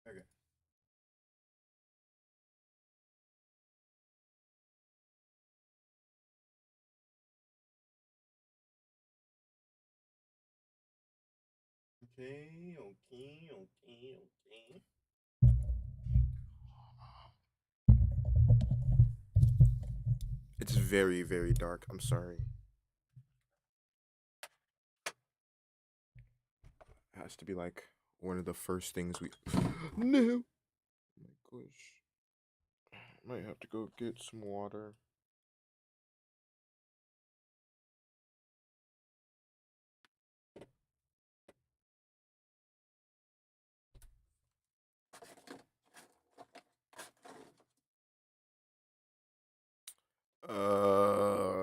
Okay. Okay, okay, okay, okay. It's very, very dark. I'm sorry. It has to be like one of the first things we. No. Oh my gosh. Might have to go get some water. Uh.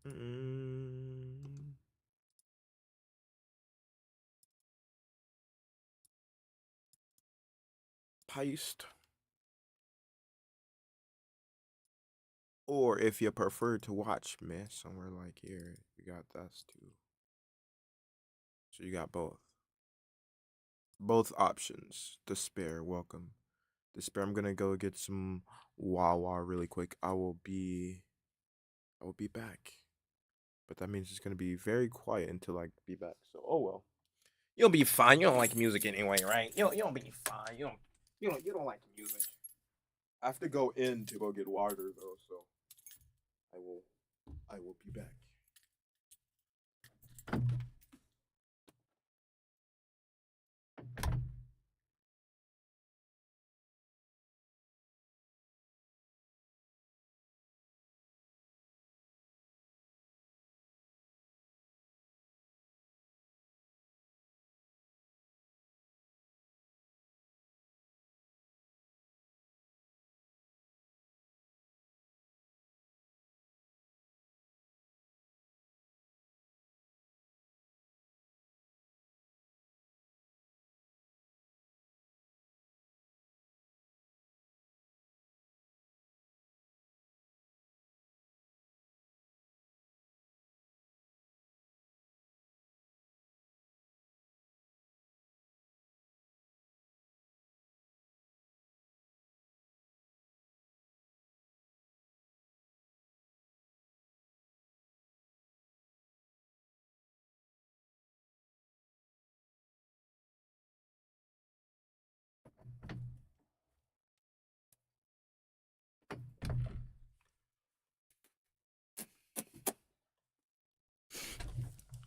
Mm, Paste. Or if you prefer to watch, man, somewhere like here, you got that too. So you got both. Both options. Despair, welcome. Despair, I'm gonna go get some Wawa really quick. I will be back. But that means it's gonna be very quiet until I be back. So oh well. You'll be fine. You don't like music anyway, right? You don't be fine. You don't like music. I have to go in to go get water though, so I will I will be back.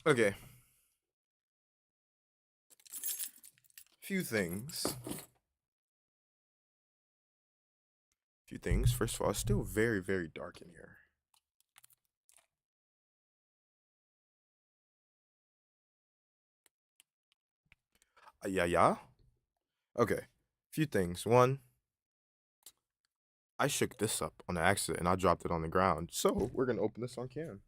Okay. Few things. Few things. First of all, it's still very, very dark in here. Yeah, yeah. Okay. Few things. One, I shook this up on accident and I dropped it on the ground. So we're gonna open this on cam.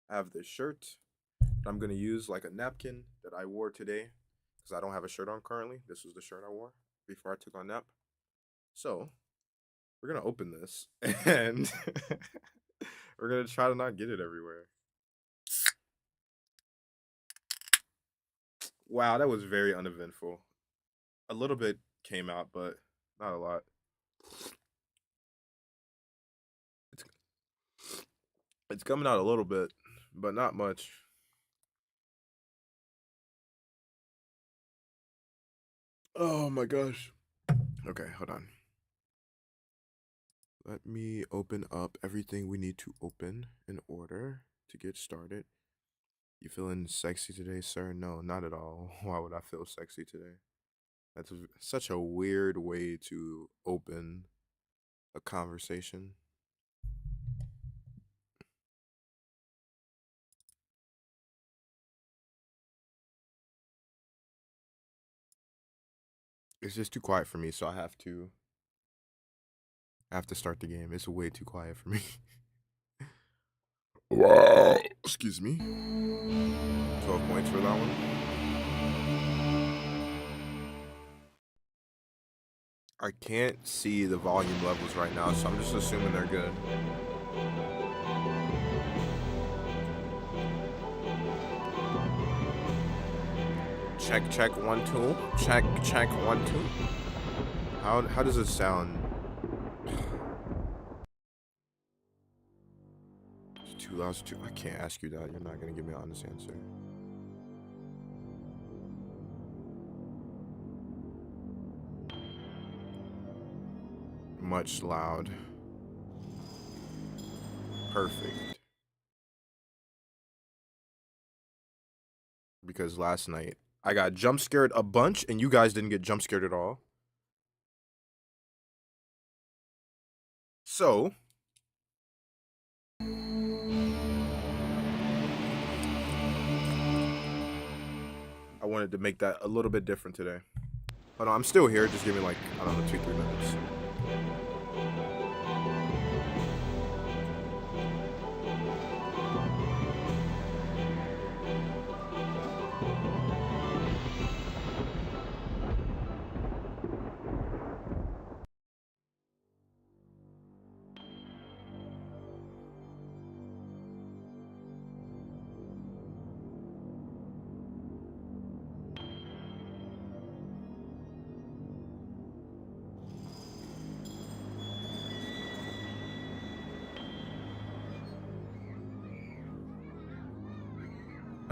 I have this shirt that I'm gonna use like a napkin that I wore today because I don't have a shirt on currently. This was the shirt I wore before I took on nap. So we're gonna open this and we're gonna try to not get it everywhere. Wow, that was very uneventful. A little bit came out, but not a lot. It's it's coming out a little bit, but not much. Oh my gosh. Okay, hold on. Let me open up everything we need to open in order to get started. You feeling sexy today, sir? No, not at all. Why would I feel sexy today? That's such a weird way to open a conversation. It's just too quiet for me, so I have to start the game. It's way too quiet for me. Wow. Excuse me. 12 points for that one. I can't see the volume levels right now, so I'm just assuming they're good. Check, check, 1, 2. Check, check, 1, 2. How does it sound? It's too loud. Too. I can't ask you that. You're not gonna give me an honest answer. Much loud. Perfect. Because last night I got jump scared a bunch, and you guys didn't get jump scared at all. So I wanted to make that a little bit different today. Hold on, I'm still here. Just give me like, I don't know, 2-3 minutes.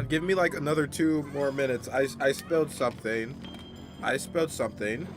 Give me like another 2 more minutes. I spelled something. I spelled something.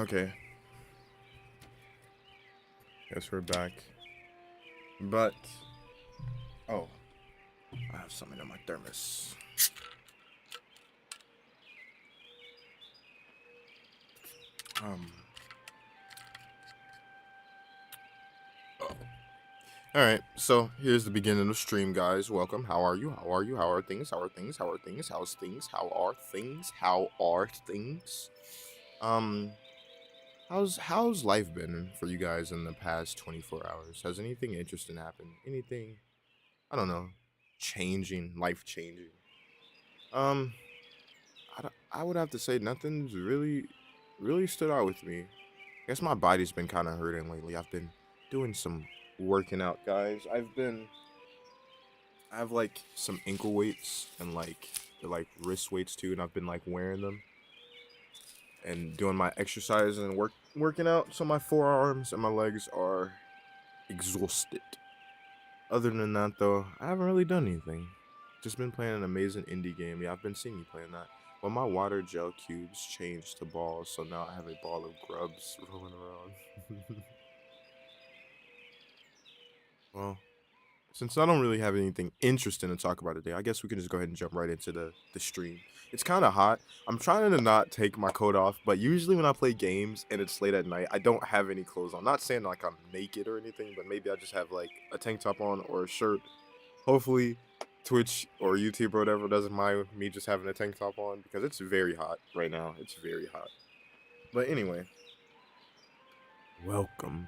Okay. Guess we're back. But, oh. I have something in my thermos. Alright, so here's the beginning of the stream, guys. Welcome. How are you? How are you? How are things? How are things? How are things? How's things? How are things? How are things? Um, how's life been for you guys in the past 24 hours? Has anything interesting happened? Anything, I don't know, changing, life changing? Um, I would have to say nothing's really stood out with me. I guess my body's been kind of hurting lately. I've been doing some working out, guys. I have like some ankle weights and like the like wrist weights too, and I've been like wearing them and doing my exercise and working out. So my forearms and my legs are exhausted. Other than that, though, I haven't really done anything. Just been playing an amazing indie game. Yeah, I've been seeing you playing that. But my water gel cubes changed to balls, so now I have a ball of grubs rolling around. Well, since I don't really have anything interesting to talk about today, I guess we can just go ahead and jump right into the stream. It's kind of hot. I'm trying to not take my coat off, but usually when I play games and it's late at night, I don't have any clothes on. Not saying like I'm naked or anything, but maybe I just have like a tank top on or a shirt. Hopefully Twitch or YouTube or whatever doesn't mind me just having a tank top on because it's very hot right now. It's very hot. But anyway, welcome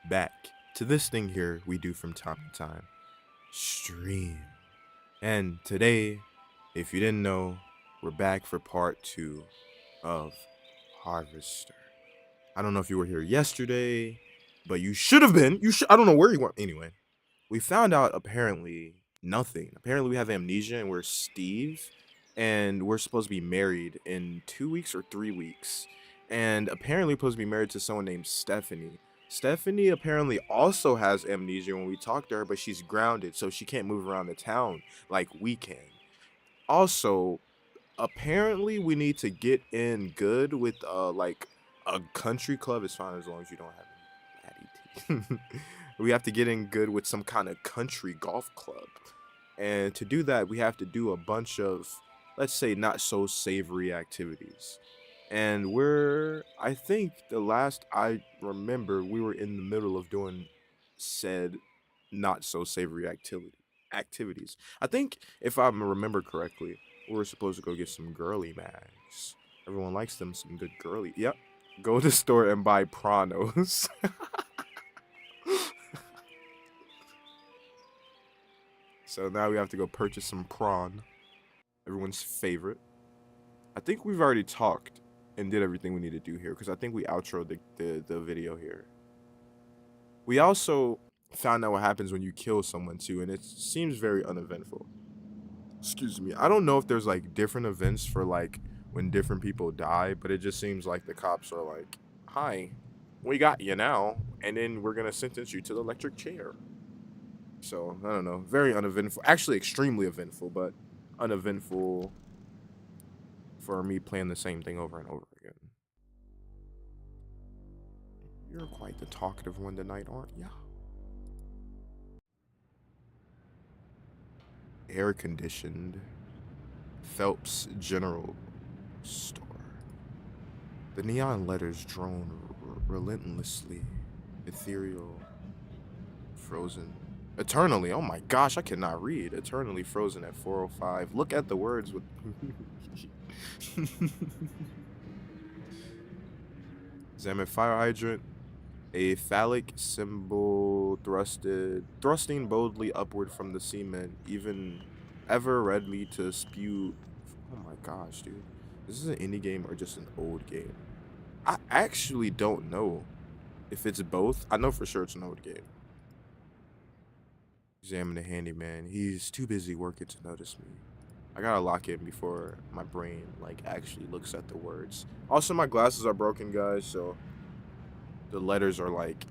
back to this thing here we do from time to time, stream. And today, if you didn't know, we're back for part 2 of Harvester. I don't know if you were here yesterday, but you should have been. I don't know where you went. Anyway, we found out apparently nothing. Apparently we have amnesia and we're Steve, and we're supposed to be married in 2 weeks or 3 weeks. And apparently we're supposed to be married to someone named Stephanie. Stephanie apparently also has amnesia when we talk to her, but she's grounded, so she can't move around the town like we can. Also, apparently we need to get in good with like a country club. Is fine as long as you don't have any baddie teeth. We have to get in good with some kind of country golf club, and to do that we have to do a bunch of, let's say, not so savory activities. And I think the last I remember we were in the middle of doing said not so savory activities. I think if I remember correctly, we were supposed to go get some girly mags. Everyone likes them some good girly. Yep. Go to the store and buy pranos. So now we have to go purchase some prawn. Everyone's favorite. I think we've already talked and did everything we need to do here because I think we outroed the video here. We also found out what happens when you kill someone too, and it seems very uneventful. Excuse me. I don't know if there's like different events for like when different people die, but it just seems like the cops are like, "Hi, we got you now, and then we're gonna sentence you to the electric chair." So I don't know. Very uneventful. Actually, extremely eventful, but uneventful for me playing the same thing over and over again. You're quite the talkative one tonight, aren't ya? Air conditioned Phelps General Store. The neon letters drone relentlessly, ethereal, frozen. Eternally, oh my gosh, I cannot read. Eternally frozen at 4:05. Look at the words with. Examine fire hydrant. A phallic symbol thrusting boldly upward from the cement, ever ready to spew. Oh my gosh, dude. Is this an indie game or just an old game? I actually don't know if it's both. I know for sure it's an old game. Examine the handyman. He's too busy working to notice me. I gotta lock in before my brain like actually looks at the words. Also, my glasses are broken, guys, so the letters are like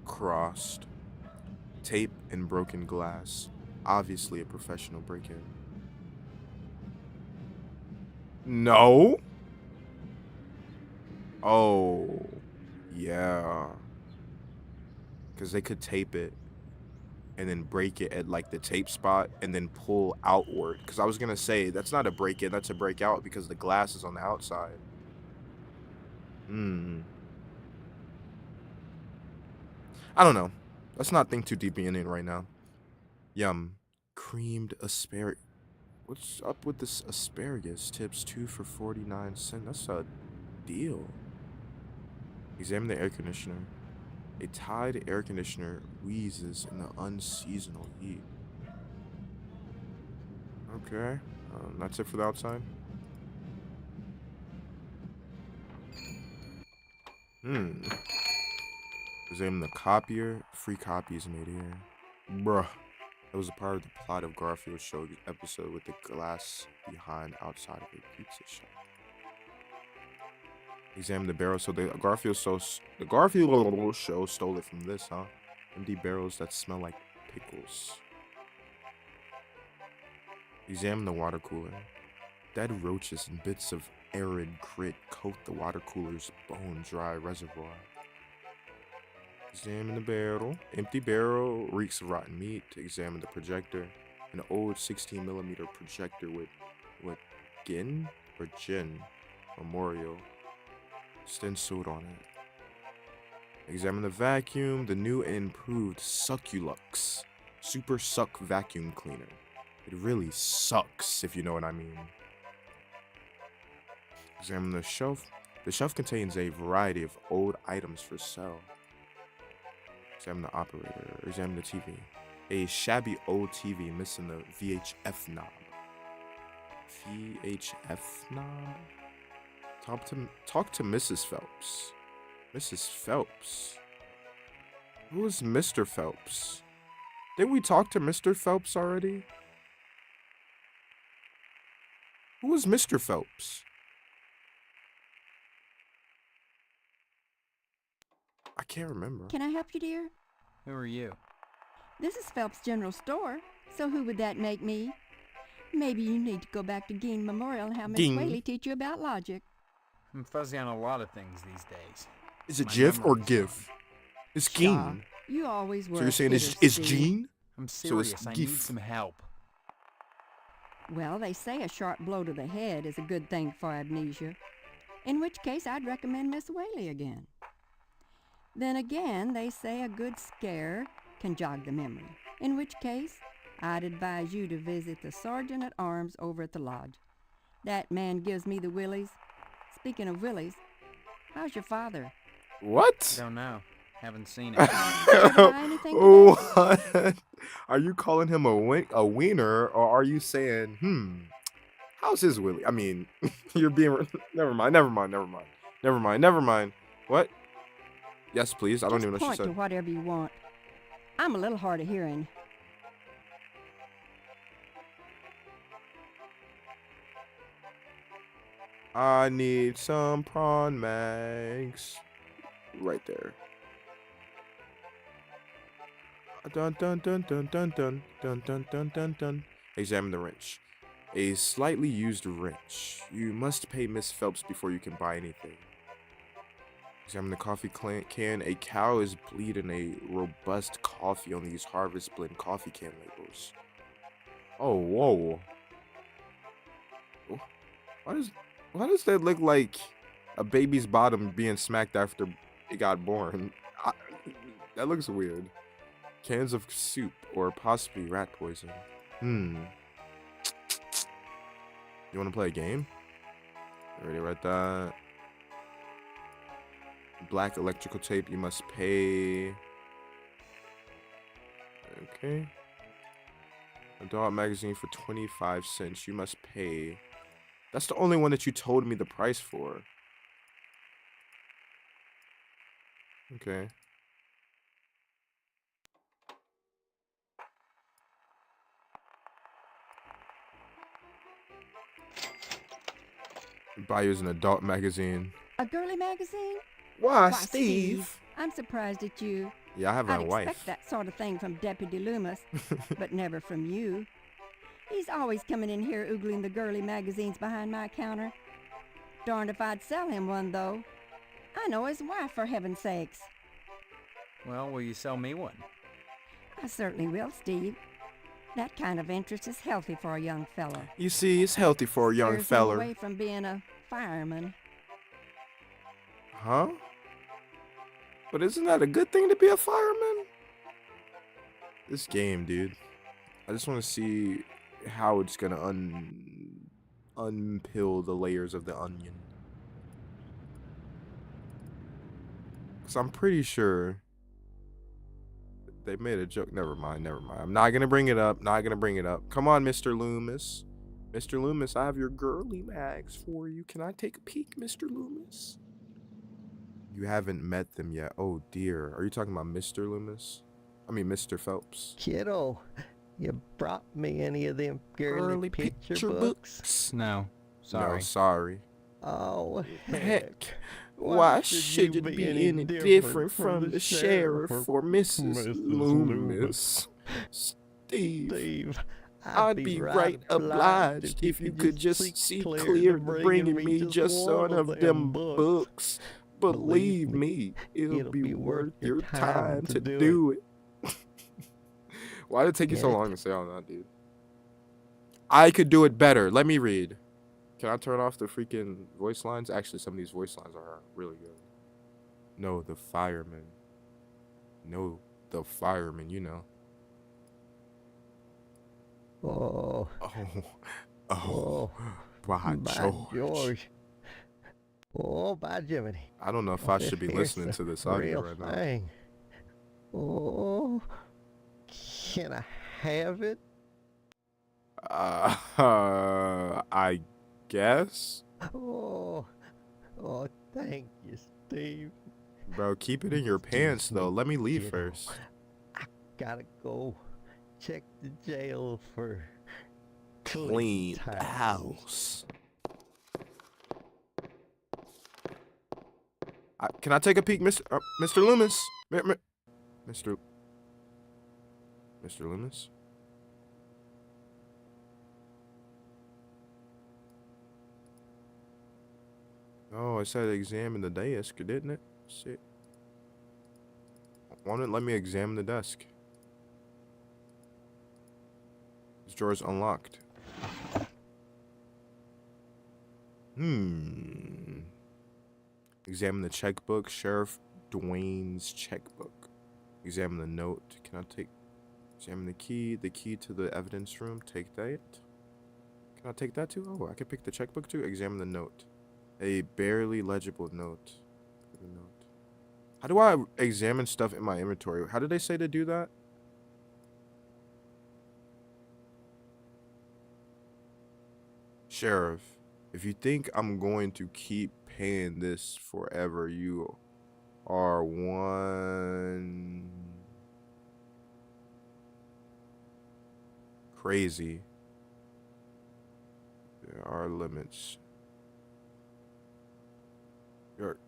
crossed. Tape and broken glass. Obviously a professional break-in. No. Oh, yeah. Because they could tape it and then break it at like the tape spot and then pull outward. Because I was gonna say that's not a break in, that's a break out because the glass is on the outside. I don't know. Let's not think too deeply in it right now. Yum. Creamed asparagus. What's up with this asparagus? Tips 2 for 49 cents. That's a deal. Examine the air conditioner. A Tide air conditioner wheezes in the unseasonal heat. Okay. That's it for the outside. Examine the copier. Free copies made here. Bruh. That was a part of the plot of Garfield's show episode with the glass behind outside of a pizza shop. Examine the barrel. So the Garfield show stole it from this, huh? Empty barrels that smell like pickles. Examine the water cooler. Dead roaches and bits of arid grit coat the water cooler's bone-dry reservoir. Examine the barrel. Empty barrel reeks of rotten meat. Examine the projector. An old 16mm projector with gin or gin memorial stenciled on it. Examine the vacuum. The new and improved Succulux Super Suck Vacuum Cleaner. It really sucks, if you know what I mean. Examine the shelf. The shelf contains a variety of old items for sale. Examine the operator. Examine the TV. A shabby old TV missing the VHF knob. VHF knob? Talk to Mrs. Phelps. Mrs. Phelps? Who is Mr. Phelps? Didn't we talk to Mr. Phelps already? Who is Mr. Phelps? I can't remember. Can I help you, dear? Who are you? This is Phelps General Store, so who would that make me? Maybe you need to go back to Geen Memorial and have Miss Geen. Whaley teach you about logic. I'm fuzzy on a lot of things these days. Is it My GIF or memory's GIF? gone. It's Shaw, Geen. you always were. So you're saying it's Steve. Gene? I'm So it's serious. I need GIF. some help. Well, they say a sharp blow to the head is a good thing for amnesia, in which case I'd recommend Miss Whaley again. Then again, they say a good scare can jog the memory, in which case I'd advise you to visit the sergeant at arms over at the lodge. That man gives me the willies. Speaking of willies, how's your father? What? Don't know. Haven't seen it. Did you buy anything today? What? Are you calling him a wiener, or are you saying, how's his willy? I mean, you're being... Never mind. What? Yes, please. I don't even know what she Point to said. whatever you want. I'm a little hard of hearing. I need some prawn mags. Right there. Dun dun dun dun dun dun dun dun dun dun dun. Examine the wrench. A slightly used wrench. You must pay Miss Phelps before you can buy anything. Examine the coffee can. A cow is bleeding a robust coffee on these Harvest Blend coffee can labels. Oh, whoa. Why does that look like a baby's bottom being smacked after it got born? That looks weird. Cans of soup or possibly rat poison. You want to play a game? Already read that. Black electrical tape, you must pay. Okay. Adult magazine for 25 cents, you must pay. That's the only one that you told me the price for. Okay. Buy you as an adult magazine. A girly magazine? Why, Why, Steve? I'm surprised at you. Yeah, I have my I'd wife. expect that sort of thing from Deputy Loomis, but never from you. He's always coming in here oogling the girly magazines behind my counter. Darned if I'd sell him one, though. I know his wife, for heaven's sakes. Well, will you sell me one? I certainly will, Steve. That kind of interest is healthy for a young fellow. You see, it's healthy for a young Steers him feller. away from being a fireman. Huh? But isn't that a good thing to be a fireman? This game, dude. I just want to see how it's gonna unpeel the layers of the onion. Cause I'm pretty sure they made a joke. Never mind. I'm not gonna bring it up. Come on, Mr. Loomis. Mr. Loomis, I have your girly mags for you. Can I take a peek, Mr. Loomis? You haven't met them yet. Oh dear. Are you talking about Mr. Loomis? I mean, Mr. Phelps. Kiddo, you brought me any of them girly picture books? No, sorry. No, sorry. Oh, Heck. heck. Why should it be any different from the sheriff or Mrs. Loomis? Steve, I'd be right obliged if you could just see clear to bringing me just one of them books. Believe me, it'll be worth your time to do it. Why did it take you so long to say all that, dude? I could do it better. Let me read. Can I turn off the freaking voice lines? Actually, some of these voice lines are really good. No, the fireman. No, the fireman, you know. Oh, By by George. Oh, by Jiminy. I don't know if I should be listening to this audio right now. Thing. Oh, can I have it? I guess? Oh, thank you, Steve. Bro, keep it in your pants, though. Let me leave Kiddo, first. I gotta go check the jail for Clean the towels. house. Can I take a peek, Mr. Loomis? Mr. Loomis? Oh, it said examine the desk, didn't it? Shit. Why don't it let me examine the desk? This drawer's unlocked. Examine the checkbook. Sheriff Dwayne's checkbook. Examine the note. Can I take... Examine the key. The key to the evidence room. Take that. Can I take that too? Oh, I can pick the checkbook too. Examine the note. A barely legible note. How do I examine stuff in my inventory? How did they say to do that? Sheriff, if you think I'm going to keep paying this forever, you are one crazy. There are limits. You're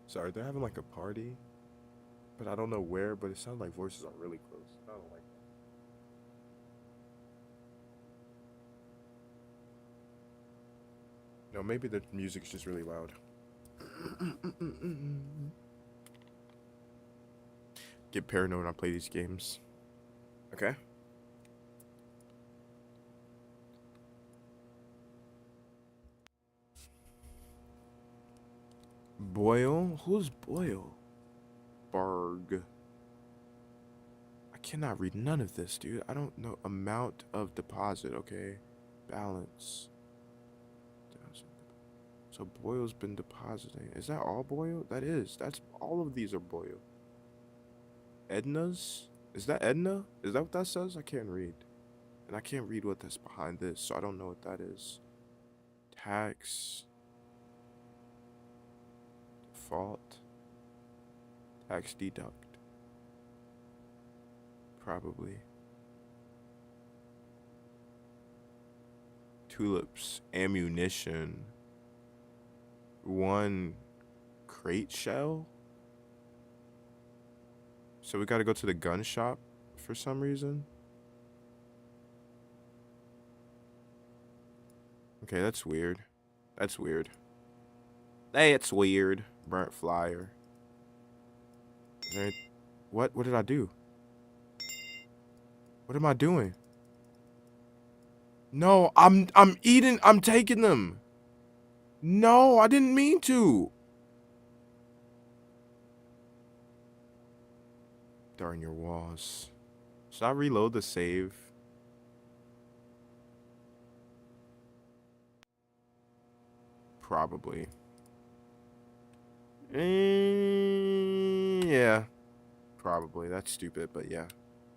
sorry, they're having like a party, but I don't know where, but it sounds like voices are really close. I don't like that. No, maybe the music's just really loud. Get paranoid when I play these games. Okay? Boyle? Who's Boyle? Barg. I cannot read none of this, dude. I don't know. Amount of deposit, okay? Balance. So Boyle's been depositing. Is that all Boyle? That is. That's all of these are Boyle. Edna's? Is that Edna? Is that what that says? I can't read. And I can't read what that's behind this, so I don't know what that is. Tax. Default. Tax deduct. Probably. Tulips. Ammunition. One crate shell. So we gotta go to the gun shop for some reason. Okay, that's weird. That's weird. Hey, it's weird. Burnt flyer. Is there any... What? What did I do? What am I doing? No, I'm eating. I'm taking them. No, I didn't mean to. Darn your walls. Should I reload the save? Probably. Yeah. Probably. That's stupid, but yeah.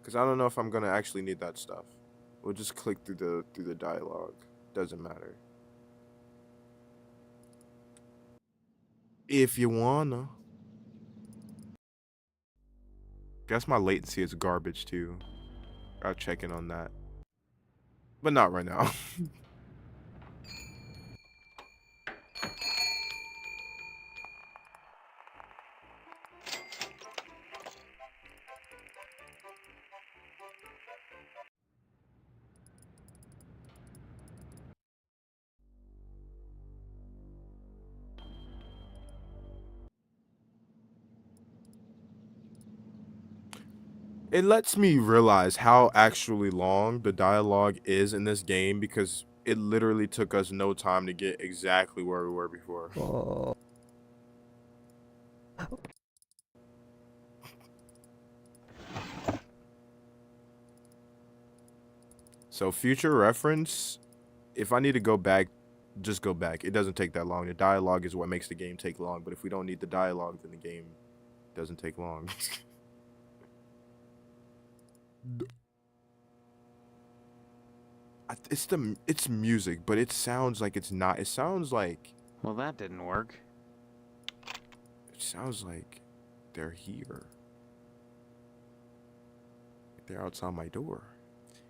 Because I don't know if I'm gonna actually need that stuff. We'll just click through the dialogue. Doesn't matter. If you wanna. Guess my latency is garbage too. I'll check in on that. But not right now. It lets me realize how actually long the dialogue is in this game because it literally took us no time to get exactly where we were before. Oh. So future reference, if I need to go back, just go back. It doesn't take that long. The dialogue is what makes the game take long, but if we don't need the dialogue, then the game doesn't take long. It's music, but it sounds like it's not. It sounds like Well, that didn't work. they're here. They're outside my door.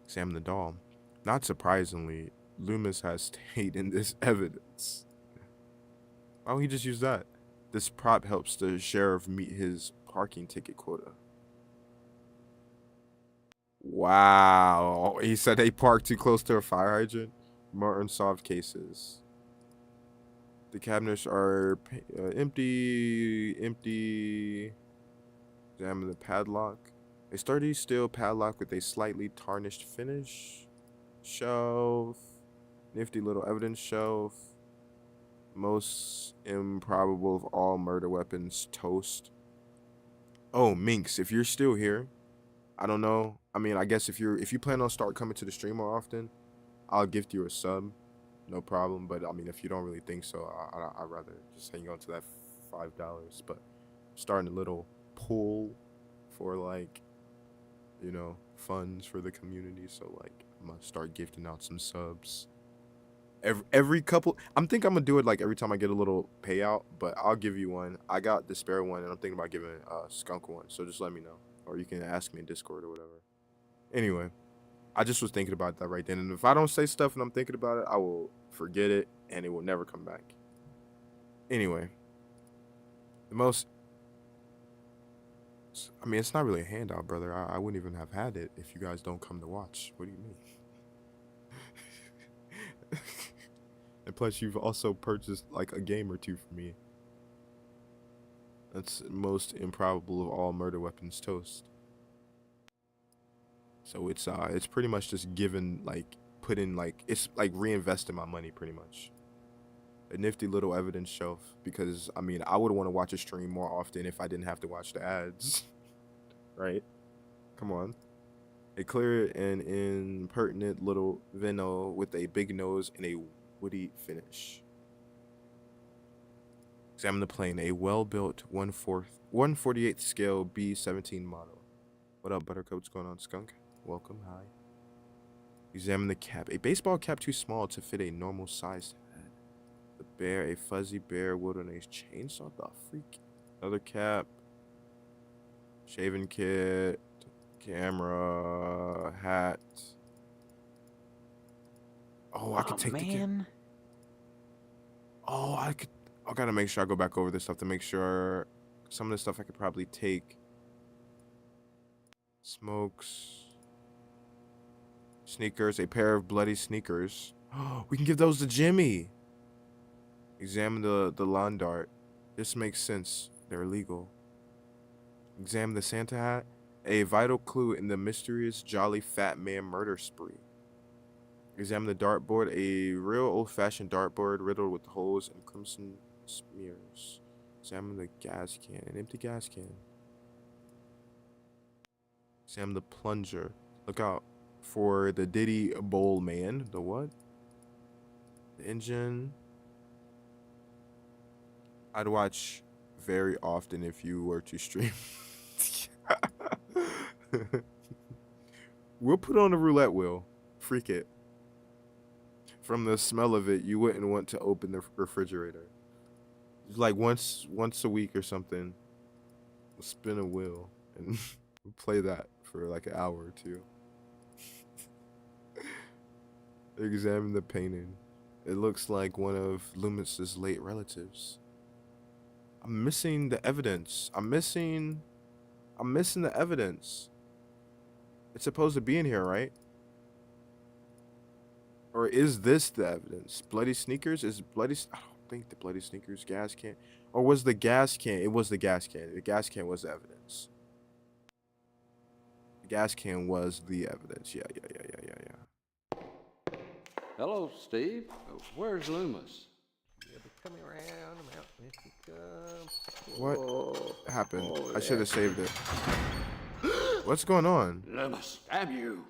Examine the doll. Not surprisingly, Loomis has stayed in this evidence. Why don't he just use that? This prop helps the sheriff meet his parking ticket quota. Wow. He said they parked too close to a fire hydrant. More unsolved cases. The cabinets are empty. Examine the padlock. A sturdy steel padlock with a slightly tarnished finish. Shelf. Nifty little evidence shelf. Most improbable of all murder weapons. Toast. Oh, Minx, if you're still here, I don't know. I mean, I guess if you plan on start coming to the stream more often, I'll gift you a sub. No problem. But I mean, if you don't really think so, I'd rather just hang on to that $5. But starting a little pool for like, you know, funds for the community. So like, I'm gonna start gifting out some subs. Every couple, I'm gonna do it like every time I get a little payout. But I'll give you one. I got the spare one, and I'm thinking about giving Skunk one. So just let me know, or you can ask me in Discord or whatever. Anyway, I just was thinking about that right then. And if I don't say stuff and I'm thinking about it, I will forget it and it will never come back. Anyway, I mean, it's not really a handout, brother. I wouldn't even have had it if you guys don't come to watch. What do you mean? And plus, you've also purchased like a game or two for me. That's most improbable of all murder weapons. Toast. So it's pretty much just given, like, put in, like, it's like reinvesting my money pretty much. A nifty little evidence shelf, because I mean, I would want to watch a stream more often if I didn't have to watch the ads. Right? Come on. A clear and impertinent little Vino with a big nose and a woody finish. Examine the plane. A well-built 1/48 scale B-17 model. What up, Buttercup? What's going on, Skunk? Welcome. Hi. Examine the cap. A baseball cap too small to fit a normal sized head. The bear. A fuzzy bear wilderness chainsaw. The freak. Another cap. Shaving kit. Camera. Hat. Oh, I could take the camera. Oh, I gotta make sure I go back over this stuff to make sure some of the stuff I could probably take Smokes. Sneakers. A pair of bloody sneakers. We can give those to Jimmy. Examine the lawn dart. This makes sense. They're illegal. Examine the Santa hat. A vital clue in the mysterious Jolly Fat Man murder spree. Examine the dartboard. A real old-fashioned dartboard riddled with holes and crimson smears. Examine the gas can. An empty gas can. Examine the plunger. Look out for the Diddy Bowl Man. The what? The engine. I'd watch very often if you were to stream. We'll put on a roulette wheel. Freak it. From the smell of it, you wouldn't want to open the refrigerator. Like once a week or something, we'll spin a wheel and we'll play that for like an hour or two. Examine the painting. It looks like one of Loomis's late relatives. I'm missing the evidence. I'm missing the evidence. It's supposed to be in here, right? Or is this the evidence? Bloody sneakers? I don't think the bloody sneakers gas can. Or was the gas can? It was the gas can. The gas can was the evidence. The gas can was the evidence. Yeah. Hello, Steve. Where's Loomis? You'll be coming around the mountain if you come. What happened? I should have saved it. What's going on? Loomis, damn you!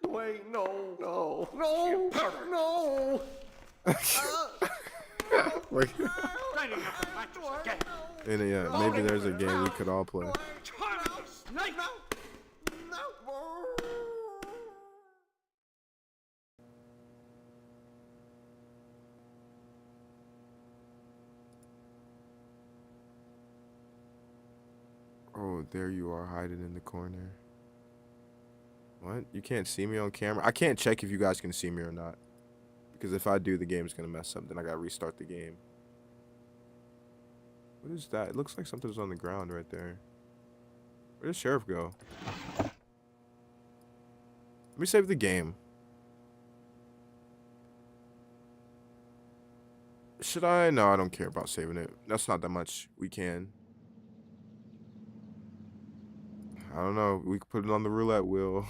Wait, no. You pervert! No. Wait. Right enough of matches again. And yeah, maybe there's a game we could all play. Harmless knife! Oh, there you are hiding in the corner. What? You can't see me on camera? I can't check if you guys can see me or not. Because if I do, the game's gonna mess up. Then I gotta restart the game. What is that? It looks like something's on the ground right there. Where did the sheriff go? Let me save the game. Should I? No, I don't care about saving it. That's not that much. We can. I don't know. We could put it on the roulette wheel.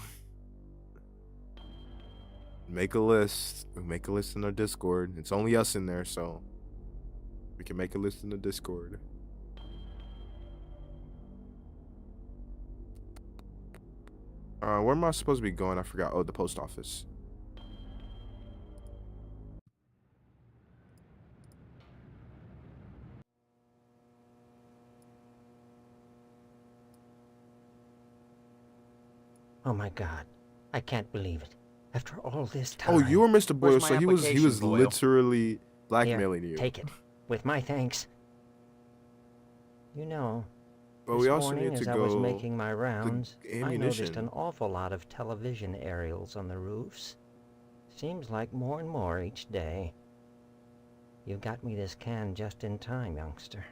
Make a list. We make a list in our Discord. It's only us in there, so we can make a list in the Discord. Where am I supposed to be going? I forgot. Oh, the post office. Oh my God, I can't believe it. After all this time. Oh, you were Mr. Boyle, Where's so my he was application, Boyle? literally blackmailing Here, you. take it, with my thanks. You know, But this we also morning need to as I was go. making my rounds, I noticed ammunition. an awful lot of television aerials on the roofs. Seems like more and more each day. You got me this can just in time, youngster.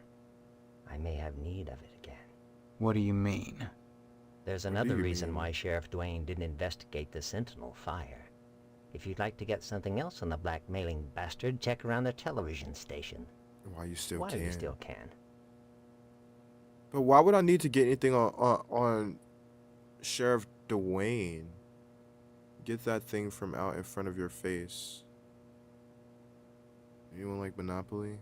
I may have need of it again. What do you mean? There's What do another you reason mean? why Sheriff Dwayne didn't investigate the Sentinel fire. If you'd like to get something else on the blackmailing bastard, check around the television station. Why you still Why can? you still can. But why would I need to get anything on Sheriff Dwayne? Get that thing from out in front of your face. Anyone like Monopoly?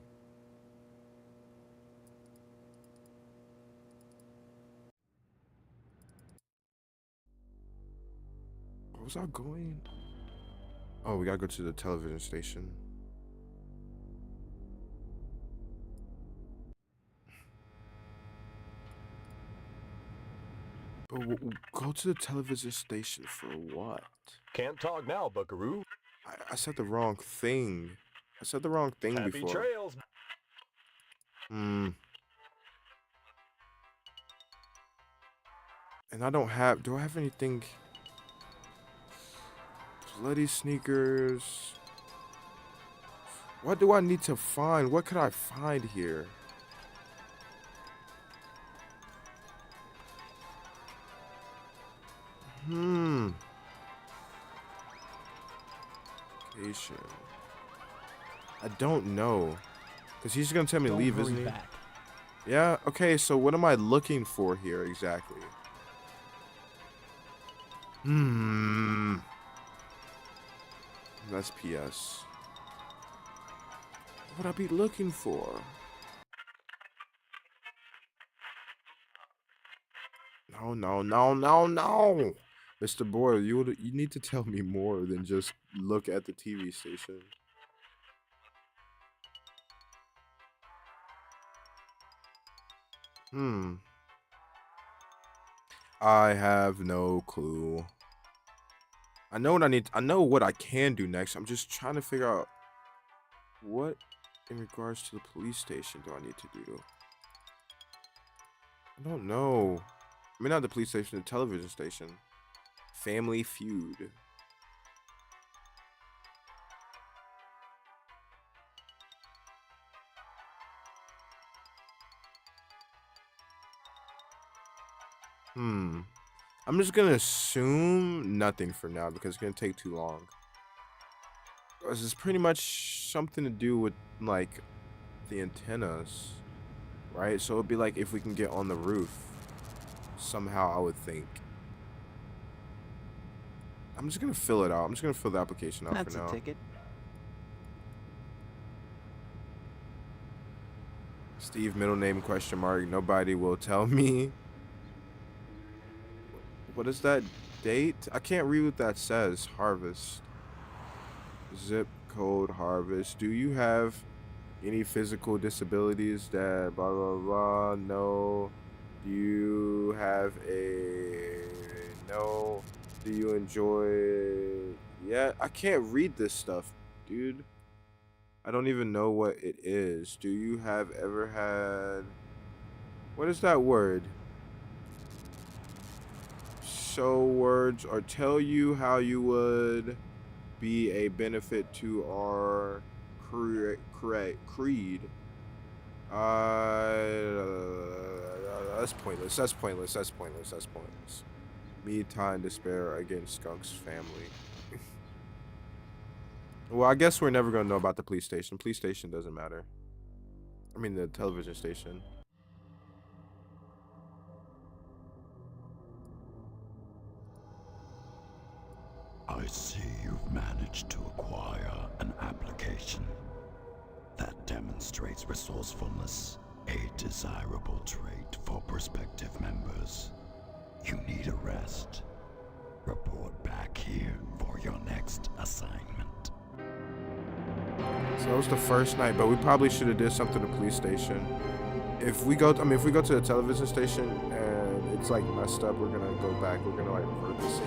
Where was I going? Oh, we gotta go to the television station. But go to the television station for what? Can't talk now, buckaroo. I said the wrong thing. I said the wrong thing Happy before. trails. And I don't have. Do I have anything? Bloody sneakers. What do I need to find? What could I find here? Station. I don't know. Because he's going to tell me to leave, isn't he? Back. Yeah, okay, so what am I looking for here exactly? That's PS. What would I be looking for? No. Mr. Boyle, you need to tell me more than just look at the TV station. I have no clue. I know what I can do next. I'm just trying to figure out what in regards to the police station do I need to do? I don't know. I mean, not the police station, the television station. Family Feud. I'm just gonna assume nothing for now because it's gonna take too long. This is pretty much something to do with like the antennas, right? So it'd be like if we can get on the roof somehow, I would think. I'm just gonna fill it out. I'm just gonna fill the application out That's for now. a ticket. Steve, middle name question mark. Nobody will tell me. What is that date? I can't read what that says. Harvest. Zip code harvest. Do you have any physical disabilities that blah blah blah? No. Do you have a no? Do you enjoy? Yeah, I can't read this stuff, dude. I don't even know what it is. Do you have ever had? What is that word? Show words or tell you how you would be a benefit to our creed. That's pointless. That's pointless. That's pointless. That's pointless. Me, time, despair against Skunk's family. Well, I guess we're never gonna know about the police station. Police station doesn't matter. I mean, the television station. I see you've managed to acquire an application that demonstrates resourcefulness, a desirable trait for prospective members. You need a rest. Report back here for your next assignment. So that was the first night, but we probably should have did something to the police station. If we go to the television station and it's like messed up, we're gonna go back. We're gonna like revert the save.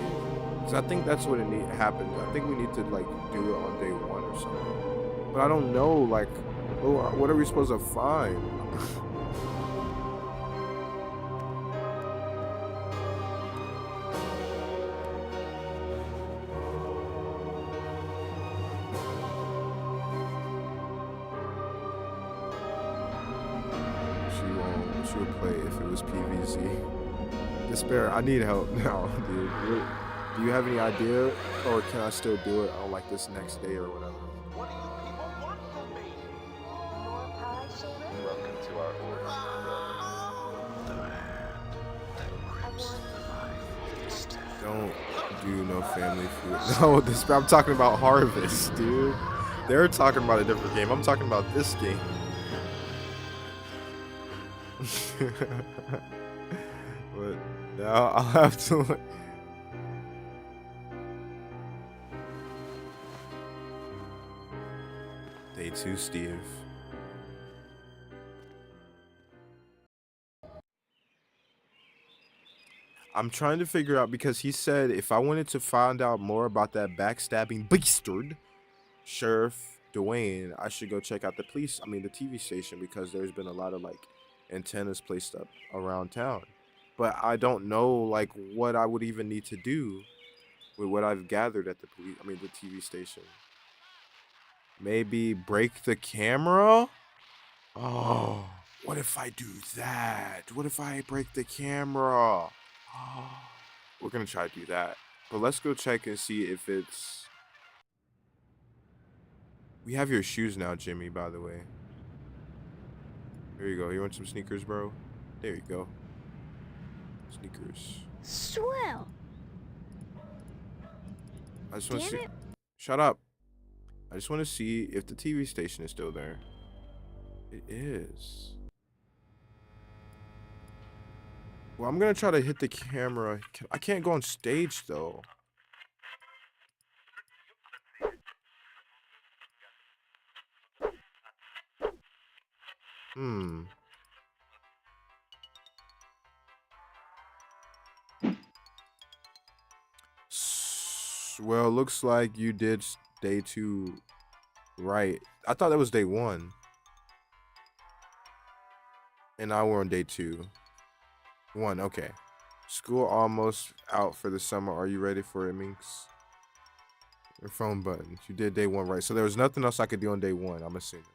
Cause I think that's what happened. I think we need to like do it on day 1 or something. But I don't know, like, what are we supposed to find? She would play if it was PVZ. Despair, I need help now, dude. Do you have any idea, or can I still do it on like this next day or whatever? What do you people want from me? Welcome to our order. The hand that grips the knife of this town. Don't do no family food. No, Despair, I'm talking about Harvest, dude. They're talking about a different game. I'm talking about this game. But now I'll have to. Day 2, Steve. I'm trying to figure out because he said if I wanted to find out more about that backstabbing bastard, Sheriff Dwayne, I should go check out the TV station because there's been a lot of like antennas placed up around town. But I don't know like what I would even need to do with what I've gathered at the TV station. Maybe break the camera? Oh, what if I do that? What if I break the camera? Oh, we're gonna try to do that. But let's go check and see if it's We have your shoes now, Jimmy, by the way. Here you go. You want some sneakers, bro? There you go. Sneakers. Swell. I just want to Damn see. it. Shut up. I just want to see if the TV station is still there. It is. Well, I'm gonna try to hit the camera. I can't go on stage though. Hmm. Well, looks like you did day 2 right. I thought that was day 1. And now we're on day 2. 1, okay. School almost out for the summer. Are you ready for it, Minx? Your phone button. You did day 1 right. So there was nothing else I could do on day 1, I'm assuming.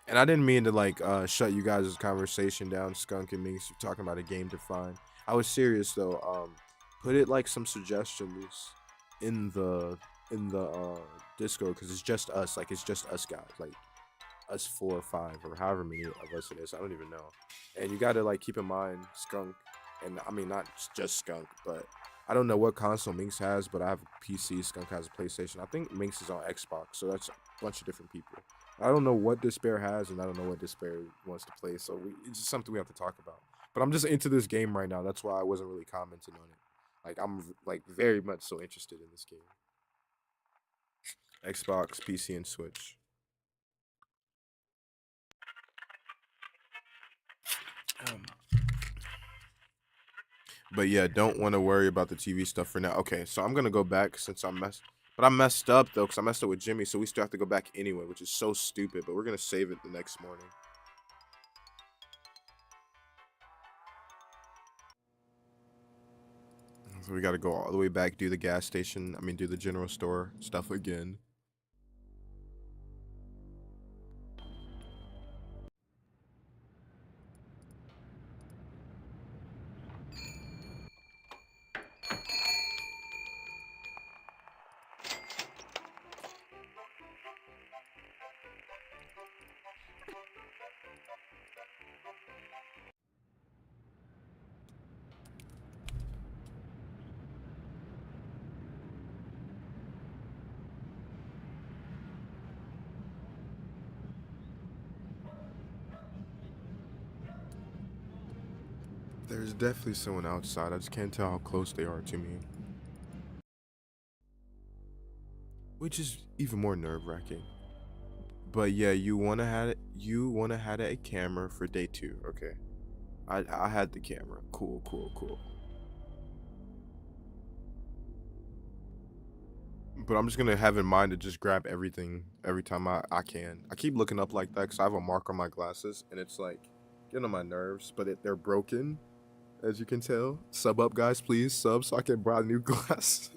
And I didn't mean to like shut you guys' conversation down, Skunk and Minx. You're talking about a game to find. I was serious though. Put it like some suggestions in the Discord, because it's just us. Like it's just us guys. Like us 4 or 5 or however many of us it is. I don't even know. And you gotta like keep in mind Skunk, and I mean not just Skunk, but I don't know what console Minx has, but I have a PC. Skunk has a PlayStation. I think Minx is on Xbox, so that's a bunch of different people. I don't know what Despair has, and I don't know what Despair wants to play, so it's just something we have to talk about. But I'm just into this game right now. That's why I wasn't really commenting on it. Like I'm like very much so interested in this game. Xbox, PC, and Switch. But yeah, don't want to worry about the TV stuff for now. Okay, so I'm gonna go back since I messed up though, because I messed up with Jimmy, so we still have to go back anyway, which is so stupid. But we're gonna save it the next morning. So we gotta go all the way back, do the gas station. I mean, do the general store stuff again. There's definitely someone outside. I just can't tell how close they are to me. Which is even more nerve-wracking. But yeah, you wanna had a camera for day 2. Okay. I had the camera. Cool. But I'm just gonna have in mind to just grab everything every time I can. I keep looking up like that because I have a mark on my glasses, and it's like getting on my nerves, but they're broken, as you can tell. Sub up, guys, please. Sub so I can buy new glasses.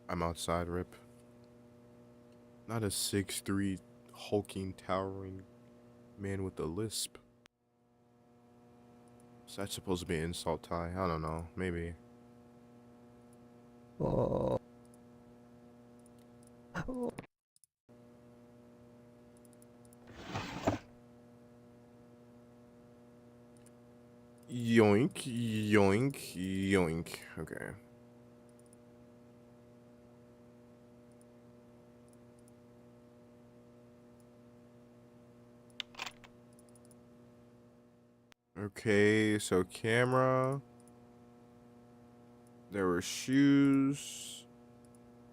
I'm outside, Rip. Not a 6'3", hulking, towering man with a lisp. Is that supposed to be an insult, Ty? I don't know. Maybe. Oh. Oh. Yoink, yoink, yoink. Okay. Okay, so camera. There were shoes.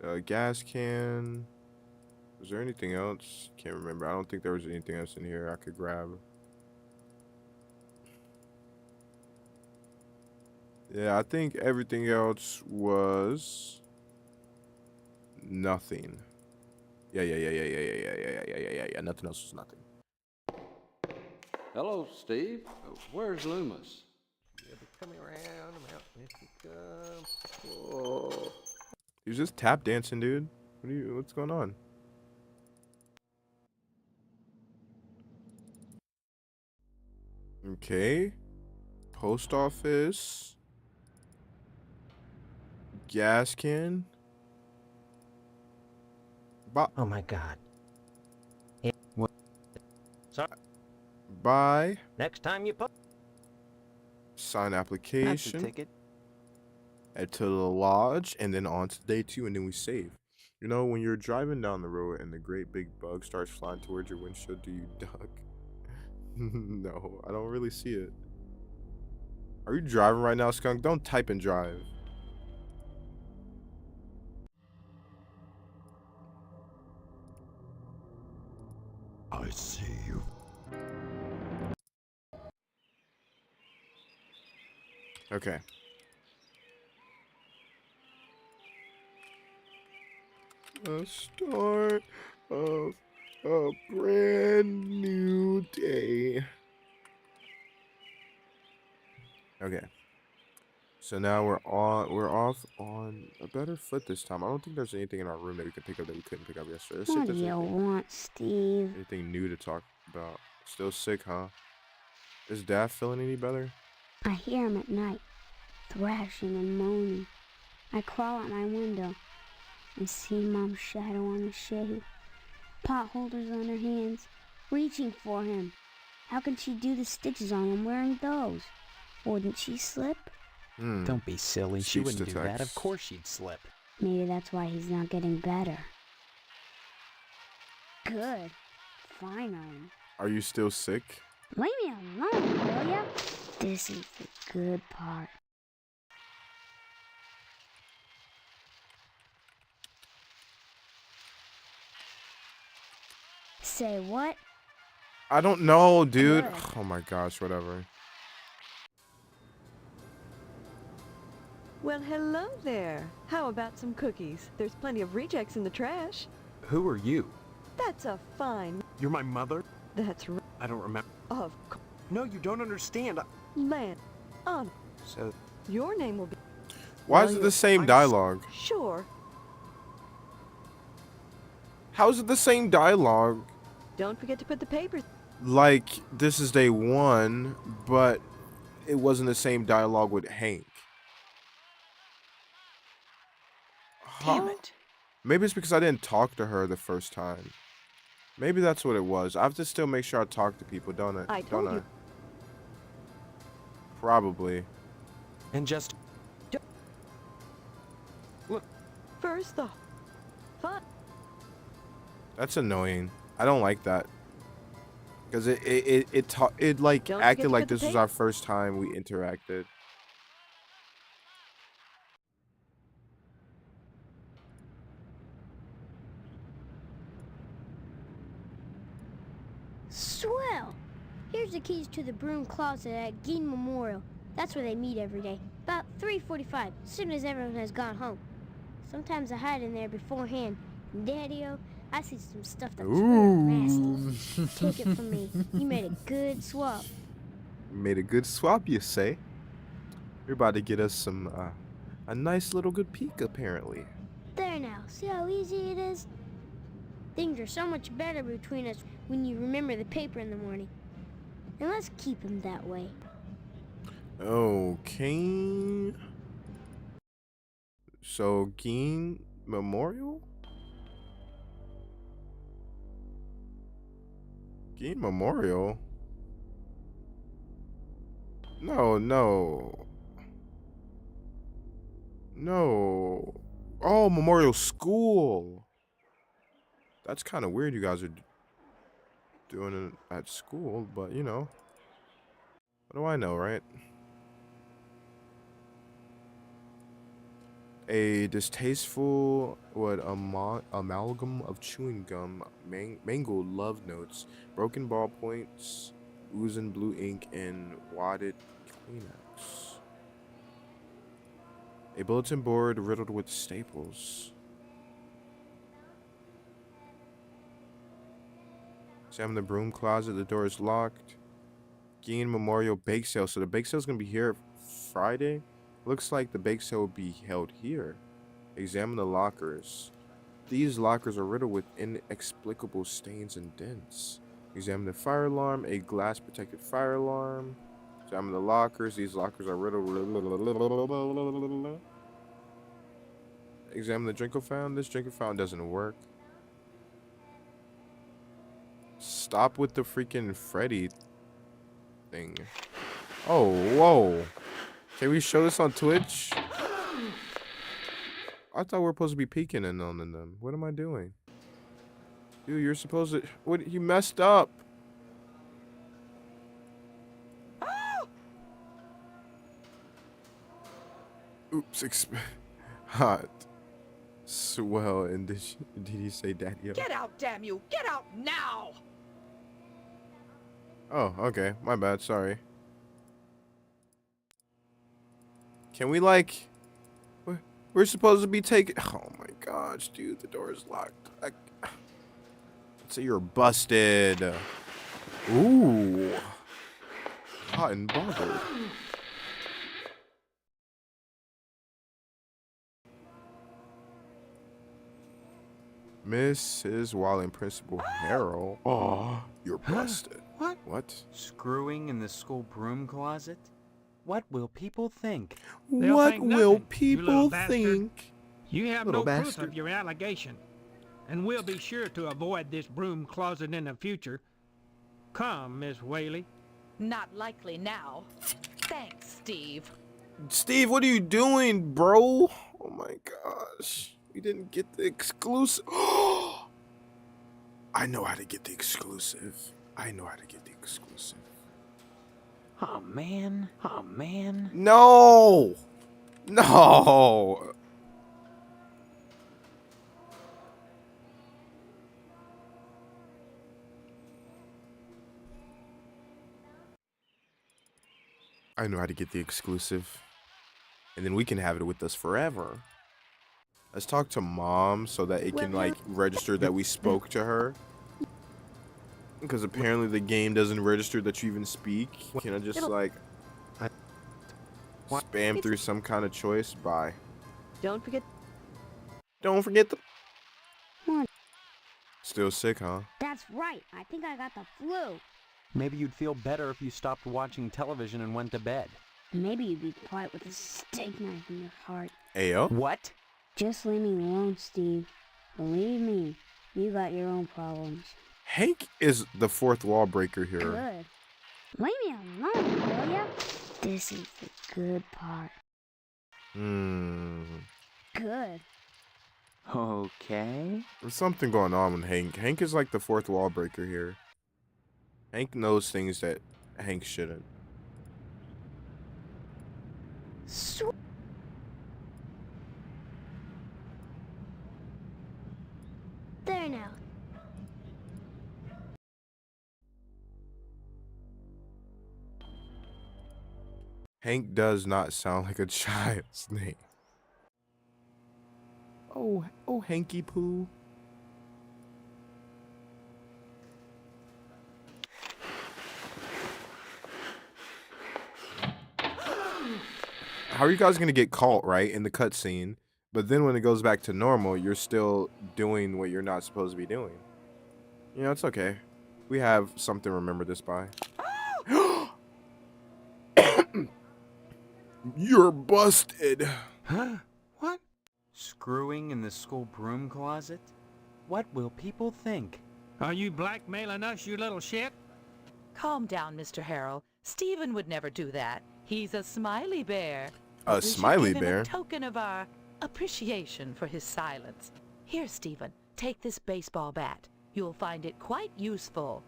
A gas can. Was there anything else? Can't remember. I don't think there was anything else in here I could grab. Yeah, I think everything else was nothing. Yeah. Nothing else was nothing. Hello, Steve. Where's Loomis? You'll be coming around about If you come. Oh. He was just tap dancing, dude. What's going on? Okay. Post office. Gas can. Oh my God. What? Sorry. Buy. Next time you Sign That's a application. ticket. Head to the lodge, and then on to day 2, and then we save. You know, when you're driving down the road and the great big bug starts flying towards your windshield, do you duck? No, I don't really see it. Are you driving right now, Skunk? Don't type and drive. I see you. Okay. A start of a brand new day. Okay. So now we're off on a better foot this time. I don't think there's anything in our room that we could pick up that we couldn't pick up yesterday. Let's see if What do there's you want, Steve? anything new to talk about. Still sick, huh? Is Dad feeling any better? I hear him at night, thrashing and moaning. I crawl out my window and see Mom's shadow on the shade, pot holders on her hands, reaching for him. How can she do the stitches on him wearing those? Wouldn't she slip? Don't be silly. She Speech wouldn't to do that. Of text. course she'd slip. Maybe that's why he's not getting better. Good. Finally. Are you still sick? Leave me alone, will ya? This is the good part. Say what? I don't know, dude. Good. Oh my gosh, whatever. Well, hello there. How about some cookies? There's plenty of rejects in the trash. Who are you? That's a fine... You're my mother? That's right. I don't remember. Of No, you don't understand. land. On. So, Your name will be... Why Well, is it you're- the same I'm dialogue? Sure. How is it the same dialogue? Don't forget to put the papers... Like, this is day 1, but it wasn't the same dialogue with Hank. Damn Huh? it. Maybe it's because I didn't talk to her the first time. Maybe that's what it was. I have to still make sure I talk to people, don't I? I told don't you. Probably. And just First the... Fun. That's annoying. I don't like that. Because it like Don't acted forget to like put the this was tape- our first time we interacted. Swell! Here's the keys to the broom closet at Geen Memorial. That's where they meet every day. About 3:45, as soon as everyone has gone home. Sometimes I hide in there beforehand. And Daddy-o, I see some stuff that's real nasty. Take it from me. You made a good swap. Made a good swap, you say? You're about to get us some, a nice little good peek, apparently. There now, see how easy it is? Things are so much better between us when you remember the paper in the morning. And let's keep them that way. Okay. So, Geen Memorial? Geen Memorial? No. No. Oh, Memorial School. That's kind of weird you guys are doing it at school, but you know. What do I know, right? A distasteful amalgam of chewing gum, mangled love notes, broken ballpoints, oozing blue ink, and wadded Kleenex. A bulletin board riddled with staples. Sam in the broom closet, the door is locked. Geen Memorial Bake Sale. So the bake sale's gonna be here Friday. Looks like the bake sale will be held here. Examine the lockers. These lockers are riddled with inexplicable stains and dents. Examine the fire alarm, a glass protected fire alarm. Examine the lockers. These lockers are riddled. Examine the drinker fountain. This drinker fountain doesn't work. Stop with the freaking Freddy thing. Oh, whoa. Can we show this on Twitch? I thought we were supposed to be peeking in on them. What am I doing? Dude, you're supposed to... What? You messed up. Oops. Hot. Swell. And did he say daddy? Get out, damn you! Get out now! Oh, okay. My bad. Sorry. Can we, like... We're supposed to be taking... Oh, my gosh, dude. The door is locked. Let's say you're busted. Ooh. Hot and bothered. Mrs. Wallen, Principal Harold. Oh, you're busted. What? What? Screwing in the school broom closet? What will people think? What will people think? You have Little no bastard. proof of your allegation, and we'll be sure to avoid this broom closet in the future. Come, Miss Whaley. Not likely now. Thanks, Steve. Steve, what are you doing, bro? Oh my gosh. We didn't get the exclusive. I know how to get the exclusive. Oh man. No! No! I know how to get the exclusive. And then we can have it with us forever. Let's talk to Mom so that it can, like, register that we spoke to her. Because apparently the game doesn't register that you even speak. Can I just, like, spam through some kind of choice? Bye. Don't forget the... Still sick, huh? That's right. I think I got the flu. Maybe you'd feel better if you stopped watching television and went to bed. Maybe you'd be quiet with a steak knife in your heart. Ayo? What? Just leave me alone, Steve. Believe me, you got your own problems. Hank is the fourth wall breaker here. Good. Leave me alone, will ya? This is the good part. Good. Okay. There's something going on with Hank. Hank is like the fourth wall breaker here. Hank knows things that Hank shouldn't. There now. Hank does not sound like a child's name. Oh, Hanky Poo. How are you guys gonna get caught, right, in the cutscene? But then when it goes back to normal, you're still doing what you're not supposed to be doing. You know, it's okay. We have something to remember this by. You're busted. Huh? What? Screwing in the school broom closet? What will people think? Are you blackmailing us, you little shit? Calm down, Mr. Harrell. Stephen would never do that. He's a smiley bear. A smiley We should give bear? him a token of our appreciation for his silence. Here, Stephen, take this baseball bat. You'll find it quite useful.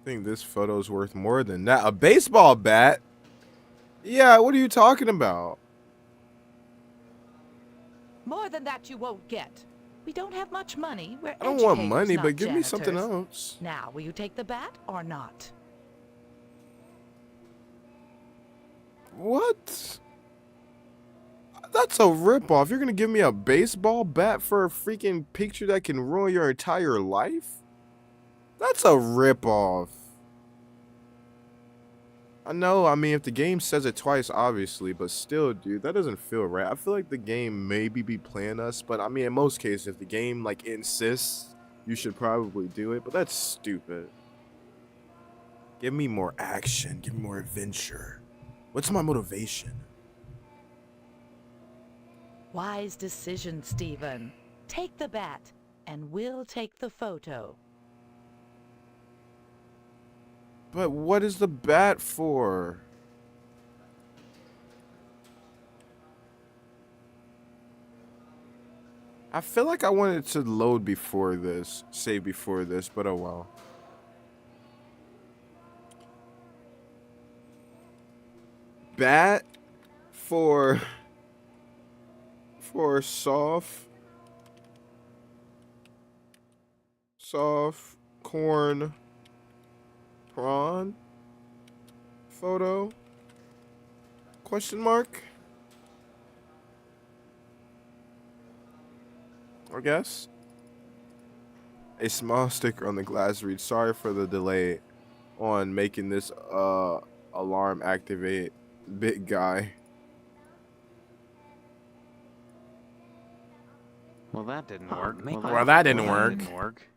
I think this photo's worth more than that. A baseball bat? Yeah, what are you talking about? More than that you won't get. We don't have much money. We're I don't want educators, money, not but give me something janitors. else. Now, will you take the bat or not? What? That's a ripoff. You're gonna give me a baseball bat for a freaking picture that can ruin your entire life? That's a ripoff. I know, I mean, if the game says it twice, obviously, but still, dude, that doesn't feel right. I feel like the game maybe be playing us, but I mean, in most cases, if the game, like, insists, you should probably do it, but that's stupid. Give me more action. Give me more adventure. What's my motivation? Wise decision, Stephen. Take the bat, and we'll take the photo. But what is the bat for? I feel like I wanted to load before this, save before this, but oh well. Bat for soft corn prawn photo question mark, I guess. A small sticker on the glass reads, sorry for the delay on making this alarm activate, big guy. Well, that didn't work. Well, that didn't work.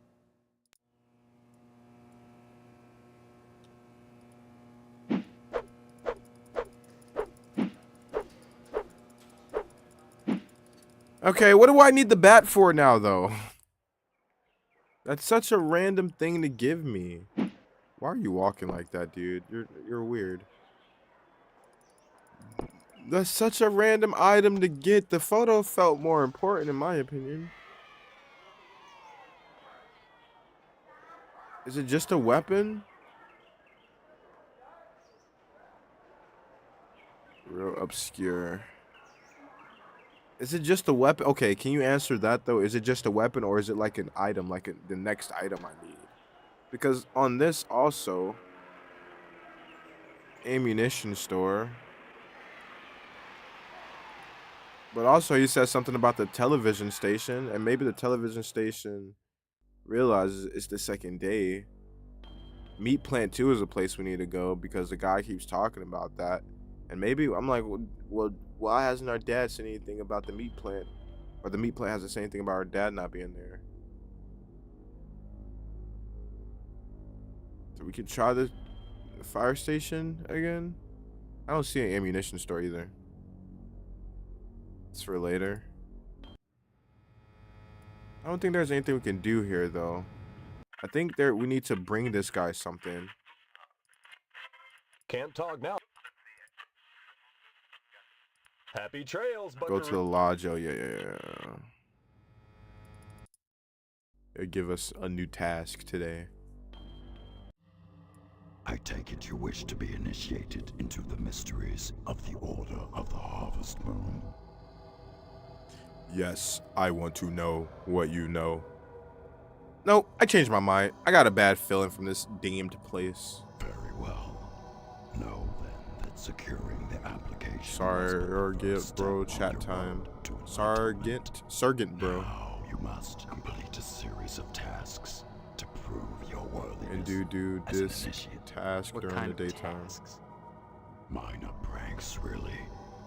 Okay, what do I need the bat for now, though? That's such a random thing to give me. Why are you walking like that, dude? You're weird. That's such a random item to get. The photo felt more important, in my opinion. Is it just a weapon? Real obscure. Is it just a weapon? Okay, can you answer that, though? Is it just a weapon, or is it like an item, like the next item I need? Because on this also, ammunition store. But also he says something about the television station, and maybe the television station realizes it's the second day. Meat Plant 2 is a place we need to go because the guy keeps talking about that. And maybe I'm like, well, why hasn't our dad said anything about the meat plant? Or the meat plant hasn't said anything about our dad not being there. So we could try the fire station again. I don't see an ammunition store either. It's for later. I don't think there's anything we can do here, though. I think we need to bring this guy something. Can't talk now. Happy trails, Go to the lodge. Oh, yeah. It'll give us a new task today. I take it you wish to be initiated into the mysteries of the Order of the Harvest Moon. Yes, I want to know what you know. No, I changed my mind. I got a bad feeling from this damned place. Very well. Know then that securing the application. Sergeant, bro, chat time. Sergeant, bro. Now you must complete a series of tasks to prove your worthiness. And do this task during the daytime. Minor pranks, really.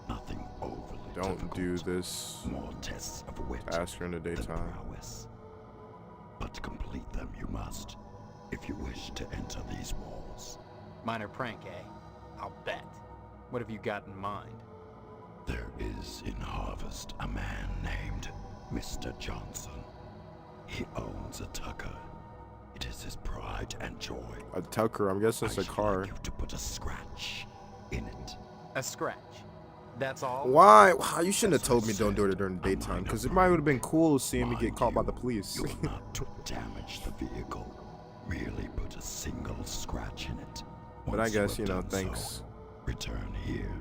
Nothing overly Don't difficult. do this More tests of wit task during the daytime. Prowess. But to complete them you must, if you wish to enter these walls. Minor prank, eh? I'll bet. What have you got in mind? There is in Harvest a man named Mr. Johnson. He owns a Tucker. It is his pride and joy. A Tucker, I'm guessing it's a car. Like you to put a scratch in it. A scratch? That's all? Why? Wow, you shouldn't have told me don't do it during the daytime, because it might would have been cool seeing me get caught by the police. You're not to damage the vehicle. Merely put a single scratch in it. But I guess, you know, thanks. Return here,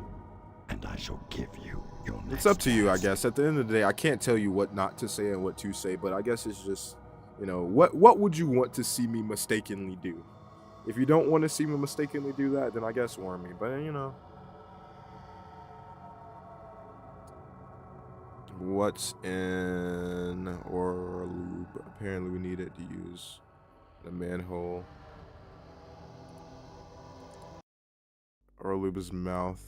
and I shall give you your next It's up to you, I task. guess. At the end of the day, I can't tell you what not to say and what to say, but I guess it's just, you know, what would you want to see me mistakenly do? If you don't want to see me mistakenly do that, then I guess warn me. But, you know. What's in or lube? Apparently we need it to use the manhole. or Luba's mouth.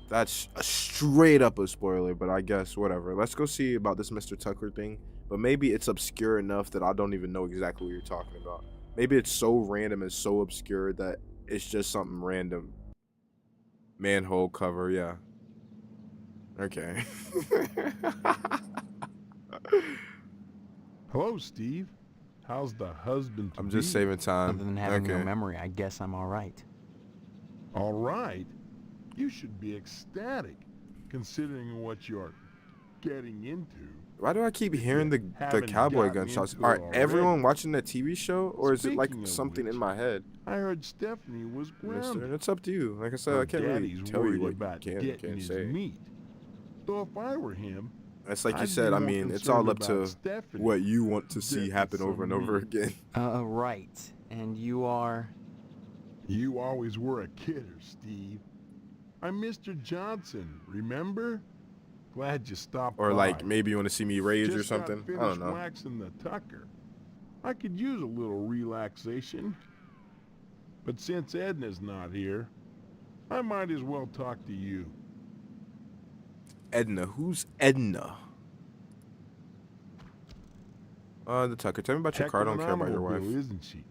That's a straight up a spoiler, but I guess whatever. Let's go see about this Mr. Tucker thing. But maybe it's obscure enough that I don't even know exactly what you're talking about. Maybe it's so random and so obscure that it's just something random. Manhole cover, yeah. Okay. Hello, Steve. How's the husband? I'm just saving time. Other than having no memory, I guess I'm all right. All right. You should be ecstatic, considering what you're getting into. Why do I keep hearing the cowboy gunshots? Are everyone watching that TV show, or is it like something in my head? I heard Stephanie was grounded. Mister, it's up to you. Like I said, I can't really tell you what you can and can't say. Meat. So if I were him, it's like you said. I mean, it's all up to what you want to see happen over and over again. Right. And you are? You always were a kidder, Steve. I'm Mr. Johnson, remember? Glad you stopped by. Or like maybe you want to see me rage or something. I don't know. Waxing the Tucker. I could use a little relaxation. But since Edna's not here, I might as well talk to you. Edna, who's Edna? The Tucker. Tell me about your car. I don't care about your wife. Isn't she?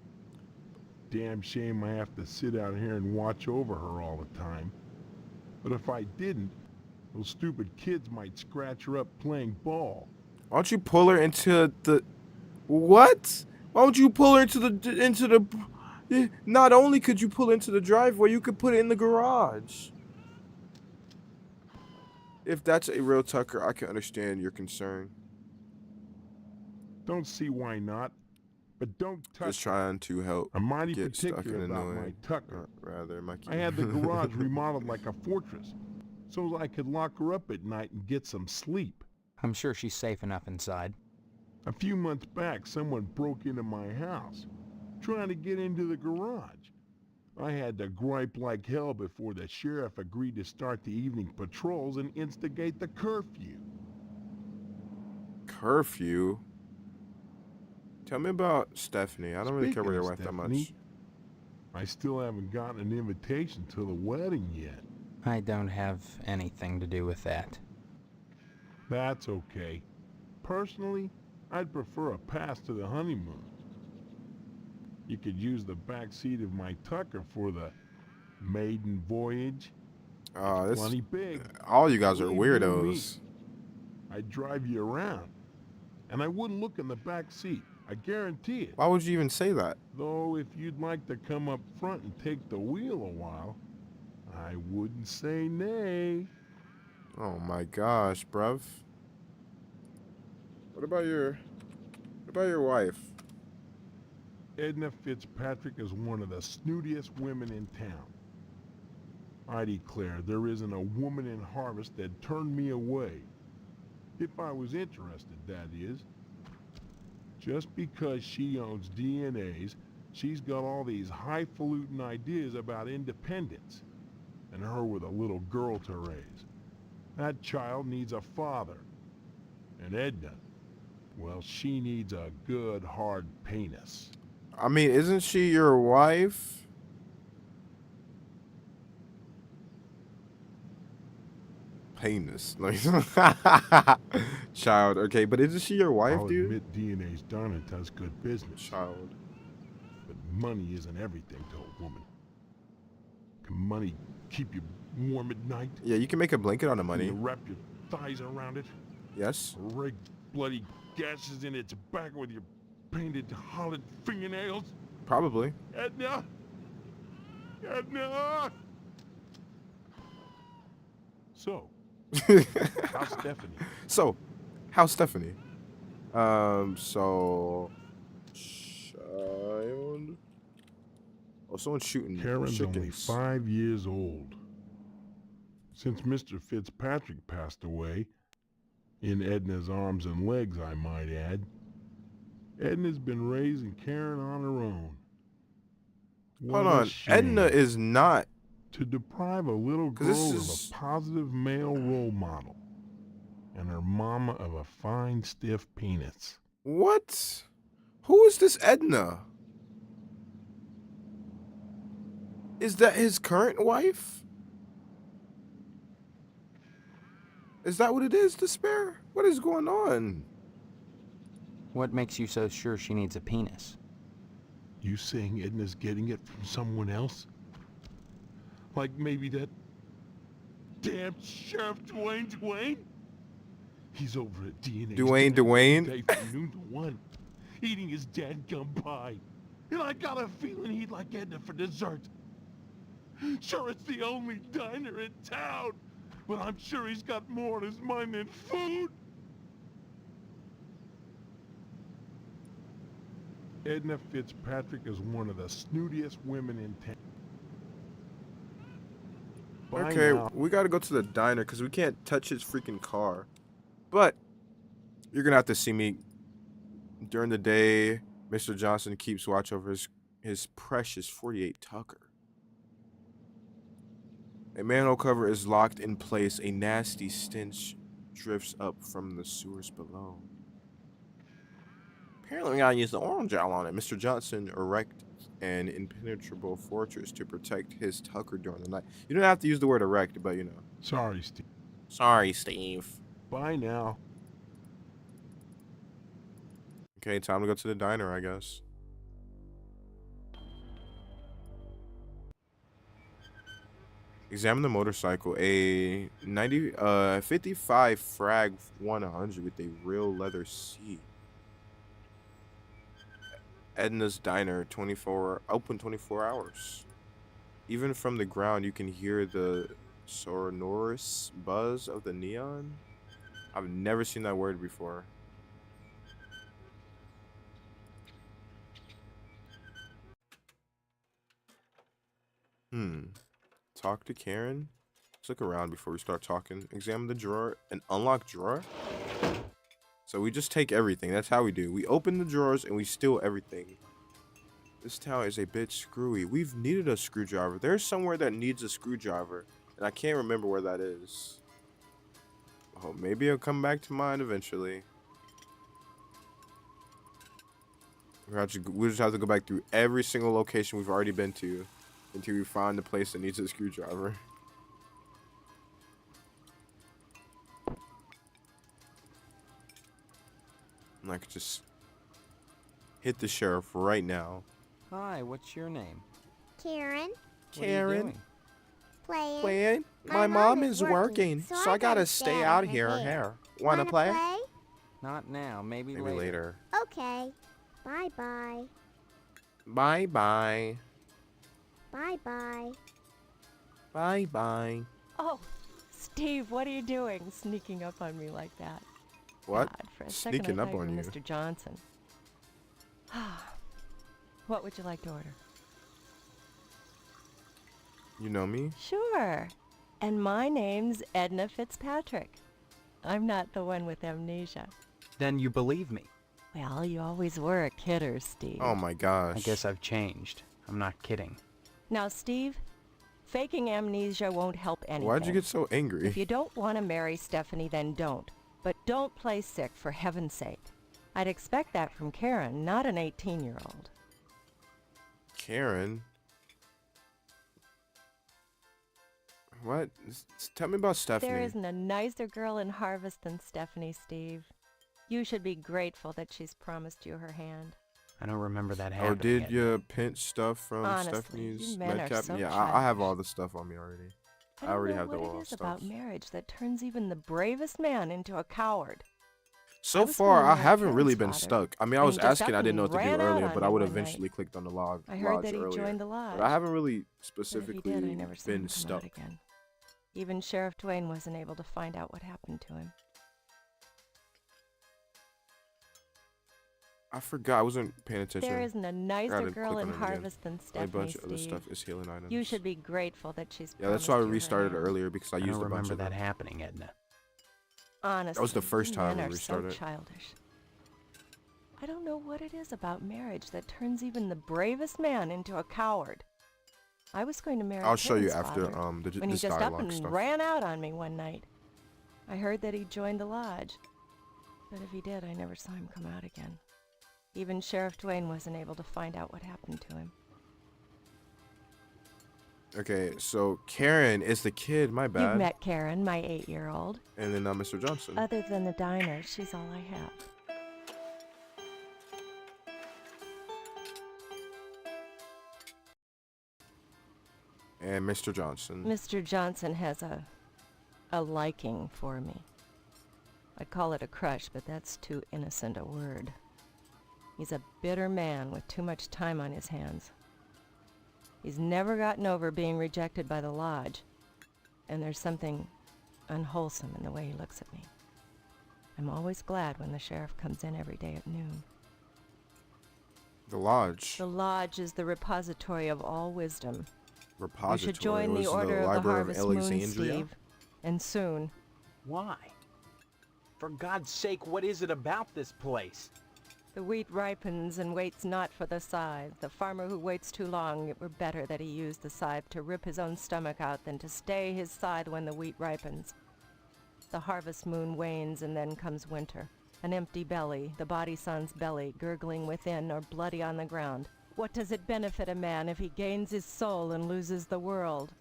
Damn shame I have to sit out here and watch over her all the time. But if I didn't, those stupid kids might scratch her up playing ball. Why don't you pull her into the... What? Why don't you pull her into the... Not only could you pull into the driveway, you could put it in the garage. If that's a real Tucker, I can understand your concern. Don't see why not, but don't touch. Just trying to help. I'm mighty get particular stuck in about annoying. my Tucker. Rather, my key. I had the garage remodeled like a fortress, so I could lock her up at night and get some sleep. I'm sure she's safe enough inside. A few months back, someone broke into my house, trying to get into the garage. I had to gripe like hell before the sheriff agreed to start the evening patrols and instigate the curfew. Curfew? Tell me about Stephanie. I don't really care about your wife that much. I still haven't gotten an invitation to the wedding yet. I don't have anything to do with that. That's okay. Personally, I'd prefer a pass to the honeymoon. You could use the back seat of my Tucker for the maiden voyage. This plenty big. All you guys are weirdos. I'd drive you around, and I wouldn't look in the back seat. I guarantee it. Why would you even say that? Though if you'd like to come up front and take the wheel a while, I wouldn't say nay. Oh my gosh, bruv. What about your wife? Edna Fitzpatrick is one of the snootiest women in town. I declare there isn't a woman in Harvest that turned me away. If I was interested, that is. Just because she owns DNAs, she's got all these highfalutin ideas about independence. And her with a little girl to raise. That child needs a father. And Edna, well, she needs a good hard penis. I mean, isn't she your wife? Penis. Like, child, okay, but isn't she your wife, I'll dude? admit DNA's done and does good business. Child. But money isn't everything to a woman. Can money keep you warm at night? Yeah, you can make a blanket on the money. You wrap your thighs around it? Yes. Rig bloody gashes in its back with your painted hollowed fingernails? Probably. Edna! Edna! So, how's Stephanie? So, how's Stephanie? So, child. Oh, someone's shooting Karen's chickens. only 5 years old. Since Mr. Fitzpatrick passed away, in Edna's arms and legs, I might add, Edna's been raising Karen on her own. Hold on, Edna is not... To deprive a little girl of a positive male role model, and her mama of a fine, stiff penis. What? Who is this Edna? Is that his current wife? Is that what it is, Despair? What is going on? What makes you so sure she needs a penis? You saying Edna's getting it from someone else? Like maybe that damn Sheriff Dwayne? He's over at DNA Dwayne? day from noon to 1, eating his dadgum pie. And I got a feeling he'd like Edna for dessert. Sure, it's the only diner in town, but I'm sure he's got more on his mind than food. Edna Fitzpatrick is one of the snootiest women in town. Bye Okay, now. we gotta go to the diner because we can't touch his freaking car. But you're gonna have to see me during the day. Mr. Johnson keeps watch over his precious 48 Tucker. A manhole cover is locked in place. A nasty stench drifts up from the sewers below. Apparently, we gotta use the orange gel on it. Mr. Johnson erect an impenetrable fortress to protect his Tucker during the night. You don't have to use the word erect, but you know. Sorry, Steve. Sorry, Steve. Bye now. Okay, time to go to the diner, I guess. Examine the motorcycle. A 55 Frag 100 with a real leather seat. Edna's Diner, open 24 hours. Even from the ground, you can hear the sonorous buzz of the neon. I've never seen that word before. Talk to Karen. Let's look around before we start talking. Examine the drawer. An unlocked drawer? So we just take everything. That's how we do. We open the drawers and we steal everything. This town is a bit screwy. We've needed a screwdriver. There's somewhere that needs a screwdriver. And I can't remember where that is. Oh, maybe it'll come back to mind eventually. We'll just have to go back through every single location we've already been to until we find the place that needs a screwdriver. And I could just hit the sheriff right now. Hi, what's your name? Karen, What are you doing? playing. My mom is working, so I gotta stay out here. Wanna play? Not now, maybe Maybe later. Okay. Bye-bye. Bye-bye. Bye-bye. Bye-bye. Oh, Steve, what are you doing sneaking up on me like that? What? God, for a second Sneaking I up thought you on were you. Mr. Johnson. What would you like to order? You know me? Sure. And my name's Edna Fitzpatrick. I'm not the one with amnesia. Then you believe me. Well, you always were a kidder, Steve. Oh my gosh. I guess I've changed. I'm not kidding. Now, Steve, faking amnesia won't help anything. Why'd you get so angry? If you don't want to marry Stephanie, then don't. But don't play sick, for heaven's sake. I'd expect that from Karen, not an 18-year-old. Karen? What? Tell me about Stephanie. There isn't a nicer girl in Harvest than Stephanie, Steve. You should be grateful that she's promised you her hand. I don't remember that Oh, happening. did you pinch stuff from Honestly, Stephanie's you men are medcap? so Yeah, I have childish. all the stuff on me already. I I already don't have know the what oral it is stuff. about marriage that turns even the bravest man into a coward. So was far, gonna I marry haven't really Karen's been father, stuck. I mean, I and was he just asking, up I didn't know what and to do ran out earlier, on but I me would one night. eventually clicked on the lodge I heard that he earlier. joined the lodge. But I haven't really But if specifically he did, I never saw him been come stuck. out again. Even Sheriff Dwayne wasn't able to find out what happened to him. I forgot. I wasn't paying attention. There isn't a I nicer gotta girl click in on it again. Harvest than A Stephanie, bunch of other Steve. stuff is healing items. You should be grateful that she's Yeah, that's why I promised you her restarted hand. earlier because I I used don't a bunch remember of that them. happening, Edna. Honestly, That was the first you time men we are restarted. so childish. I don't know what it is about marriage that turns even the bravest man into a coward. I was going to marry I'll show you Karen's after father this when he just up dialogue and stuff. ran out on me one night. I heard that he joined the lodge, but if he did, I never saw him come out again. Even Sheriff Dwayne wasn't able to find out what happened to him. Okay, so Karen is the kid. My bad. You've met Karen, my 8-year-old. And then Mr. Johnson. Other than the diner, she's all I have. And Mr. Johnson. Mr. Johnson has a liking for me. I'd call it a crush, but that's too innocent a word. He's a bitter man with too much time on his hands. He's never gotten over being rejected by the lodge, and there's something unwholesome in the way he looks at me. I'm always glad when the sheriff comes in every day at noon. The lodge. The lodge is the repository of all wisdom. Repository. You should join the Order of the Harvest Moon, Steve. And soon. Why? For God's sake, what is it about this place? The wheat ripens and waits not for the scythe. The farmer who waits too long, it were better that he used the scythe to rip his own stomach out than to stay his scythe when the wheat ripens. The harvest moon wanes and then comes winter. An empty belly, the body sun's belly, gurgling within or bloody on the ground. What does it benefit a man if he gains his soul and loses the world?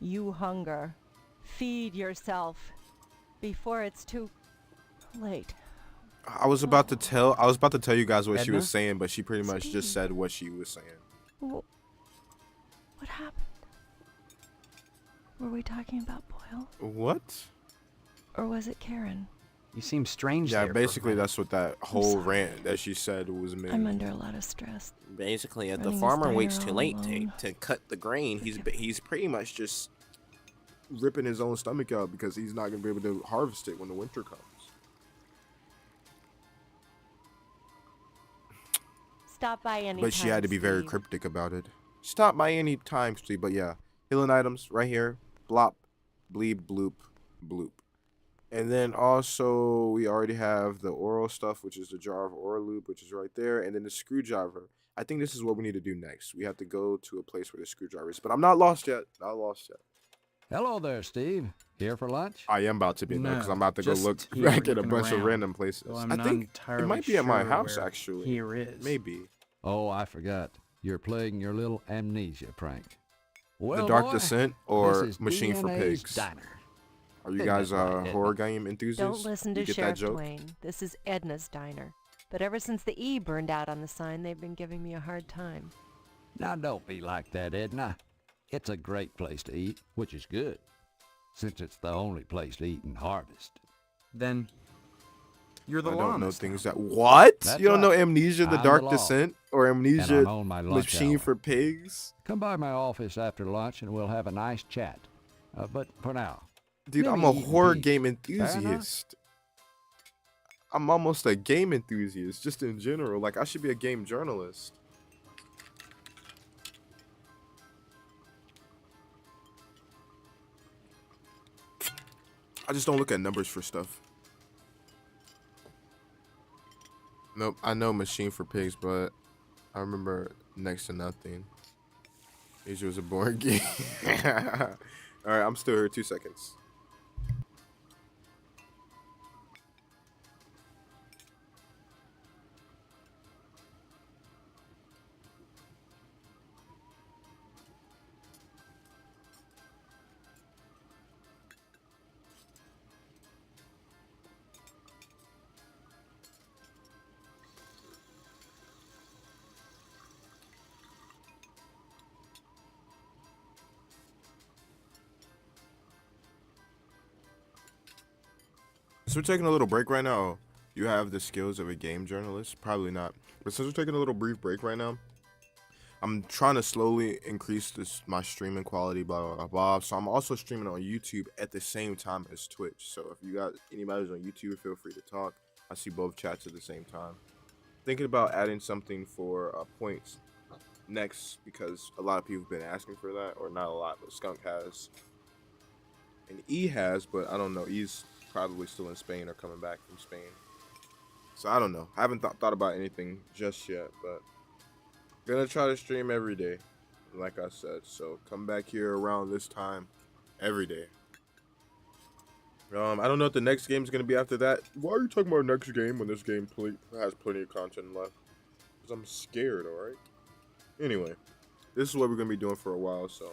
You hunger. Feed yourself before it's too late. I was about to tell you guys what she Edna? was saying, but she pretty much Steve. just said what she was saying. What happened? Were we talking about Boyle? What? Or was it Karen? You seem strange Yeah, there. basically that's what that whole sorry. rant that she said was mean. I'm under a lot of stress. Basically, if the Running this farmer diner waits too all late alone. to cut the grain, He's pretty much just ripping his own stomach out because he's not gonna be able to harvest it when the winter comes. Stop by any But she had to be very cryptic about it. Stop by any time, Steve. But yeah, healing items right here. Blop, bleep, bloop, bloop. And then also we already have the oral stuff, which is the jar of oral lube, which is right there. And then the screwdriver. I think this is what we need to do next. We have to go to a place where the screwdriver is. But I'm not lost yet. Not lost yet. Hello there, Steve. Here for lunch? I am about to be because I'm about to go just look here back at a looking bunch of around. random places. Well, I'm I not think it entirely might be at my sure house where actually. here is. Maybe. Oh, I forgot. You're playing your little amnesia prank. Well, The Dark boy, Descent or this is Machine for DNA's Pigs? Diner. Are you Isn't guys that right, Edna? horror game enthusiasts? Don't listen You to get that Sheriff joke? Dwayne. This is Edna's diner. But ever since the E burned out on the sign, they've been giving me a hard time. Now, don't be like that, Edna. It's a great place to eat, which is good, since it's the only place to eat in Harvest. Then you're the I law. don't know this things time. that. What? That's You don't know right. Amnesia: The I'm Dark the law. Descent or And Amnesia: I'm on my lunch Machine hour. for Pigs? Come by my office after lunch and we'll have a nice chat. But for now, Dude, let I'm me a eat in horror peace. game enough? enthusiast. I'm almost a game enthusiast, just in general. Like, I should be a game journalist. I just don't look at numbers for stuff. Nope, I know Machine for Pigs, but I remember next to nothing. Asia was a boring game. Alright, I'm still here. 2 seconds. So we're taking a little break right now. You have the skills of a game journalist? Probably not. But since we're taking a little brief break right now, I'm trying to slowly increase my streaming quality, blah, blah, blah, blah. So I'm also streaming on YouTube at the same time as Twitch. So if you got anybody who's on YouTube, feel free to talk. I see both chats at the same time. Thinking about adding something for points next because a lot of people have been asking for that. Or not a lot, but Skunk has. And E has, but I don't know. E's probably still in Spain or coming back from Spain. So I don't know. I haven't thought about anything just yet, but gonna try to stream every day, like I said. So come back here around this time every day. I don't know what the next game is gonna be after that. Why are you talking about next game when this game has plenty of content left? Because I'm scared, alright? Anyway, this is what we're gonna be doing for a while, so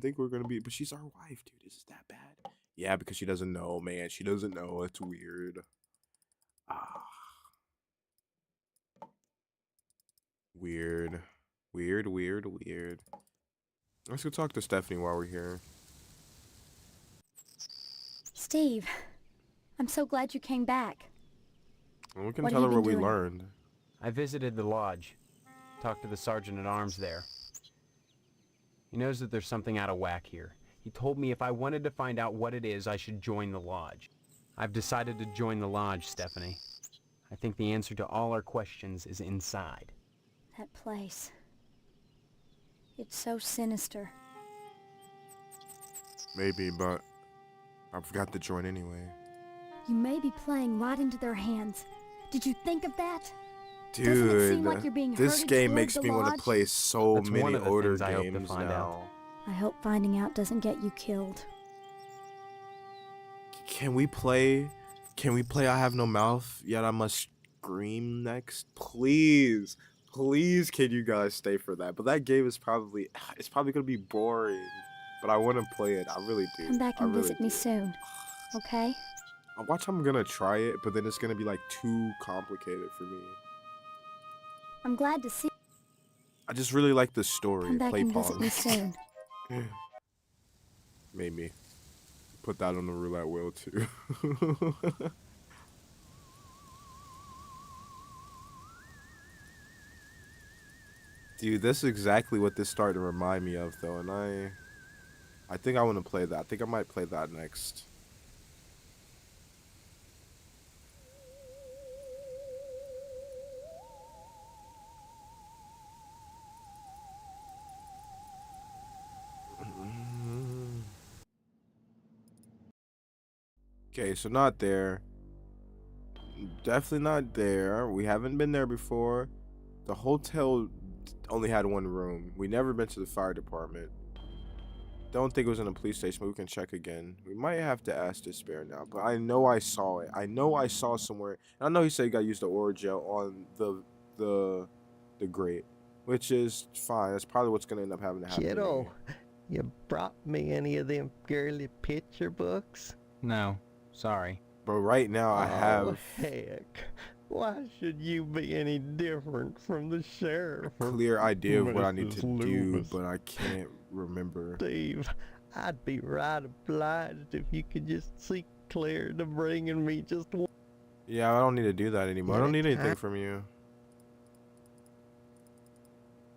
didn't think we were gonna be, but she's our wife, dude. Is that bad? Yeah, because she doesn't know, man. She doesn't know. It's weird. Ah, weird, weird, weird, weird. Let's go talk to Stephanie while we're here. Steve, I'm so glad you came back. And we can What tell her have you what been we doing? learned. I visited the lodge. Talked to the sergeant-at-arms there. He knows that there's something out of whack here. He told me if I wanted to find out what it is, I should join the lodge. I've decided to join the lodge, Stephanie. I think the answer to all our questions is inside. That place. It's so sinister. Maybe, but I forgot to join anyway. You may be playing right into their hands. Did you think of that? Doesn't it seem like you're being Dude, this herded game toward makes the me want to lodge? play so That's one many of the older things I hope to games find now. out. I hope finding out doesn't get you killed. Can we play? Can we play I Have No Mouth, Yet I Must Scream next? Please. Please, can you guys stay for that? But that game is probably, it's probably going to be boring. But I want to play it. I really do. Come back I and really visit me do. soon, okay? I watch I'm going to try it, but then it's going to be like too complicated for me. I'm glad to see. I just really like the story. Come back Play and pause. visit me soon. Maybe. Put that on the roulette wheel too. Dude, this is exactly what this started to remind me of though, and I think I want to play that. I think I might play that next. Okay, so not there. Definitely not there. We haven't been there before. The hotel only had one room. We never been to the fire department. Don't think it was in a police station, but we can check again. We might have to ask Despair now, but I know I saw it. I know I saw somewhere. And I know he said he got used the Oragel on the grate, which is fine. That's probably what's gonna end up having to happen. Kiddo, you brought me any of them girly picture books? No, sorry. But right now I have. Oh, heck. Why should you be any different from the sheriff? A clear idea of what I need Mrs. to Loomis? do, but I can't remember. Steve, I'd be right obliged if you could just see clear to bringing me just one. Yeah, I don't need to do that anymore. I don't need anything Anytime. from you.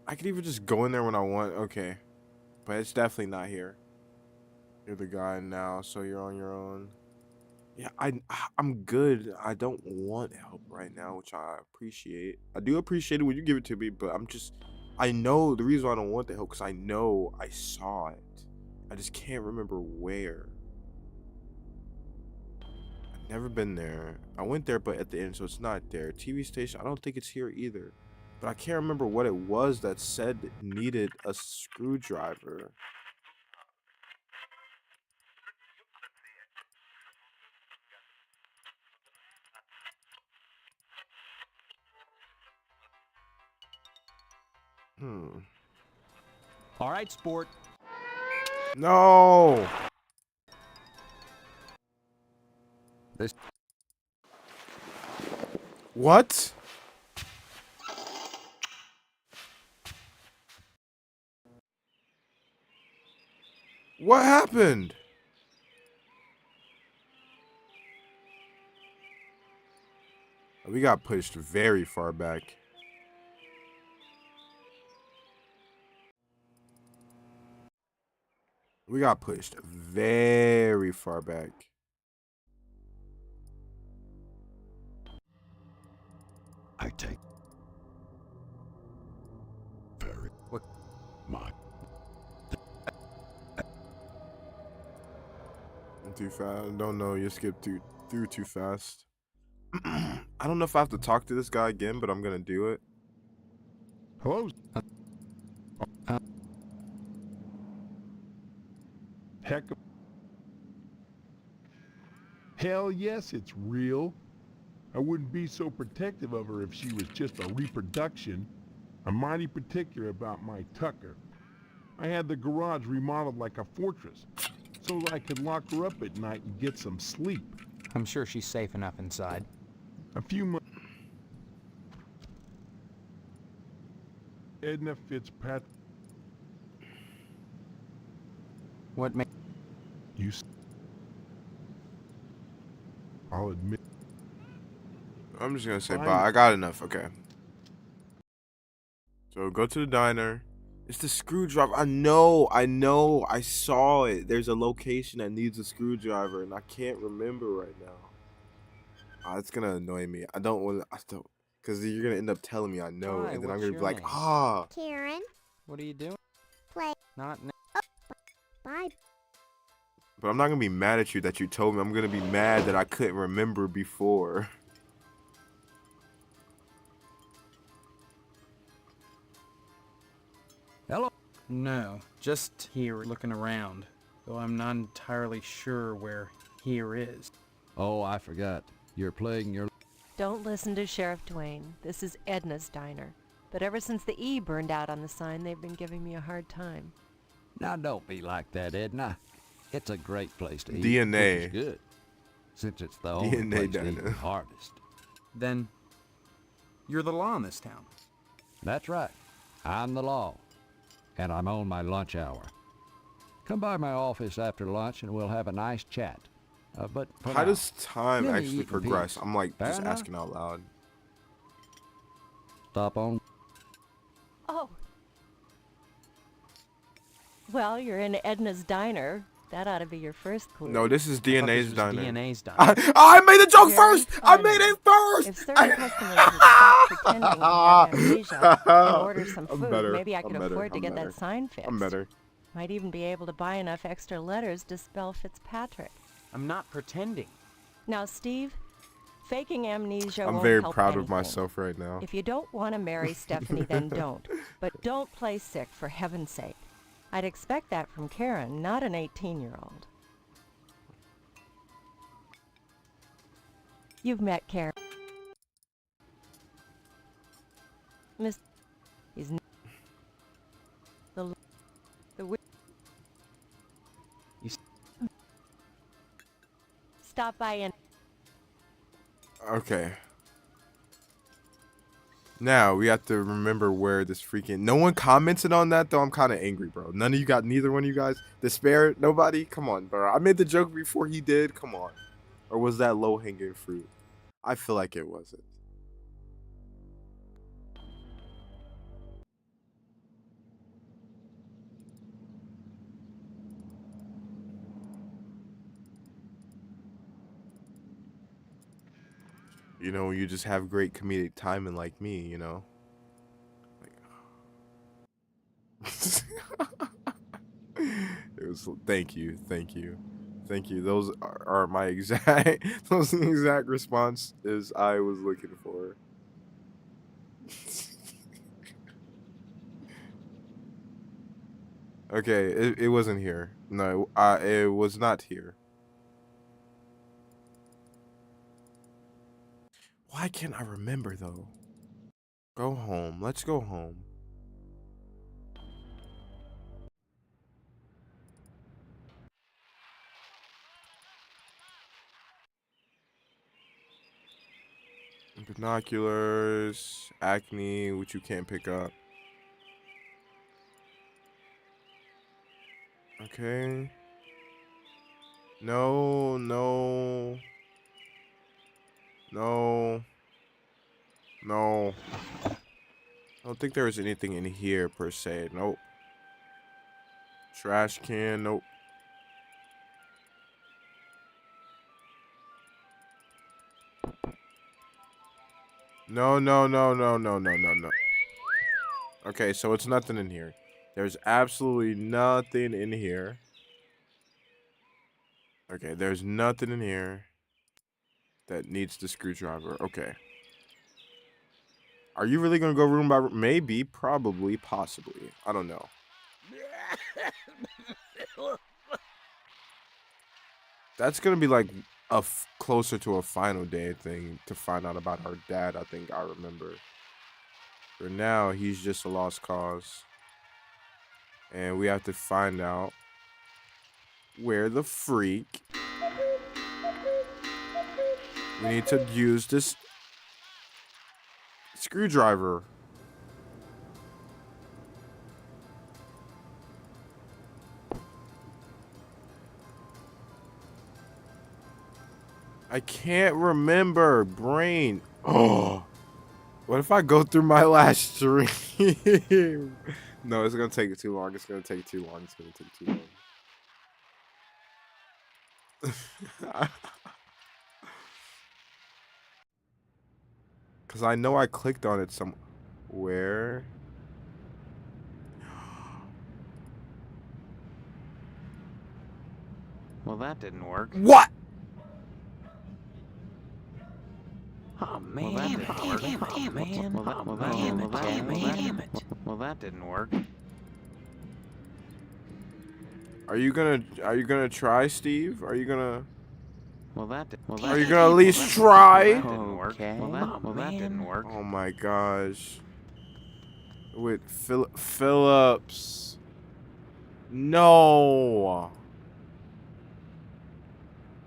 I could even just go in there when I want. Okay. But it's definitely not here. You're the guy now, so you're on your own. Yeah, I'm good. I don't want help right now, which I appreciate. I do appreciate it when you give it to me, but I know the reason why I don't want the help because I know I saw it. I just can't remember where. I've never been there. I went there, but at the end, so it's not there. TV station, I don't think it's here either. But I can't remember what it was that said it needed a screwdriver. All right, sport. No. This. What? What happened? We got pushed very far back. We got pushed very far back. I take very what my I'm too fast. Don't know. You skipped through too fast. I don't know if I have to talk to this guy again, but I'm gonna do it. Hello? Heck of... Hell yes, it's real. I wouldn't be so protective of her if she was just a reproduction. I'm mighty particular about my Tucker. I had the garage remodeled like a fortress, so that I could lock her up at night and get some sleep. I'm sure she's safe enough inside. A few months. Edna Fitzpatrick. What made you? I'll admit. I'm just gonna say bye. I got enough. Okay. So go to the diner. It's the screwdriver. I know. I saw it. There's a location that needs a screwdriver, and I can't remember right now. It's gonna annoy me. I don't want to. Because you're gonna end up telling me I know, Hi, and then I'm what's gonna be your like, name? ah. Karen, What are you doing? play. Not now. Bye. But I'm not gonna be mad at you that you told me. I'm gonna be mad that I couldn't remember before. Hello? No, just here looking around. Though I'm not entirely sure where here is. Oh, I forgot. You're playing your... Don't listen to Sheriff Dwayne. This is Edna's diner. But ever since the E burned out on the sign, they've been giving me a hard time. Now don't be like that, Edna. It's a great place to eat. DNA. Which is good, since it's the only DNA place to diner. eat and harvest. Then, you're the law in this town. That's right. I'm the law. And I'm on my lunch hour. Come by my office after lunch and we'll have a nice chat. But for How now, does time let me actually eat in progress? peace. I'm like Fair just enough? asking out loud. Stop on. Oh. Well, you're in Edna's diner. That ought to be your first clue. No, this is DNA's diner. DNA's diner. I made a joke Very first. I funny. made it first. If certain customers would stop pretending to have amnesia and order some I'm food, better. maybe I could I'm better. afford to I'm get better. that sign fixed. I'm better. Might even be able to buy enough extra letters to spell Fitzpatrick. I'm not pretending. Now, Steve, faking amnesia I'm won't very help proud of anything. myself right now. If you don't want to marry Stephanie, then don't. But don't play sick, for heaven's sake. I'd expect that from Karen, not an 18-year-old. You've met Karen. Miss... He's... The... Stop by and... Okay. Now we have to remember where this freaking. No one commented on that though. I'm kind of angry, bro. None of you got. Neither one of you guys. Despair. Nobody. Come on, bro. I made the joke before he did. Come on. Or was that low hanging fruit? I feel like it wasn't. You know, you just have great comedic timing like me, you know? It was, thank you. Those are my exact, those are the exact responses I was looking for. Okay, it wasn't here. No, it was not here. Why can't I remember though? Go home. Let's go home. Binoculars, acne, which you can't pick up. Okay. No. I don't think there was anything in here per se. Nope. Trash can, nope. No. Okay, so it's nothing in here. There's absolutely nothing in here. Okay, there's nothing in here that needs the screwdriver. Okay. Are you really gonna go room by room? Maybe, probably, possibly. I don't know. That's gonna be like closer to a final day thing to find out about her dad. I think I remember. For now, he's just a lost cause. And we have to find out where the freak we need to use this screwdriver. I can't remember, brain. Oh, what if I go through my last stream? No, it's gonna take too long. It's gonna take too long. It's gonna take too long. Cause I know I clicked on it somewhere. Well, that didn't work. What? Oh man! Well, that didn't work. Are you gonna try, Steve? Are you gonna? Are you Are gonna at least try? Okay. Well, that didn't work. Oh my gosh. With Phillips. No.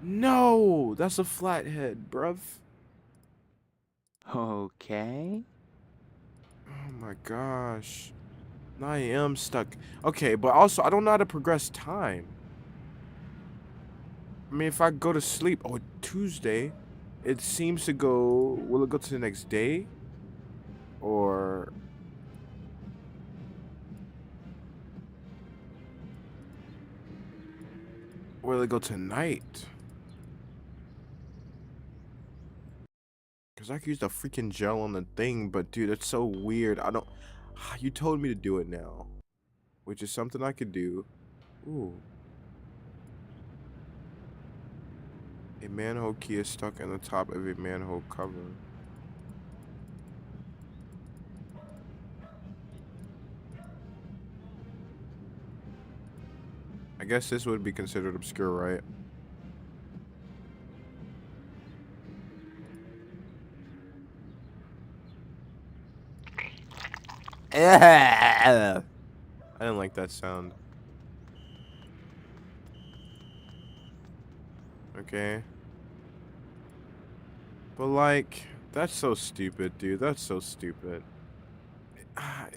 No, that's a flathead, bruv. Okay. Oh my gosh. Now I am stuck. Okay, but also I don't know how to progress time. I mean, if I go to sleep, oh, Tuesday, it seems to go, will it go to the next day? Or... will it go tonight? Because I could use the freaking gel on the thing, but dude, it's so weird. I don't... You told me to do it now. Which is something I could do. Ooh. A manhole key is stuck in the top of a manhole cover. I guess this would be considered obscure, right? I didn't like that sound. Okay. But like, that's so stupid, dude. That's so stupid.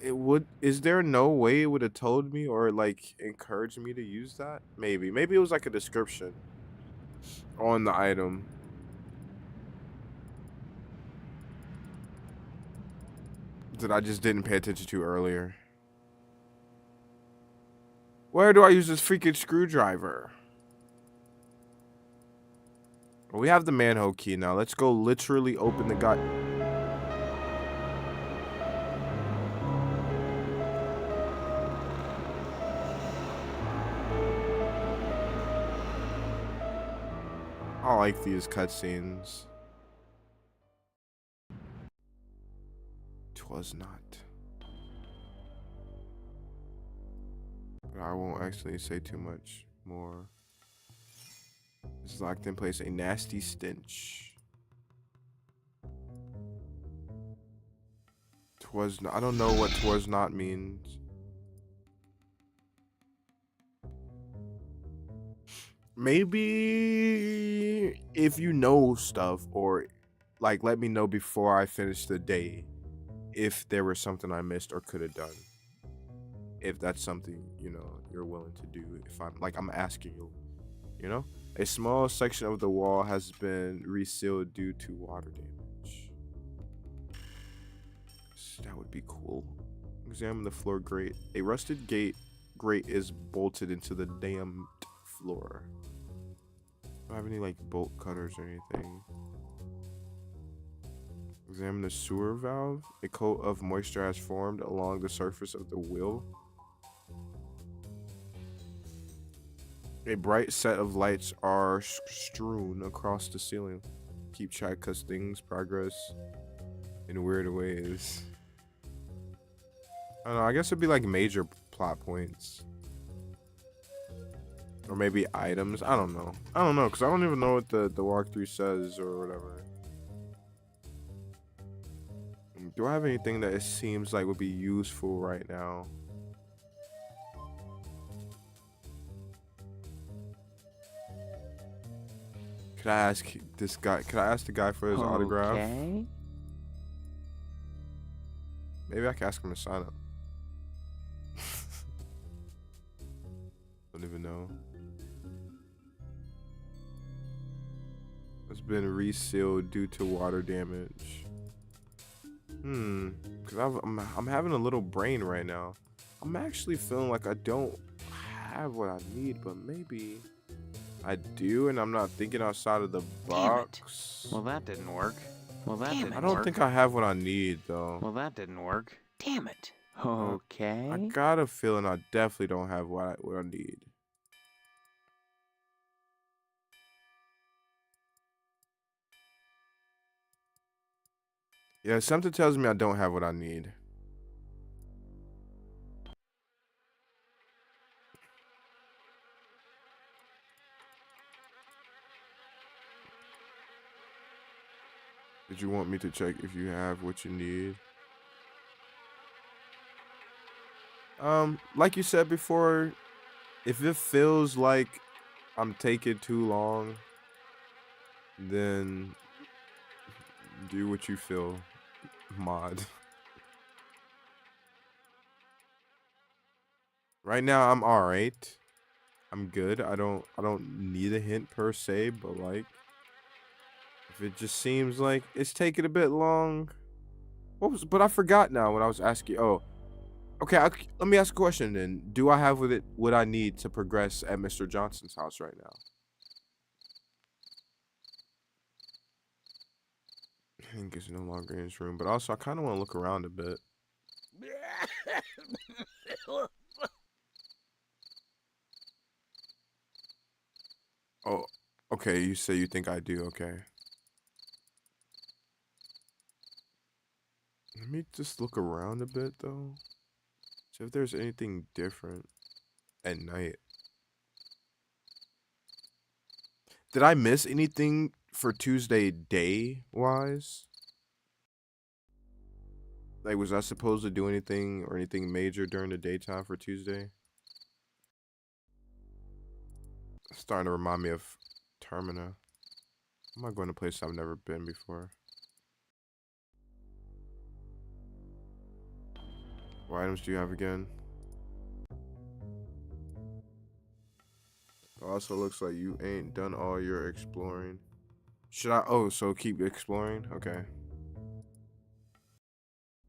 It would, is there no way it would have told me or like encouraged me to use that? Maybe it was like a description on the item. That I just didn't pay attention to earlier. Where do I use this freaking screwdriver? Well, we have the manhole key now. Let's go literally open the gut. I like these cutscenes. 'Twas not. But I won't actually say too much more. It's locked in place. A nasty stench. 'Twas not. I don't know what 'twas not means. Maybe if you know stuff, or like let me know before I finish the day if there was something I missed or could have done. If that's something, you know, you're willing to do. If I'm asking you, you know? A small section of the wall has been resealed due to water damage. That would be cool. Examine the floor grate. A rusted grate is bolted into the damned floor. I don't have any like bolt cutters or anything. Examine the sewer valve. A coat of moisture has formed along the surface of the wheel. A bright set of lights are strewn across the ceiling. Keep track because things progress in weird ways. I don't know, I guess it'd be like major plot points. Or maybe items. I don't know. Because I don't even know what the walkthrough says or whatever. Do I have anything that it seems like would be useful right now? Could I ask this guy? Could I ask the guy for his autograph? Okay. Maybe I can ask him to sign up. Don't even know. It's been resealed due to water damage. Because I'm having a little brain right now. I'm actually feeling like I don't have what I need, but maybe I do, and I'm not thinking outside of the box. Well, that didn't work. Well, that didn't work. I don't think I have what I need, though. Well, that didn't work. Damn it. Okay. I got a feeling I definitely don't have what I need. Yeah, something tells me I don't have what I need. Did you want me to check if you have what you need? Like you said before, if it feels like I'm taking too long, then do what you feel, mod. Right now I'm alright. I'm good. I don't need a hint per se, but like if it just seems like it's taking a bit long. But I forgot now what I was asking. Oh, okay, let me ask a question then. Do I have what I need to progress at Mr. Johnson's house right now? I think it's no longer in his room, but also I kind of want to look around a bit. Oh, okay, you say you think I do, okay. Let me just look around a bit, though. See if there's anything different at night. Did I miss anything for Tuesday day-wise? Like, was I supposed to do anything or anything major during the daytime for Tuesday? It's starting to remind me of Termina. I'm not going to a place I've never been before. What items do you have again? Also looks like you ain't done all your exploring. Should I? Oh, so keep exploring? Okay.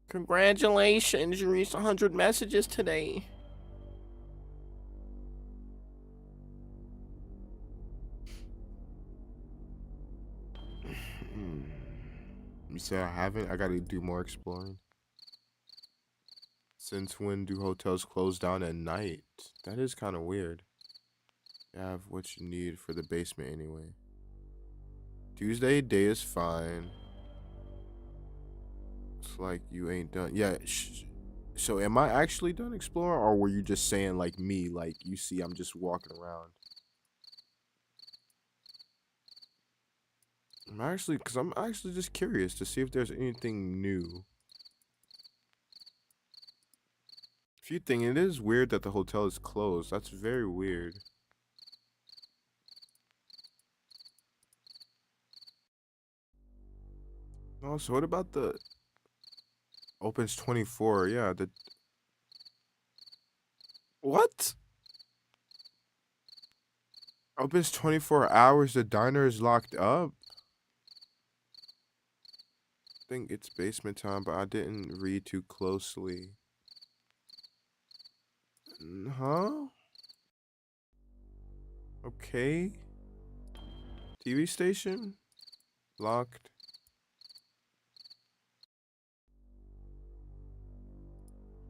Congratulations, you reached 100 messages today. You said I haven't? I gotta do more exploring. Since when do hotels close down at night? That is kind of weird. You have what you need for the basement anyway. Tuesday day is fine. It's like you ain't done. Yeah. So am I actually done exploring, or were you just saying like me? Like you see, I'm just walking around. I'm actually just curious to see if there's anything new. If you think it is weird that the hotel is closed, that's very weird. Oh, so what about the opens 24? Yeah, what? Opens 24 hours. The diner is locked up. I think it's basement time, but I didn't read too closely. Huh? Okay. TV station? Locked.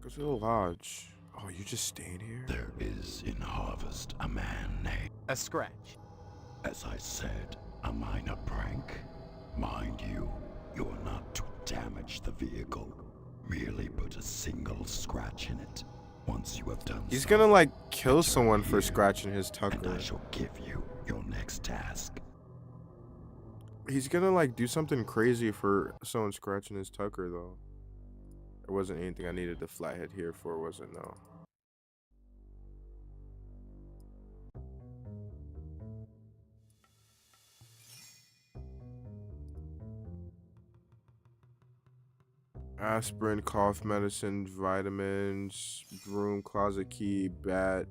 Go to the lodge. Oh, you just staying here? There is in Harvest a man named... A scratch. As I said, a minor prank. Mind you, you're not to damage the vehicle. Merely put a single scratch in it. Once you have done He's so, gonna like kill someone for scratching his tucker. and I shall give you your next task. He's gonna like do something crazy for someone scratching his tucker though. There wasn't anything I needed the flathead here for, was it? No. Aspirin, cough medicine, vitamins, broom, closet key, bat.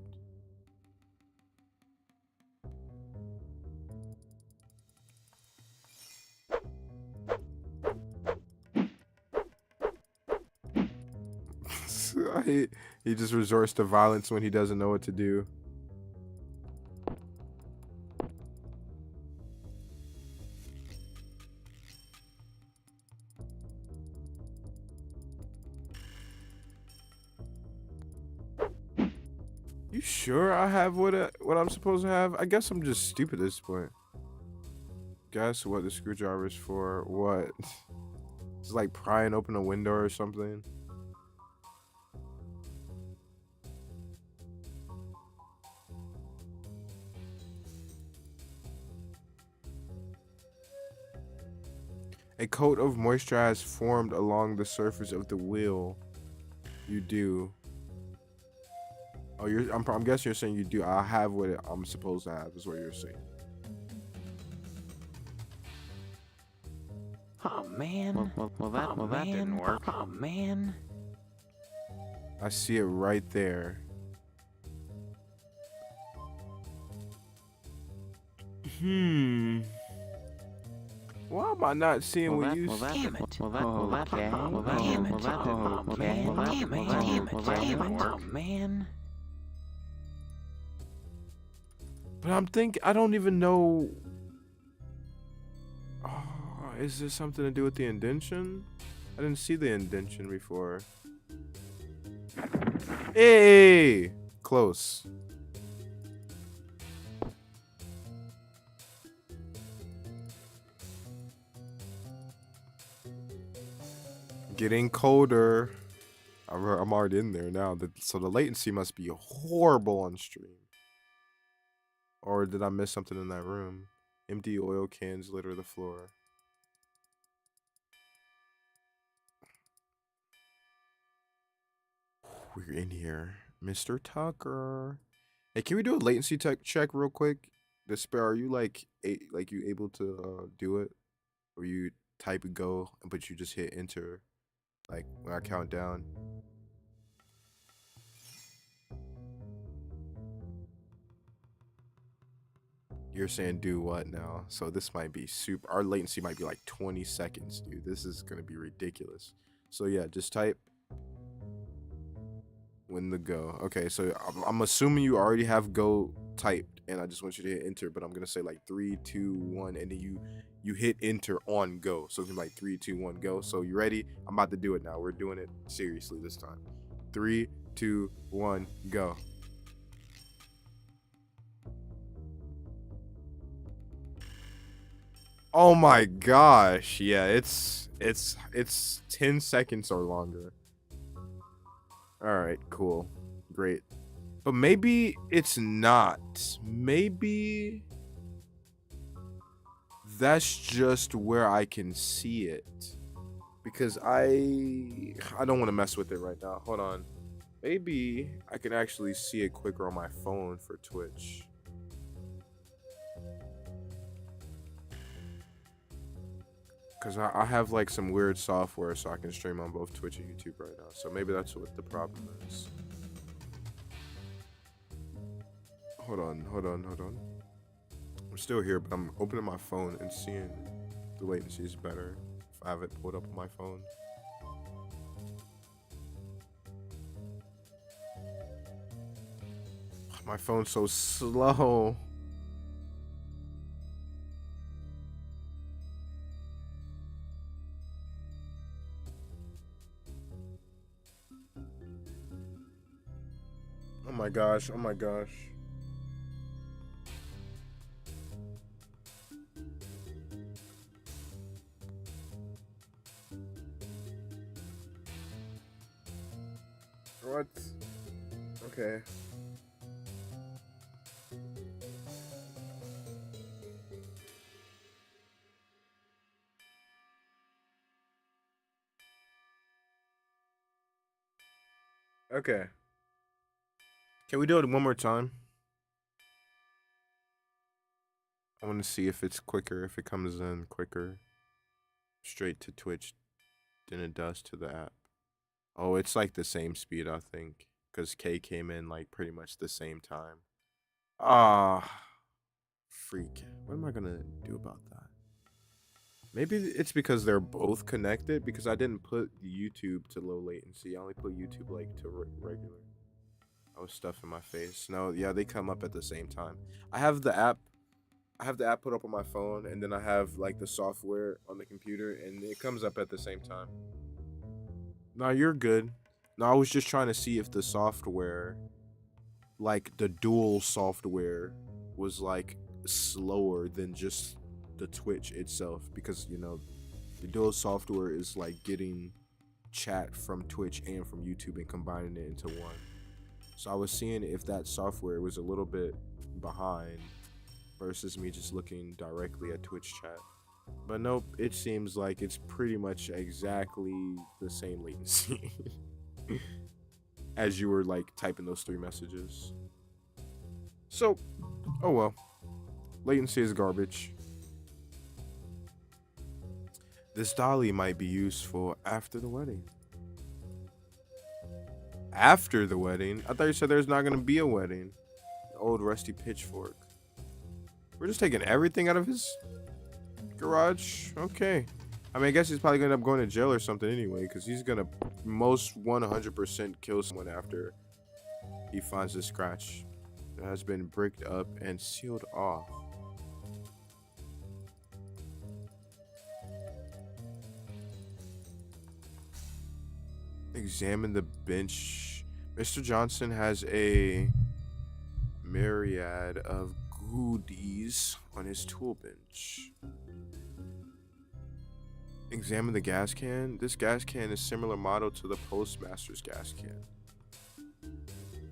He just resorts to violence when he doesn't know what to do. You sure I have what I'm supposed to have? I guess I'm just stupid at this point. Guess what the screwdriver is for? What? It's like prying open a window or something. A coat of moisture has formed along the surface of the wheel. You do. Oh, I'm guessing you're saying you do. I have what I'm supposed to have is what you're saying. Oh man. Well, that didn't work. Oh man. I see it right there. Why am I not seeing what you see? Damn it. Oh man. But I'm thinking, I don't even know. Oh, is this something to do with the indention? I didn't see the indention before. Hey! Close. Getting colder. I'm already in there now. So the latency must be horrible on stream. Or did I miss something in that room? Empty oil cans litter the floor. We're in here. Mr. Tucker. Hey, can we do a latency check real quick? Despair, are you like you able to do it? Or you type go, but you just hit enter like when I count down? You're saying do what now? So this might be super. Our latency might be like 20 seconds, dude. This is gonna be ridiculous. So yeah, just type when the go. Okay, so I'm assuming you already have go typed, and I just want you to hit enter. But I'm gonna say like 3, 2, 1, and then you hit enter on go. So it's like 3, 2, 1, go. So you ready? I'm about to do it now. We're doing it seriously this time. 3, 2, 1, go. Oh my gosh. Yeah, it's 10 seconds or longer. All right, cool. Great. But maybe it's not. Maybe that's just where I can see it. Because I don't want to mess with it right now. Hold on. Maybe I can actually see it quicker on my phone for Twitch. Because I have like some weird software so I can stream on both Twitch and YouTube right now. So maybe that's what the problem is. Hold on. I'm still here, but I'm opening my phone and seeing the latency is better if I have it pulled up on my phone. My phone's so slow. Oh my gosh. What? Okay. Okay. Can we do it one more time? I want to see if it's quicker, if it comes in quicker. Straight to Twitch than it does to the app. Oh, it's like the same speed, I think, because K came in like pretty much the same time. Ah, freak. What am I gonna do about that? Maybe it's because they're both connected, because I didn't put YouTube to low latency. I only put YouTube like to regular. I was stuffing my face. No, yeah, they come up at the same time. I have the app put up on my phone, and then I have like the software on the computer, and it comes up at the same time. No, you're good. No, I was just trying to see if the software, like the dual software, was like slower than just the Twitch itself, because you know the dual software is like getting chat from Twitch and from YouTube and combining it into one. So I was seeing if that software was a little bit behind versus me just looking directly at Twitch chat. But nope, it seems like it's pretty much exactly the same latency as you were like typing those 3 messages. So, oh well. Latency is garbage. This dolly might be useful after the wedding. After the wedding? I thought you said there's not gonna be a wedding. The old rusty pitchfork. We're just taking everything out of his garage? Okay. I mean, I guess he's probably gonna end up going to jail or something anyway, because he's gonna most 100% kill someone after he finds the scratch that has been bricked up and sealed off. Examine the bench. Mr. Johnson has a myriad of goodies on his tool bench. Examine the gas can. This gas can is similar model to the postmaster's gas can.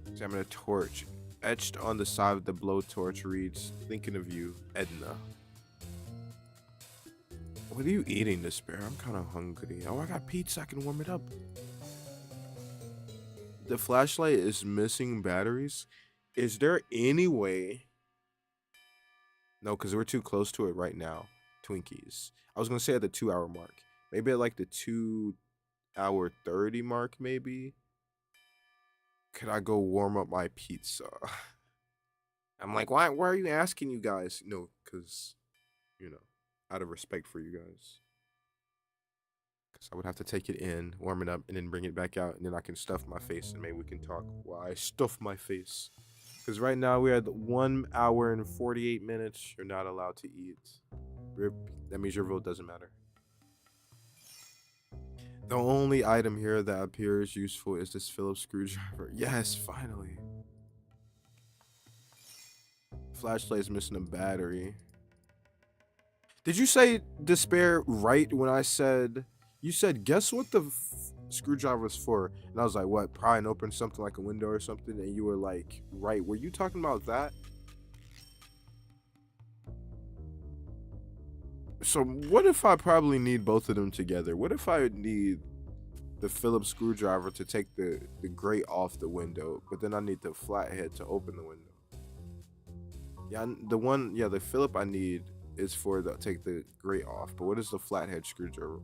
Examine a torch. Etched on the side of the blowtorch reads, "Thinking of you, Edna." What are you eating, Despair? I'm kind of hungry. Oh, I got pizza. I can warm it up. The flashlight is missing batteries. Is there any way? No, because we're too close to it right now. Twinkies. I was going to say at the 2-hour mark. Maybe at like the 2-hour 30 mark, maybe. Could I go warm up my pizza? I'm like, why are you asking you guys? No, because, you know, out of respect for you guys. Because I would have to take it in, warm it up, and then bring it back out, and then I can stuff my face, and maybe we can talk while I stuff my face. Because right now we're at 1 hour and 48 minutes. You're not allowed to eat. Rip. That means your vote doesn't matter. The only item here that appears useful is this Phillips screwdriver. Yes, finally. Flashlight is missing a battery. Did you say Despair right when I said... You said, guess what the screwdriver was for? And I was like, what? Pry and open something like a window or something? And you were like, right. Were you talking about that? So what if I probably need both of them together? What if I need the Phillips screwdriver to take the grate off the window, but then I need the flathead to open the window? Yeah, the Phillip I need is for the take the grate off, but what is the flathead screwdriver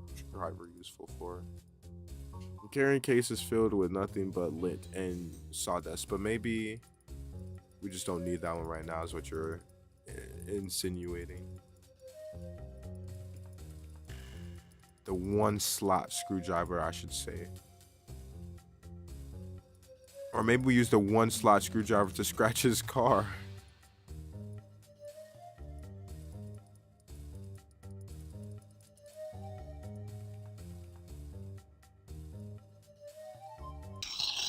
useful for? The carrying case is filled with nothing but lint and sawdust, but maybe we just don't need that one right now, is what you're insinuating. The 1-slot screwdriver, I should say. Or maybe we use the 1-slot screwdriver to scratch his car.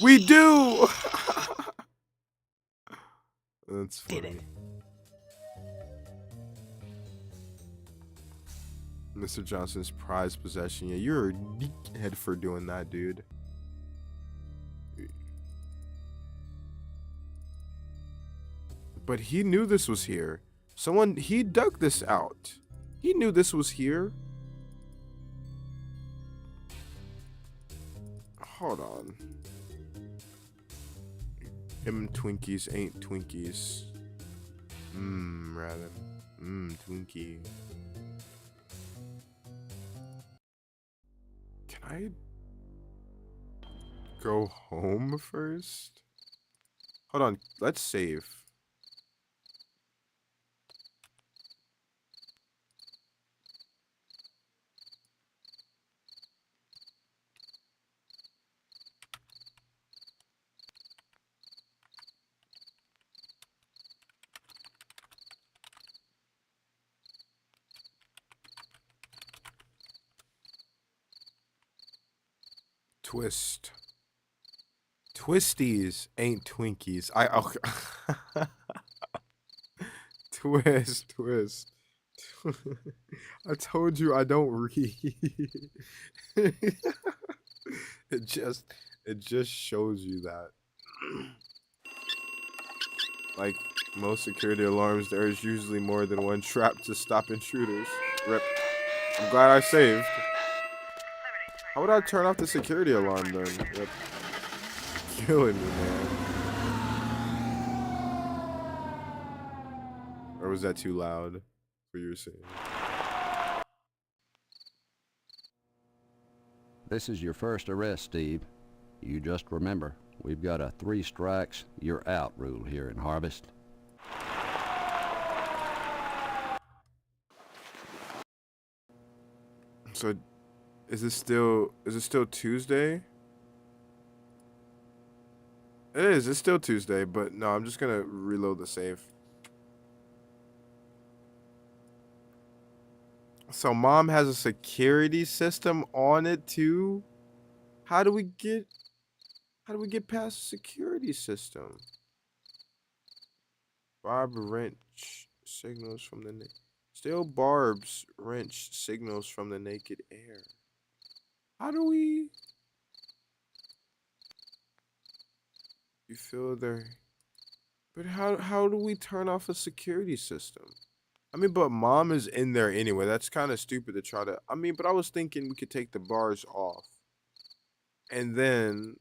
We do! That's funny. Did it. Mr. Johnson's prized possession. Yeah, you're a dickhead for doing that, dude. But he knew this was here. He dug this out. He knew this was here. Hold on. Twinkies ain't Twinkies. Rather. Twinkie. Can I go home first? Hold on, let's save. Twist. Twisties ain't Twinkies. Okay. Twist. I told you I don't read. it just shows you that. Like most security alarms, there is usually more than one trap to stop intruders. Rip. I'm glad I saved. How would I turn off the security alarm then? Rip. Killing me, man. Or was that too loud for your saying? This is your first arrest, Steve. You just remember, we've got a 3 strikes, you're out rule here in Harvest. So, is it still Tuesday? It is. It's still Tuesday, but no, I'm just gonna reload the save. So mom has a security system on it too? How do we get past the security system? Barb wrench signals from the still Barb's wrench signals from the naked air. How do we? You feel there? But how do we turn off a security system? I mean, but mom is in there anyway. That's kind of stupid to try to. I mean, but I was thinking we could take the bars off, and then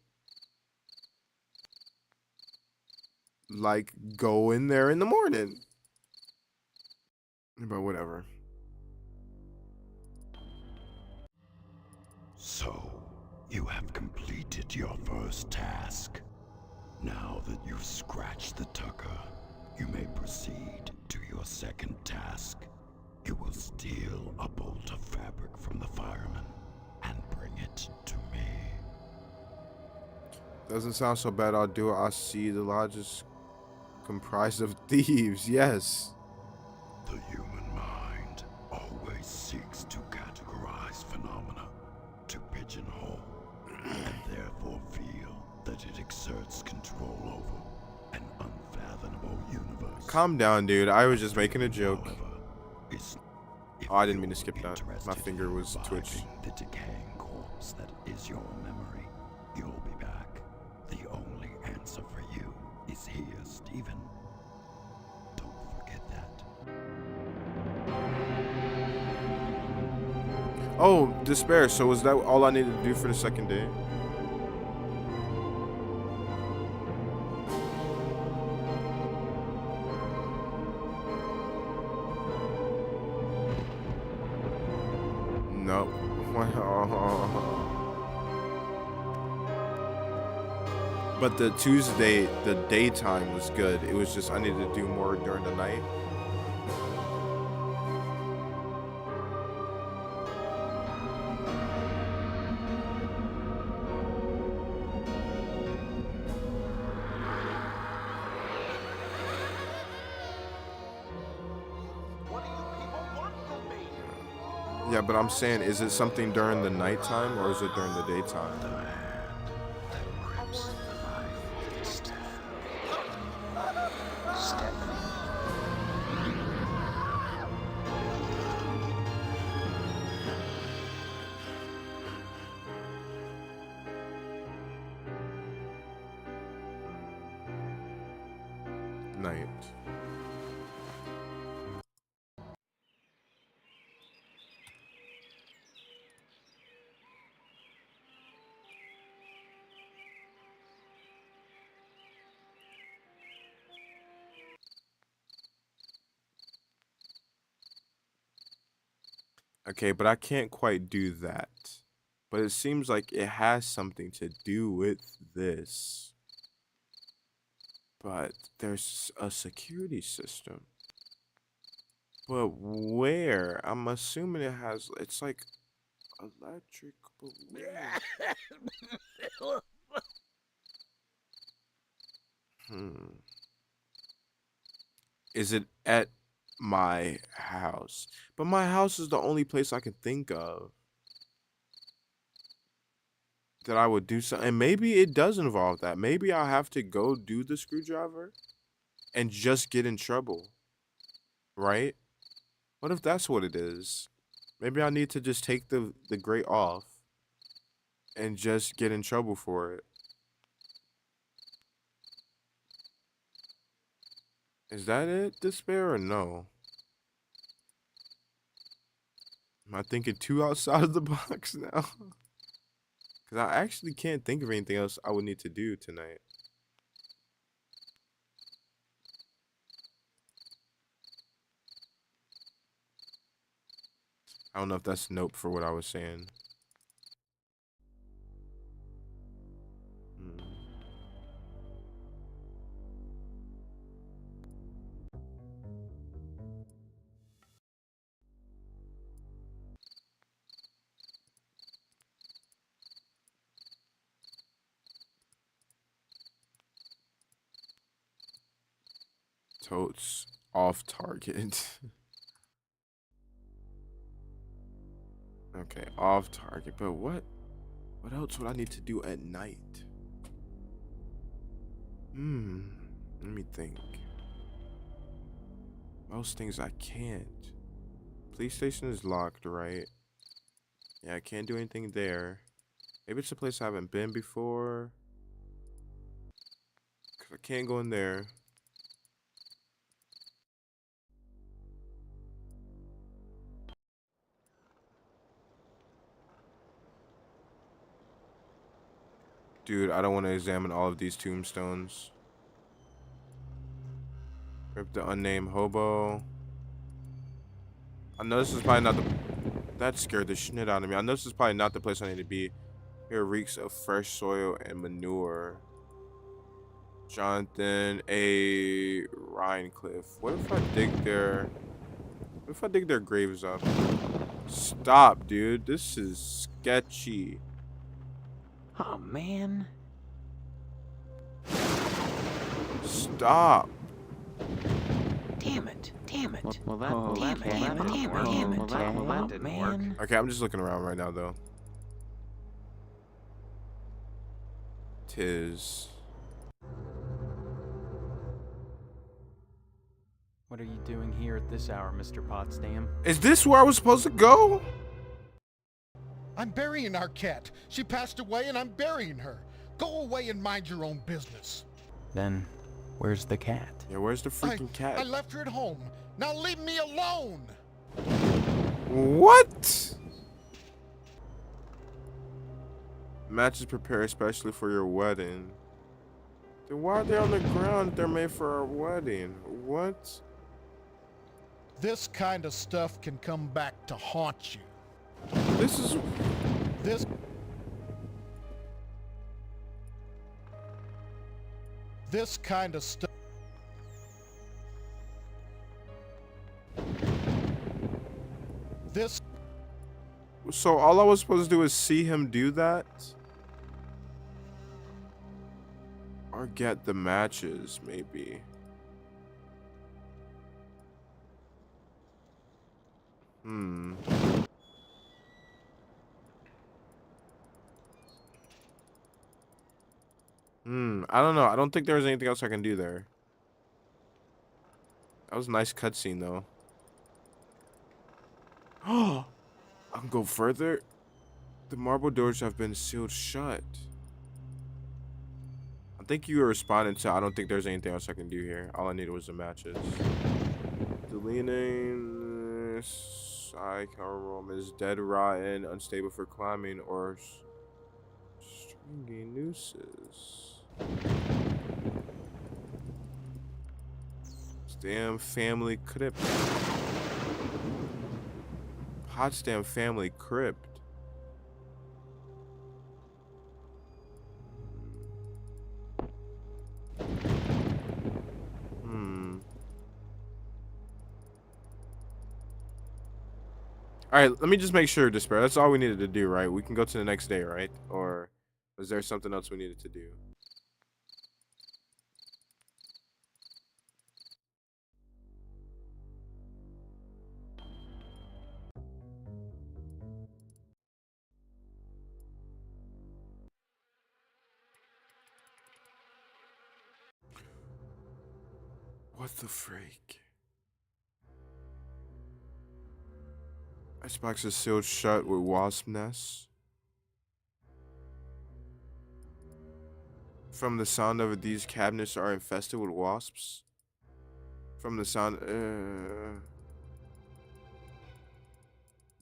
like go in there in the morning. But whatever. So, you have completed your first task. Now that you've scratched the tucker, you may proceed to your second task. You will steal a bolt of fabric from the fireman and bring it to me. Doesn't sound so bad. I'll do it. I see the lodge is comprised of thieves. Yes. The human mind always seeks to categorize phenomena, to pigeonhole, and therefore feel that it exerts control over an unfathomable universe. Calm down, dude. I was just making a joke. Oh, I didn't mean to skip that. My finger was twitched. The decaying corpse that is your memory, you'll be back. The only answer for you is here, Stephen. Don't forget that. Oh, despair. So was that all I needed to do for the second day? No. But the Tuesday, the daytime was good. It was just I needed to do more during the night. Yeah, but I'm saying, is it something during the nighttime or is it during the daytime? Night. Okay, but I can't quite do that. But it seems like it has something to do with this. But there's a security system. But where? I'm assuming it has, it's like electric, but where? Is it at my house? But my house is the only place I can think of that I would do something. And maybe it does involve that. Maybe I'll have to go do the screwdriver and just get in trouble. Right? What if that's what it is? Maybe I need to just take the grate off and just get in trouble for it. Is that it, despair, or no? Am I thinking too outside of the box now? Because I actually can't think of anything else I would need to do tonight. I don't know if that's nope for what I was saying. Totes off target. Okay, off target. But what else would I need to do at night? Let me think. Most things I can't. Police station is locked, right? Yeah, I can't do anything there. Maybe it's a place I haven't been before. Cause I can't go in there. Dude, I don't want to examine all of these tombstones. Rip the unnamed hobo. I know this is probably not the... That scared the shit out of me. I know this is probably not the place I need to be. Here reeks of fresh soil and manure. Jonathan A. Rhinecliff. What if I dig their... What if I dig their graves up? Stop, dude. This is sketchy. Oh, man. Stop. Damn it. Damn it. Well, that didn't work. Okay, I'm just looking around right now, though. Tis. What are you doing here at this hour, Mr. Potsdam? Is this where I was supposed to go? I'm burying our cat. She passed away and I'm burying her. Go away and mind your own business. Then, where's the cat? Yeah, where's the freaking cat? I left her at home. Now leave me alone. What? Matches prepared especially for your wedding. Then why are they on the ground if they're made for our wedding? What? This kind of stuff can come back to haunt you. This is... This kind of stuff... This... So all I was supposed to do is see him do that? Or get the matches, maybe. I don't know. I don't think there was anything else I can do there. That was a nice cutscene, though. Oh, I can go further. The marble doors have been sealed shut. I think you were responding to, I don't think there's anything else I can do here. All I needed was the matches. Deleting sidecar room is dead, rotten, unstable for climbing, or stringy nooses. Potsdam family crypt. Potsdam family crypt. Alright, let me just make sure, Despair. That's all we needed to do, right? We can go to the next day, right? Or was there something else we needed to do? What the freak? Icebox is sealed shut with wasp nests. From the sound of it, these cabinets are infested with wasps. From the sound,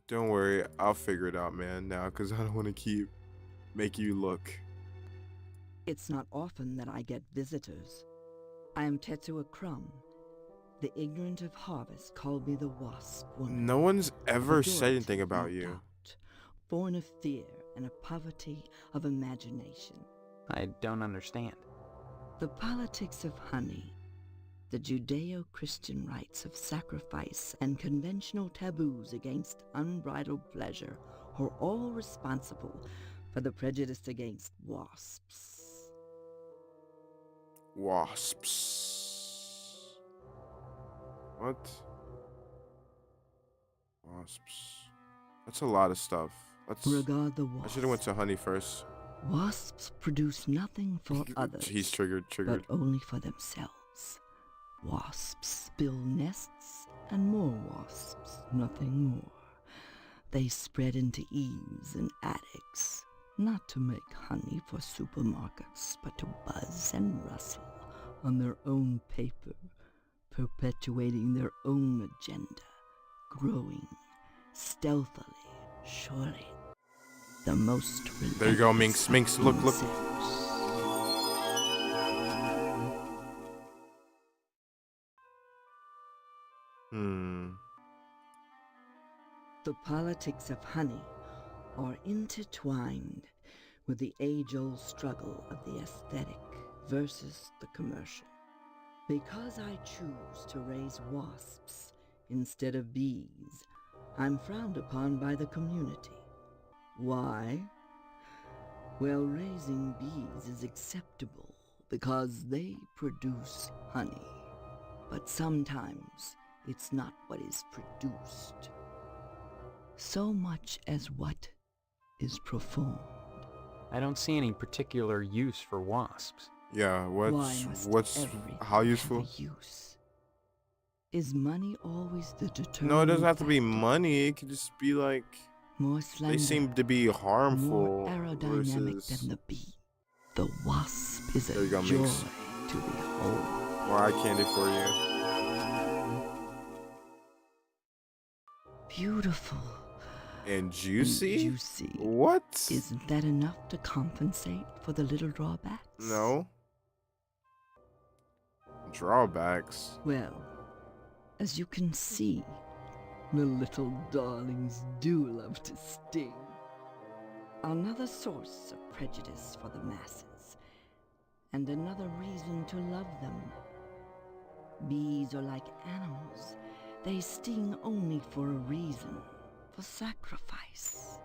don't worry, I'll figure it out, man, now, because I don't want to keep making you look. It's not often that I get visitors. I am Tetsuo Crumb. The ignorant of harvest called me the Wasp Woman. No one's ever said anything about you. Doubt, born of fear and a poverty of imagination. I don't understand. The politics of honey, the Judeo-Christian rites of sacrifice and conventional taboos against unbridled pleasure are all responsible for the prejudice against wasps. Wasps. What? Wasps. That's a lot of stuff. Regard the wasp. I should have went to honey first. Wasps produce nothing for others. He's triggered. But only for themselves. Wasps build nests and more wasps, nothing more. They spread into eaves and attics, not to make honey for supermarkets, but to buzz and rustle on their own paper, perpetuating their own agenda, growing stealthily, surely. The most there you go, Minx. Minx, look. The politics of honey are intertwined with the age-old struggle of the aesthetic versus the commercial. Because I choose to raise wasps instead of bees, I'm frowned upon by the community. Why? Well, raising bees is acceptable because they produce honey. But sometimes it's not what is produced, so much as what is performed. I don't see any particular use for wasps. Yeah, what's how useful? Use? Is money always the determinant? No, it doesn't have to be money. It could just be like more slender, they seem to be harmful. More aerodynamic than the bee. The wasp is a joy to behold. More eye candy for you. Beautiful. And juicy? Juicy. What? Isn't that enough to compensate for the little drawbacks? No. Drawbacks? Well, as you can see, the little darlings do love to sting. Another source of prejudice for the masses, and another reason to love them. Bees are like animals. They sting only for a reason, for sacrifice.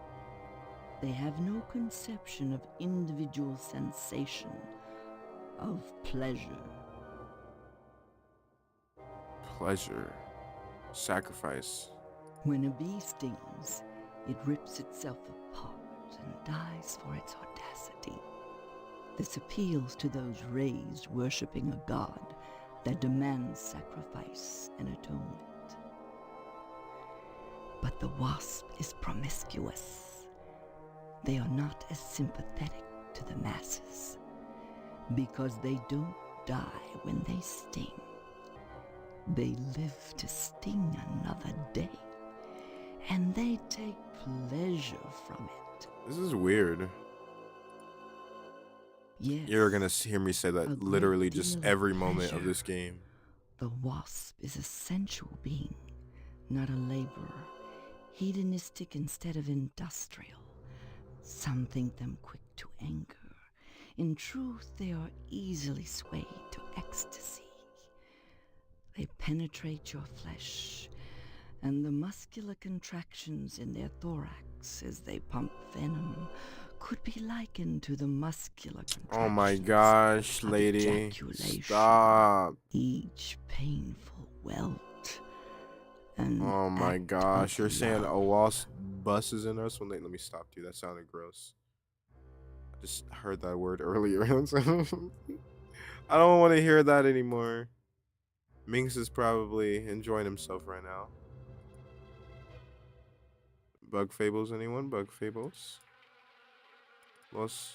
They have no conception of individual sensation, of pleasure. Pleasure. Sacrifice. When a bee stings, it rips itself apart and dies for its audacity. This appeals to those raised worshipping a god that demands sacrifice and atonement. But the wasp is promiscuous. They are not as sympathetic to the masses, because they don't die when they sting. They live to sting another day, and they take pleasure from it. This is weird. Yes, you're gonna hear me say that literally just every moment of this game. The wasp is a sensual being, not a laborer. Hedonistic instead of industrial. Some think them quick to anger. In truth, they are easily swayed to ecstasy. They penetrate your flesh and the muscular contractions in their thorax as they pump venom could be likened to the muscular contractions. Oh my gosh, of lady. ejaculation. Stop. Each painful welt. And oh my gosh, you're saying love. a wasp buses in us when they let me stop, dude. That sounded gross. I just heard that word earlier. I don't want to hear that anymore. Minx is probably enjoying himself right now. Bug fables, anyone? Bug fables? Los.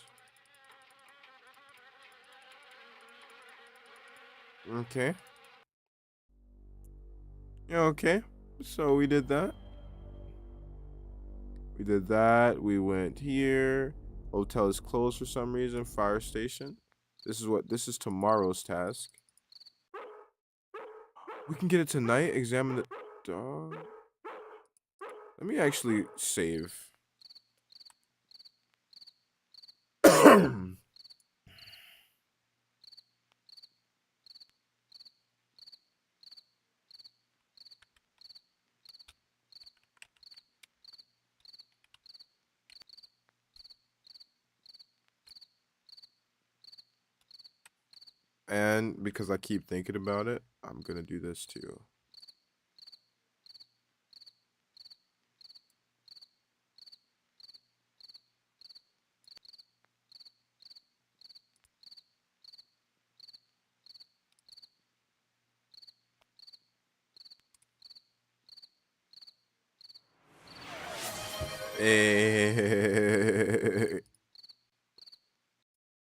Okay. Yeah, okay. So we did that. We did that. We went here. Hotel is closed for some reason. Fire station. This is tomorrow's task. We can get it tonight. Examine the dog. Let me actually save. And because I keep thinking about it, I'm gonna do this too.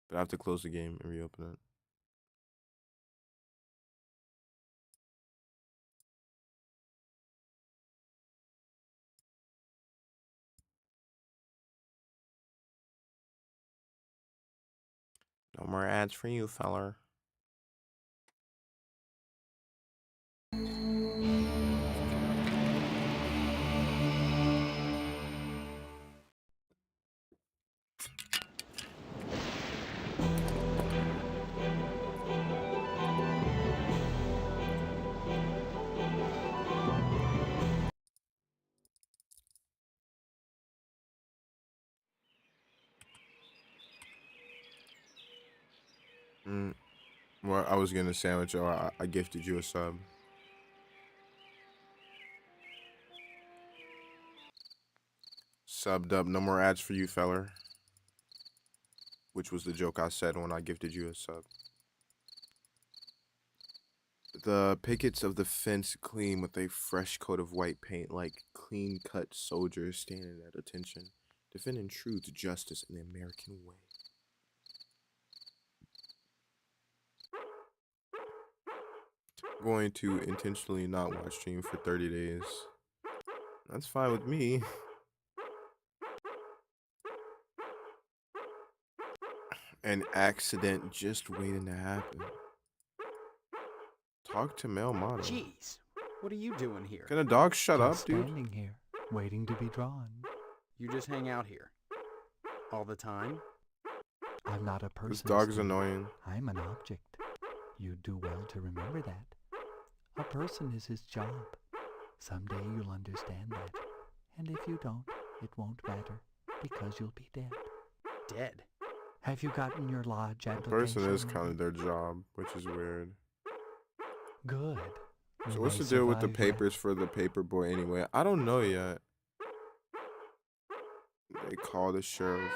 But I have to close the game and reopen it. No more ads for you, feller. Well, I was gonna sandwich, or I gifted you a sub. Subbed up. No more ads for you, feller. Which was the joke I said when I gifted you a sub. The pickets of the fence gleam with a fresh coat of white paint, like clean-cut soldiers standing at attention, defending truth, justice, and the American way. I'm going to intentionally not watch stream for 30 days. That's fine with me. An accident just waiting to happen. Talk to male model. Jeez, what are you doing here? Can a dog shut up, dude? Standing here, waiting to be drawn. You just hang out here all the time? I'm not a person. This dog is annoying. I'm an object. You'd do well to remember that. A person is his job. Someday you'll understand that. And if you don't, it won't matter, because you'll be dead. Dead? Have you gotten your lodge A application? person is kind of their job, which is weird. Good. So what's the deal with the papers for the paper boy anyway? I don't know yet. They call the sheriff.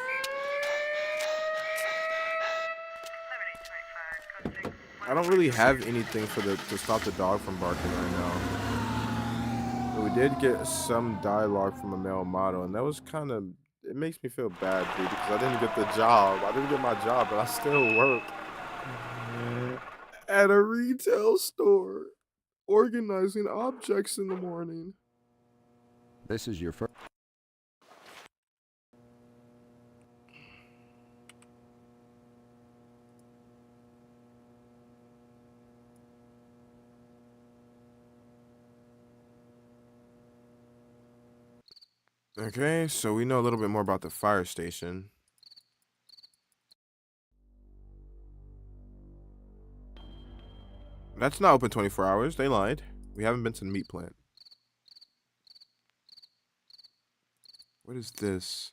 I don't really have anything for to stop the dog from barking right now. But we did get some dialogue from a male model, and that was kind of, it makes me feel bad, dude, because I didn't get the job. I didn't get my job, but I still work at a retail store, organizing objects in the morning. This is your first. Okay, so we know a little bit more about the fire station. That's not open 24 hours. They lied. We haven't been to the meat plant. What is this?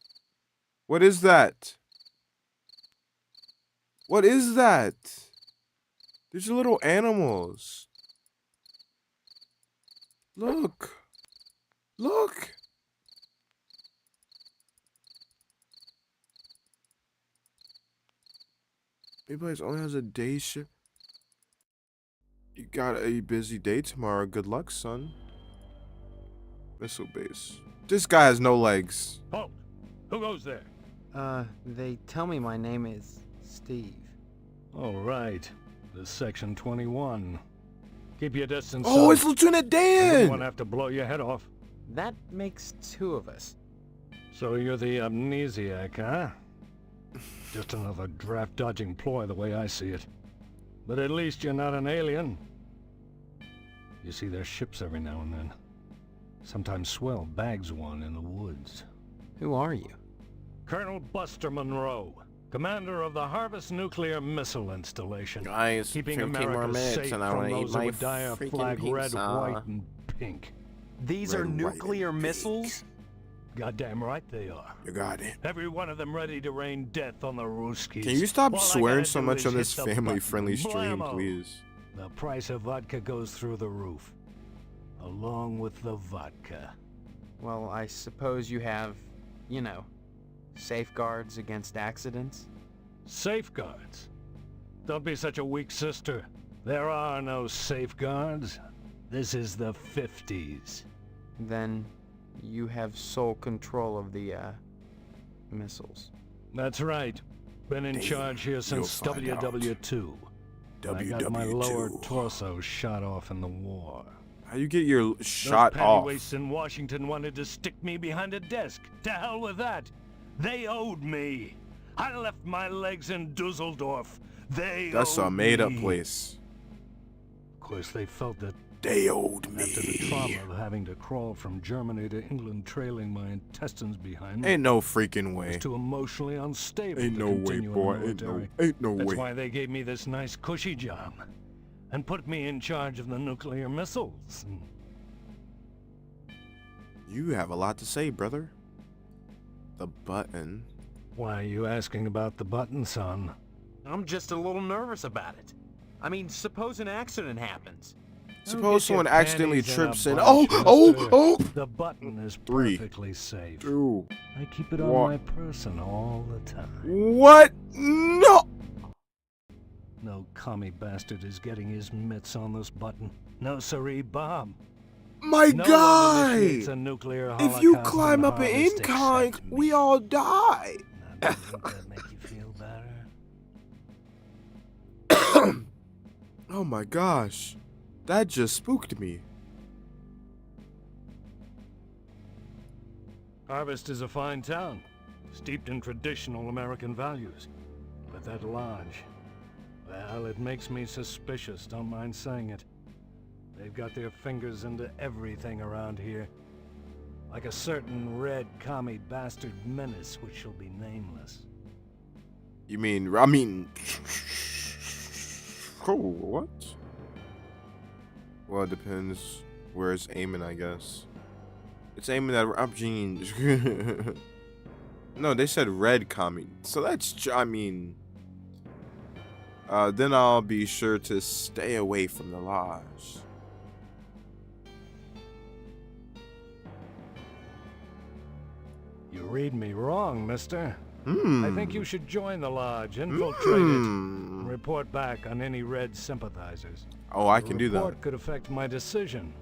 What is that? What is that? These are little animals. Look. Look. Anybody only has a day shift. You got a busy day tomorrow. Good luck, son. Missile base. This guy has no legs. Halt! Who goes there? They tell me my name is Steve. All right. This is Section 21. Keep your distance. Oh, it's Lieutenant Dan! You won't have to blow your head off. That makes 2 of us. So you're the amnesiac, huh? Just another draft-dodging ploy the way I see it. But at least you're not an alien. You see their ships every now and then. Sometimes Swell bags one in the woods. Who are you? Colonel Buster Monroe, commander of the Harvest Nuclear Missile Installation. Guys, keeping from America safe and I from want to eat those that my would die a flag freaking red, pizza. white, and pink. These are nuclear missiles? Goddamn right they are. You got it. Every one of them ready to rain death on the Ruskies. Can you stop All I swearing gotta so do much is on hit this the family-friendly button. stream, Blammo! please? The price of vodka goes through the roof. Along with the vodka. Well, I suppose you have, you know, safeguards against accidents? Safeguards? Don't be such a weak sister. There are no safeguards. This is the 50s. Then you have sole control of the, missiles. That's right. Been in charge here since WW2. I got my lower torso shot off in the war. How you get your shot Those off? pennyweights in Washington wanted to stick me behind a desk. To hell with that. They owed me. I left my legs in Dusseldorf. That's a made-up place. Of course, they felt that they owed me. After the trauma of having to crawl from Germany to England, trailing my intestines behind me. Ain't no freaking way. I was too emotionally unstable. Ain't to no way, continue in boy. the military. Ain't no That's way. why they gave me this nice cushy job, and put me in charge of the nuclear missiles. You have a lot to say, brother. The button. Why are you asking about the button, son? I'm just a little nervous about it. I mean, suppose an accident happens. Suppose someone accidentally trips in. The button is 3, perfectly safe. 2, I keep it on 1. my person all the time. What? No! No commie bastard is getting his mitts on this button. No siree, Bob. My No guy! one initiates a nuclear If you holocaust climb in up an Harvest incline, except me. we all die. Now, doesn't that make you feel better? Oh my gosh. That just spooked me. Harvest is a fine town, steeped in traditional American values. But that lodge, well, it makes me suspicious, don't mind saying it. They've got their fingers into everything around here. Like a certain red commie bastard menace which shall be nameless. You mean, oh, what? Well, it depends where it's aiming, I guess. It's aiming at, no, they said red commie. So that's, then I'll be sure to stay away from the lodge. You read me wrong, mister. I think you should join the lodge, infiltrate it, and report back on any red sympathizers. Oh, I can do that. The report could affect my decision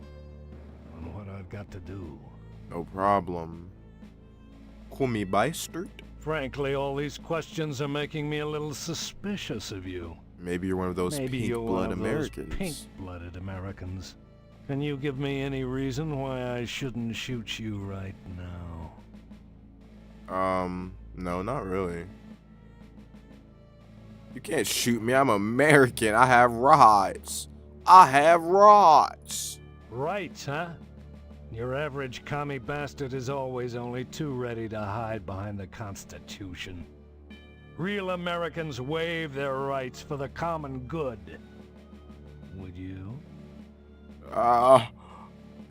on what I've got to do. No problem. Call me bastard. Frankly, all these questions are making me a little suspicious of you. Maybe you're one of those pink-blooded Americans. Pink-blooded Americans. Can you give me any reason why I shouldn't shoot you right now? No, not really. You can't shoot me. I'm American. I have rights. I have rights. Rights, huh? Your average commie bastard is always only too ready to hide behind the Constitution. Real Americans waive their rights for the common good. Would you?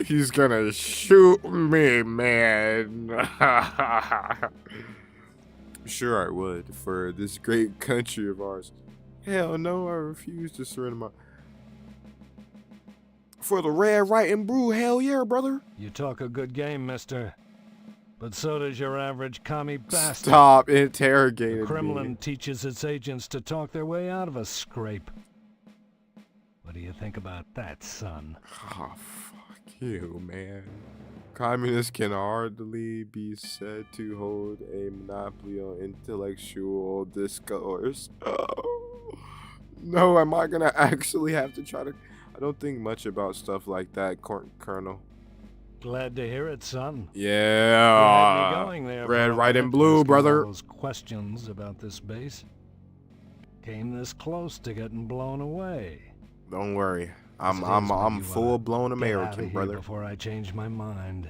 He's gonna shoot me, man. Sure I would, for this great country of ours. Hell no, I refuse to surrender my... For the red, white, and blue, hell yeah, brother. You talk a good game, mister. But so does your average commie bastard. Stop interrogating The Kremlin me. teaches its agents to talk their way out of a scrape. What do you think about that, son? Oh, fuck you, man. Communists can hardly be said to hold a monopoly on intellectual discourse. Oh. No, am I gonna actually have to try to... I don't think much about stuff like that, Colonel. Glad to hear it, son. Yeah. You had me going there red, for a white, and minute, blue, asking brother. all those questions about this base. Came this close to getting blown away. Don't worry. I'm full-blown American, brother. Before I change my mind.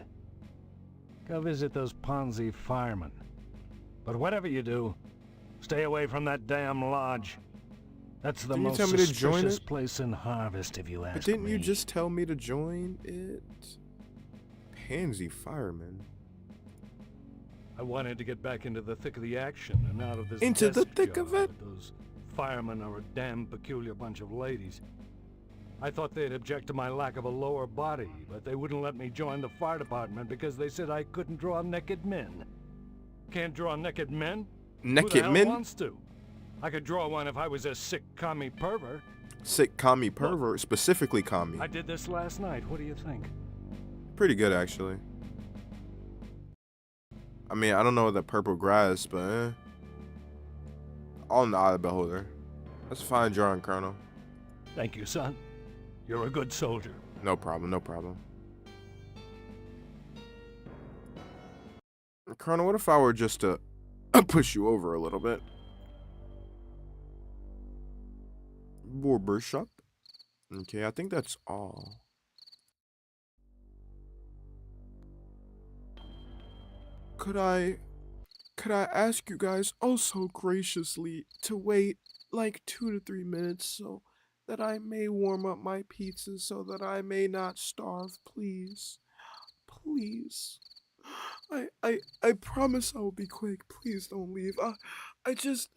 Go visit those Ponzi firemen. But whatever you do, stay away from that damn lodge. That's the most suspicious place in Harvest, if you ask me. But didn't you just tell me to join it? Pansy fireman. I wanted to get back into the thick of the action and out of this Into the desk thick job. of it? Those firemen are a damn peculiar bunch of ladies. I thought they'd object to my lack of a lower body, but they wouldn't let me join the fire department because they said I couldn't draw naked men. Can't draw naked men? Naked Who the hell men? wants to? I could draw one if I was a sick commie pervert. Sick commie pervert, specifically commie. I did this last night. What do you think? Pretty good, actually. I mean, I don't know the purple grass, but all in the eye of the beholder. That's a fine drawing, Colonel. Thank you, son. You're a good soldier. No problem, no problem. Colonel, what if I were just to push you over a little bit? Barber shop. Okay, I think that's all. Could I ask you guys oh so graciously to wait like 2 to 3 minutes so that I may warm up my pizza so that I may not starve, please? Please. I promise I will be quick. Please don't leave. I just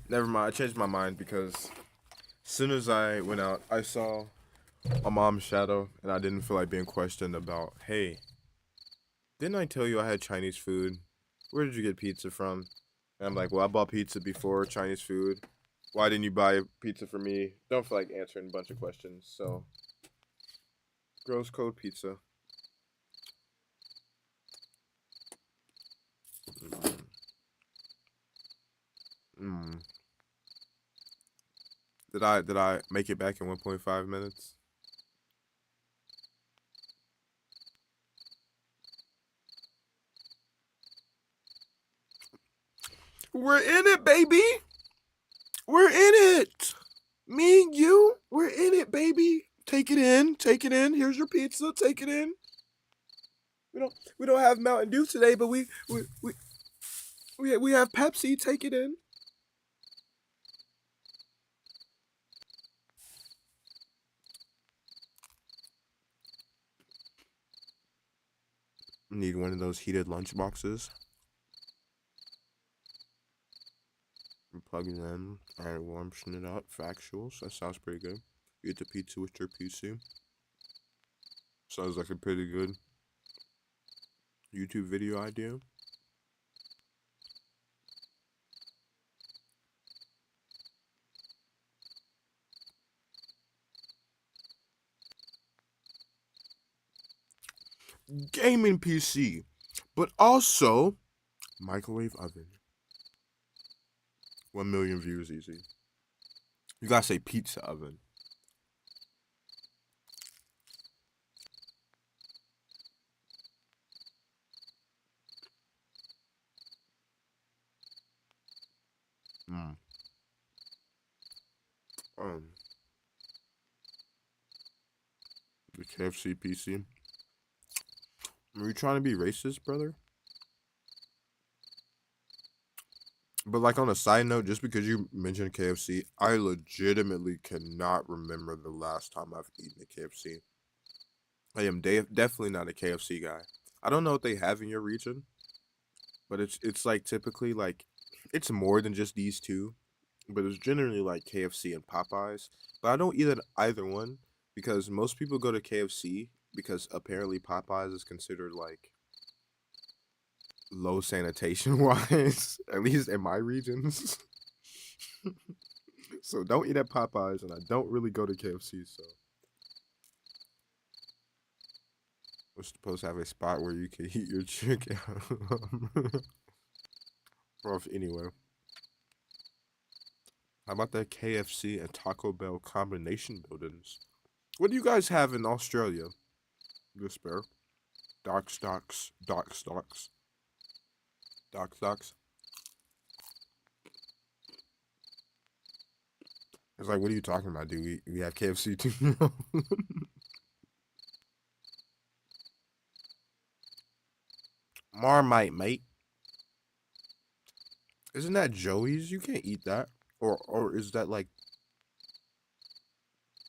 Never mind, I changed my mind because as soon as I went out, I saw my mom's shadow, and I didn't feel like being questioned about, hey, didn't I tell you I had Chinese food? Where did you get pizza from? And I'm like, well, I bought pizza before Chinese food. Why didn't you buy pizza for me? Don't feel like answering a bunch of questions, so. Gross code pizza. Did I make it back in 1.5 minutes? We're in it, baby. We're in it. Me and you, we're in it, baby. Take it in. Take it in. Here's your pizza. Take it in. We don't have Mountain Dew today, but we have Pepsi. Take it in. Need one of those heated lunch boxes. Plug it in and warming it up. Factuals. That sounds pretty good. Eat the pizza with your PC. Sounds like a pretty good YouTube video idea. Gaming PC, but also microwave oven. 1 million views easy. You gotta say pizza oven. The KFC PC. Are you trying to be racist, brother? But like on a side note, just because you mentioned KFC, I legitimately cannot remember the last time I've eaten a KFC. I am definitely not a KFC guy. I don't know what they have in your region, but it's like typically like it's more than just these two, but it's generally like KFC and Popeyes. But I don't eat either one because most people go to KFC because apparently Popeyes is considered like low sanitation wise, at least in my regions. So don't eat at Popeyes, and I don't really go to KFC. So we're supposed to have a spot where you can eat your chicken. Rough anyway. How about the KFC and Taco Bell combination buildings? What do you guys have in Australia? Despair. Doc stocks. It's like, what are you talking about, dude? We have KFC too now. Marmite, mate. Isn't that Joey's? You can't eat that. Or is that like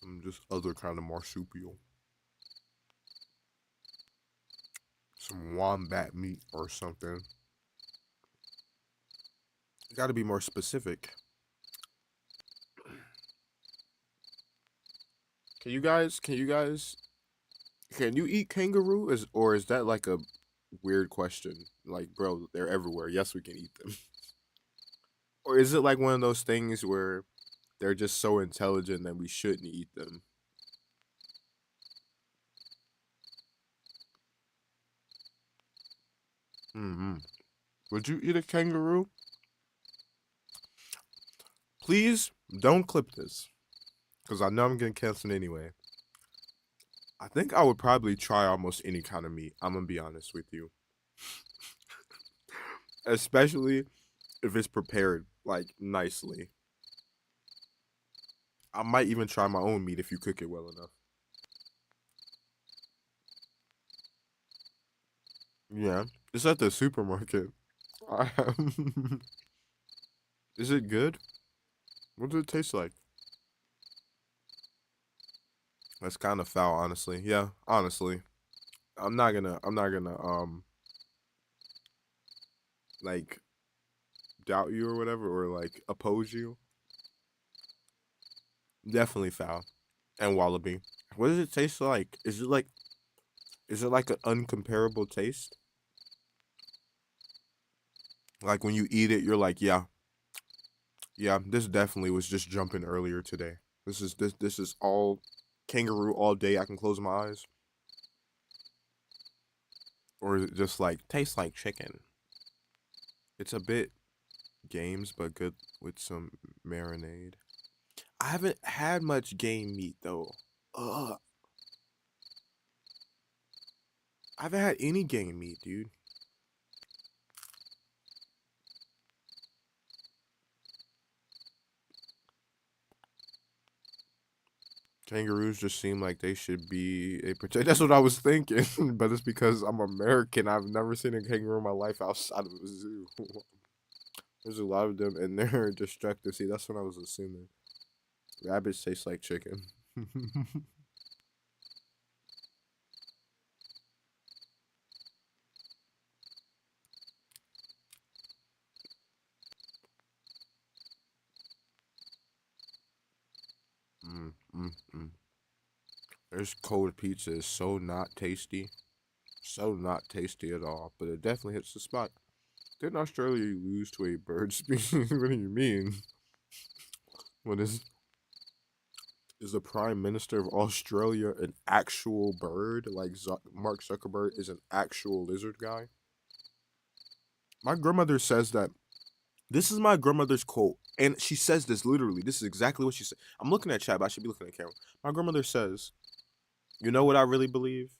some just other kind of marsupial? Some wombat meat or something. You gotta be more specific. Can you eat kangaroo? Or is that like a weird question? Like, bro, they're everywhere. Yes, we can eat them. Or is it like one of those things where they're just so intelligent that we shouldn't eat them? Would you eat a kangaroo? Please don't clip this, because I know I'm getting canceled anyway. I think I would probably try almost any kind of meat. I'm gonna be honest with you. Especially if it's prepared like nicely. I might even try my own meat if you cook it well enough. Yeah, it's at the supermarket. Is it good? What does it taste like? That's kind of foul, honestly. Yeah, honestly. I'm not gonna like doubt you or whatever, or like oppose you. Definitely foul. And wallaby. What does it taste like? Is it like an uncomparable taste? Like when you eat it, you're like, yeah, this definitely was just jumping earlier today. This is all kangaroo all day. I can close my eyes. Or is it just like tastes like chicken? It's a bit games, but good with some marinade. I haven't had much game meat though. Ugh. I haven't had any game meat, dude. Kangaroos just seem like they should be a protect. That's what I was thinking, but it's because I'm American. I've never seen a kangaroo in my life outside of a zoo. There's a lot of them, and they're destructive. See, that's what I was assuming. Rabbits taste like chicken. This cold pizza is so not tasty. So not tasty at all, but it definitely hits the spot. Didn't Australia lose to a bird species? What do you mean? What is the Prime Minister of Australia an actual bird? Like Mark Zuckerberg is an actual lizard guy? My grandmother says that. This is my grandmother's quote, and she says this literally. This is exactly what she said. I'm looking at chat, but I should be looking at camera. My grandmother says, "You know what I really believe?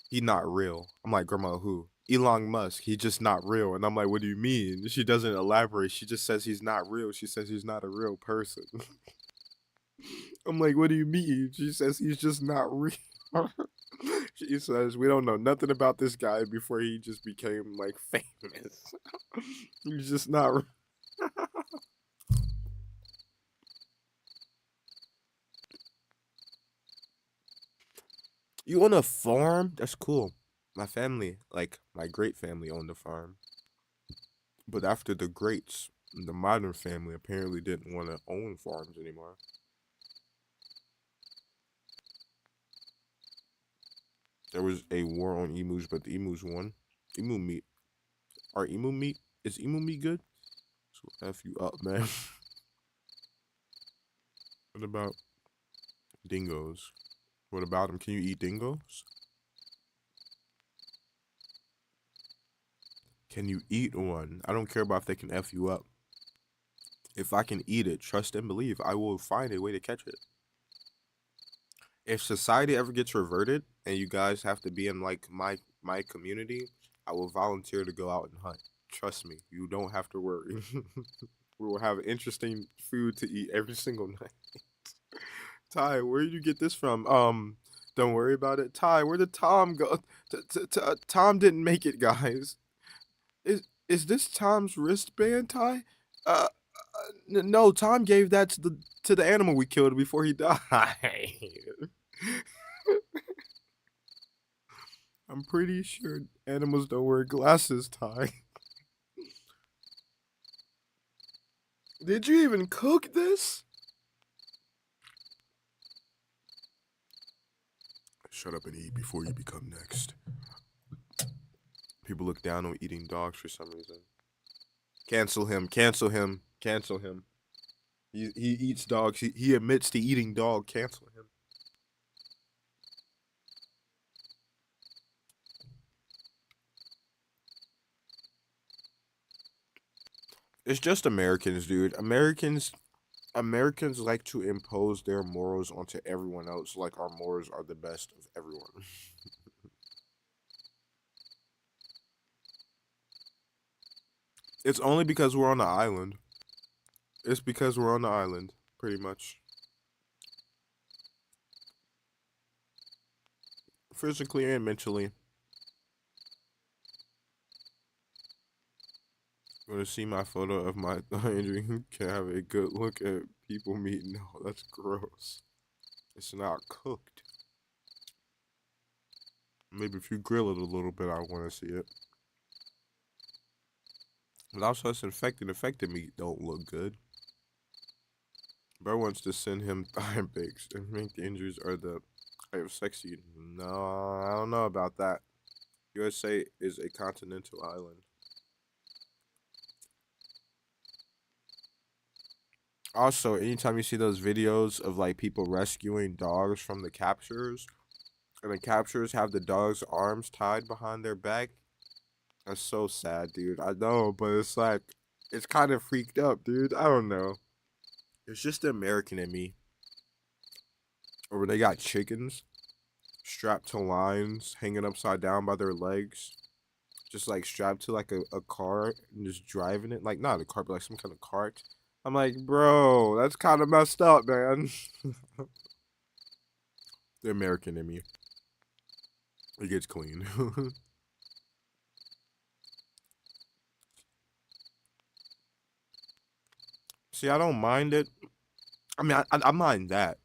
He not real." I'm like, "Grandma, who?" Elon Musk. He's just not real. And I'm like, what do you mean? She doesn't elaborate. She just says he's not real. She says he's not a real person. I'm like, what do you mean? She says he's just not real. She says we don't know nothing about this guy before he just became like famous. He's just not real. You own a farm? That's cool. My family, like my great family, owned a farm. But after the greats, the modern family apparently didn't want to own farms anymore. There was a war on emus, but the emus won. Emu meat. Are emu meat? Is emu meat good? So F you up, man. What about dingoes? What about them? Can you eat dingoes? Can you eat one? I don't care about if they can F you up. If I can eat it, trust and believe, I will find a way to catch it. If society ever gets reverted and you guys have to be in like my community, I will volunteer to go out and hunt. Trust me, you don't have to worry. We will have interesting food to eat every single night. Ty, where did you get this from? Don't worry about it. Ty, where did Tom go? Tom didn't make it, guys. Is this Tom's wristband, Ty? No, Tom gave that to the animal we killed before he died. I'm pretty sure animals don't wear glasses, Ty. Did you even cook this? Shut up and eat before you become next. People look down on eating dogs for some reason. Cancel him, cancel him, cancel him. He eats dogs. He admits to eating dog. Cancel him. It's just Americans, dude. Americans like to impose their morals onto everyone else like our morals are the best of everyone. It's only because we're on the island. It's because we're on the island, pretty much. Physically and mentally. You want to see my photo of my laundry? You can have a good look at people meat. No, that's gross. It's not cooked. Maybe if you grill it a little bit, I want to see it. But also, it's infected. Infected meat don't look good. Bro wants to send him thigh pics and make the injuries are the type of sexy. No, I don't know about that. USA is a continental island. Also, anytime you see those videos of like people rescuing dogs from the captures, and the captures have the dog's arms tied behind their back, that's so sad, dude. I know, but it's like, it's kind of freaked up, dude. I don't know. It's just the American in me. Or when they got chickens strapped to lines, hanging upside down by their legs, just like strapped to like a car and just driving it, like not a car, but like some kind of cart. I'm like, bro, that's kind of messed up, man. The American in me. It gets clean. See, I don't mind it. I mean, I mind that.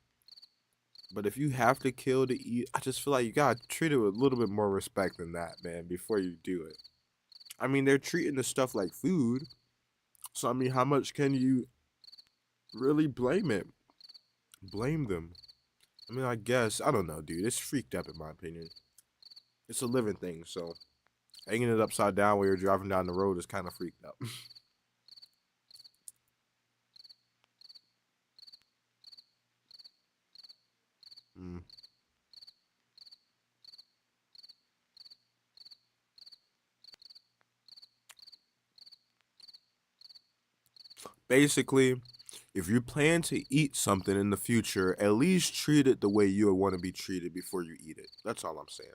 But if you have to kill to eat, I just feel like you gotta treat it with a little bit more respect than that, man, before you do it. I mean, they're treating the stuff like food. So, I mean, how much can you really blame it? Blame them. I mean, I guess. I don't know, dude. It's freaked up in my opinion. It's a living thing, so hanging it upside down while you're driving down the road is kind of freaked up. Mm. Basically, if you plan to eat something in the future, at least treat it the way you would want to be treated before you eat it. That's all I'm saying.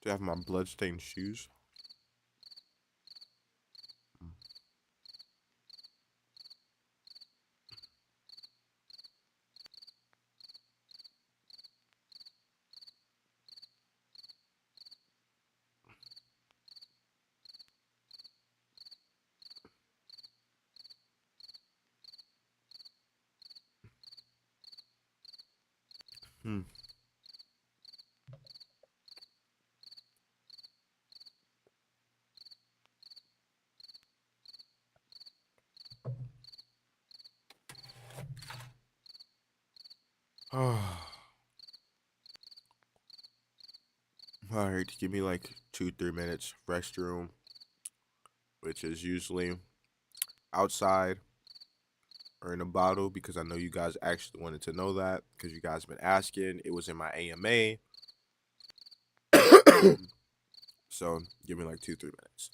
Do I have my bloodstained shoes? Hmm. Alright, give me like 2-3 minutes. Restroom, which is usually outside or in a bottle, because I know you guys actually wanted to know that because you guys been asking. It was in my AMA. So give me like 2-3 minutes.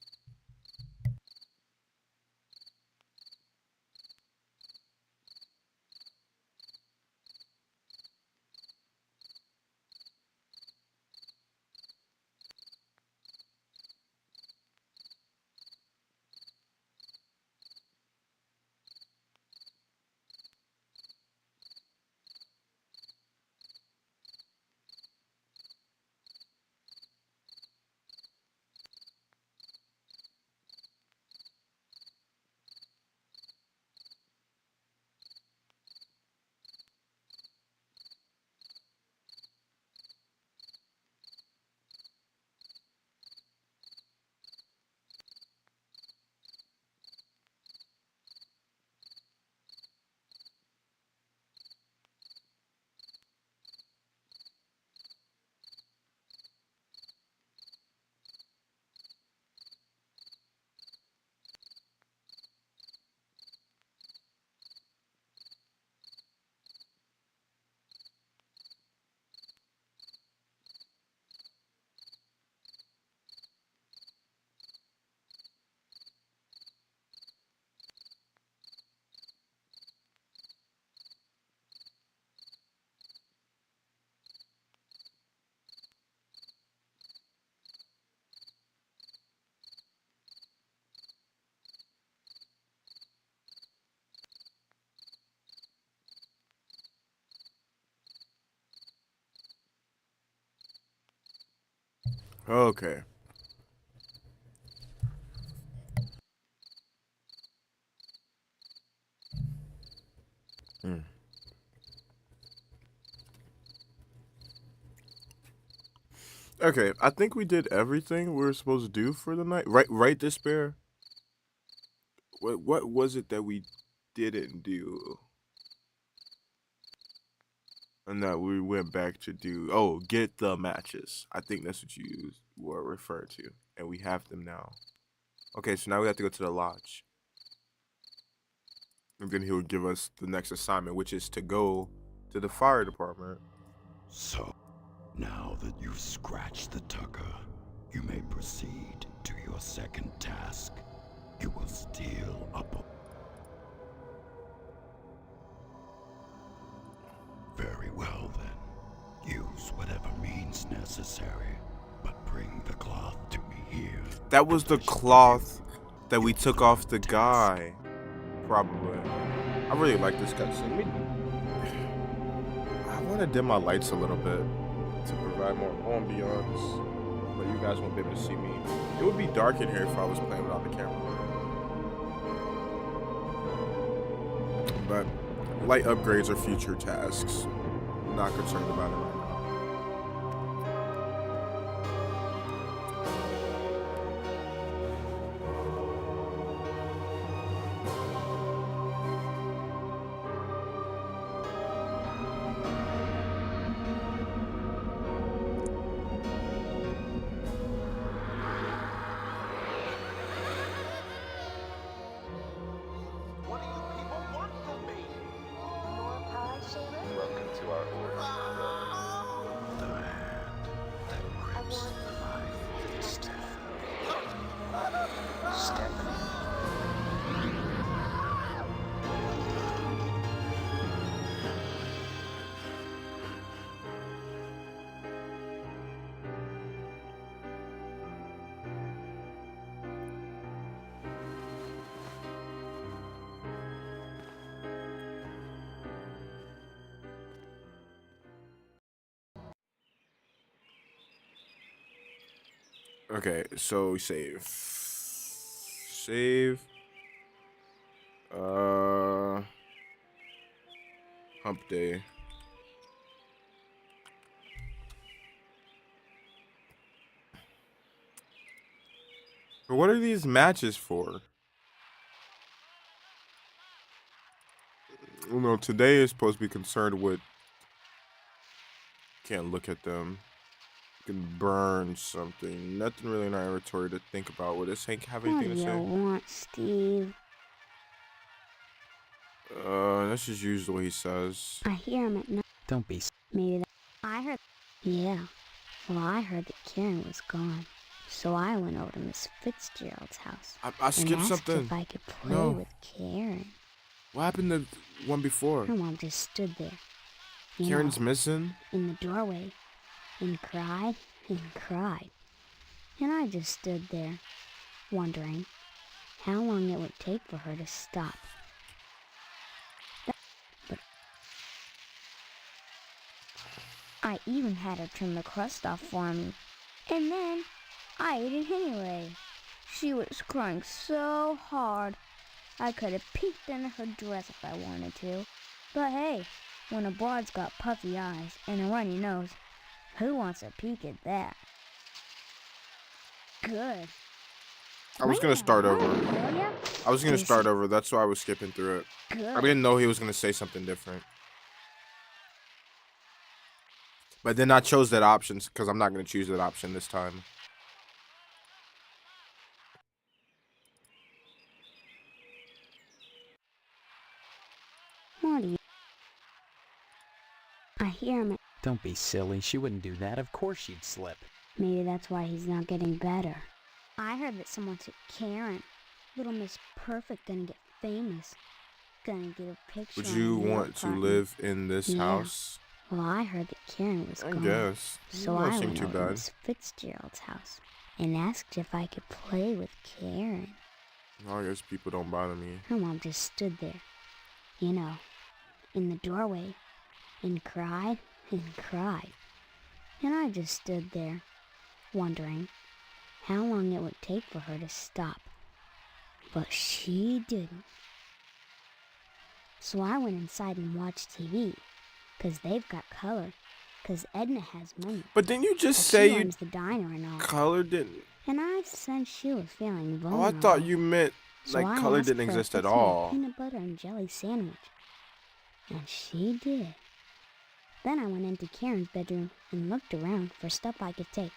Okay. Okay, I think we did everything we were supposed to do for the night. Right, Despair? What was it that we didn't do? And that we went back to do? Oh, get the matches. I think that's what you were referring to. And we have them now. Okay, so now we have to go to the lodge. And then he'll give us the next assignment, which is to go to the fire department. So, now that you've scratched the tucker, you may proceed to your second task. You will steal up a... Very well then. Use whatever means necessary, but bring the cloth to me here. That was the cloth that we took off the guy. Probably. I really like this cutscene. I want to dim my lights a little bit to provide more ambiance, but you guys won't be able to see me. It would be dark in here if I was playing without the camera. But light upgrades are future tasks. I'm not concerned about it right now. Welcome to our order. Okay, so save. Save. Hump day. But what are these matches for? You know, today is supposed to be concerned with. Can't look at them. You can burn something. Nothing really in our inventory to think about. Would this Hank have anything to say? What do you want, Steve? That's just usually what he says. I hear him at night. Don't be. Maybe that. I heard. Yeah. Well, I heard that Karen was gone. So I went over to Miss Fitzgerald's house. I skipped and asked something. if I could play No. with Karen. What happened to the one before? Her mom just stood there. Karen's missing? In the doorway. And cried and cried. And I just stood there, wondering how long it would take for her to stop. But I even had her trim the crust off for me. And then I ate it anyway. She was crying so hard, I could have peeked into her dress if I wanted to. But hey, when a broad's got puffy eyes and a runny nose, who wants a peek at that? Good. I was gonna start over. Yeah? I was gonna start over. That's why I was skipping through it. Good. I didn't know he was gonna say something different. But then I chose that option because I'm not gonna choose that option this time. What do you... I hear him. Don't be silly. She wouldn't do that. Of course she'd slip. Maybe that's why he's not getting better. I heard that someone said Karen, Little Miss Perfect, gonna get famous. Gonna get a picture. Would you want to live in this house? Well, I heard that Karen was gone. I guess. So It don't I seem went too over to bad. Miss Fitzgerald's house and asked if I could play with Karen. Well, I guess people don't bother me. Her mom just stood there, in the doorway, and cried and cried. And I just stood there, wondering how long it would take for her to stop. But she didn't. So I went inside and watched TV, 'cause they've got color, 'cause Edna has money. But didn't you just She say you runs the diner and all. color didn't? And I said she was feeling Oh, vulnerable. I thought you meant So like I color asked didn't her to exist at fix me a all. peanut butter and jelly sandwich. And she did. Then I went into Karen's bedroom and looked around for stuff I could take,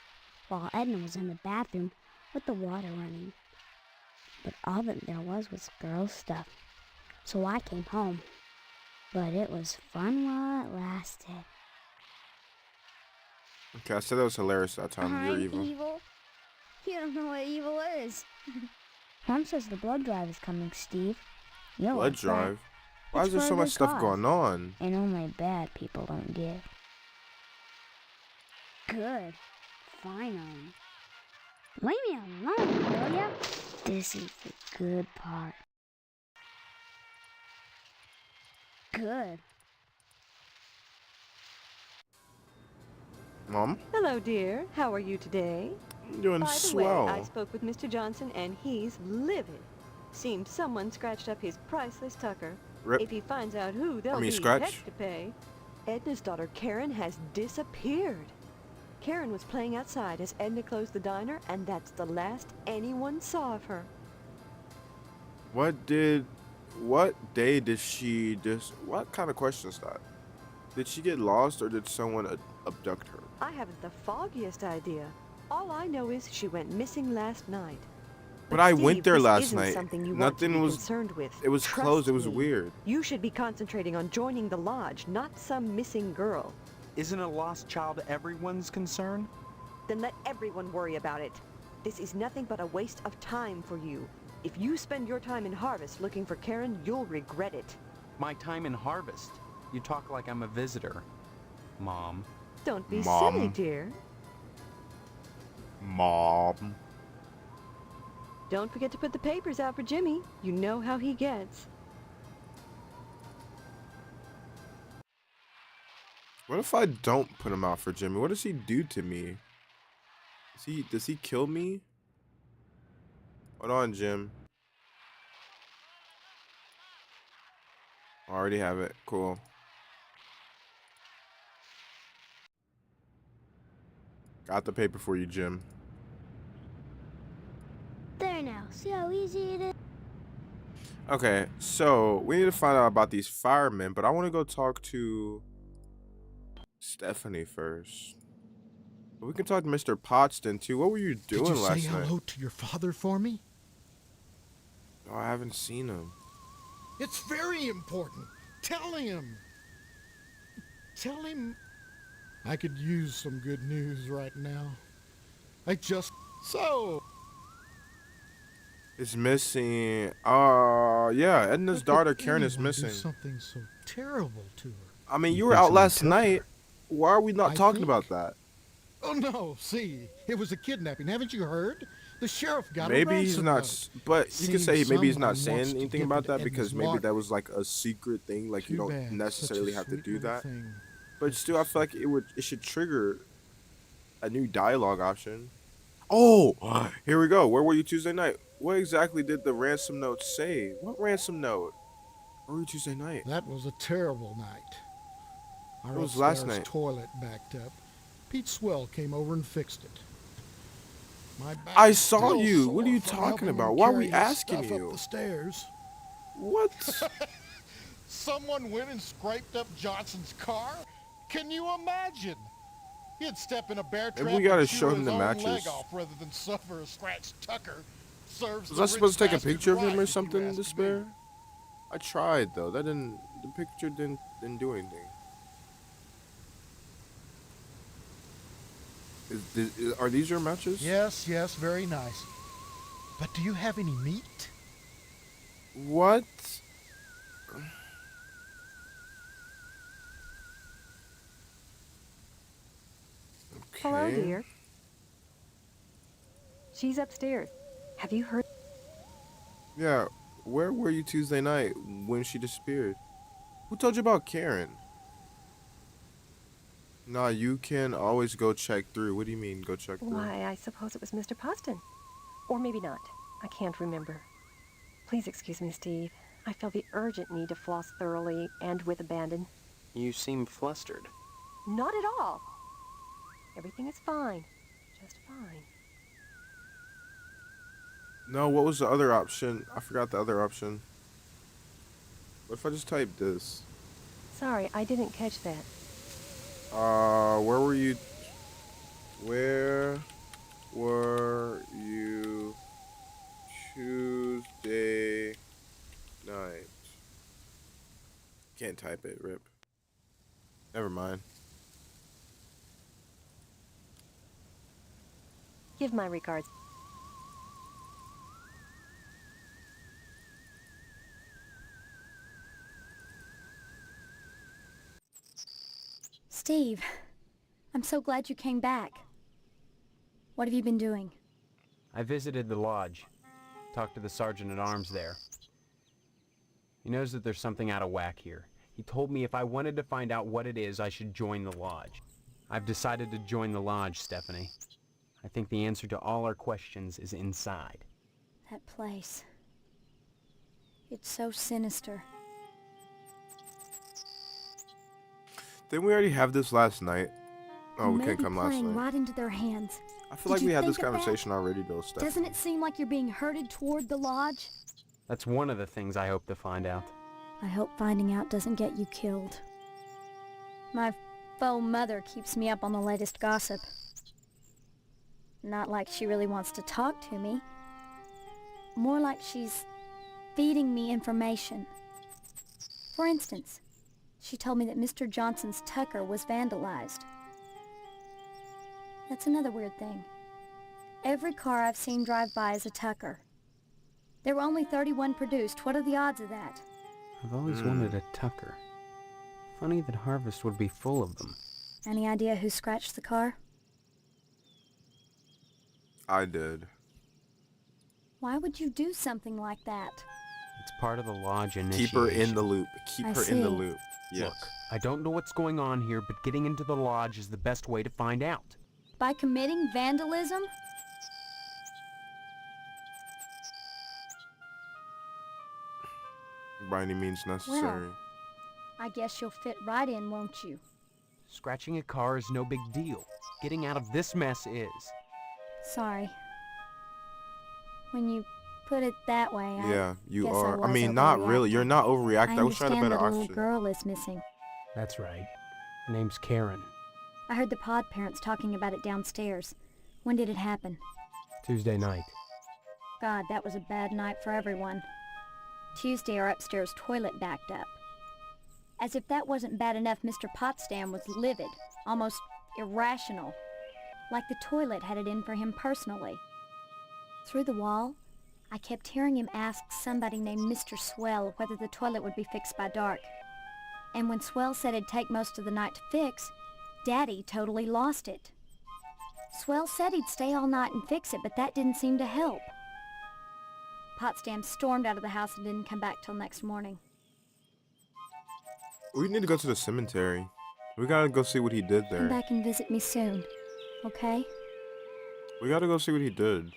while Edna was in the bathroom with the water running. But all that there was girls' stuff. So I came home. But it was fun while it lasted. Okay, I said that was hilarious that time. You're I'm evil. evil? You don't know what evil is. Mom says the blood drive is coming, Steve. You'll Blood like that. drive? Why It's is there for a so much good stuff cause. going on? And only bad people don't give. Good. Finally. Leave me alone, will ya? This is the good part. Good. Mom? Hello, dear. How are you today? I'm doing By the swell. way, I spoke with Mr. Johnson, and he's livid. Seems someone scratched up his priceless tucker. Rip. If he finds out who, there'll be scratch. heck to pay. Edna's daughter, Karen, has disappeared. Karen was playing outside as Edna closed the diner, and that's the last anyone saw of her. What day did she just, what kind of question is that? Did she get lost or did someone abduct her? I haven't the foggiest idea. All I know is she went missing last night. But I Steve, went there this last isn't night. something you want to Nothing be was, concerned with. it was Trust closed. It was me. weird. You should be concentrating on joining the lodge, not some missing girl. Isn't a lost child everyone's concern? Then let everyone worry about it. This is nothing but a waste of time for you. If you spend your time in Harvest looking for Karen, you'll regret it. My time in Harvest. You talk like I'm a visitor. Mom. Don't be Mom. silly, dear. Mom. Don't forget to put the papers out for Jimmy. You know how he gets. What if I don't put him out for Jimmy? What does he do to me? Does he kill me? Hold on, Jim. I already have it. Cool. Got the paper for you, Jim. There now. See how easy it is? Okay, so we need to find out about these firemen, but I want to go talk to Stephanie first. We can talk to Mr. Potston too. What were you doing Did you last say night? hello to your father for me? Oh, I haven't seen him. It's very important. Tell him. Tell him I could use some good news right now. So. It's missing. Yeah, Edna's daughter Karen is missing. Do something so terrible to her. I mean, you were out last night. Why are we not talking about that? Oh no, see, it was a kidnapping. Haven't you heard? The sheriff got maybe a he's ransom not, note. but you could say maybe he's not Someone wants saying to anything get about into that Edna's because maybe lottery. that was like a secret thing. Like you Too don't bad. necessarily Such a have to sweet do little that. thing. But still, I feel like it should trigger a new dialogue option. Oh, here we go. Where were you Tuesday night? What exactly did the ransom note say? What ransom note? Where were you Tuesday night? That was a terrible night. Our It was last upstairs night. toilet backed up. Pete Swell came over and fixed it. My back I is saw still you. sore What are you from talking helping him about? Why are we carry his asking stuff you? Up the stairs. What? Someone went and scraped up Johnson's car? Can you imagine? He'd step in a bear trap Maybe we gotta and chew show him his the own matches. leg off rather than suffer a scratched tucker. Serves Was the I supposed to rich take a bastard picture of him right, or if you something, ask me. Despair? I tried though. The picture didn't do anything. Are these your matches? Yes, very nice. But do you have any meat? What? Hello, Okay. dear. She's upstairs. Have you heard? Yeah, where were you Tuesday night when she disappeared? Who told you about Karen? Nah, you can always go check through. What do you mean, go check through? Why, I suppose it was Mr. Poston. Or maybe not. I can't remember. Please excuse me, Steve. I feel the urgent need to floss thoroughly and with abandon. You seem flustered. Not at all. Everything is fine. Just fine. No, what was the other option? I forgot the other option. What if I just type this? Sorry, I didn't catch that. Where were you? Where were you Tuesday night? Can't type it, rip. Never mind. Give my regards. Steve, I'm so glad you came back. What have you been doing? I visited the lodge. Talked to the sergeant at arms there. He knows that there's something out of whack here. He told me if I wanted to find out what it is, I should join the lodge. I've decided to join the lodge, Stephanie. I think the answer to all our questions is inside. That place. It's so sinister. Didn't we already have this last night? Oh, we Maybe couldn't come last playing night. right into their hands. I feel Did like you we had this think of that? conversation already, though, Steph. Doesn't it seem like you're being herded toward the lodge? That's one of the things I hope to find out. I hope finding out doesn't get you killed. My faux mother keeps me up on the latest gossip. Not like she really wants to talk to me. More like she's feeding me information. For instance, she told me that Mr. Johnson's Tucker was vandalized. That's another weird thing. Every car I've seen drive by is a Tucker. There were only 31 produced. What are the odds of that? I've always wanted a Tucker. Funny that Harvest would be full of them. Any idea who scratched the car? I did. Why would you do something like that? It's part of the lodge initiation. Keep her in the loop. Keep I her in the see. loop. Yes. Look, I don't know what's going on here, but getting into the lodge is the best way to find out. by committing vandalism? By any means necessary. Well, I guess you'll fit right in, won't you? Scratching a car is no big deal. Getting out of this mess is. Sorry. When you put it that way, Yeah, you guess are. I I mean, was not really. overreacting. You're not overreacting. I was trying to understand better that a little oxygen. girl is missing. That's right. Her name's Karen. I heard the pod parents talking about it downstairs. When did it happen? Tuesday night. God, that was a bad night for everyone. Tuesday, our upstairs toilet backed up. As if that wasn't bad enough, Mr. Potsdam was livid, almost irrational, like the toilet had it in for him personally. Through the wall, I kept hearing him ask somebody named Mr. Swell whether the toilet would be fixed by dark. And when Swell said it'd take most of the night to fix, Daddy totally lost it. Swell said he'd stay all night and fix it, but that didn't seem to help. Potsdam stormed out of the house and didn't come back till next morning. We need to go to the cemetery. We gotta go see what he did Come there. back and visit me soon, okay? We gotta go see what he did.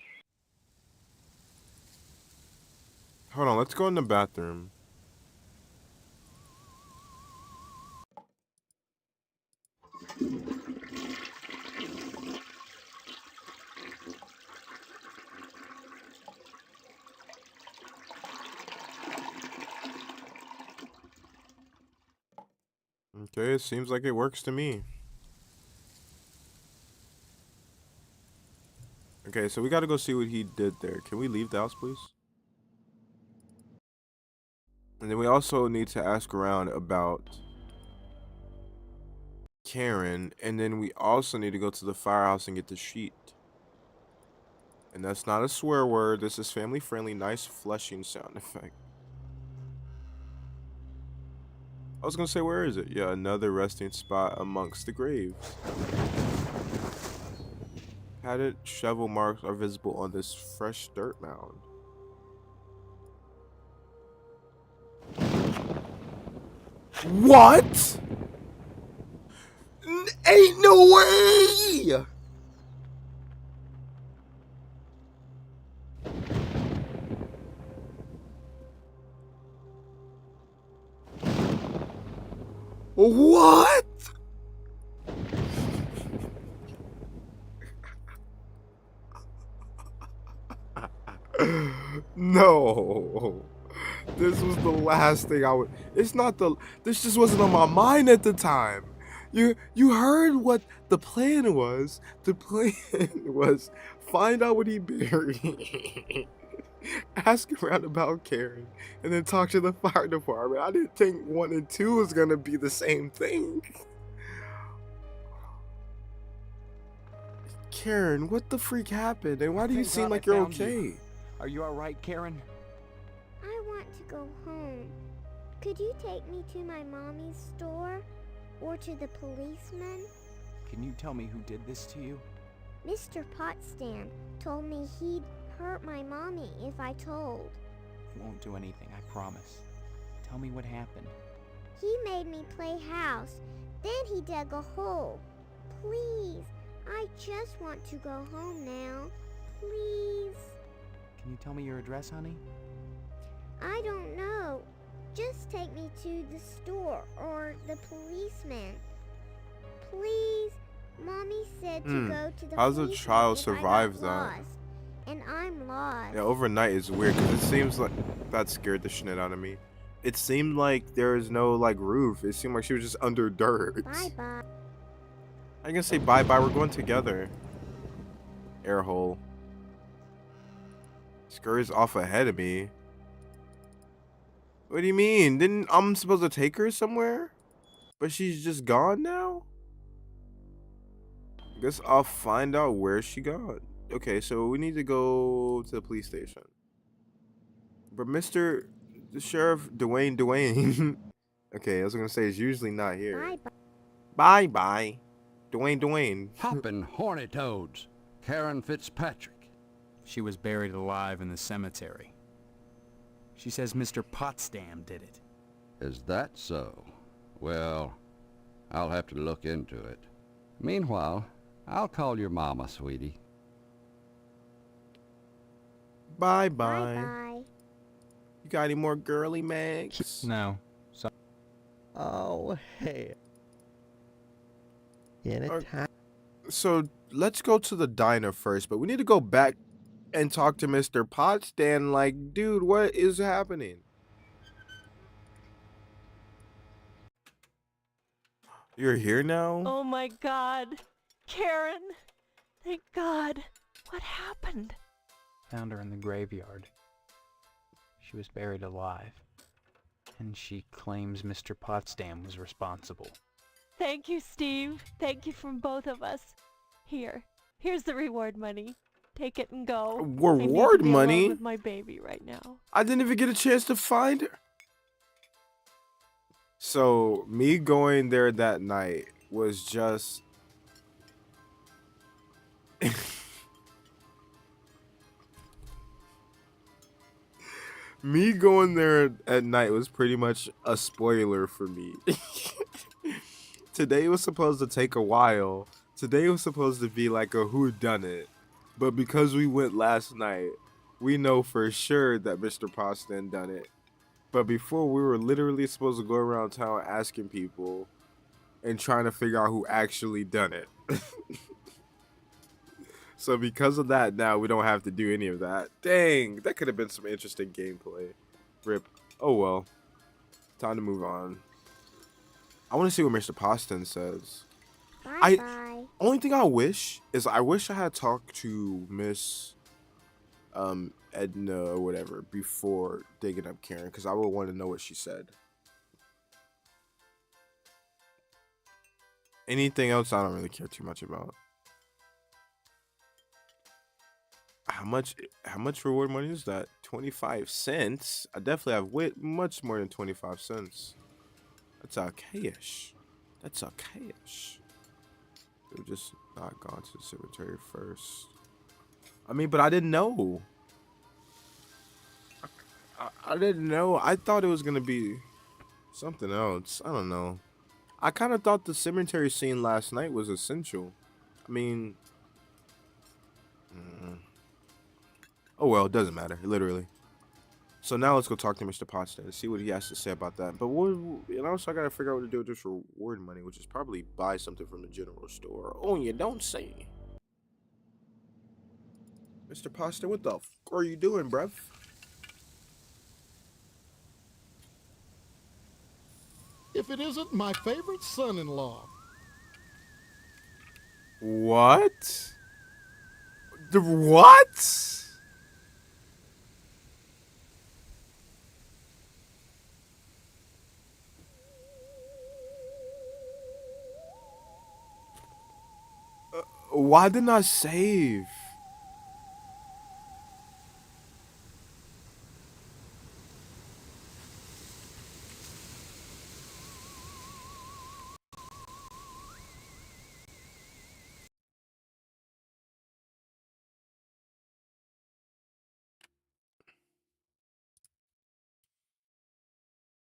Hold on, let's go in the bathroom. Okay, it seems like it works to me. Okay, so we gotta go see what he did there. Can we leave the house, please? And then we also need to ask around about Karen. And then we also need to go to the firehouse and get the sheet. And that's not a swear word. This is family friendly, nice flushing sound effect. I was gonna say, where is it? Yeah, another resting spot amongst the graves. Padded shovel marks are visible on this fresh dirt mound. What? Ain't no way! What? No. This was the last thing I would. It's not the. This just wasn't on my mind at the time. You heard what the plan was. The plan was find out what he buried, ask around about Karen, and then talk to the fire department. I didn't think 1 and 2 was gonna be the same thing. Karen, what the freak happened? And why do you Thank seem God like I you're found okay? you. Are you alright, Karen? I want to go home. Could you take me to my mommy's store? Or to the policeman? Can you tell me who did this to you? Mr. Potsdam told me he'd hurt my mommy if I told. He won't do anything, I promise. Tell me what happened. He made me play house. Then he dug a hole. Please, I just want to go home now. Please. Can you tell me your address, honey? I don't know. Just take me to the store or the policeman. Please. Mommy said to go to the How does a policeman child if I got survive that? lost, and I'm lost. Yeah, overnight is weird because it seems like that scared the shit out of me. It seemed like there was no like roof. It seemed like she was just under dirt. Bye-bye. I can say bye-bye. We're going together. Air hole. Scurry's off ahead of me. What do you mean? Didn't I'm supposed to take her somewhere? But she's just gone now? Guess I'll find out where she gone. Okay, so we need to go to the police station. But Mr. the Sheriff Dwayne. Okay, I was gonna say it's usually not here. Bye-bye. Bye-bye. Dwayne. Hoppin' horny toads. Karen Fitzpatrick. She was buried alive in the cemetery. She says Mr. Potsdam did it. Is that so? Well, I'll have to look into it. Meanwhile, I'll call your mama, sweetie. Bye-bye. Bye-bye. You got any more girly mags? No. So Oh, hey. Anytime. So let's go to the diner first, but we need to go back and talk to Mr. Potsdam. Like, dude, what is happening? You're here now? Oh my God. Karen. Thank God. What happened? found her in the graveyard. She was buried alive. And she claims Mr. Potsdam was responsible. Thank you, Steve. Thank you from both of us. Here's the reward money. Take it and go. Reward I need to be money? alone with my baby right now. I didn't even get a chance to find her. So me going there that night was just me going there at night was pretty much a spoiler for me. Today was supposed to take a while. Today was supposed to be like a whodunit. But because we went last night, we know for sure that Mr. Potsdam done it. But before, we were literally supposed to go around town asking people and trying to figure out who actually done it. So because of that, now we don't have to do any of that. Dang, that could have been some interesting gameplay. Rip. Oh well. Time to move on. I want to see what Mr. Potsdam says. Bye-bye. Only thing I wish is I wish I had talked to Miss Edna or whatever before digging up Karen, because I would want to know what she said. Anything else I don't really care too much about. How much reward money is that? 25 cents? I definitely have much more than 25 cents. That's okay-ish. That's okay-ish. They've just not gone to the cemetery first. I mean, but I didn't know. I didn't know. I thought it was going to be something else. I don't know. I kind of thought the cemetery scene last night was essential. I mean... Oh well, it doesn't matter, literally. So now let's go talk to Mr. Potsdam and see what he has to say about that. But also I gotta figure out what to do with this reward money, which is probably buy something from the general store. Oh, you don't say. Mr. Potsdam, what the f are you doing, bruv? If it isn't my favorite son-in-law. What? The what? Why didn't I save?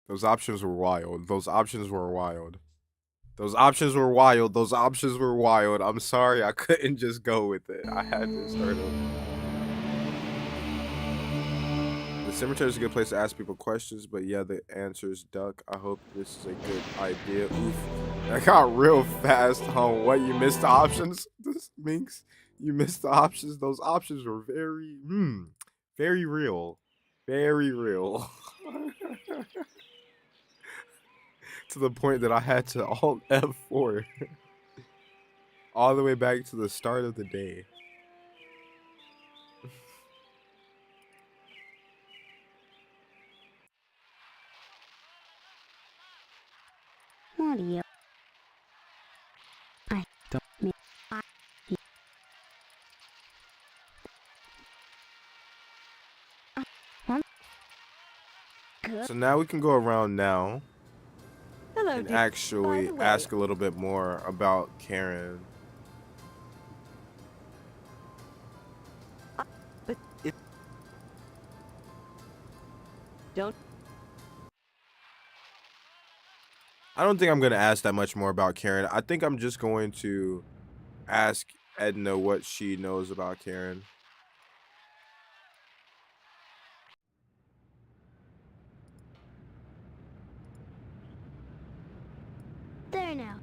Those options were wild. Those options were wild. Those options were wild. Those options were wild. I'm sorry, I couldn't just go with it. I had to start over. The cemetery is a good place to ask people questions, but yeah, the answer's duck. I hope this is a good idea. Oof. I got real fast on what you missed the options. This Minx, you missed the options. Those options were very real. Very real. To the point that I had to Alt F4 all the way back to the start of the day. What are you? So now we can go around now. Hello, And dear. actually By the way, ask a little bit more about Karen. But if don't I don't think I'm going to ask that much more about Karen. I think I'm just going to ask Edna what she knows about Karen. There now.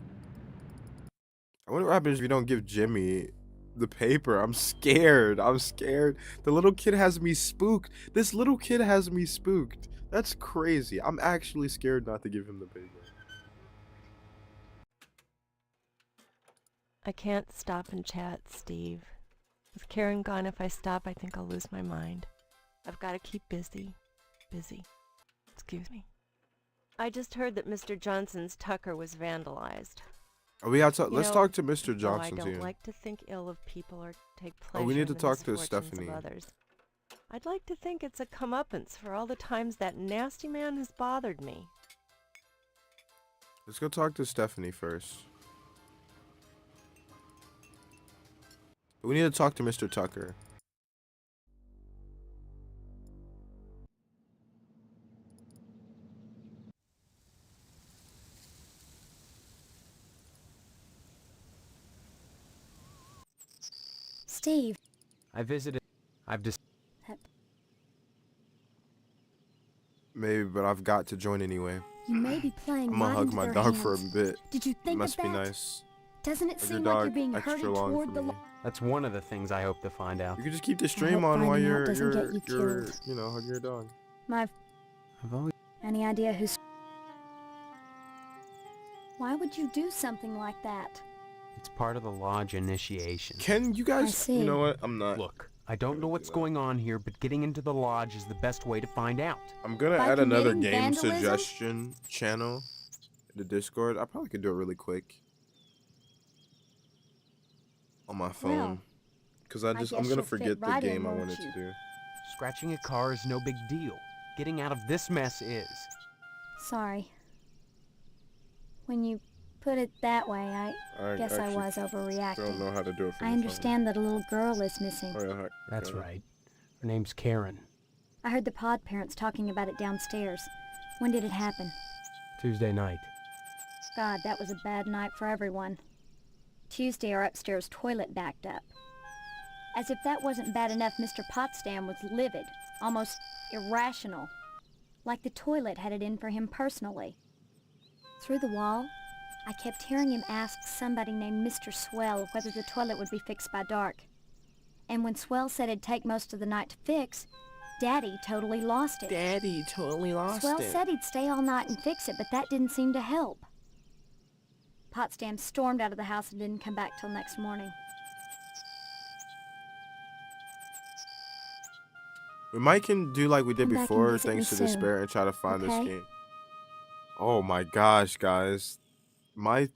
I wonder what happens if you don't give Jimmy the paper. I'm scared. I'm scared. The little kid has me spooked. This little kid has me spooked. That's crazy. I'm actually scared not to give him the paper. I can't stop and chat, Steve. With Karen gone, if I stop, I think I'll lose my mind. I've got to keep busy. Busy. Excuse me. I just heard that Mr. Johnson's Tucker was vandalized. Oh, we have to. Let's talk to Mr. Johnson I too. don't like to think ill of people or take pleasure We need to in the talk to misfortunes Stephanie. of others. I'd like to think it's a comeuppance for all the times that nasty man has bothered me. Let's go talk to Stephanie first. We need to talk to Mr. Tucker. Steve. I visited. I've just. Maybe, but I've got to join anyway. You may be playing I'm gonna right hug into my their dog for a hands. bit. Did you think Must of be that? nice. Doesn't it Hug your seem like you're dog being extra herded long toward for the me. That's one of the things I hope to find out. You can just keep the I stream hope on while finding out you're doesn't get you killed. you know, hugging your dog. I've always. Any idea who's... Why would you do something like that? It's part of the lodge initiation. Can you guys? see. You know what? I'm not. Look, I don't know what's going on here, but getting into the lodge is the best way to find out. I'm gonna By add another committing game vandalism? suggestion channel in the Discord. I probably could do it really quick on my phone, because I'm guess gonna you'll forget fit the right in, game I won't wanted you? to do. Scratching a car is no big deal. Getting out of this mess is. Sorry. When you put it that way, I guess I actually was overreacting. don't know how to do it from I the phone. understand that a little girl is missing. Oh, yeah, That's okay. right. Her name's Karen. I heard the pod parents talking about it downstairs. When did it happen? Tuesday night. God, that was a bad night for everyone. Tuesday, our upstairs toilet backed up. As if that wasn't bad enough, Mr. Potsdam was livid, almost irrational. Like the toilet had it in for him personally. Through the wall, I kept hearing him ask somebody named Mr. Swell whether the toilet would be fixed by dark. And when Swell said it'd take most of the night to fix, Daddy totally lost it. Daddy totally lost Swell it. said he'd stay all night and fix it, but that didn't seem to help. Potsdam stormed out of the house and didn't come back till next morning. We might can do like we did Come back and before, visit me thanks to soon, Despair, and try to find this okay? game. Oh my gosh, guys. My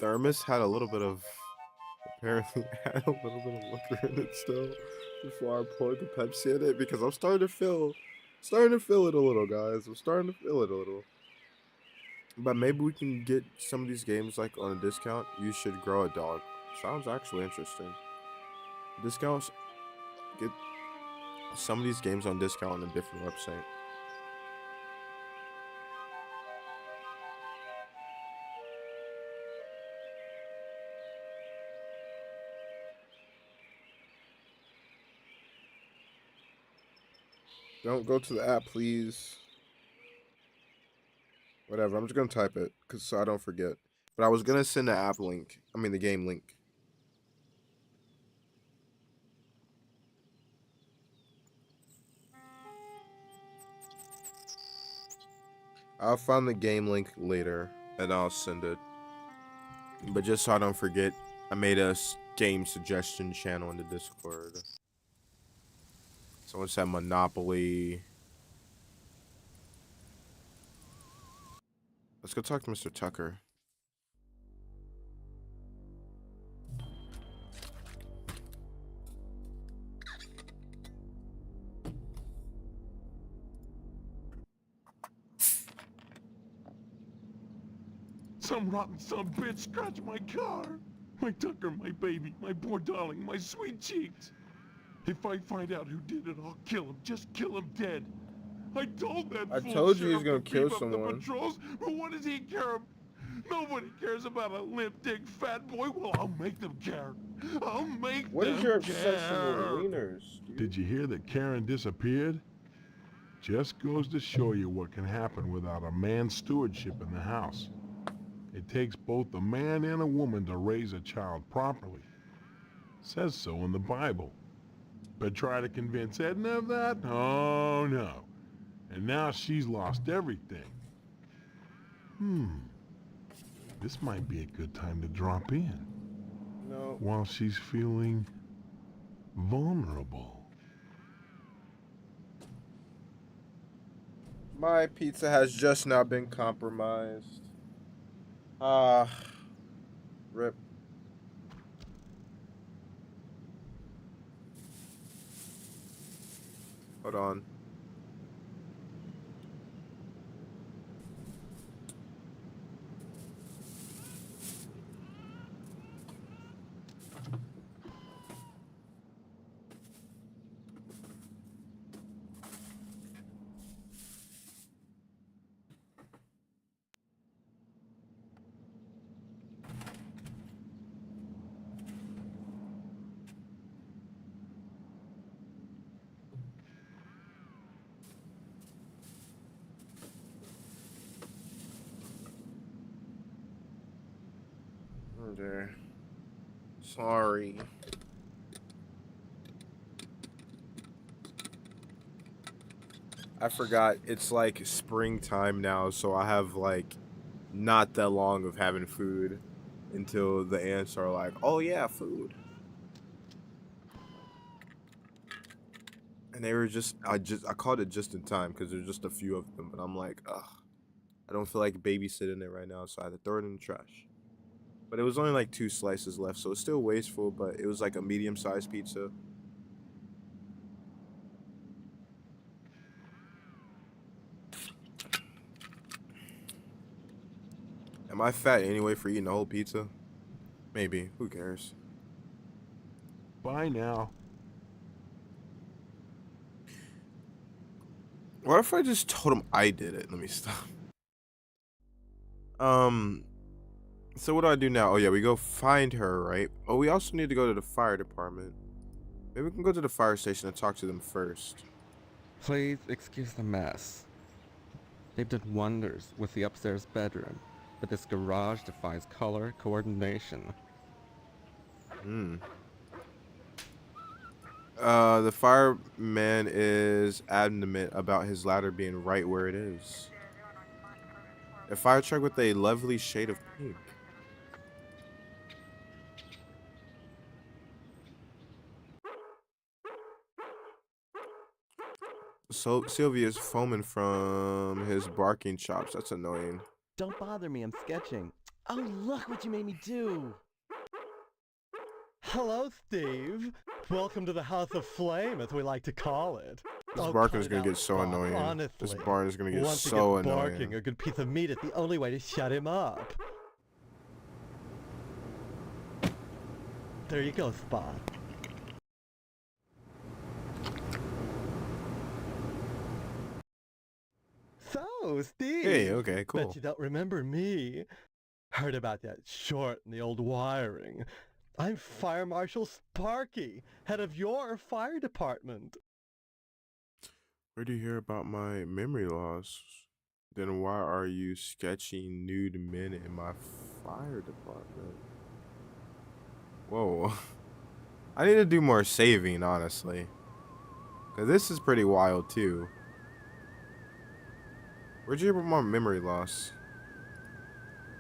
thermos had a little bit of, apparently had a little bit of liquor in it still before I poured the Pepsi in it, because I'm starting to feel it a little, guys. I'm starting to feel it a little. But maybe we can get some of these games like on a discount. You Should Grow a Dog. Sounds actually interesting. Discounts, get some of these games on discount on a different website. Don't go to the app, please. Whatever, I'm just gonna type it so I don't forget. But I was gonna send the app link. I mean the game link. I'll find the game link later and I'll send it. But just so I don't forget, I made a game suggestion channel in the Discord. Someone said Monopoly. Let's go talk to Mr. Tucker. Some rotten son of a bitch scratched my car. My Tucker, my baby, my poor darling, my sweet cheeks. If I find out who did it, I'll kill him. Just kill him dead. I told that I fool told you he was sheriff gonna to kill beef up the someone. patrols, but what does he care? Nobody cares about a limp dick fat boy. Well, I'll make them care. I'll make What them is your obsession care. with wieners, dude? Did you hear that Karen disappeared? Just goes to show you what can happen without a man's stewardship in the house. It takes both a man and a woman to raise a child properly. Says so in the Bible. But try to convince Edna of that? Oh no. And now she's lost everything. This might be a good time to drop in. No. While she's feeling vulnerable. My pizza has just now been compromised. Rip. Hold on. Okay. Sorry. I forgot it's like springtime now, so I have like not that long of having food until the ants are like, oh yeah, food. And they were I called it just in time because there's just a few of them, but I'm like, ugh, I don't feel like babysitting it right now, so I had to throw it in the trash. But it was only like 2 slices left, so it's still wasteful, but it was like a medium-sized pizza. Am I fat anyway for eating the whole pizza? Maybe. Who cares? Bye now. What if I just told him I did it? Let me stop. So what do I do now? Oh yeah, we go find her, right? Oh, we also need to go to the fire department. Maybe we can go to the fire station and talk to them first. Please excuse the mess. They've done wonders with the upstairs bedroom, but this garage defies color coordination. The fireman is adamant about his ladder being right where it is. A fire truck with a lovely shade of pink. So Sylvia's foaming from his barking chops. That's annoying. Don't bother me, I'm sketching. Oh, look what you made me do! Hello, Steve. Welcome to the House of Flame, as we like to call it. This barking is gonna get so annoying. Honestly, this barn is gonna get once so he gets annoying. barking, a good piece of meat is the only way to shut him up. There you go, Spot. So, Steve. Hey, okay, cool. Bet you don't remember me. Heard about that short in the old wiring. I'm Fire Marshal Sparky, head of your fire department. Where do you hear about my memory loss? Then why are you sketching nude men in my fire department? Whoa. I need to do more saving, honestly. Because this is pretty wild, too. Where'd you hear about my memory loss?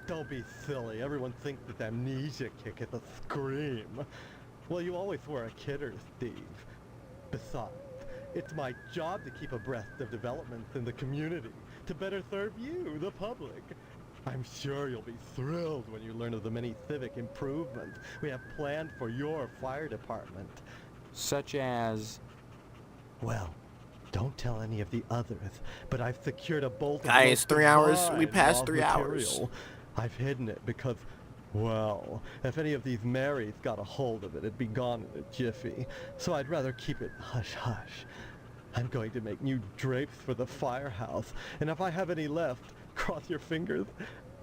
Don't be silly. Everyone thinks that amnesia kick is a scream. Well, you always were a kidder, Steve. Besides, it's my job to keep abreast of developments in the community, to better serve you, the public. I'm sure you'll be thrilled when you learn of the many civic improvements we have planned for your fire department. Such as? Well, don't tell any of the others, but I've secured a bolt of Guys, 3 hours. We divine passed raw 3 hours. material. I've hidden it because, well, if any of these Marys got a hold of it, it'd be gone in a jiffy. So I'd rather keep it hush-hush. I'm going to make new drapes for the firehouse, and if I have any left, cross your fingers,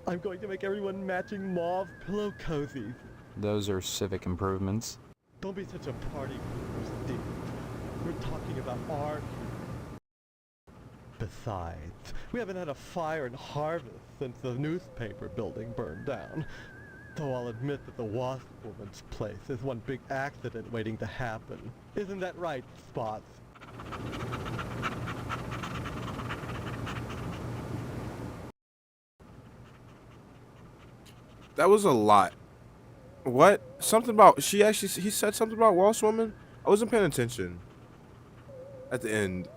I'm going to make everyone matching mauve pillow cozies. Those are civic improvements. Don't be such a party pooper, Steve. We're talking about our future. Besides, we haven't had a fire in Harvest since the newspaper building burned down. Though I'll admit that the Wasp Woman's place is one big accident waiting to happen. Isn't that right, Spots? That was a lot. What? Something about he said something about Wasp Woman? I wasn't paying attention. At the end.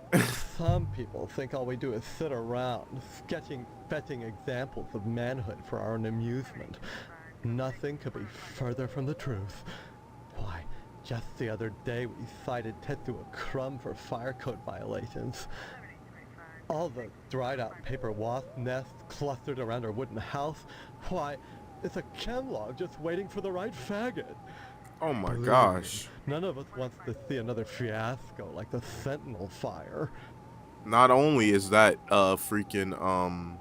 Some people think all we do is sit around, fetching examples of manhood for our own amusement. Nothing could be further from the truth. Why, just the other day we cited Tetsu a crumb for fire code violations. All the dried out paper wasp nests clustered around our wooden house. Why, it's a chem log just waiting for the right faggot. Oh my Believe gosh. me, none of us wants to see another fiasco like the Sentinel fire. Not only is that a freaking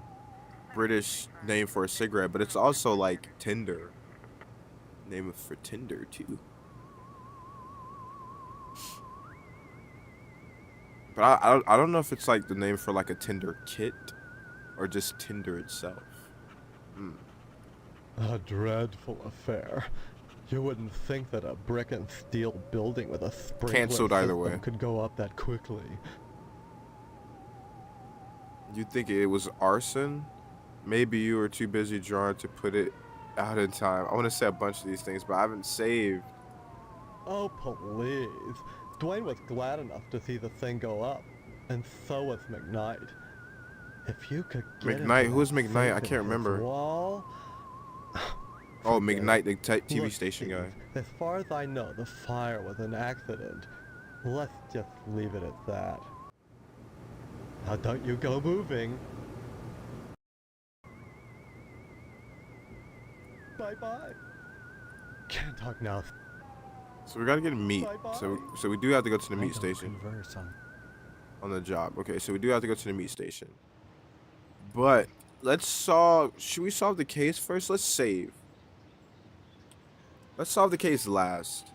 British name for a cigarette, but it's also like Tinder. Name for Tinder too. But I don't know if it's like the name for like a Tinder kit or just Tinder itself. A dreadful affair. You wouldn't think that a brick and steel building with a sprinkler Canceled either system way. could go up that quickly. You think it was arson? Maybe you were too busy drawing to put it out in time. I want to say a bunch of these things, but I haven't saved. Oh, please. Dwayne was glad enough to see the thing go up, and so was McKnight. If you could get McKnight? into Who's that McKnight? I safe in can't his remember. Wall. Oh, Forget McKnight, it. the TV Look, station Steve, guy. As far as I know, the fire was an accident. Let's just leave it at that. Now don't you go moving. Bye-bye. Can't talk now. So we gotta get meat. Bye-bye. So we do have to go to the I meat don't station converse on the job. Okay, so we do have to go to the meat station. But let's solve. Should we solve the case first? Let's save. Let's solve the case last.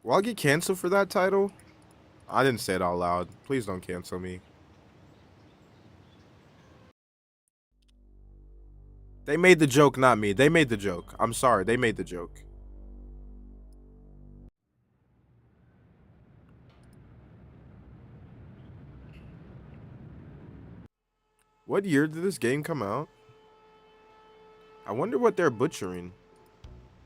Will I get canceled for that title? I didn't say it out loud. Please don't cancel me. They made the joke, not me. They made the joke. I'm sorry. They made the joke. What year did this game come out? I wonder what they're butchering.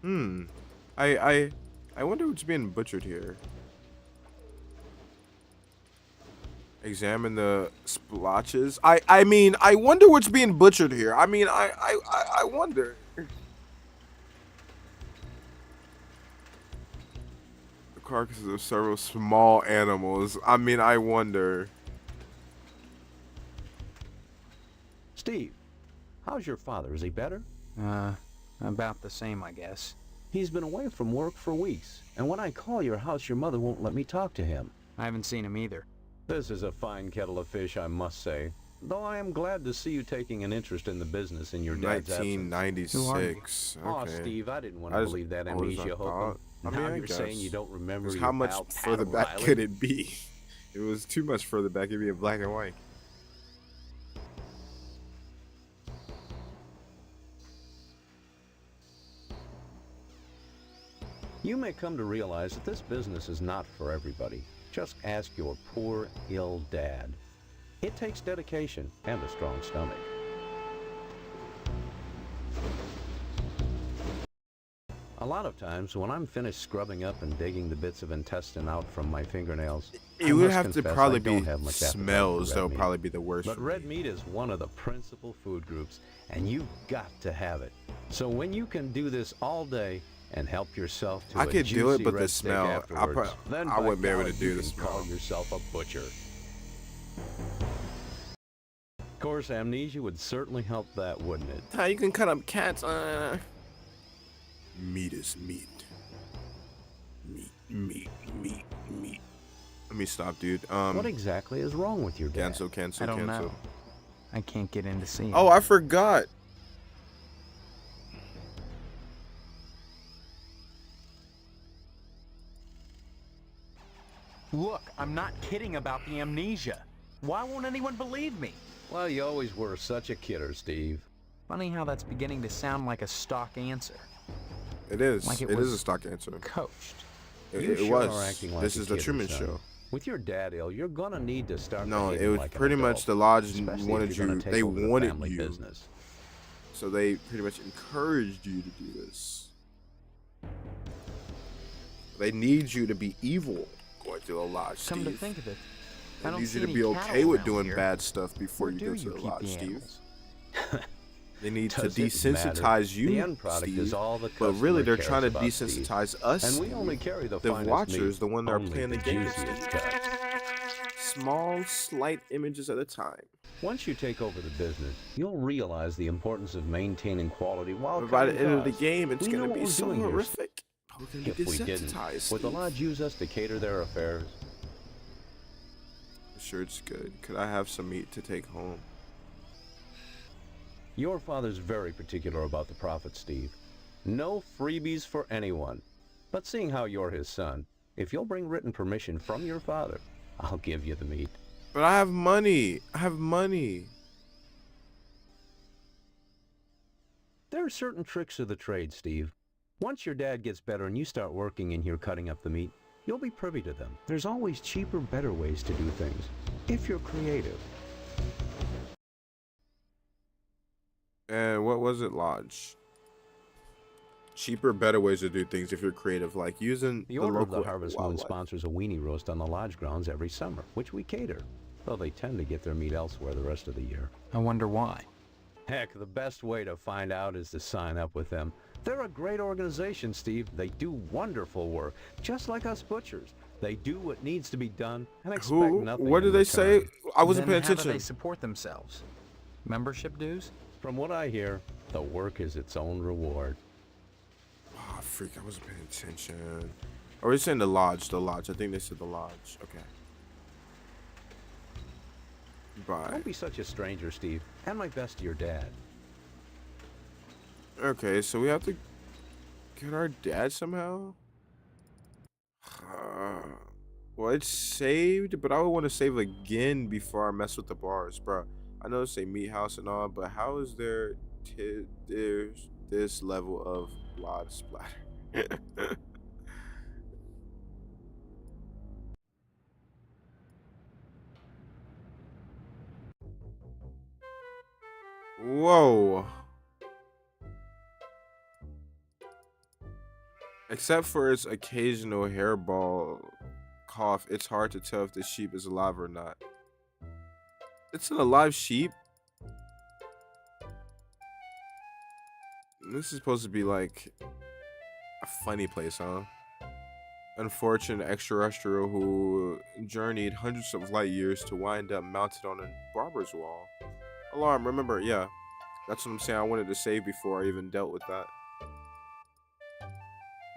I wonder what's being butchered here. Examine the splotches. I mean, I wonder what's being butchered here. I mean, I wonder. The carcasses of several small animals. I mean, I wonder. Steve, how's your father? Is he better? About the same, I guess. He's been away from work for weeks, and when I call your house, your mother won't let me talk to him. I haven't seen him either. This is a fine kettle of fish, I must say. Though I am glad to see you taking an interest in the business in your dad's absence. 1996. Aw, Okay. Steve, I didn't want to believe that amnesia hokum. I mean, Now I you're guess. saying you don't remember 'Cause your how much pal further Adam back Riley? could it be? It was too much further back. It'd be in black and white. You may come to realize that this business is not for everybody. Just ask your poor, ill dad. It takes dedication and a strong stomach. A lot of times, when I'm finished scrubbing up and digging the bits of intestine out from my fingernails, It I would must have to confess probably I don't be have much appetite for smells red that would meat. probably be the worst But for red meat is one of the principal food groups, and you've got to have it. So when you can do this all day and help yourself to I a could do it, juicy but the red steak smell, afterwards. Then I by wouldn't be able to golly, do you the can smell. call yourself a butcher. Of course, amnesia would certainly help that, wouldn't it? How you can cut up cats? Meat is meat. Meat. Let me stop, dude. What exactly is wrong with your dad? Cancel. I don't know. I can't get in to see him. Oh, I forgot. Look, I'm not kidding about the amnesia. Why won't anyone believe me? Well, you always were such a kidder, Steve. Funny how that's beginning to sound like a stock answer. It is. Like it is a stock answer. Coached. You It sure was. are acting like This a is the kidder, Truman son. Show. With your dad ill, you're gonna need to start. No, it behaving was like an pretty much adult, the lodge especially if wanted you're gonna you. take They over the wanted family you. business. So they pretty much encouraged you to do this. They need you to be evil going to the lodge, Steve. Come to think of it, I They don't need see you to any be cattle okay with around doing here. bad stuff before Where you do go to you the keep lodge, the Steve. animals? They need to Does it desensitize matter? you, The end product Steve. is all the But really, customer they're trying to cares about, desensitize Steve. us. And we Steve. only carry the the finest watchers, meat, the one that are only playing the the game. juiciest cuts. Small, slight images at a time. Once you take over the business, you'll realize the importance of maintaining quality while But by the cutting end of the costs. game, it's We going know to what be we're so doing here, horrific. We're going to If be we didn't, desensitized. would the Steve. lodge use us to cater their affairs? Sure, it's good. Could I have some meat to take home? Your father's very particular about the profit, Steve. No freebies for anyone. But seeing how you're his son, if you'll bring written permission from your father, I'll give you the meat. But I have money. There are certain tricks of the trade, Steve. Once your dad gets better and you start working in here cutting up the meat, you'll be privy to them. There's always cheaper, better ways to do things, if you're creative. And what was it, Lodge? Cheaper, better ways to do things if you're creative, like using The Order of local the Harvest Moon wildlife. sponsors a weenie roast on the lodge grounds every summer, which we cater, though they tend to get their meat elsewhere the rest of the year. I wonder why. Heck, the best way to find out is to sign up with them. They're a great organization, Steve. They do wonderful work, just like us butchers. They do what needs to be done and expect nothing. What in did they say? return. I wasn't Then paying how do attention. they support themselves? Membership dues? From what I hear, the work is its own reward. Oh, freak, I wasn't paying attention. Or are they saying the lodge? The lodge. I think they said the lodge. Okay. Bye. Don't be such a stranger, Steve. And my best to your dad. Okay, so we have to get our dad somehow? Well, it's saved, but I would want to save again before I mess with the bars, bro. I know it's a meat house and all, but how is there's this level of blood splatter? Whoa. Except for its occasional hairball cough, it's hard to tell if the sheep is alive or not. It's an alive sheep? This is supposed to be like a funny place, huh? Unfortunate extraterrestrial who journeyed hundreds of light years to wind up mounted on a barber's wall. Alarm, remember, yeah. That's what I'm saying. I wanted to save before I even dealt with that.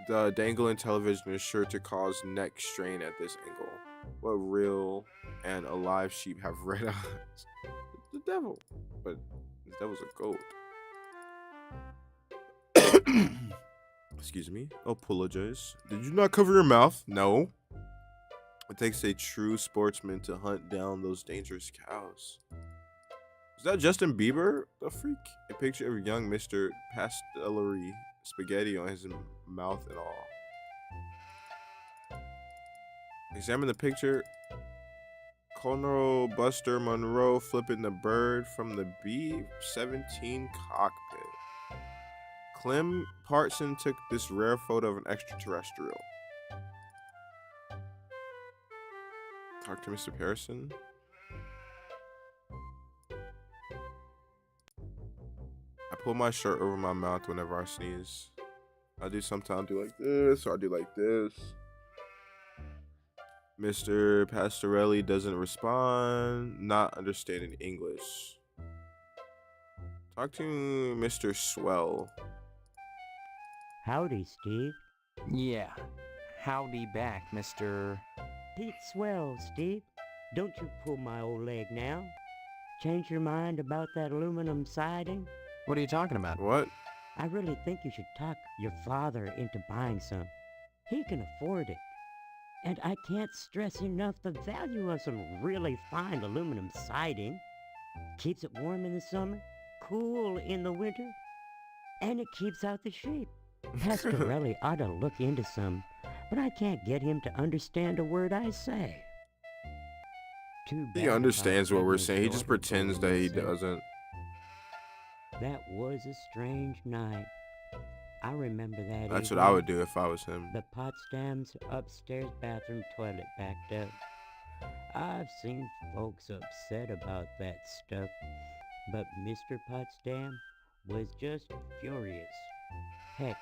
The dangling television is sure to cause neck strain at this angle. What real and alive sheep have red eyes? The devil. But the devil's a goat. Excuse me. Apologize. Did you not cover your mouth? No. It takes a true sportsman to hunt down those dangerous cows. Is that Justin Bieber? The freak? A picture of young Mr. Pastellery spaghetti on his mouth and all. Examine the picture. Colonel Buster Monroe flipping the bird from the B-17 cockpit. Clem Parson took this rare photo of an extraterrestrial. Talk to Mr. Pearson. I pull my shirt over my mouth whenever I sneeze. I do sometimes do like this, or I do like this. Mr. Pastorelli doesn't respond. Not understanding English. Talk to Mr. Swell. Howdy, Steve. Yeah. Howdy back, Mr. Pete Swell, Steve. Don't you pull my old leg now. Change your mind about that aluminum siding? What are you talking about? What? I really think you should talk your father into buying some. He can afford it. And I can't stress enough the value of some really fine aluminum siding. Keeps it warm in the summer, cool in the winter, and it keeps out the sheep. Pastorelli ought to look into some, but I can't get him to understand a word I say. Too bad He understands about what we're Edna's saying. He just daughter pretends going that he missing. doesn't. That was a strange night. I remember that That's what evening. I would do if I was him. The Potsdam's upstairs bathroom toilet backed up. I've seen folks upset about that stuff, but Mr. Potsdam was just furious. Heck,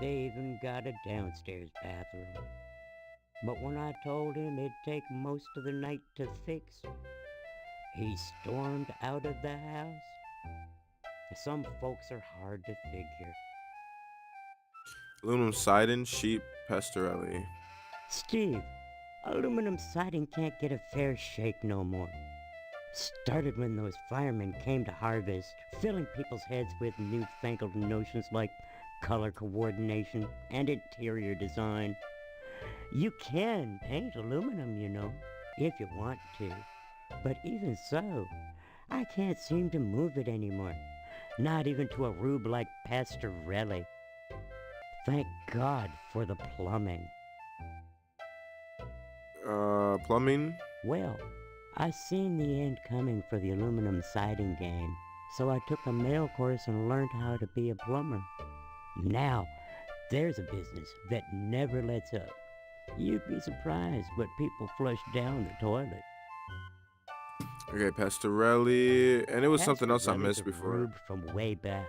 they even got a downstairs bathroom. But when I told him it'd take most of the night to fix, he stormed out of the house. Some folks are hard to figure. Aluminum siding, sheep, Pastorelli. Steve, aluminum siding can't get a fair shake no more. Started when those firemen came to harvest, filling people's heads with newfangled notions like color coordination and interior design. You can paint aluminum, you know, if you want to. But even so, I can't seem to move it anymore. Not even to a rube like Pastorelli. Thank God for the plumbing. Plumbing? Well, I seen the end coming for the aluminum siding game, so I took a mail course and learned how to be a plumber. Now, there's a business that never lets up. You'd be surprised what people flush down the toilet. Okay, Pastorelli. And it was something else I Pastorelli's missed a before. rube from way back.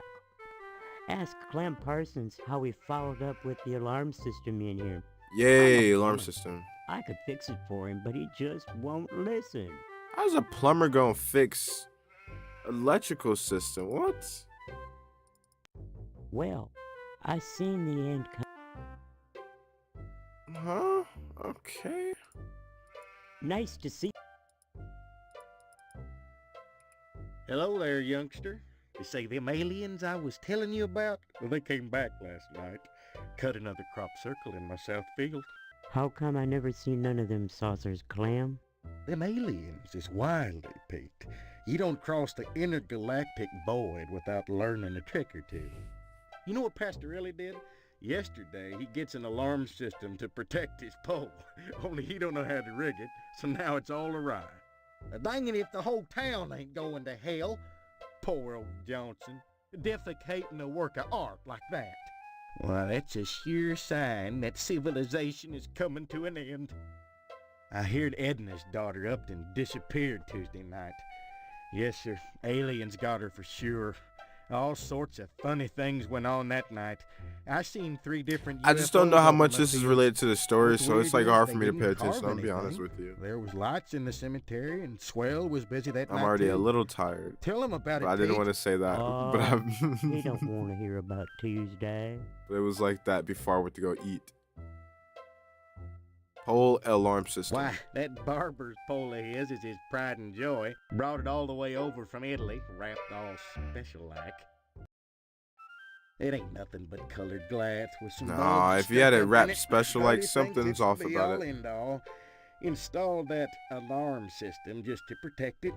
Ask Clem Parsons how he followed up with the alarm system in here. Yay, I'm a alarm plumber. system. I could fix it for him, but he just won't listen. How's a plumber gonna fix electrical system? What? Well, I seen the end Huh? Okay. Nice to see. Hello there, youngster. You see them aliens I was telling you about? Well, they came back last night. Cut another crop circle in my south field. How come I never seen none of them saucers, Clem? Them aliens is wily, Pete. You don't cross the intergalactic void without learning a trick or two. You know what Pastorelli did? Yesterday, he gets an alarm system to protect his pole. Only he don't know how to rig it, so now it's all awry. Dang it if the whole town ain't going to hell. Poor old Johnson, defecating a work of art like that. Well, that's a sure sign that civilization is coming to an end. I heard Edna's daughter Upton disappeared Tuesday night. Yes, sir, aliens got her for sure. All sorts of funny things went on that night. I seen 3 different UFOs I just don't know how over much my this is field. related to the story, What's so it's weird like is hard they for me to didn't pay attention. carve I'm gonna be honest anything. with you. There was lights in the cemetery, and Swell was busy that I'm night already a too. little tired. Tell him about But it, I didn't Pete. want to say that. But He don't want to hear about Tuesday. But it was like that before I went to go eat. Pole alarm system. Why, that barber's pole of his is his pride and joy. Brought it all the way over from Italy, wrapped all special-like. It ain't nothing but colored glass with some Nah, bulbs if you had it stuck up in wrapped it. special, But like he thinks something's it's the off be about all it. end all. Installed that alarm system just to protect it.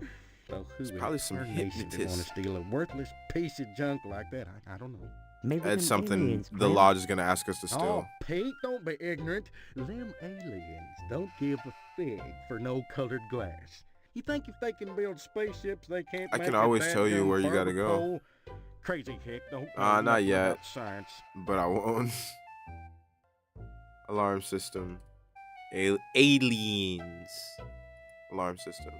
So who It's in probably some tarnation would want to hypnotist. steal a worthless piece of junk like that? I don't know. Maybe That's them something aliens, the Clem. lodge is gonna ask us to steal. Oh, Pete, don't be ignorant. Them aliens don't give a fig for no colored glass. You think if they can build spaceships, they can't I make can a always tell you dadgum where you gotta barber go. pole? Crazy heck, don't know Not nothing yet. about science. But I won't. Alarm system. Aliens. Alarm system.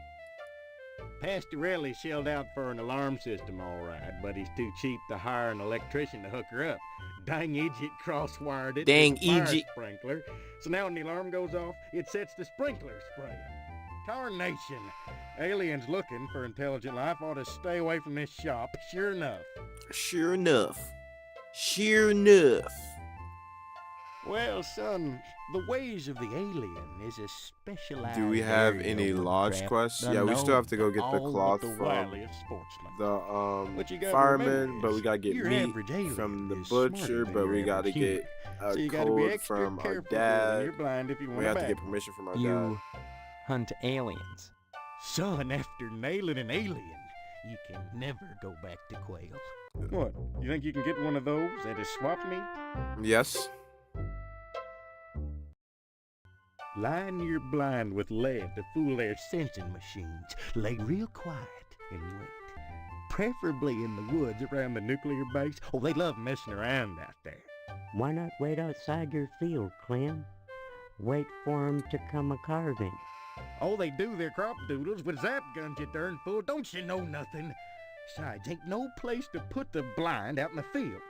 Pastorelli shelled out for an alarm system, all right, but he's too cheap to hire an electrician to hook her up. dang idiot crosswired it Dang to the fire idiot. sprinkler. So now when the alarm goes off, it sets the sprinkler spraying. Tarnation. Aliens looking for intelligent life ought to stay away from this shop, sure enough. Sure enough. Sure enough. Well, son, the ways of the alien is a specialized Do we have area any of lodge woodcraft quests? done Yeah, we still have to go known get the all cloth but the from wiliest sportsman. the What you gotta fireman, remember but we is gotta get your meat average alien from the is smarter butcher, than but your we gotta average get human. a So you gotta be code extra from our careful when dad. you're blind if you We want have to to get permission from our You dad. hunt aliens. Son, after nailing an alien, you can never go back to quail. What? You think you can get one of those at a swap meet? Yes. Line your blind with lead to fool their sensing machines. Lay real quiet and wait. Preferably in the woods around the nuclear base. Oh, they love messing around out there. Why not wait outside your field, Clem? Wait for 'em to come a-carving. Oh, they do their crop doodles with zap guns, you darn fool. Don't you know nothing? Besides, ain't no place to put the blind out in the field.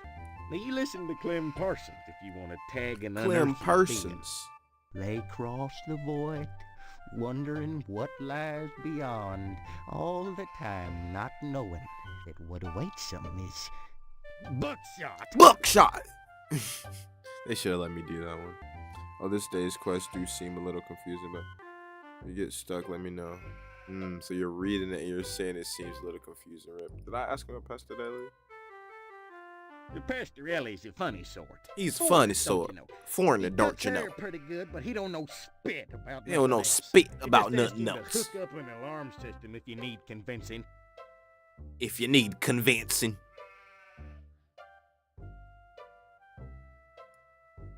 Now, you listen to Clem Parsons if you want to tag an Clem unearthly Parsons. being. They cross the void, wondering what lies beyond, all the time not knowing that what awaits them is buckshot. Buckshot! They should have let me do that one. Oh, this day's quests do seem a little confusing, but if you get stuck, let me know. So you're reading it and you're saying it seems a little confusing, Rip. Did I ask him about Pastorelli? Pastorelli's a funny sort. He's a Foreigner, funny don't sort. you know? Foreigner, He don't cuts you know? hair pretty good, but he don't know spit about He don't know nothing else. spit He about just asks nothing you to else. Hook up an alarm system if you need convincing. If you need convincing.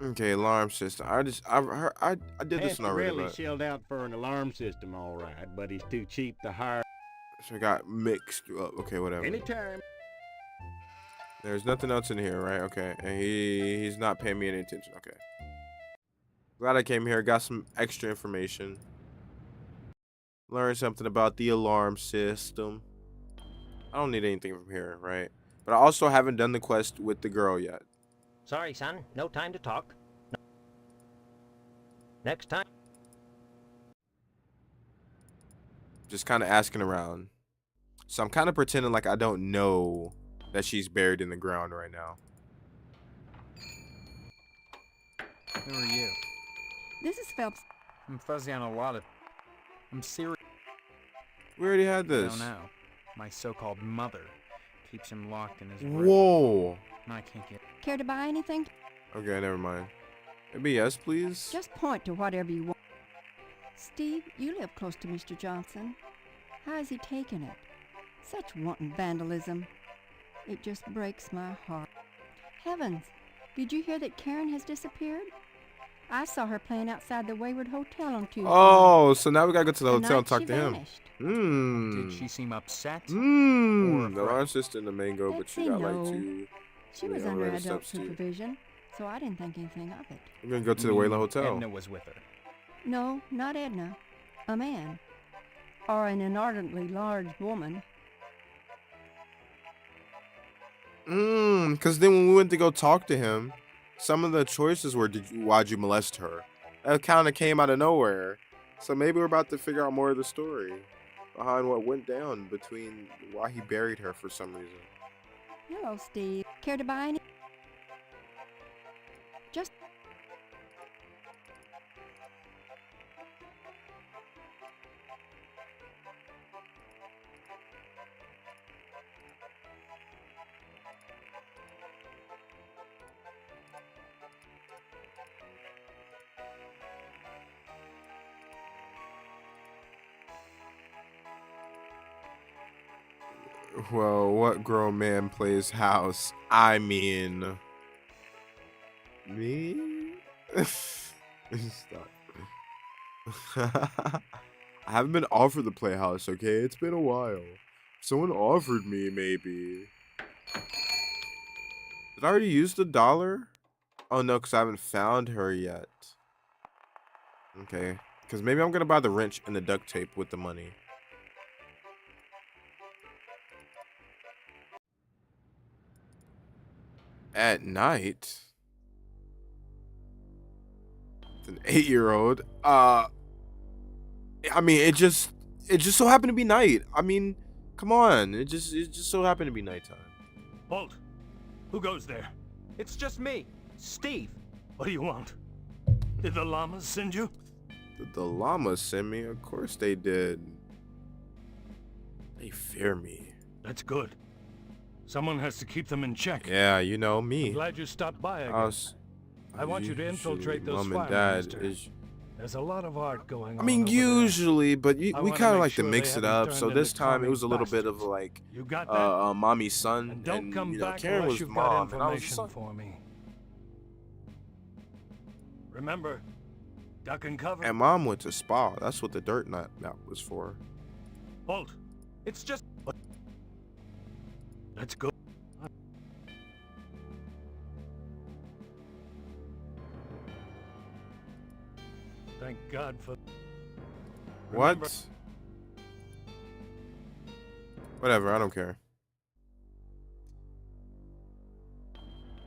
Okay, alarm system. I did this one already, Pastorelli but shelled out for an alarm system, all right, but he's too cheap to hire. so I got mixed up. Okay, whatever. Anytime. There's nothing else in here, right? Okay, and he's not paying me any attention. Okay. Glad I came here. Got some extra information. Learned something about the alarm system. I don't need anything from here, right? But I also haven't done the quest with the girl yet. Sorry, son. No time to talk. No. Next time. Just kind of asking around. So I'm kind of pretending like I don't know that she's buried in the ground right now. Who are you? This is Phelps. I'm fuzzy on a lot of... I'm serious. We already had I this. don't know. My so-called mother keeps him locked in his room. Whoa. And I can't get... Care to buy anything? Okay, never mind. Maybe yes, please. Just point to whatever you want. Steve, you live close to Mr. Johnson. How is he taking it? Such wanton vandalism. It just breaks my heart. Heavens, did you hear that Karen has disappeared? I saw her playing outside the Wayward Hotel on Tuesday. Oh, so now we gotta go to the The hotel and night talk she to him. vanished. Did she seem upset? The alarm system, the mango, but Betsy, you got no. like two. She was under adult supervision, so I didn't think anything of it. We're gonna go to the Wayland Hotel. Edna was with her. No, not Edna. A man. Or an inordinately large woman. Because then when we went to go talk to him, some of the choices were, why'd you molest her? That kind of came out of nowhere. So maybe we're about to figure out more of the story behind what went down between why he buried her for some reason. Hello, Steve. Care to buy any? Just... Well, what grown man plays house? I mean, me? Stop. I haven't been offered the playhouse, okay? It's been a while. Someone offered me, maybe. Did I already use the dollar? Oh, no, because I haven't found her yet. Okay. Because maybe I'm going to buy the wrench and the duct tape with the money. At night? It's an 8-year-old. I mean, it just so happened to be night. I mean, come on. It just so happened to be nighttime. Halt! Who goes there? It's just me, Steve. What do you want? Did the llamas send you? Did the llamas send me? Of course they did. They fear me. That's good. Someone has to keep them in check. Yeah, you know me. I'm glad you stopped by again. I want you to infiltrate those Mom and firemen, Dad mister. There's a lot of art going on. I mean, over usually, but we wanna kind of make like sure to they mix it haven't up. turned So this into time it was a commie little bit of like, You got that? mommy's son, And don't come you know, back Karen unless was you've mom, got and I was the information son. for me. Remember, duck and cover. And Mom went to spa. That's what the dirt map was for. Halt! It's just. Let's go. Thank God for. Remember- What? Whatever, I don't care.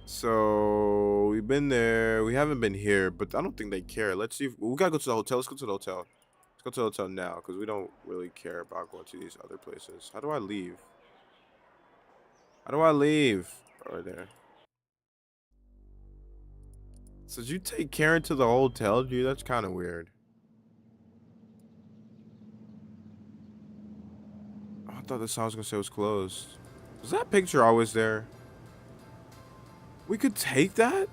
So we've been there. We haven't been here, but I don't think they care. Let's see if we gotta go to the hotel. Let's go to the hotel. Let's go to the hotel now because we don't really care about going to these other places. How do I leave? How do I leave? Right there. So did you take Karen to the hotel, dude? That's kind of weird. I thought the sign was gonna say it was closed. Was that picture always there? We could take that?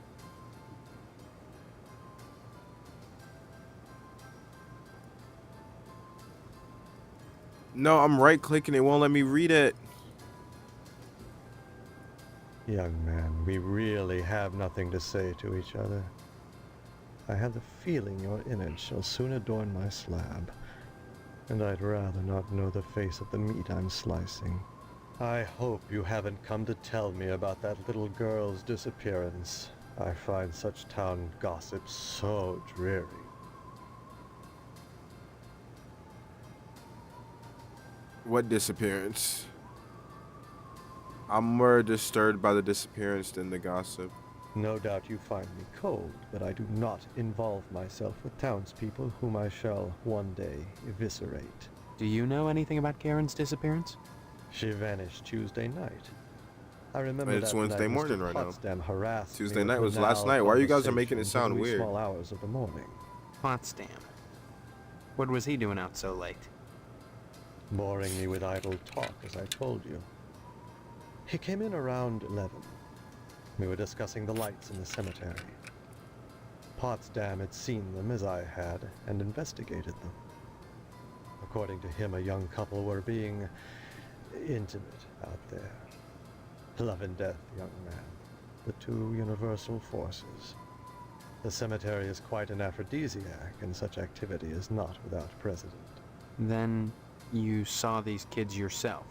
No, I'm right clicking. It won't let me read it. Young man, we really have nothing to say to each other. I have the feeling your image shall soon adorn my slab, and I'd rather not know the face of the meat I'm slicing. I hope you haven't come to tell me about that little girl's disappearance. I find such town gossip so dreary. What disappearance? I'm more disturbed by the disappearance than the gossip. No doubt you find me cold, but I do not involve myself with townspeople whom I shall one day eviscerate. Do you know anything about Karen's disappearance? She vanished Tuesday night. I remember It's that Wednesday night morning Mr. right now. Potsdam harassed Tuesday me night with was last banal night. Why you guys are making it conversations sound in the wee weird? small hours of the morning. Potsdam. What was he doing out so late? Boring me with idle talk, as I told you. He came in around 11. We were discussing the lights in the cemetery. Potsdam had seen them as I had and investigated them. According to him, a young couple were being intimate out there. Love and death, young man. The two universal forces. The cemetery is quite an aphrodisiac, and such activity is not without precedent. Then you saw these kids yourself?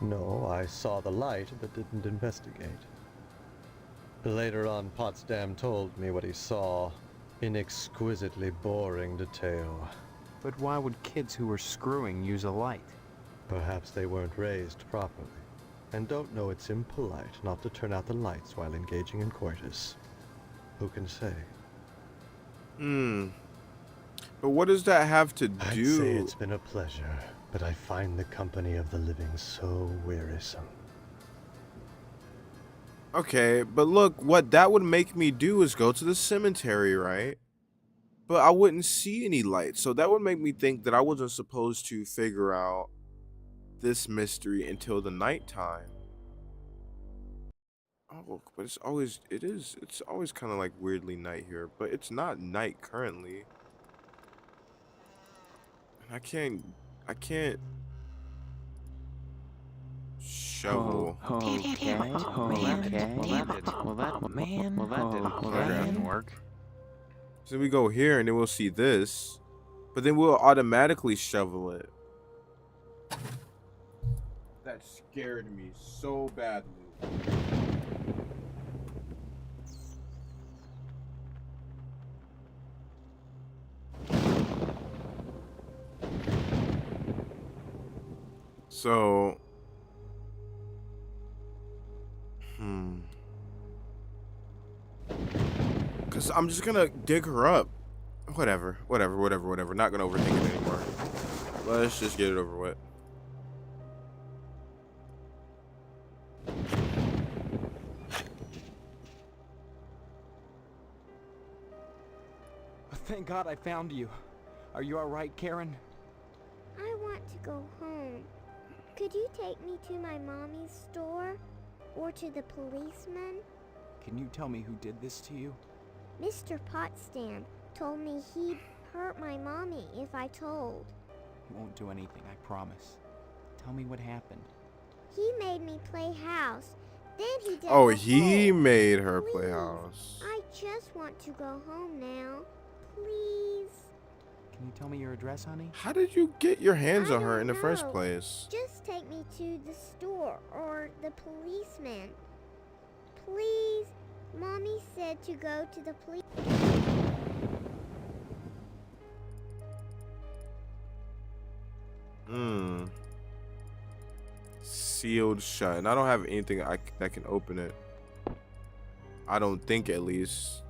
No, I saw the light, but didn't investigate. Later on, Potsdam told me what he saw in exquisitely boring detail. But why would kids who were screwing use a light? Perhaps they weren't raised properly, and don't know it's impolite not to turn out the lights while engaging in coitus. Who can say? But what does that have to do? I'd say it's been a pleasure, but I find the company of the living so wearisome. Okay, but look, what that would make me do is go to the cemetery, right? But I wouldn't see any lights, so that would make me think that I wasn't supposed to figure out this mystery until the nighttime. Oh, but it's always kind of like weirdly night here, but it's not night currently. And I can't shovel. Well, that didn't work. So we go here and then we'll see this, but then we'll automatically shovel it. That scared me so badly. So, Because I'm just gonna dig her up. Whatever. Not gonna overthink it anymore. Let's just get it over with. Thank God I found you. Are you alright, Karen? I want to go home. Could you take me to my mommy's store? Or to the policeman? Can you tell me who did this to you? Mr. Potsdam told me he'd hurt my mommy if I told. He won't do anything, I promise. Tell me what happened. He made me play house. Then he did. Oh, he made her play house. I just want to go home now. Please. Can you tell me your address, honey? How did you get your hands on her in the first place? Just take me to the store or the policeman. Please. Mommy said to go to the police. Sealed shut. And I don't have anything that can open it. I don't think, at least.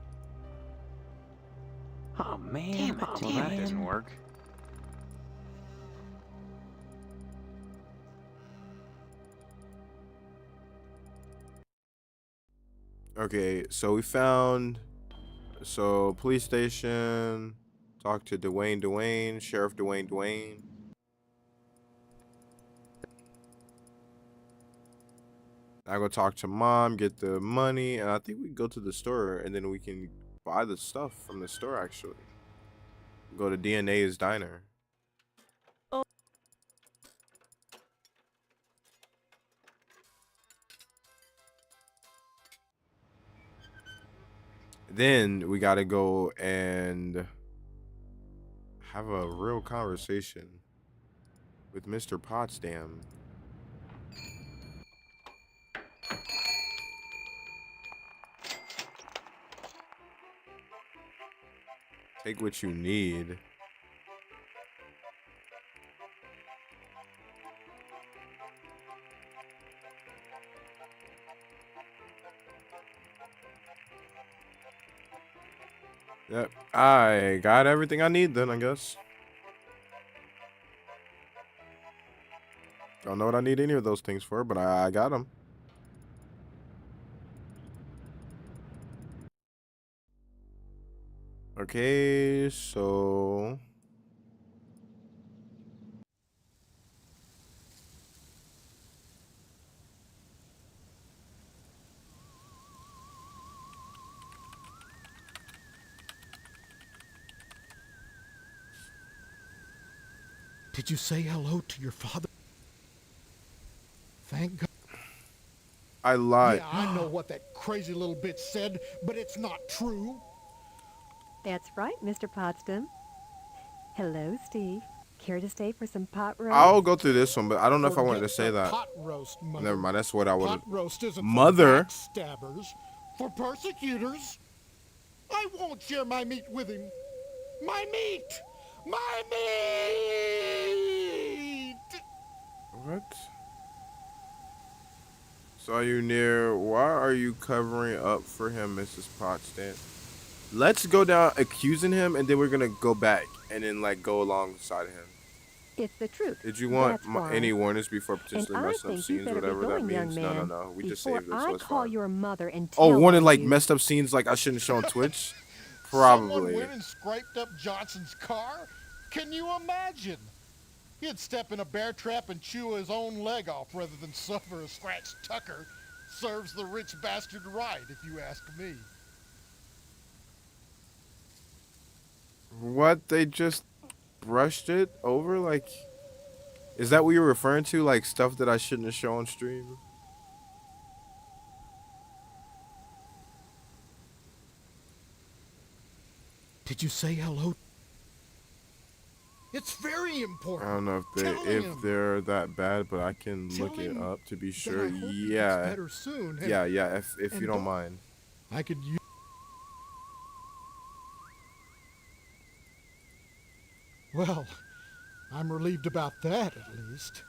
Oh man, Damn it, well, that didn't work. Okay, so we found police station, talk to Dwayne, Sheriff Dwayne. I go talk to mom, get the money, and I think we go to the store and then we can buy the stuff from the store actually. Go to DNA's diner. Then we gotta go and have a real conversation with Mr. Potsdam. Take what you need. Yep, I got everything I need then, I guess. Don't know what I need any of those things for, but I got them. Okay, so... Did you say hello to your father? Thank God. I lied. Yeah, I know what that crazy little bitch said, but it's not true. That's right, Mr. Potsdam. Hello, Steve. Care to stay for some pot roast? I'll go through this one, but I don't know if I wanted to Forget say the that. pot roast, Mother. Never mind, that's what I would. Pot roast isn't Mother. for backstabbers, for persecutors. I won't share my meat with him. My meat! My meat! What? Saw you near. Why are you covering up for him, Mrs. Potsdam? Let's go down accusing him, and then we're gonna go back and then like go alongside him. It's the truth. Did you want That's any why. warnings before potentially And I messing up think you scenes, better be whatever that going, young means? man, No. We just before saved this. I So it's call fine. your mother and Oh, tell wanted on like you. messed up scenes like I shouldn't show on Twitch? Someone Probably. went and scraped up Johnson's car? Can you imagine? He'd step in a bear trap and chew his own leg off rather than suffer a scratched tucker. Serves the rich bastard right, if you ask me. What? They just brushed it over? Like, is that what you're referring to? Like stuff that I shouldn't have shown on stream? Did you say hello? It's very important. I don't know if they're that bad, but I can look it up to be sure. I hope he gets Yeah. better soon, and- Yeah. If and you don't mind. I could use... Well, I'm relieved about that, at least.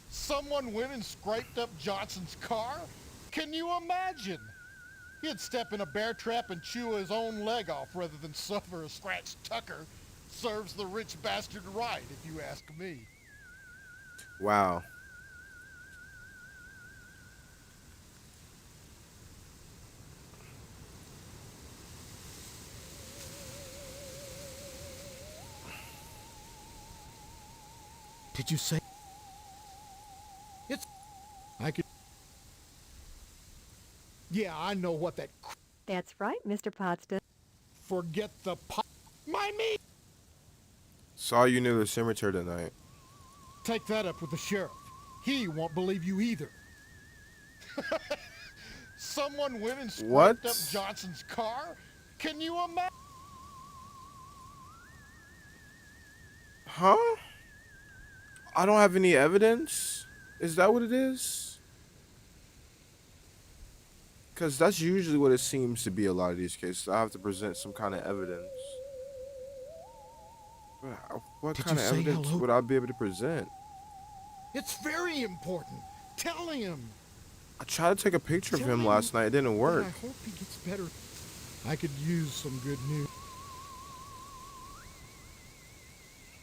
Someone went and scraped up Johnson's car? Can you imagine? He'd step in a bear trap and chew his own leg off rather than suffer a scratched tucker. Serves the rich bastard right, if you ask me. Wow. Did you say? I could... Yeah, I know what that... That's right, Mr. Potsdam. Forget the My meat! Saw you near the cemetery tonight. Take that up with the sheriff. He won't believe you either. Someone went and scraped up Johnson's car? Can you imagine? Huh? I don't have any evidence? Is that what it is? Because that's usually what it seems to be a lot of these cases. I have to present some kind of evidence. But what kind of evidence would I be able to present? It's very important. Tell him. I tried to take a picture of him last night. It didn't work. I hope he gets better. I could use some good news.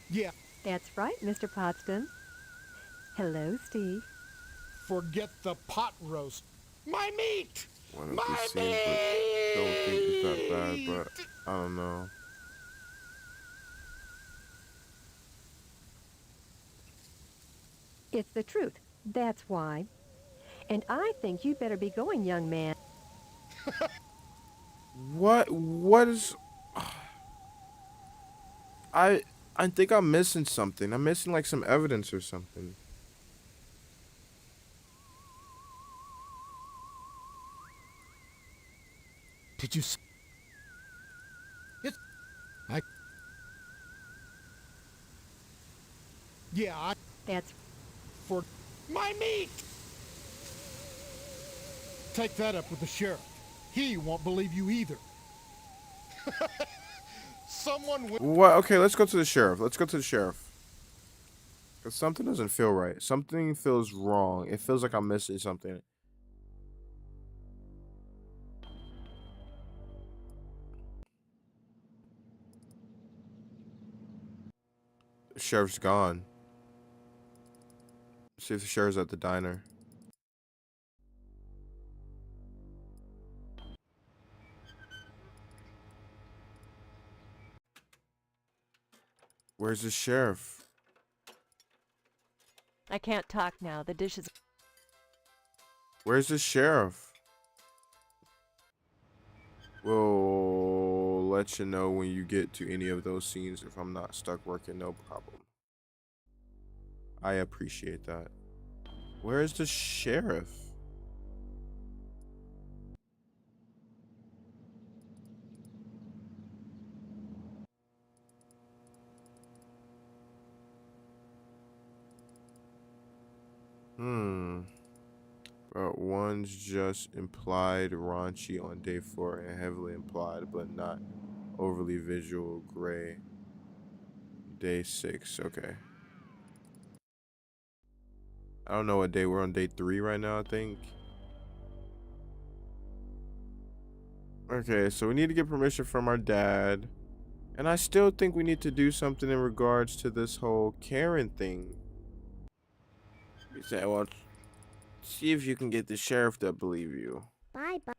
Yeah. That's right, Mr. Potsdam. Hello, Steve. Forget the pot roast. My meat! One of these scenes, but don't think it's that bad, but I don't know. It's the truth. That's why. And I think you better be going, young man. What is... I think I'm missing something. I'm missing like some evidence or something. Did you see? Yeah, That's... For my meat! Take that up with the sheriff. He won't believe you either. Someone... What? Okay, let's go to the sheriff. Let's go to the sheriff. Because something doesn't feel right. Something feels wrong. It feels like I'm missing something. The sheriff's gone. See if the sheriff's at the diner. Where's the sheriff? I can't talk now. The dishes... Where's the sheriff? We'll let you know when you get to any of those scenes. If I'm not stuck working, no problem. I appreciate that. Where is the sheriff? But one's just implied raunchy on day 4 and heavily implied, but not overly visual gray. Day 6, okay. I don't know what day we're on. Day 3 right now, I think. Okay, so we need to get permission from our dad. And I still think we need to do something in regards to this whole Karen thing. You say, well, see if you can get the sheriff to believe you. Bye-bye.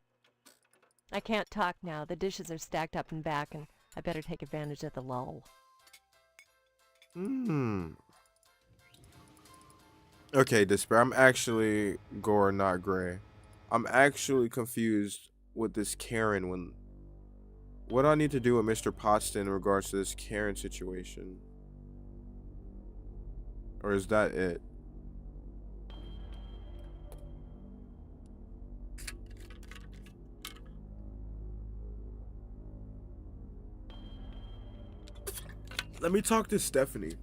I can't talk now. The dishes are stacked up and back, and I better take advantage of the lull. Okay, Despair, I'm actually Gore, not Gray. I'm actually confused with this Karen when... What do I need to do with Mr. Potsdam in regards to this Karen situation? Or is that it? Let me talk to Stephanie.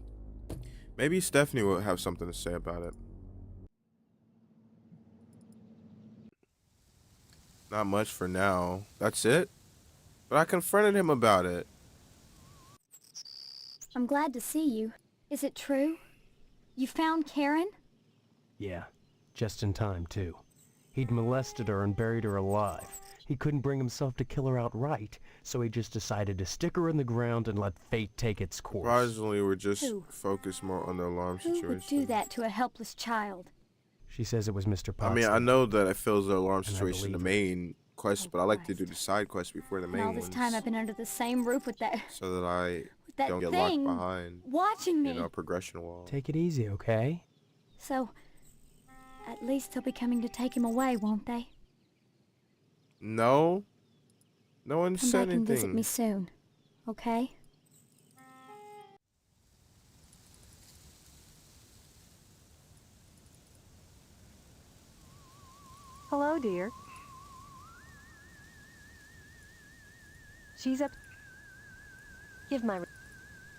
Maybe Stephanie will have something to say about it. Not much for now. That's it? But I confronted him about it. I'm glad to see you. Is it true? You found Karen? Yeah, just in time, too. He'd molested her and buried her alive. He couldn't bring himself to kill her outright, so he just decided to stick her in the ground and let fate take its course. Surprisingly, we're just Who? focused more on the alarm Who situation. would do that to a helpless child? She says it was Mr. I mean, I Potsdam. know that it feels the alarm And I situation the believe her. main quest, but I like to do the side quests before the And main all this ones, time I've been under the same roof with that so that I that don't get thing locked behind, watching me. you know, progression wall. Take it easy, okay? So, at least they'll be coming to take him away, won't they? No, no one Come said back and visit anything. me soon, okay? Hello, dear. She's up. Give my.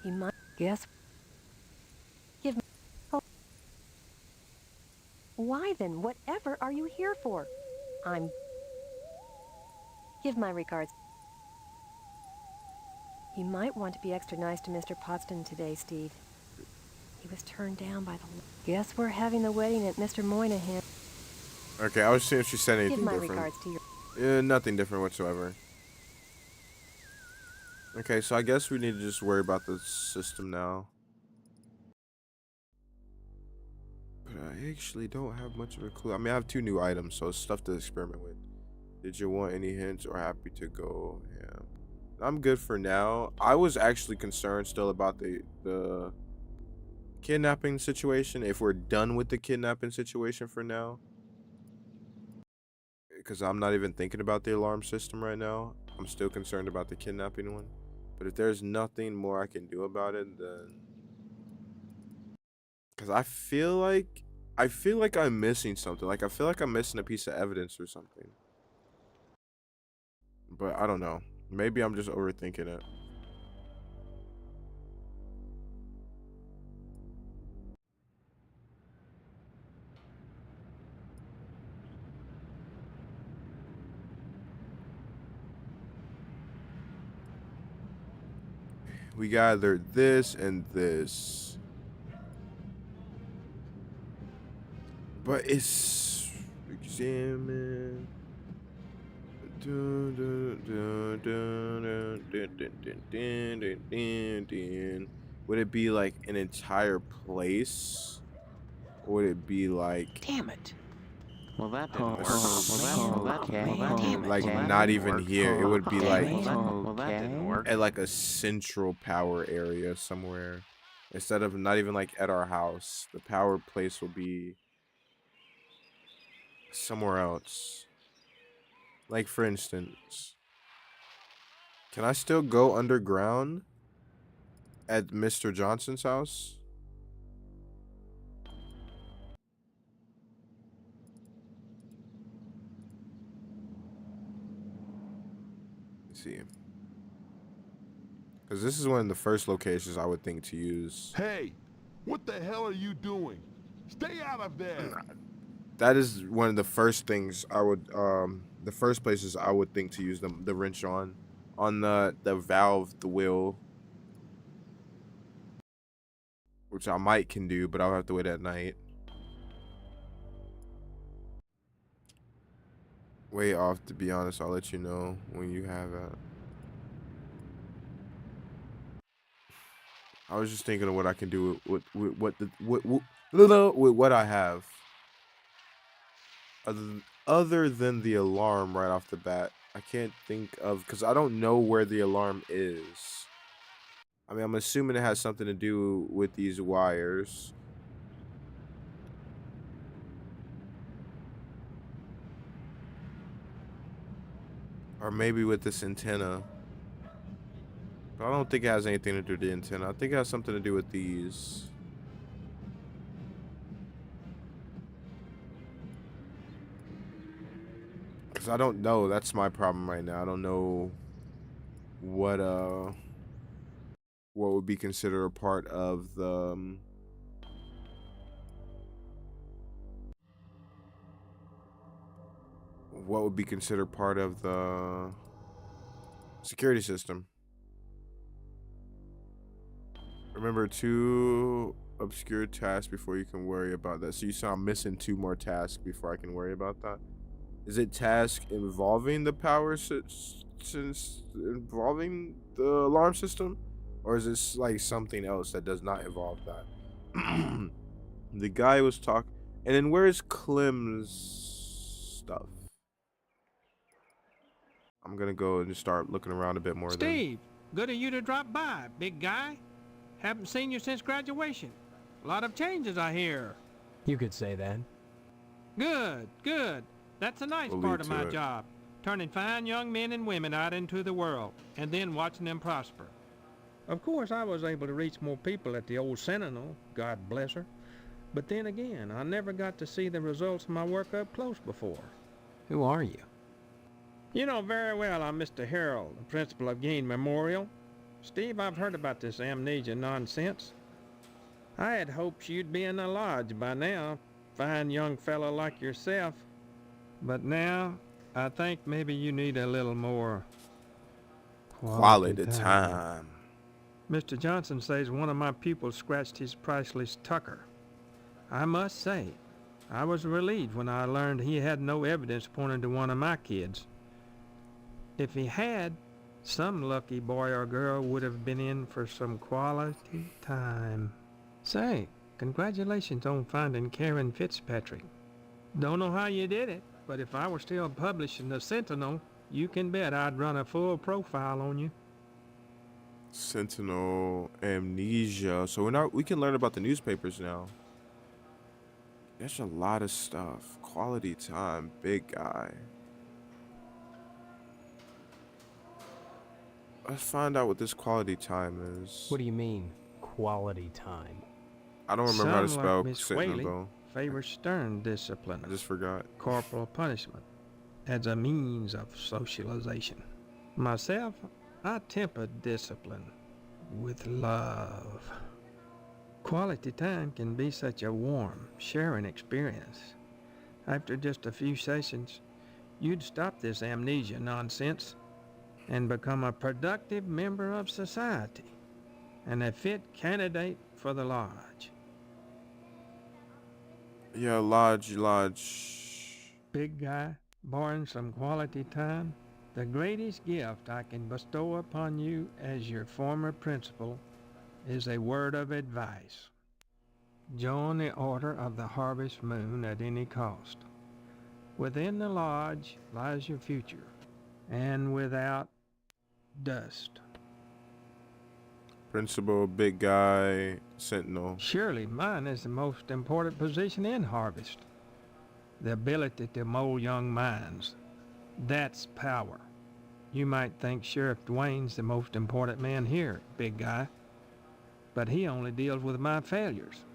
He might guess. Give. Oh. Why then? Whatever are you here for? I'm. Give my regards. You might want to be extra nice to Mr. Potsdam today, Steve. He was turned down by the. Guess we're having the wedding at Mr. Moynihan. Okay, I was seeing if she said anything Give my different. regards to your. Nothing different whatsoever. Okay, so I guess we need to just worry about the system now. But I actually don't have much of a clue. I mean, I have 2 new items, so it's stuff to experiment with. Did you want any hints or happy to go? Yeah, I'm good for now. I was actually concerned still about the kidnapping situation. If we're done with the kidnapping situation for now, because I'm not even thinking about the alarm system right now. I'm still concerned about the kidnapping one. But if there's nothing more I can do about it, then... Because I feel like I'm missing something. Like, I feel like I'm missing a piece of evidence or something. But I don't know. Maybe I'm just overthinking it. We gathered this and this. But it's examine. Would it be like an entire place? Or would it be like, damn it. Well, that didn't work. Like not even here. It would be like Well, that didn't work. at like a central power area somewhere. Instead of not even like at our house. The power place will be somewhere else. Like for instance, can I still go underground at Mr. Johnson's house? Let's see. Because this is one of the first locations I would think to use. Hey, what the hell are you doing? Stay out of there! That is one of the first things I would, the first places I would think to use the wrench on the valve, the wheel. Which I might can do, but I'll have to wait at night. Way off, to be honest. I'll let you know when you have that. I was just thinking of what I can do with what I have. Other than the alarm right off the bat, I can't think of, because I don't know where the alarm is. I mean, I'm assuming it has something to do with these wires. Or maybe with this antenna. But I don't think it has anything to do with the antenna. I think it has something to do with these. Because I don't know. That's my problem right now. I don't know what would be considered a part of the what would be considered part of the security system. Remember 2 obscure tasks before you can worry about that. So you saw I'm missing 2 more tasks before I can worry about that. Is it task involving the power since involving the alarm system, or is this like something else that does not involve that? The guy was talking, and then where's Clem's stuff? I'm gonna go and just start looking around a bit more. Steve, good of you to drop by, big guy. Haven't seen you since graduation. A lot of changes, I hear. You could say that. Good, good. That's a nice part of my job. Turning fine young men and women out into the world, and then watching them prosper. Of course, I was able to reach more people at the old Sentinel, God bless her. But then again, I never got to see the results of my work up close before. Who are you? You know very well I'm Mr. Harold, the principal of Gain Memorial. Steve, I've heard about this amnesia nonsense. I had hoped you'd be in the lodge by now, fine young fellow like yourself. But now, I think maybe you need a little more quality time. Mr. Johnson says one of my pupils scratched his priceless tucker. I must say, I was relieved when I learned he had no evidence pointing to one of my kids. If he had, some lucky boy or girl would have been in for some quality time. Say, congratulations on finding Karen Fitzpatrick. Don't know how you did it, but if I were still publishing the Sentinel, you can bet I'd run a full profile on you. Sentinel amnesia. So we can learn about the newspapers now. There's a lot of stuff. Quality time, big guy. Let's find out what this quality time is. What do you mean, quality time? I don't remember how to spell like Miss Sentinel, Whaley though. favors stern discipline. I just forgot. Corporal punishment as a means of socialization. Myself, I temper discipline with love. Quality time can be such a warm, sharing experience. After just a few sessions, you'd stop this amnesia nonsense and become a productive member of society and a fit candidate for the lodge. Yeah, lodge. Big guy, barring some quality time, the greatest gift I can bestow upon you as your former principal is a word of advice. Join the Order of the Harvest Moon at any cost. Within the lodge lies your future, and without, dust. Principal, big guy, Sentinel. Surely mine is the most important position in Harvest. The ability to mold young minds. That's power. You might think Sheriff Dwayne's the most important man here, big guy. But he only deals with my failures.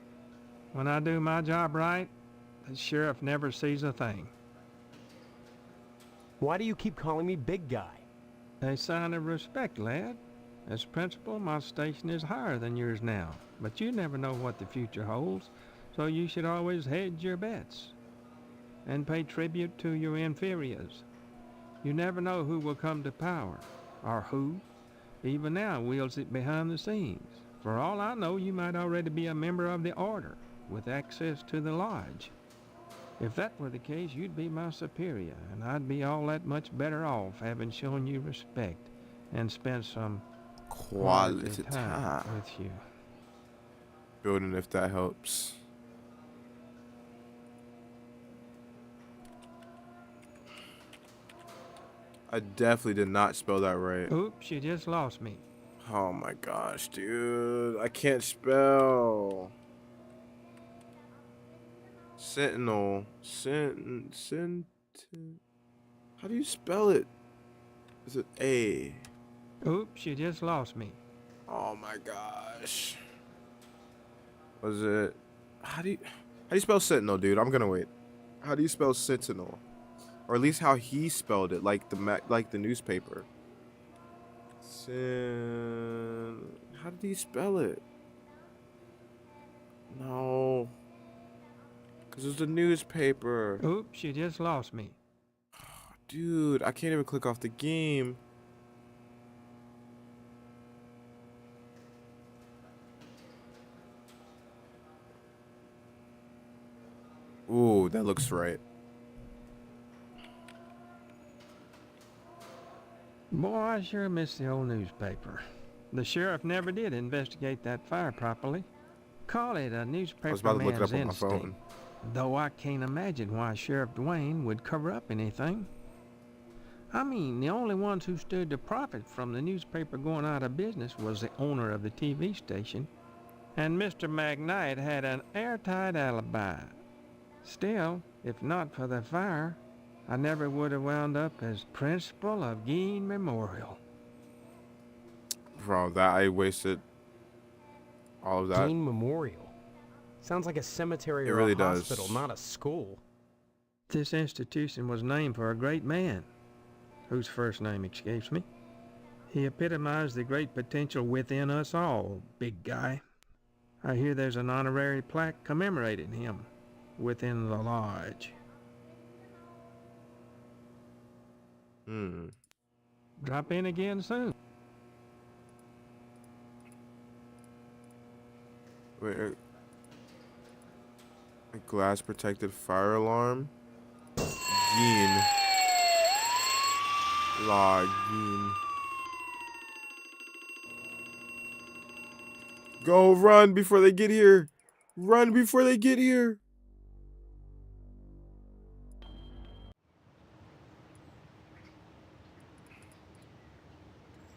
When I do my job right, the sheriff never sees a thing. Why do you keep calling me big guy? A sign of respect, lad. As principal, my station is higher than yours now, but you never know what the future holds, so you should always hedge your bets and pay tribute to your inferiors. You never know who will come to power, or who, even now, wields it behind the scenes. For all I know, you might already be a member of the Order, with access to the lodge. If that were the case, you'd be my superior, and I'd be all that much better off having shown you respect and spent some quality time with you. Building, if that helps. I definitely did not spell that right. Oops, you just lost me. Oh my gosh, dude. I can't spell. Sentinel. How do you spell it? Is it A? Oops, you just lost me. Oh my gosh. Was it? How do you spell Sentinel, dude? I'm gonna wait. How do you spell Sentinel? Or at least how he spelled it, like the newspaper. How did he spell it? No. Because it was the newspaper. Oops, you just lost me. Dude, I can't even click off the game. Ooh, that looks right. Boy, I sure miss the old newspaper. The sheriff never did investigate that fire properly. Call it a I was newspaper about to look it man's up on my instinct. phone. Though I can't imagine why Sheriff Dwayne would cover up anything. I mean, the only ones who stood to profit from the newspaper going out of business was the owner of the TV station, and Mr. McKnight had an airtight alibi. Still, if not for the fire, I never would have wound up as principal of Gein Memorial. Bro, that I wasted all of that. Gein Memorial. Sounds like a cemetery It or really a hospital, does. not a school. This institution was named for a great man, whose first name escapes me. He epitomized the great potential within us all, big guy. I hear there's an honorary plaque commemorating him within the lodge. Drop in again soon. Wait, a glass protected fire alarm. Gein. Gein. Go, run before they get here. Run before they get here.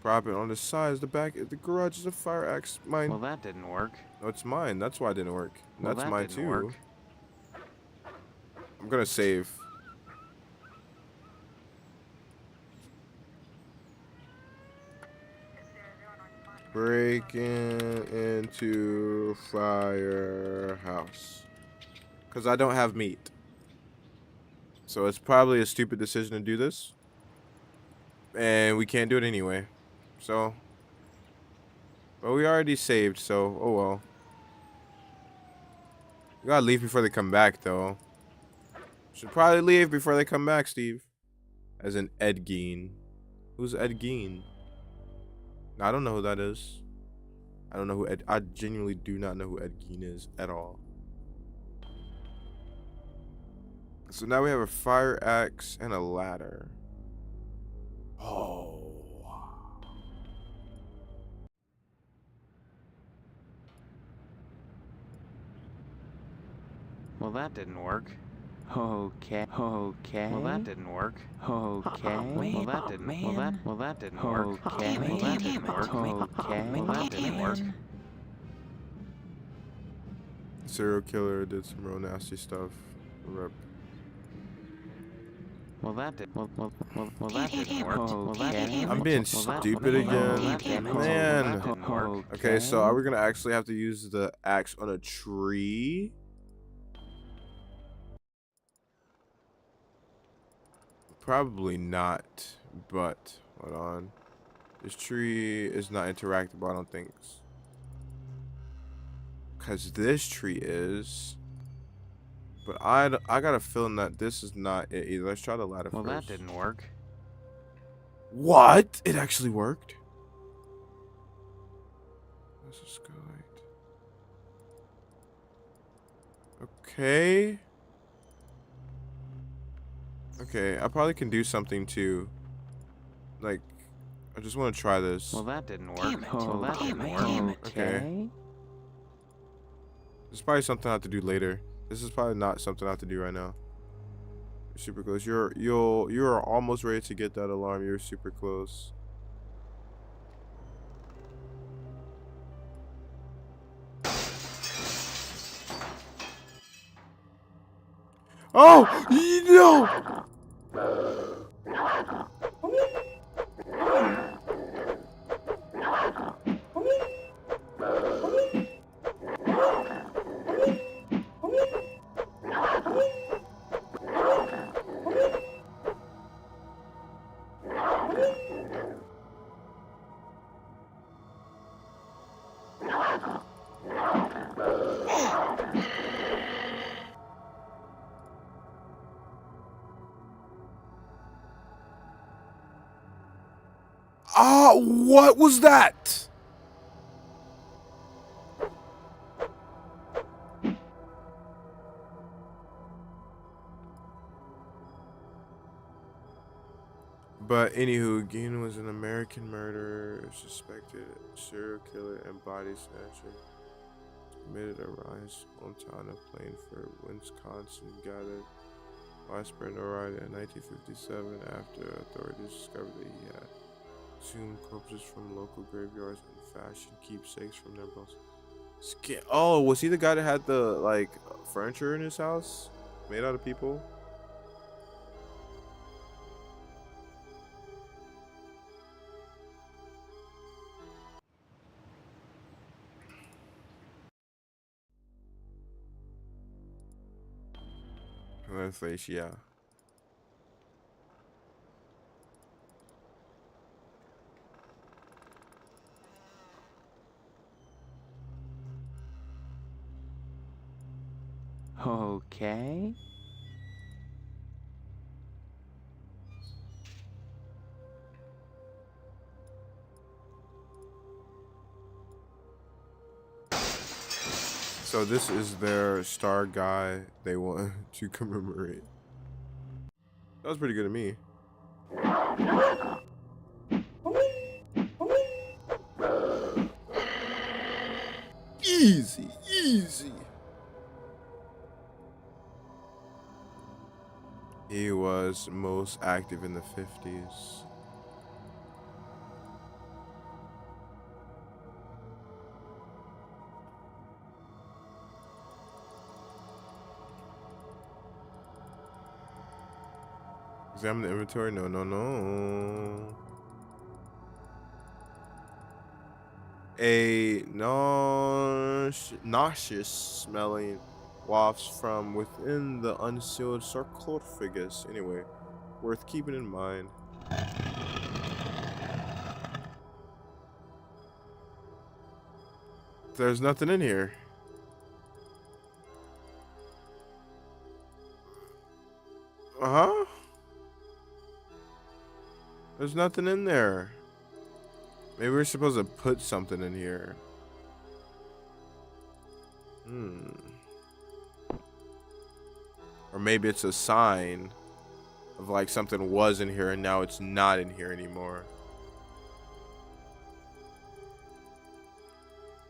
Prop it on the sides, the back, the garage is a fire axe. Mine. Well, that didn't work. No, it's mine. That's why it didn't work. Well, That's that mine didn't too. work. I'm gonna save. Breaking into firehouse. Because I don't have meat. So it's probably a stupid decision to do this. And we can't do it anyway. So. But we already saved, so oh well. We gotta leave before they come back, though. Should probably leave before they come back, Steve. As in Ed Gein. Who's Ed Gein? I don't know who that is. I don't know who Ed... I genuinely do not know who Ed Gein is at all. So now we have a fire axe and a ladder. Oh. Well, that didn't work. Okay. Okay. Well, that didn't work. Okay. Well, that didn't. Well, that didn't work. Okay. Well, that didn't work. Okay. Well, that didn't work. Serial killer did some real nasty stuff. Rip. Well, that did. Well, that didn't work. Well, that didn't. I'm being stupid again, man. Okay, so are we gonna actually have to use the axe on a tree? Probably not, but hold on. This tree is not interactable, I don't think. Because this tree is. But I got a feeling that this is not it either. Let's try the ladder first. Well, that didn't work. What? It actually worked? This is skylight. Okay. Okay, I probably can do something to, like, I just want to try this. Well, that didn't work. Well, that didn't work. Okay. This is probably something I have to do later. This is probably not something I have to do right now. You're super close. You're almost ready to get that alarm. You're super close. Oh no! What was that? But anywho, Gein was an American murderer, suspected serial killer, and body snatcher. Committed around his hometown of Plainford, Wisconsin. Gathered widespread notoriety in 1957 after authorities discovered that he had exhumed corpses from local graveyards and fashioned keepsakes from their bones. Oh, was he the guy that had the like furniture in his house made out of people? Yeah. Okay. So this is their star guy they want to commemorate. That was pretty good to me. Easy, easy. He was most active in the 50s. Examine the inventory. No, no, no. A nauseous smelling wafts from within the unsealed sarcophagus. Anyway, worth keeping in mind. There's nothing in here. Uh-huh. There's nothing in there. Maybe we're supposed to put something in here. Or maybe it's a sign of like something was in here and now it's not in here anymore.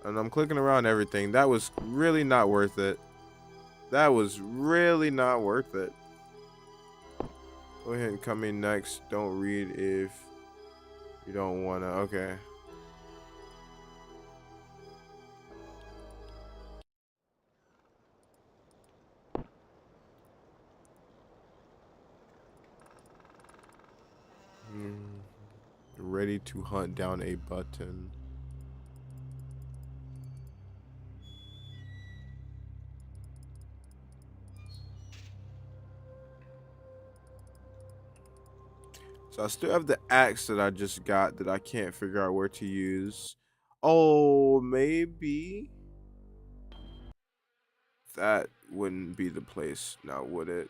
And I'm clicking around everything. That was really not worth it. That was really not worth it. Go ahead and come in next. Don't read if you don't want to. Okay. Ready to hunt down a button. So I still have the axe that I just got that I can't figure out where to use. Oh, maybe that wouldn't be the place now, would it?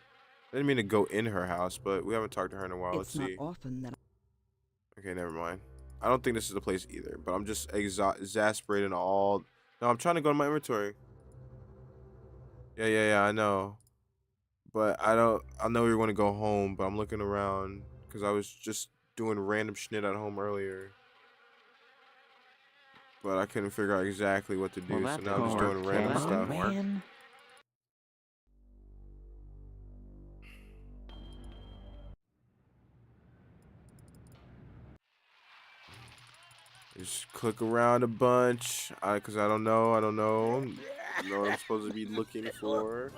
I didn't mean to go in her house, but we haven't talked to her in a while. Let's see. Often that Okay, never mind. I don't think this is the place either, but I'm just exasperating all. No, I'm trying to go to my inventory. Yeah, I know. But I know we were going to go home, but I'm looking around because I was just doing random shit at home earlier. But I couldn't figure out exactly what to do, so now I'm just doing random stuff. Man. Just click around a bunch, cause I don't know. I don't know what I'm supposed to be looking for.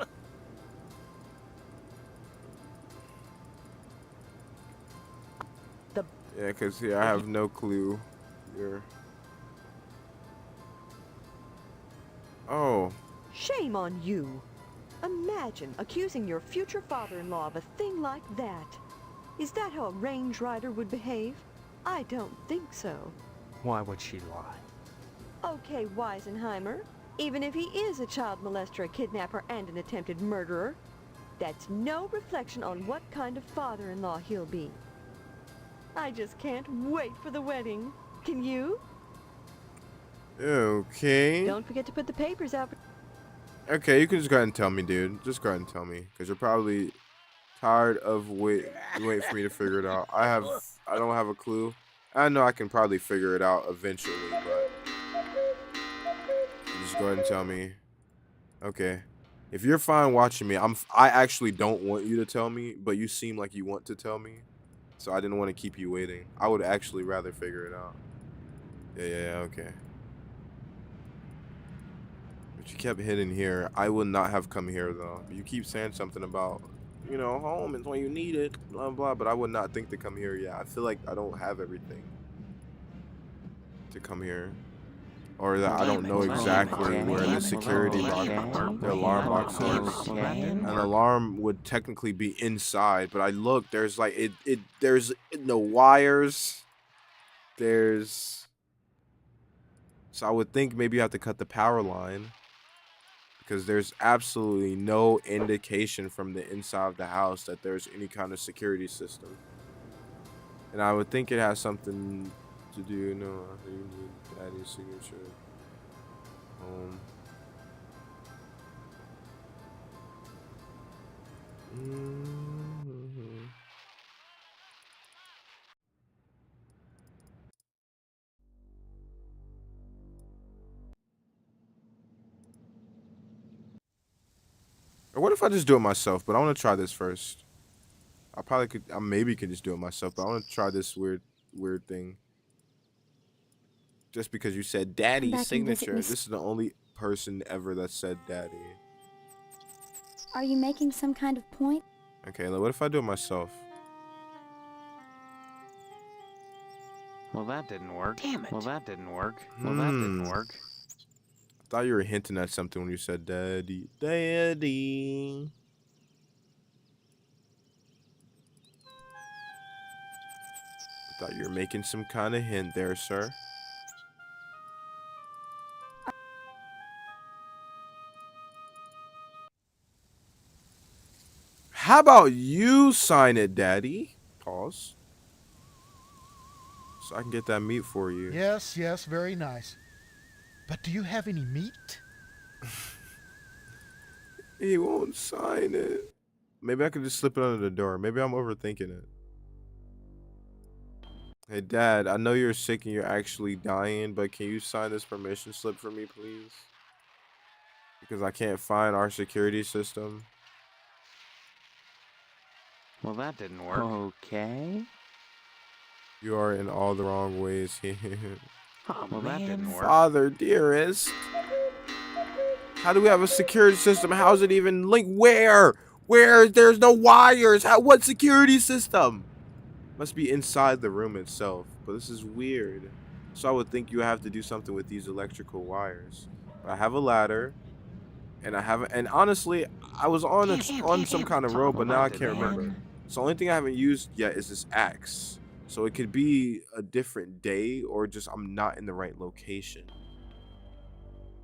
Yeah, cause here I have no clue. Here. Oh. Shame on you. Imagine accusing your future father-in-law of a thing like that. Is that how a range rider would behave? I don't think so. Why would she lie? Okay, Weisenheimer. Even if he is a child molester, a kidnapper, and an attempted murderer, that's no reflection on what kind of father-in-law he'll be. I just can't wait for the wedding. Can you? Okay. Don't forget to put the papers out. Okay, you can just go ahead and tell me, dude. Just go ahead and tell me, because you're probably Tired of waiting for me to figure it out. I don't have a clue. I know I can probably figure it out eventually, but you just go ahead and tell me. Okay. If you're fine watching me, I actually don't want you to tell me, but you seem like you want to tell me. So I didn't want to keep you waiting. I would actually rather figure it out. Yeah, okay. But you kept hitting here. I would not have come here though. You keep saying something about, you know, home is when you need it, blah blah, but I would not think to come here. Yeah, I feel like I don't have everything to come here. Or that I don't know exactly where the security box, the alarm box is. An alarm would technically be inside, but I looked, there's like there's no wires. So I would think maybe you have to cut the power line because there's absolutely no indication from the inside of the house that there's any kind of security system. And I would think it has something to do, you need daddy's signature. Or what if I just do it myself? But I want to try this first. I maybe could just do it myself, but I want to try this weird thing. Just because you said daddy's signature. This is the only person ever that said daddy. Are you making some kind of point? Okay, what if I do it myself? Well, that didn't work. Damn it. Well, that didn't work. Well, that didn't work. I thought you were hinting at something when you said daddy. Daddy. I thought you were making some kind of hint there, sir. How about you sign it, daddy? Pause. So I can get that meat for you. Yes, very nice. But do you have any meat? He won't sign it. Maybe I could just slip it under the door. Maybe I'm overthinking it. Hey, Dad, I know you're sick and you're actually dying, but can you sign this permission slip for me, please? Because I can't find our security system. Well, that didn't work. Okay. You are in all the wrong ways here. Oh, well, that didn't work. Father, dearest. How do we have a security system? How's it even linked? Where? There's no wires. What security system? Must be inside the room itself. But this is weird. So I would think you have to do something with these electrical wires. But I have a ladder. And honestly, I was on some kind of rope, but now I can't remember. So the only thing I haven't used yet is this axe. So it could be a different day or just I'm not in the right location.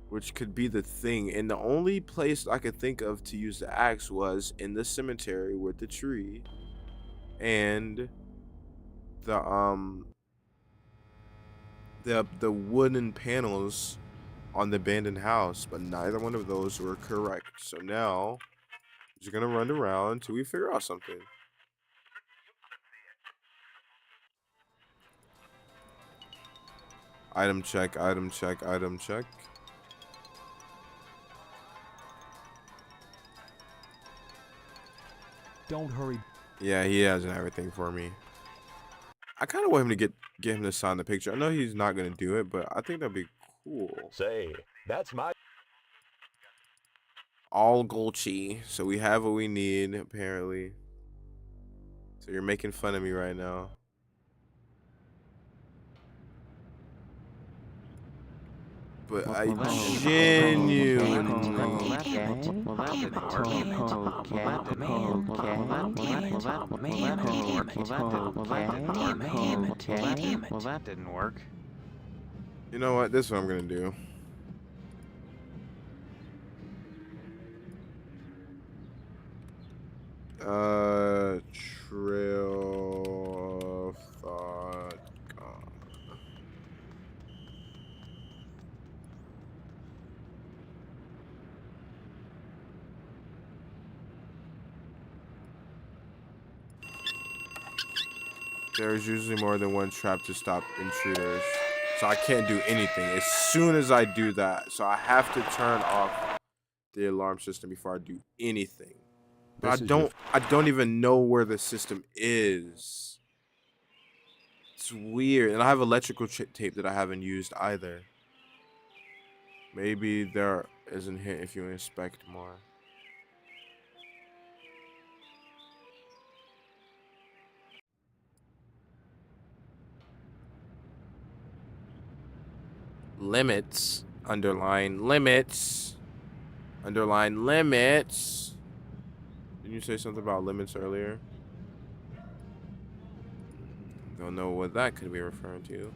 Which could be the thing. And the only place I could think of to use the axe was in the cemetery with the tree. And the wooden panels on the abandoned house. But neither one of those were correct. So now we're just gonna run around until we figure out something. Item check, item check, item check. Don't hurry. Yeah, he hasn't everything for me. I kind of want him to get him to sign the picture. I know he's not gonna do it, but I think that'd be cool. Say, that's my... All Gulchi. So we have what we need, apparently. So you're making fun of me right now. But I genuinely... Well, that didn't work. You know what? This is what I'm gonna do. Trail of thought. There's usually more than one trap to stop intruders. So I can't do anything as soon as I do that. So I have to turn off the alarm system before I do anything. But I don't even know where the system is. It's weird. And I have electrical tape that I haven't used either. Maybe there isn't hit if you inspect more. Limits. Underline limits. Underline limits. Didn't you say something about limits earlier? Don't know what that could be referring to.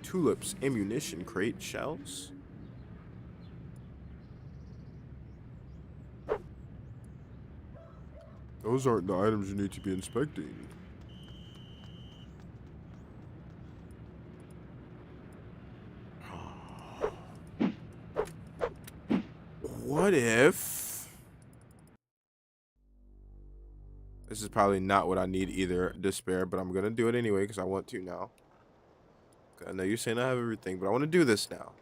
Tulips, ammunition crate, shells. Those aren't the items you need to be inspecting. What if... This is probably not what I need either, despair, but I'm going to do it anyway because I want to now. I know you're saying I have everything, but I want to do this now.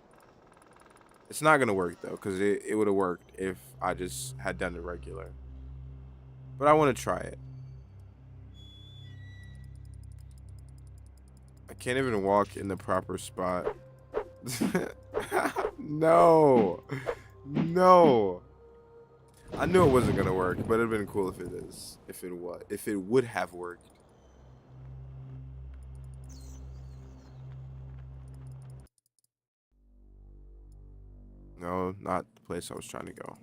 It's not going to work, though, because it would have worked if I just had done it regular. But I want to try it. I can't even walk in the proper spot. No. No. I knew it wasn't going to work, but it'd been cool if it is. If it would have worked. No, not the place I was trying to go.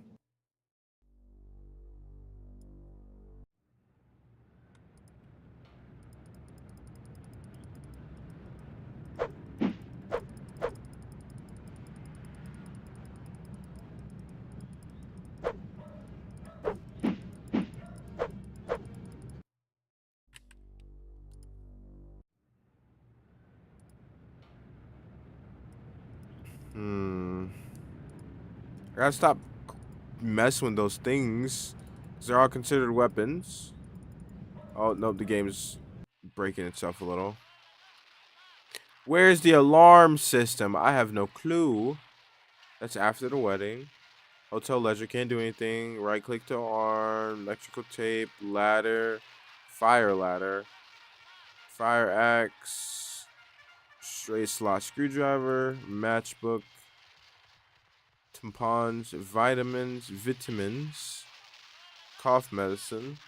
I gotta stop messing with those things. 'Cause they're all considered weapons. Oh, nope, the game's breaking itself a little. Where's the alarm system? I have no clue. That's after the wedding. Hotel ledger, can't do anything. Right click to arm. Electrical tape. Ladder. Fire ladder. Fire axe. Straight slot screwdriver. Matchbook. Tampons. Vitamins. Cough medicine.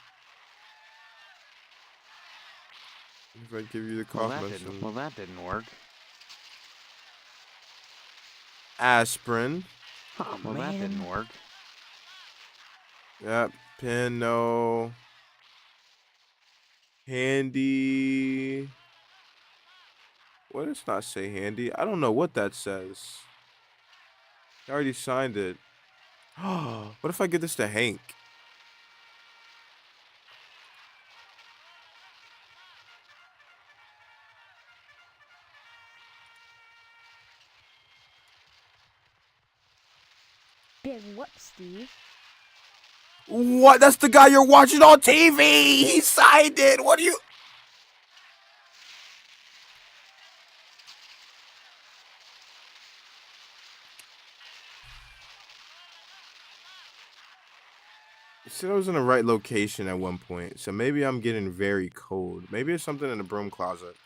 If I give you the cough medicine. Well, that didn't work. Aspirin. Oh, well, that didn't work. Yep. Pin, no. Handy. What does not say handy? I don't know what that says. I already signed it. What if I give this to Hank? Big what, Steve? What? That's the guy you're watching on TV! He signed it! What do you... It said I was in the right location at one point, so maybe I'm getting very cold. Maybe it's something in the broom closet.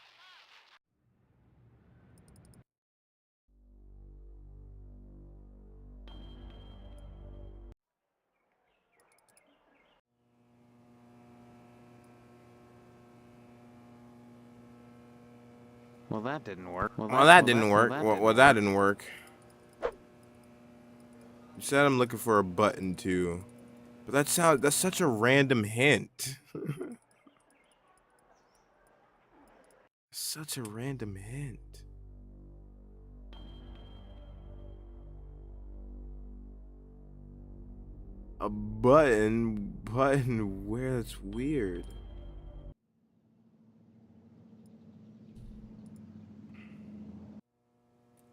Well, that didn't work. Well, that didn't work. Well, that didn't work. You said I'm looking for a button too. But that's such a random hint. Such a random hint. A button where? That's weird.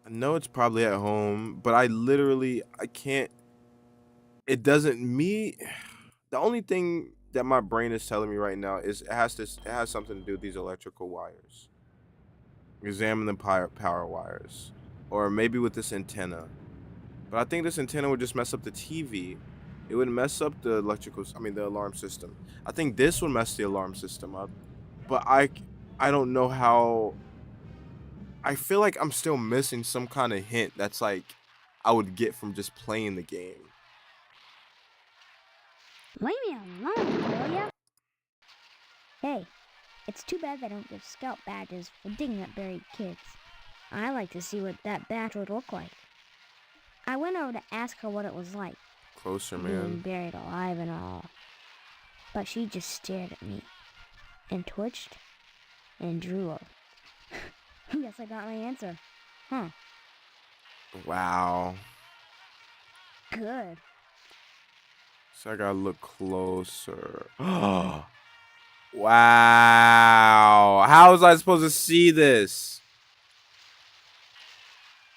I know it's probably at home, but I can't. It doesn't The only thing that my brain is telling me right now is it has something to do with these electrical wires. Examine the power wires, or maybe with this antenna. But I think this antenna would just mess up the TV. It would mess up the the alarm system. I think this would mess the alarm system up. But I don't know how. I feel like I'm still missing some kind of hint that's like I would get from just playing the game. Leave me alone, will ya? Hey, it's too bad they don't give scout badges for digging up buried kids. I like to see what that badge would look like. I went over to ask her what it was like. Closer, Being man. buried alive and all. But she just stared at me. And twitched. And drooled. Guess I got my answer. Huh. Wow. Good. So I gotta look closer. Wow. How was I supposed to see this?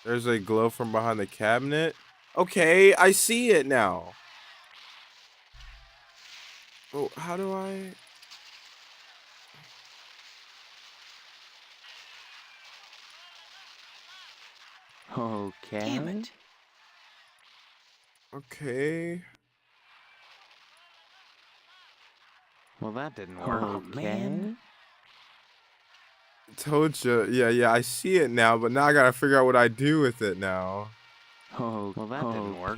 There's a glow from behind the cabinet. Okay, I see it now. Oh, how do I? Okay. Damn it. Okay. Well, that didn't work. Oh, man. Told you. Yeah, I see it now, but now I gotta figure out what I do with it now. Oh, well, that didn't work.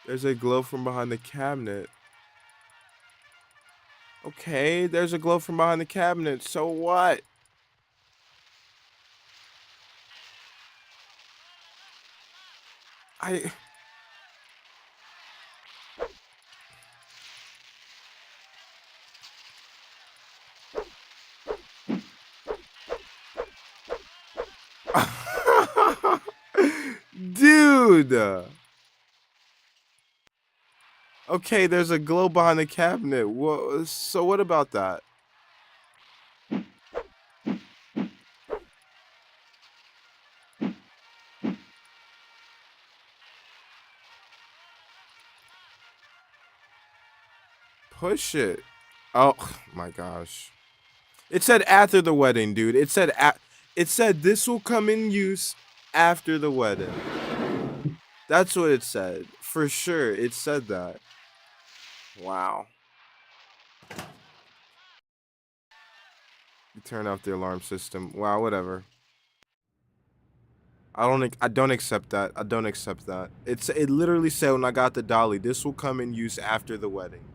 There's a glow from behind the cabinet. Okay, there's a glow from behind the cabinet. So what? Dude. Okay, there's a glow behind the cabinet. So what about that? Push it. Oh my gosh. It said after the wedding, dude. It said this will come in use after the wedding. That's what it said. For sure, it said that. Wow. You turn off the alarm system. Wow, whatever. I don't accept that. I don't accept that. It literally said when I got the dolly, this will come in use after the wedding.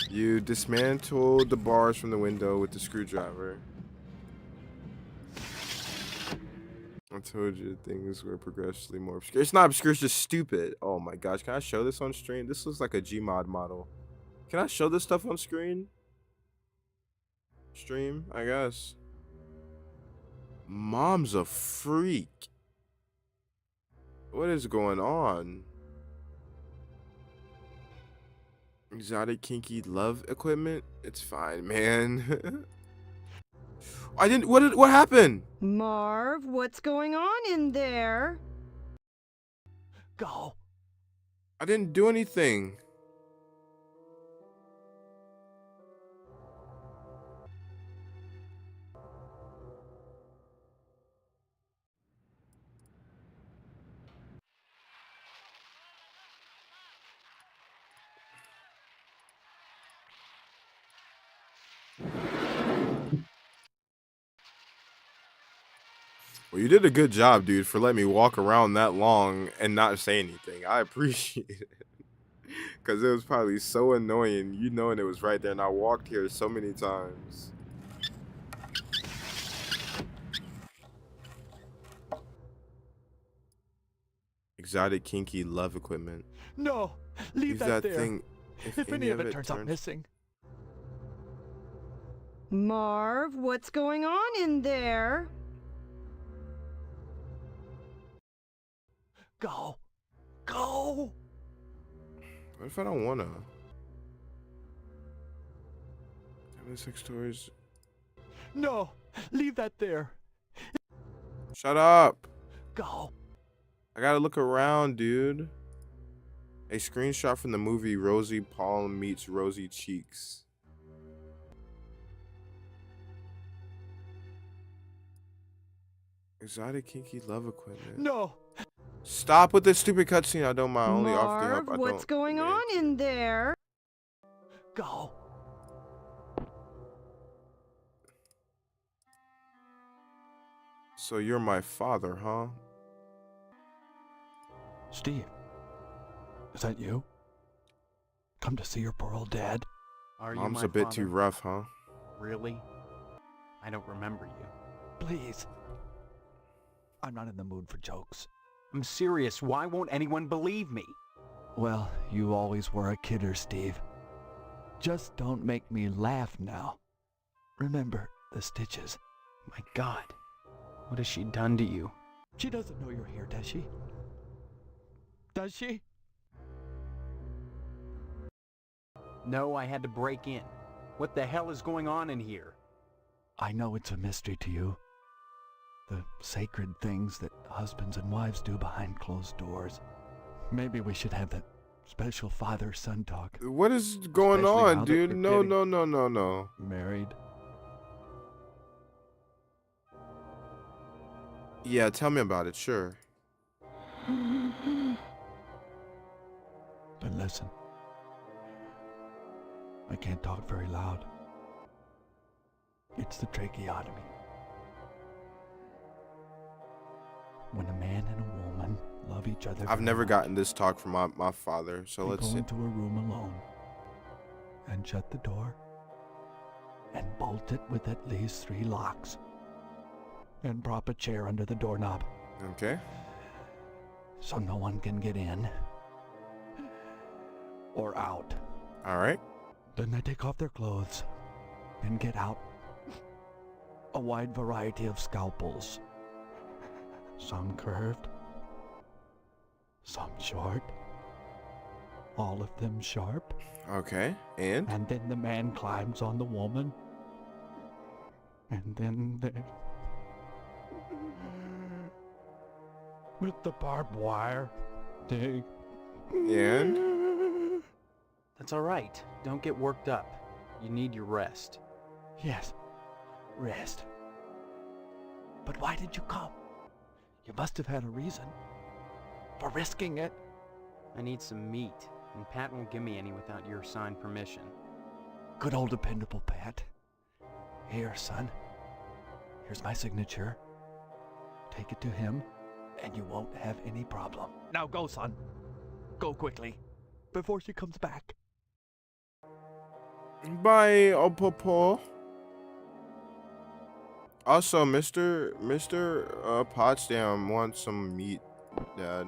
You dismantled the bars from the window with the screwdriver. I told you things were progressively more obscure. It's not obscure, it's just stupid. Oh my gosh, can I show this on stream? This looks like a Gmod model. Can I show this stuff on screen? Stream, I guess. Mom's a freak. What is going on? Exotic kinky love equipment? It's fine, man. What happened? Marv, what's going on in there? Go. I didn't do anything. Well, you did a good job, dude, for letting me walk around that long and not say anything. I appreciate it. Because it was probably so annoying, you knowing it was right there, and I walked here so many times. Exotic kinky love equipment. No, leave that there. Thing. If any of it turns up missing. Marv, what's going on in there? Go. Go. What if I don't wanna? Sex toys. No, leave that there. Shut up. Go. I gotta look around, dude. A screenshot from the movie Rosie Palm Meets Rosy Cheeks. Exotic kinky love equipment. No. Stop with this stupid cutscene. I don't mind. Only off the Marv, help. I what's don't going demand. on in there? Go. So you're my father, huh? Steve, is that you? Come to see your poor old dad? Are you Mom's my a bit father? too rough, huh? Really? I don't remember you. Please. I'm not in the mood for jokes. I'm serious. Why won't anyone believe me? Well, you always were a kidder, Steve. Just don't make me laugh now. Remember the stitches. My God. What has she done to you? She doesn't know you're here, does she? Does she? No, I had to break in. What the hell is going on in here? I know it's a mystery to you. The sacred things that husbands and wives do behind closed doors. Maybe we should have that special father-son talk. What is going Especially now on, that dude? you're No, getting no, no, no, no. married. Yeah, tell me about it, sure. Then listen. I can't talk very loud. It's the tracheotomy. When a man and a woman love each other, I've very never much, gotten this talk from my father, so they let's go see. into a room alone and shut the door and bolt it with at least 3 locks and prop a chair under the doorknob Okay. so no one can get in or out. All right. Then they take off their clothes and get out a wide variety of scalpels. Some curved, some short, all of them sharp. Okay. And then the man climbs on the woman. And then they... with the barbed wire, they... And? That's all right. Don't get worked up. You need your rest. Yes, rest. But why did you come? You must have had a reason for risking it. I need some meat, and Pat won't give me any without your signed permission. Good old dependable Pat. Here, son. Here's my signature. Take it to him, and you won't have any problem. Now go, son. Go quickly, before she comes back. bye, Opopo. Also, Mr. Potsdam wants some meat, Dad.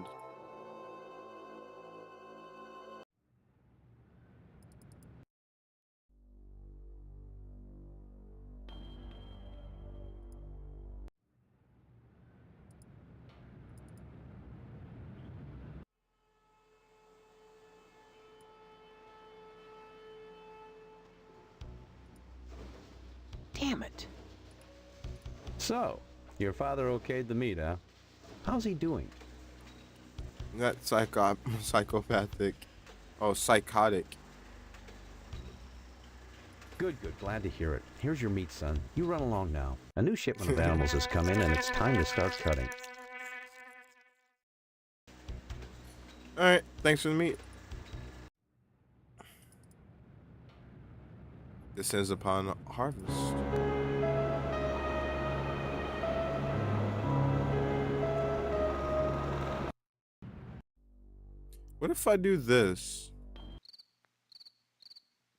Damn it. So, your father okayed the meet, huh? How's he doing? That psychopathic. Oh, psychotic. Good, good. Glad to hear it. Here's your meat, son. You run along now. A new shipment of animals has come in, and it's time to start cutting. All right. Thanks for the meat. Descends upon harvest. What if I do this?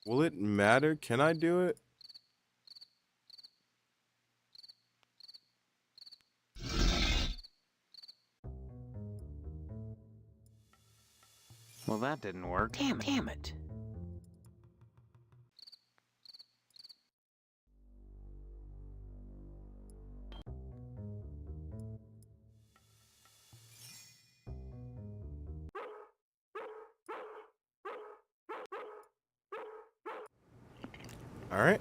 Will it matter? Can I do it? Well, that didn't work. Damn it. All right.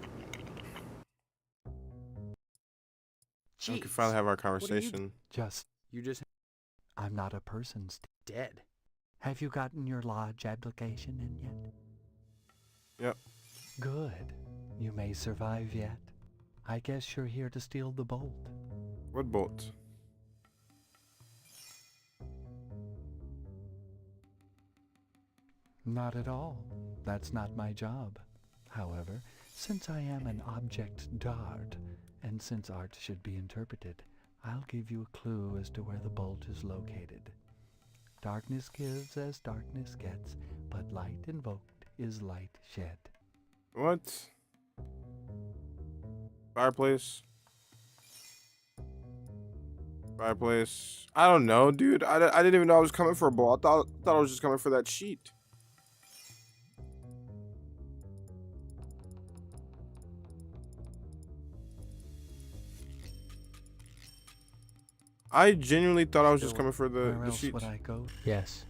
We can finally have our What are you conversation. You just I'm not a person, Steve. dead. Have you gotten your lodge application in yet? Yep. Good. You may survive yet. I guess you're here to steal the bolt. What bolt? Not at all. That's not my job. However, since I am an object d'art, and since art should be interpreted, I'll give you a clue as to where the bolt is located. Darkness gives as darkness gets, but light invoked is light shed. What? Fireplace? Fireplace? I don't know, dude. I didn't even know I was coming for a bolt. I thought I was just coming for that sheet. I genuinely thought I was just coming for the Where else sheets. would I go? Yes.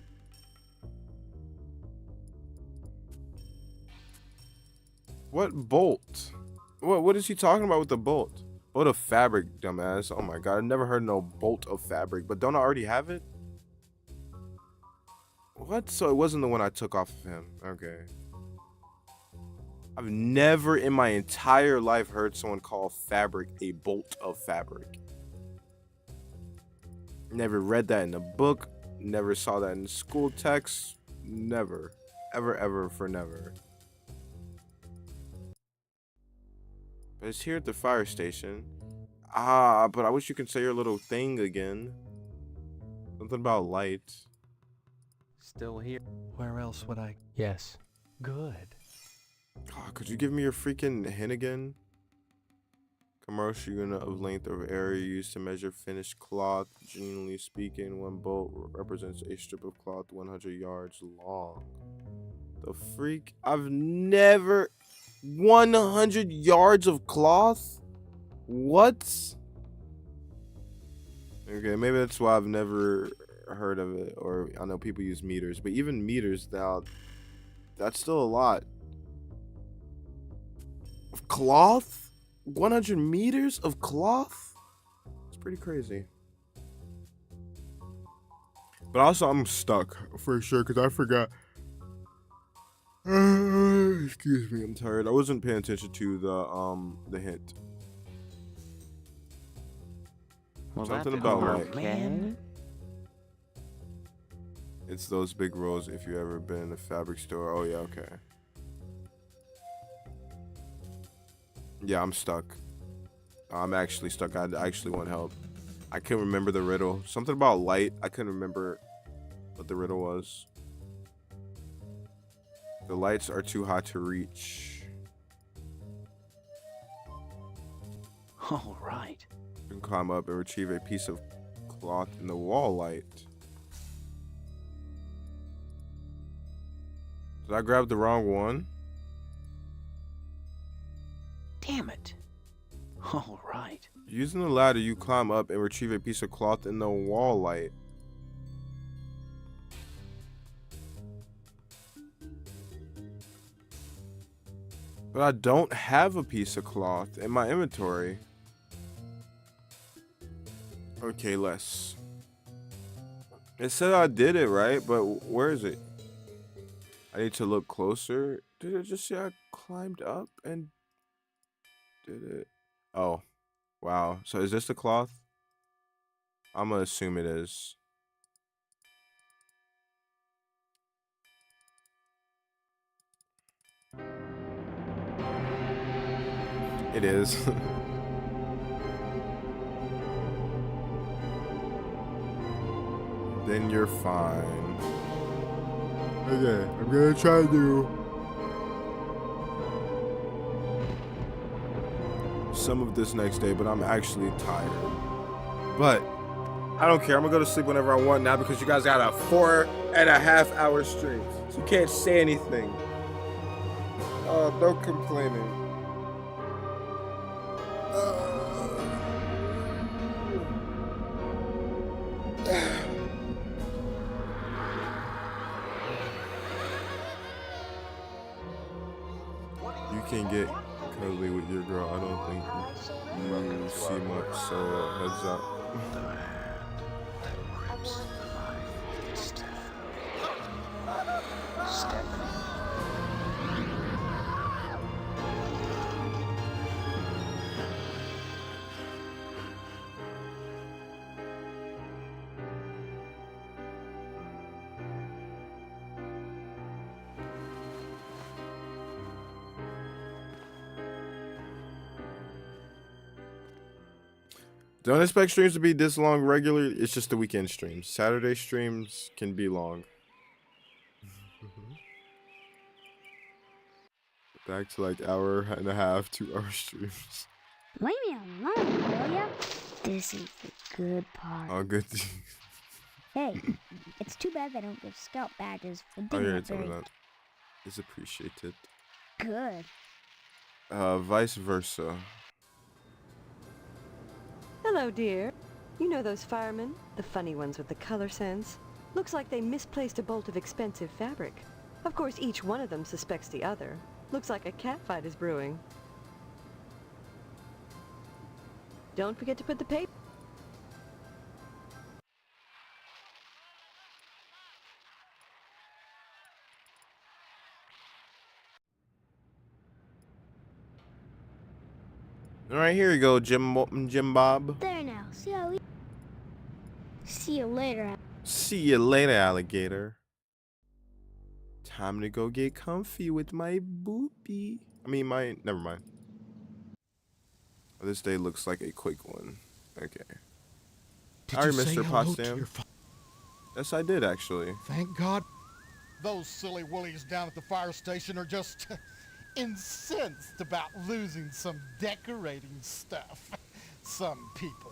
What bolt? What is he talking about with the bolt? Bolt of fabric, dumbass. Oh my god, I've never heard no bolt of fabric. But don't I already have it? What? So it wasn't the one I took off of him. Okay. I've never in my entire life heard someone call fabric a bolt of fabric. Never read that in a book. Never saw that in school text. Never. Ever, ever, for never. But it's here at the fire station. Ah, but I wish you could say your little thing again. Something about light. Still here. Where else would I? Yes. Good. Oh, could you give me your freaking hint again? Commercial unit of length of area used to measure finished cloth. Generally speaking, one bolt represents a strip of cloth 100 yards long. The freak? I've never... 100 yards of cloth? What? Okay, maybe that's why I've never heard of it. Or I know people use meters, but even meters now, that's still a lot. Of cloth? 100 meters of cloth? It's pretty crazy. But also, I'm stuck for sure because I forgot. Excuse me, I'm tired. I wasn't paying attention to the hint. Well, Something that about didn't light. work, man. It's those big rolls if you ever been in a fabric store. Oh yeah, okay. Yeah, I'm stuck. I'm actually stuck. I actually want help. I couldn't remember the riddle. Something about light. I couldn't remember what the riddle was. The lights are too high to reach. All right. You can climb up and retrieve a piece of cloth in the wall light. Did I grab the wrong one? Damn it. All right. Using the ladder, you climb up and retrieve a piece of cloth in the wall light. But I don't have a piece of cloth in my inventory. Okay, less. It said I did it, right? But where is it? I need to look closer. Did it just say I climbed up and did it? Oh, wow. So is this the cloth? I'm gonna assume it is. It is. Then you're fine. Okay, I'm gonna try to some of this next day, but I'm actually tired. But I don't care. I'm gonna go to sleep whenever I want now because you guys got a 4.5 hour stream. So you can't say anything. Oh, no complaining. You can get cuddly with your girl. I don't think you see much, so heads up. Don't expect streams to be this long regularly. It's just the weekend streams. Saturday streams can be long. Back to like hour and a half, 2 hour streams. Leave me alone, will ya? This is the good part. Oh, good. Hey, it's too bad they don't give scout badges for Oh, doing yeah, it tell me very that. It's appreciated. good. Vice versa. Hello, dear. You know those firemen? The funny ones with the color sense? Looks like they misplaced a bolt of expensive fabric. Of course, each one of them suspects the other. Looks like a catfight is brewing. Don't forget to put the paper... All right, here you go, Jim Bob. There now. See how we... See you later. See you later, alligator. Time to go get comfy with my boopy. Never mind. This day looks like a quick one. Okay. Sorry, Mr. Potsdam. Yes, I did, actually. Thank God. Those silly willies down at the fire station are just incensed about losing some decorating stuff. Some people.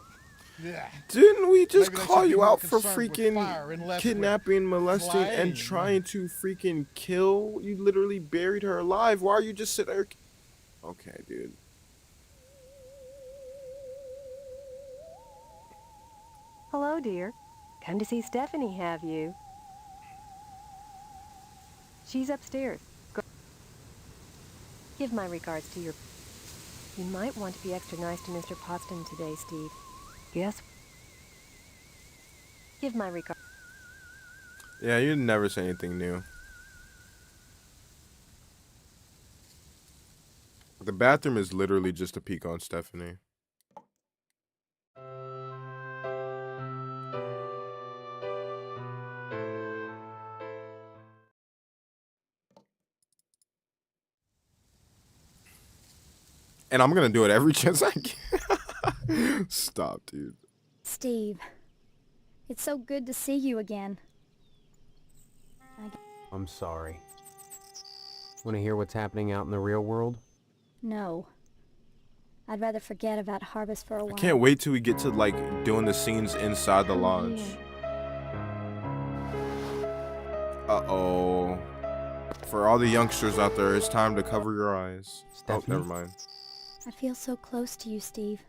Yeah. Didn't we just Maybe they call should be you more out for concerned with freaking fire and less with kidnapping, molesting, and flame. trying to freaking kill? You literally buried her alive. Why are you just sitting there? Okay, dude. Hello, dear. Come to see Stephanie, have you? She's upstairs. Give my regards to your... You might want to be extra nice to Mr. Potsdam today, Steve. Yes? Give my regards. Yeah, you never say anything new. The bathroom is literally just a peek on Stephanie. And I'm gonna do it every chance I get. Stop, dude. Steve, it's so good to see you again. I'm sorry. Want to hear what's happening out in the real world? No. I'd rather forget about Harvest for a while. I can't wait till we get to like doing the scenes inside the lodge. Uh-oh. For all the youngsters out there, it's time to cover your eyes. Stephanie? Oh, never mind. I feel so close to you, Steve.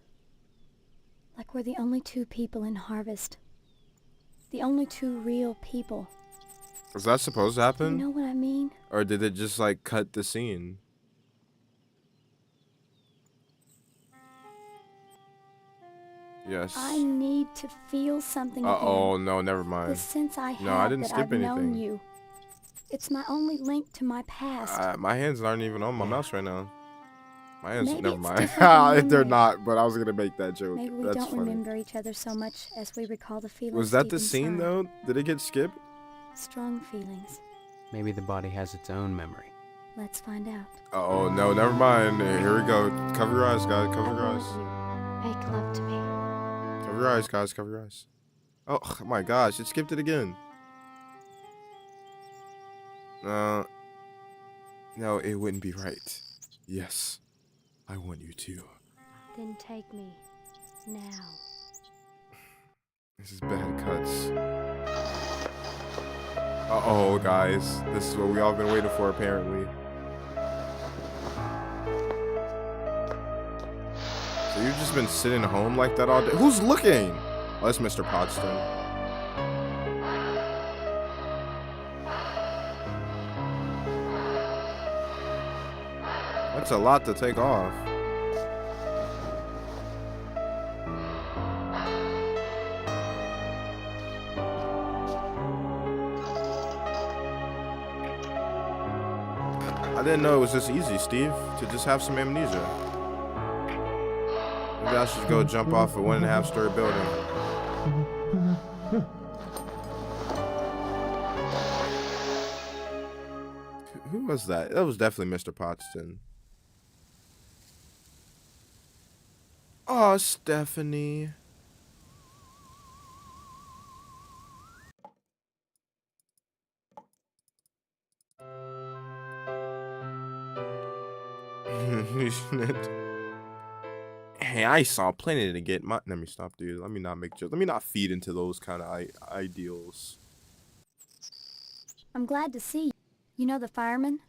Like we're the only two people in Harvest. The only two real people. Was that supposed to happen? You know what I mean? Or did it just like cut the scene? Yes. I need to feel something Uh-oh, again. no, never mind. The sense I have No, I didn't that skip I've known anything. you. It's my only link to my past. My hands aren't even on my mouse right now. My hands, Maybe never it's mind. different in They're memory. not, but I was gonna make that joke. Maybe we That's don't funny. remember each other so much as we recall the feelings Was that deep the scene inside. though? Did it get skipped? Strong feelings. Maybe the body has its own memory. Let's find out. Oh no, never mind. Here we go. Cover your eyes, guys. Cover your eyes. Make love to me. Cover your eyes, guys. Cover your eyes. Oh my gosh, it skipped it again. No, it wouldn't be right. Yes, I want you to. Then take me. Now. This is bad cuts. Uh-oh, guys. This is what we all been waiting for, apparently. So you've just been sitting home like that all day? Who's looking? Oh, that's Mr. Potsdam. What That's a lot to take off. I didn't know it was this easy, Steve, to just have some amnesia. Maybe I should go jump off a 1.5-story building. Who was that? That was definitely Mr. Potston. Oh, Stephanie. Hey, I saw plenty to get my. Let me stop, dude. Let me not make jokes. Let me not feed into those kind of ideals. I'm glad to see you. You know the fireman?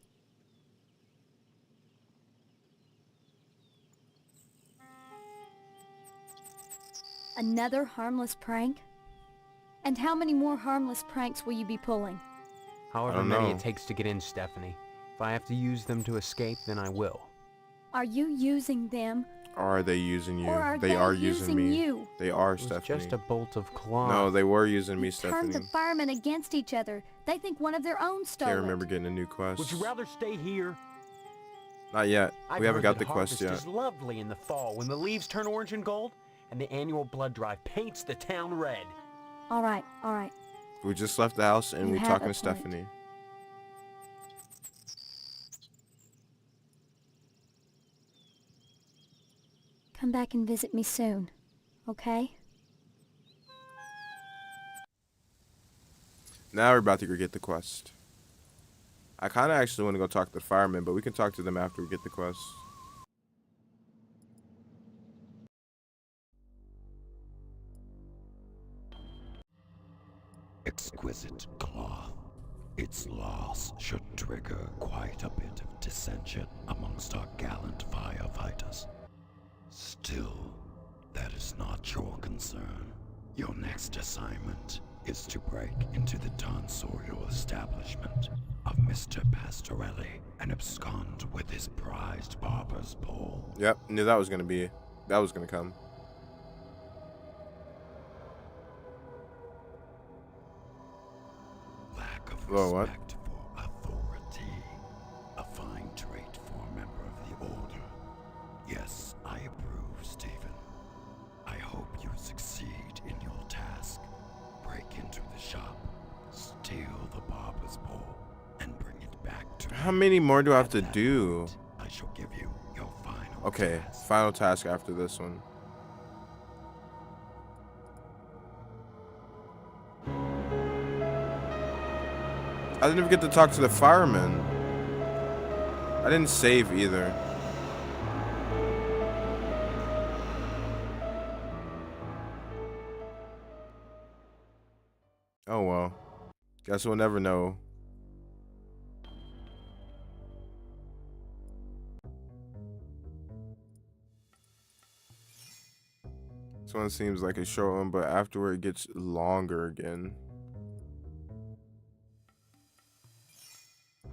Another harmless prank? And how many more harmless pranks will you be pulling? However many it takes to get in, Stephanie. If I have to use them to escape, then I will. Are you using them? Are they using you? Or are they are using me. You? They are, It was Stephanie. just a bolt of cloth. No, they were using me, Turned Stephanie. the firemen against each other. They think one of their own stole Can't remember getting a new quest. Would you rather stay here? Not yet. We haven't got the quest yet. Harvest is lovely in the fall when the leaves turn orange and gold, and the annual blood drive paints the town red. All right, all right. We just left the house and You we're have talking a to point. Stephanie. Come back and visit me soon, okay? Now we're about to go get the quest. I kind of actually want to go talk to the firemen, but we can talk to them after we get the quest. Exquisite cloth. Its loss should trigger quite a bit of dissension amongst our gallant firefighters. Still, that is not your concern. Your next assignment is to break into the tonsorial establishment of Mr. Pastorelli and abscond with his prized barber's pole. Yep, knew that was gonna come. Lack of Whoa, respect for authority, a fine trait for a member of the Order. Yes, I approve, Stephen. I hope you succeed in your task. Break into the shop, steal the barber's pole, and bring it back to How many more do I have to do? I shall give you your final Okay, final task after this one. I didn't even get to talk to the fireman. I didn't save either. Oh well. Guess we'll never know. This one seems like a short one, but afterward it gets longer again.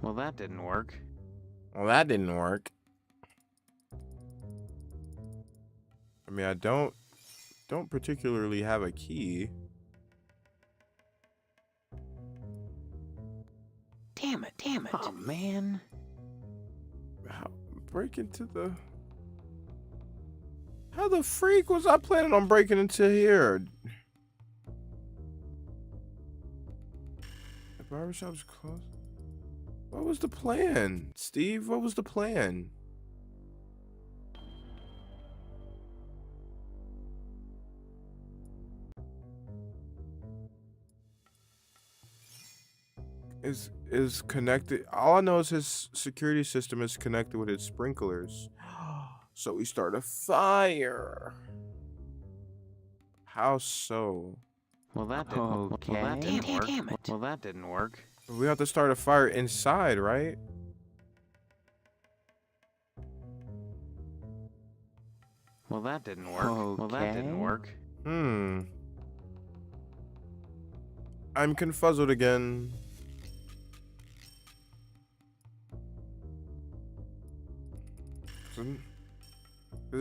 Well, that didn't work. Well, that didn't work. I mean, I don't particularly have a key. Damn it. Oh, man. Break into the... How the freak was I planning on breaking into here? The barbershop's closed. What was the plan? Steve, what was the plan? Is connected. All I know is his security system is connected with his sprinklers. So we start a fire. How so? Well, that didn't work. Well, that didn't work. Damn it. Well, that didn't work. We have to start a fire inside, right? Well, that didn't work. Okay. Well, that didn't work. I'm confuzzled again.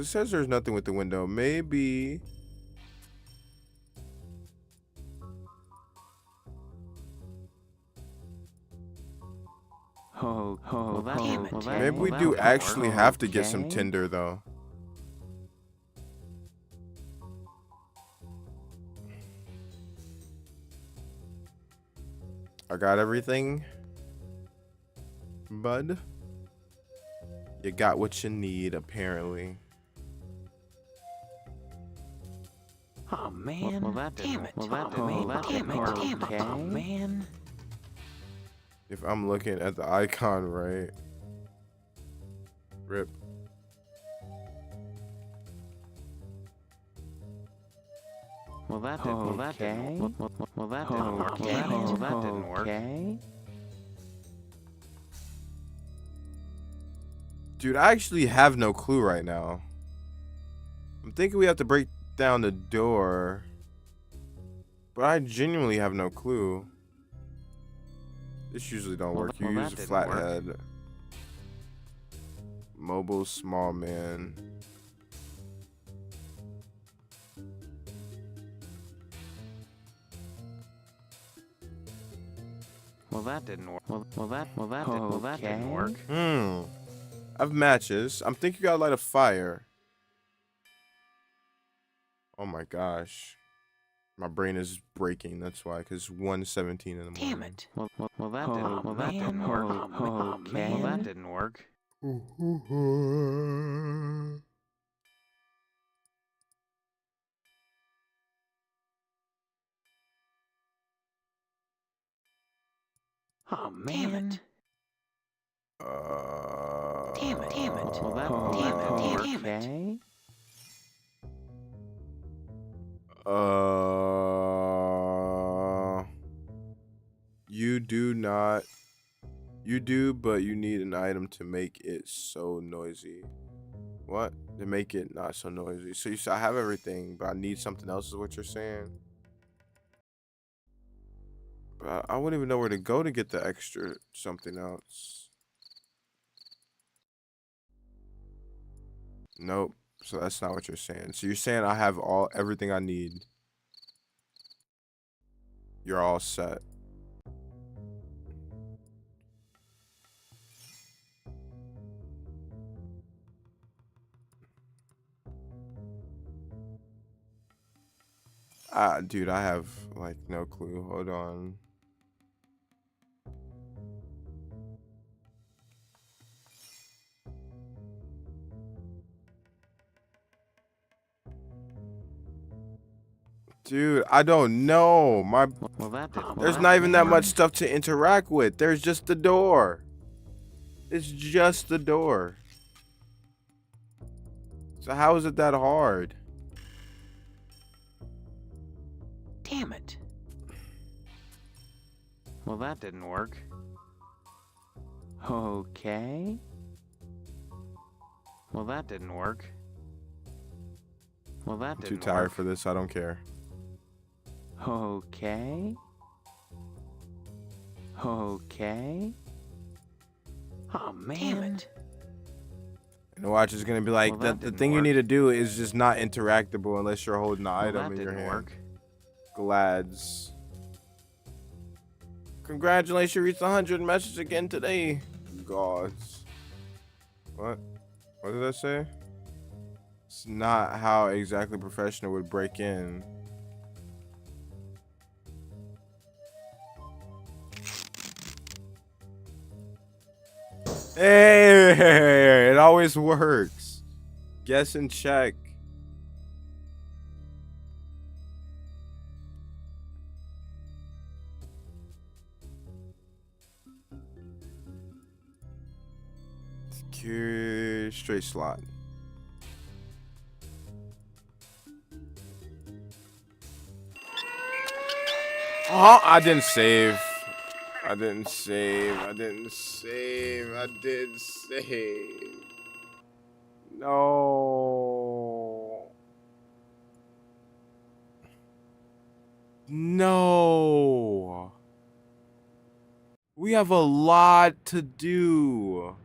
Because it says there's nothing with the window. Maybe. Maybe we do actually have to get some tinder, though. I got everything, bud. You got what you need, apparently. Oh man! Damn it! Oh man! If I'm looking at the icon right, rip. Well, that didn't work. Well, that didn't work. Well, that didn't work. Dude, I actually have no clue right now. I'm thinking we have to break down the door, but I genuinely have no clue. This usually don't work. You use a flathead. Mobile small man. Well, that didn't work. Well, that didn't work. I have matches. I'm thinking you gotta light a fire. Oh my gosh. My brain is breaking, that's why, because 1:17 in the morning. Damn it. Well, that didn't work. Well, that didn't work. Oh man. Damn it. Well, that damn it. You do, but you need an item to make it so noisy. What? To make it not so noisy. So you say I have everything, but I need something else is what you're saying? But I wouldn't even know where to go to get the extra something else. Nope. So that's not what you're saying. So you're saying I have everything I need. You're all set. Dude, I have like no clue. Hold on. Dude, I don't know. There's not even that much stuff to interact with. There's just the door. It's just the door. So how is it that hard? Damn it. Well, that didn't work. Okay. Well, that didn't work. Well, that didn't work. I'm too tired for this. I don't care. Okay. Okay. Oh man. Damn it. And the watch is gonna be like, the thing you need to do is just not interactable unless you're holding the item in your hand. Work. Glads. Congratulations, you reached 100 messages again today. Gods. What? What did I say? It's not how exactly professional would break in. Hey, it always works. Guess and check. Secure straight slot. Oh, I didn't save. I didn't save. No. No. We have a lot to do.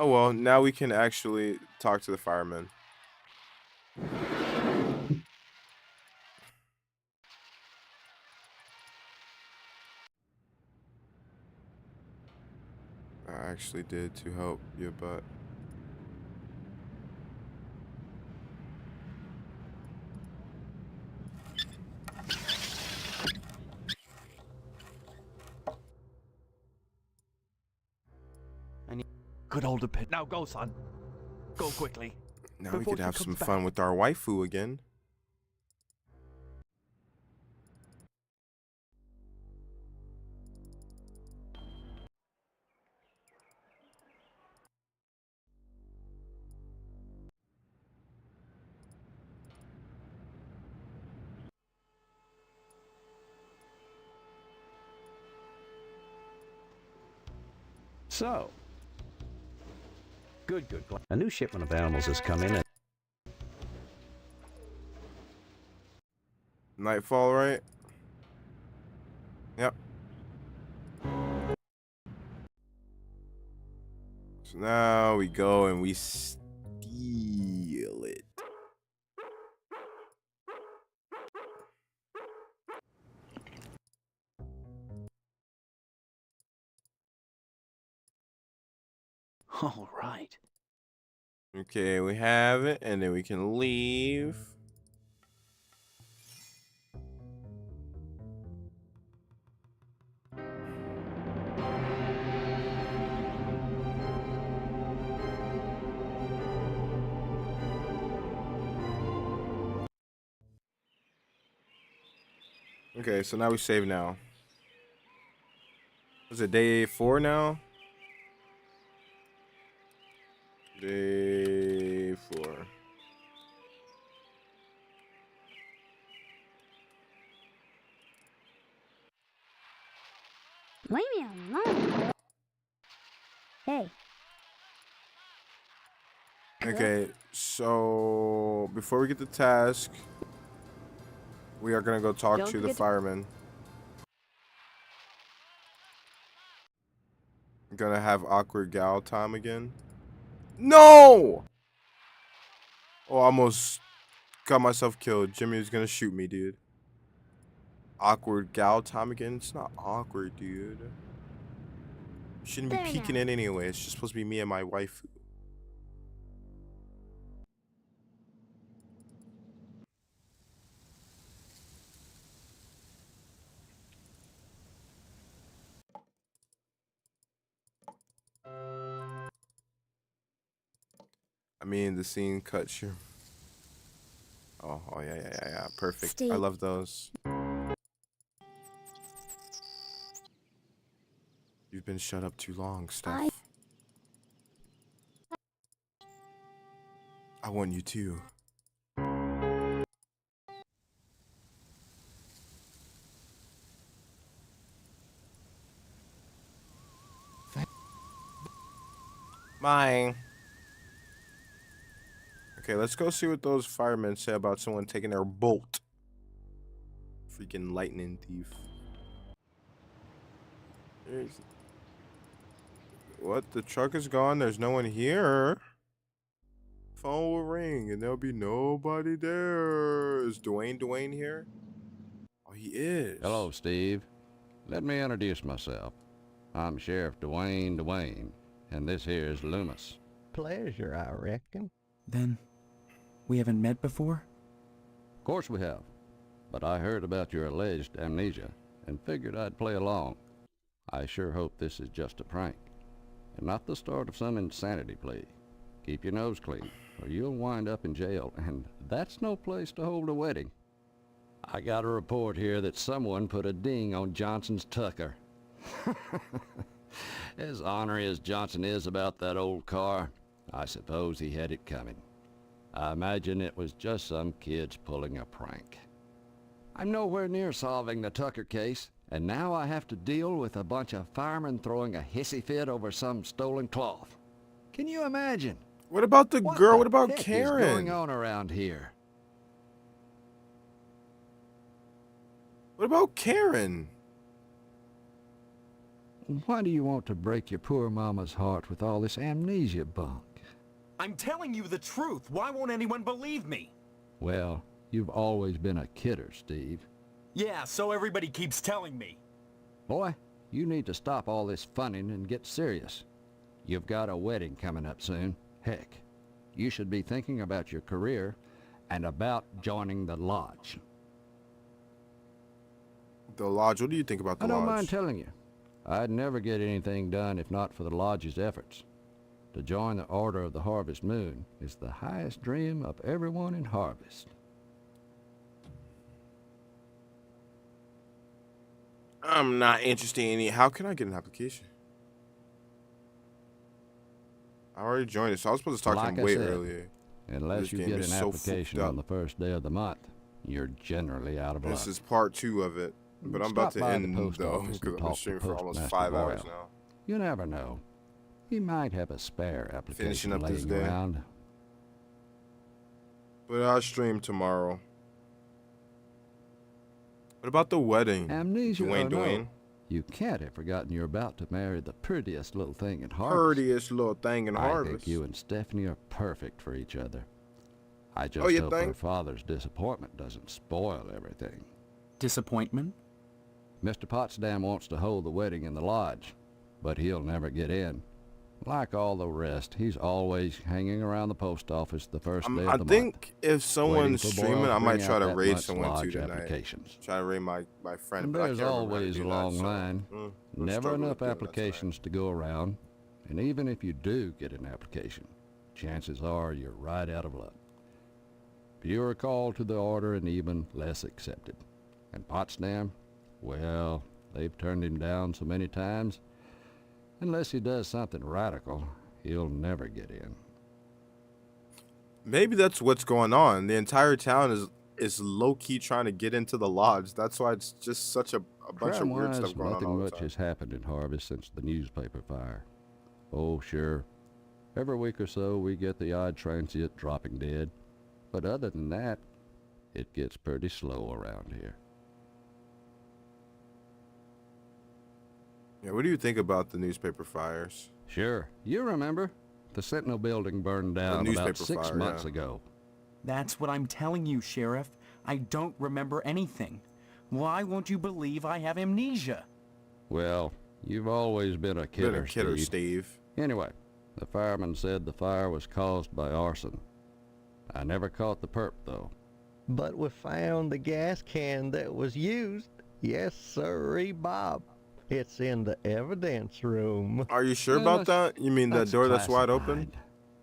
Oh well, now we can actually talk to the firemen. I actually did to help you, but Good old pit. Now go, son. Go quickly. now we before could she have comes some back. fun with our waifu again. So, good. A new shipment of animals has come in. Nightfall, right? Yep. So now we go and we steal it. All right. Okay, we have it, and then we can leave. Okay, so now we save now. Is it day 4 now? Day 4. Leave me alone. Hey. Okay, so before we get the task, we are gonna go talk Don't to the forget to- firemen. Gonna have awkward gal time again. No! Oh, I almost got myself killed. Jimmy was gonna shoot me, dude. Awkward gal time again? It's not awkward, dude. Shouldn't be There peeking now. in anyway. It's just supposed to be me and my wife. I mean, the scene cuts your... Oh, yeah. Perfect. I Steve. love those. You've been shut up too long, Steph. I want you too. Mine. Okay, let's go see what those firemen say about someone taking their bolt. Freaking lightning thief. What? The truck is gone? There's no one here? Phone will ring and there'll be nobody there. Is Dwayne here? Oh, he is. Hello, Steve. Let me introduce myself. I'm Sheriff Dwayne, and this here is Loomis. Pleasure, I reckon. Then, we haven't met before? Of course we have, but I heard about your alleged amnesia and figured I'd play along. I sure hope this is just a prank, and not the start of some insanity plea. Keep your nose clean, or you'll wind up in jail, and that's no place to hold a wedding. I got a report here that someone put a ding on Johnson's Tucker. As ornery as Johnson is about that old car, I suppose he had it coming. I imagine it was just some kids pulling a prank. I'm nowhere near solving the Tucker case, and now I have to deal with a bunch of firemen throwing a hissy fit over some stolen cloth. Can you imagine? What about the girl? What about Heck is Karen? going on around here? What about Karen? Why do you want to break your poor mama's heart with all this amnesia bunk? I'm telling you the truth. Why won't anyone believe me? Well, you've always been a kidder, Steve. Yeah, so everybody keeps telling me. Boy, you need to stop all this funning and get serious. You've got a wedding coming up soon. Heck, you should be thinking about your career and about joining the lodge. The lodge? What do you think about the lodge? I don't mind telling you, I'd never get anything done if not for the lodge's efforts. To join the Order of the Harvest Moon is the highest dream of everyone in Harvest. I'm not interested in it. How can I get an application? I already joined it, so I was supposed to talk to him way earlier. Unless you get an application on the first day of the month, you're generally out of luck. This is part 2 of it, but I'm about to end though because I've been streaming for almost 5 hours now. You never know. He might have a spare application Finishing up this laying day. around. But I'll stream tomorrow. What about the wedding? Amnesia Dwayne, or no, Dwayne? you can't have forgotten you're about to marry the prettiest little thing in Harvest. Prettiest little thing in I Harvest. think you and Stephanie are perfect for each other. I just you hope her think? father's disappointment doesn't spoil everything. Disappointment? Mr. Potsdam wants to hold the wedding in the lodge, but he'll never get in. Like all the rest, he's always hanging around the post office the first day of the I month. think if someone's waiting for streaming, Boyle I might bring try out to that raid month's someone too lodge tonight. applications. Try to raid my friend. And but I there's can't remember how to always do a that, long so, line. we're Never struggling enough with doing that applications to go around. And even if you do get an application, chances are you're right out of luck. Fewer called to the order and even less accepted. And Potsdam, well, they've turned him down so many times. Unless he does something radical, he'll never get in. Maybe that's what's going on. The entire town is low-key trying to get into the lodge. That's why it's just such a bunch of weird Crime-wise, stuff going on nothing all the much time. has happened in Harvest since the newspaper fire. Oh, sure. Every week or so, we get the odd transient dropping dead. But other than that, it gets pretty slow around here. Yeah, what do you think about the newspaper fires? Sure. You remember. The Sentinel building burned down about newspaper 6 fire, months yeah. ago. That's what I'm telling you, Sheriff. I don't remember anything. Why won't you believe I have amnesia? Well, you've always been a kidder, Steve. Anyway, the fireman said the fire was caused by arson. I never caught the perp, though. But we found the gas can that was used. Yes, sirree, Bob. It's in the evidence room. Are you sure about that? You mean that door that's wide open?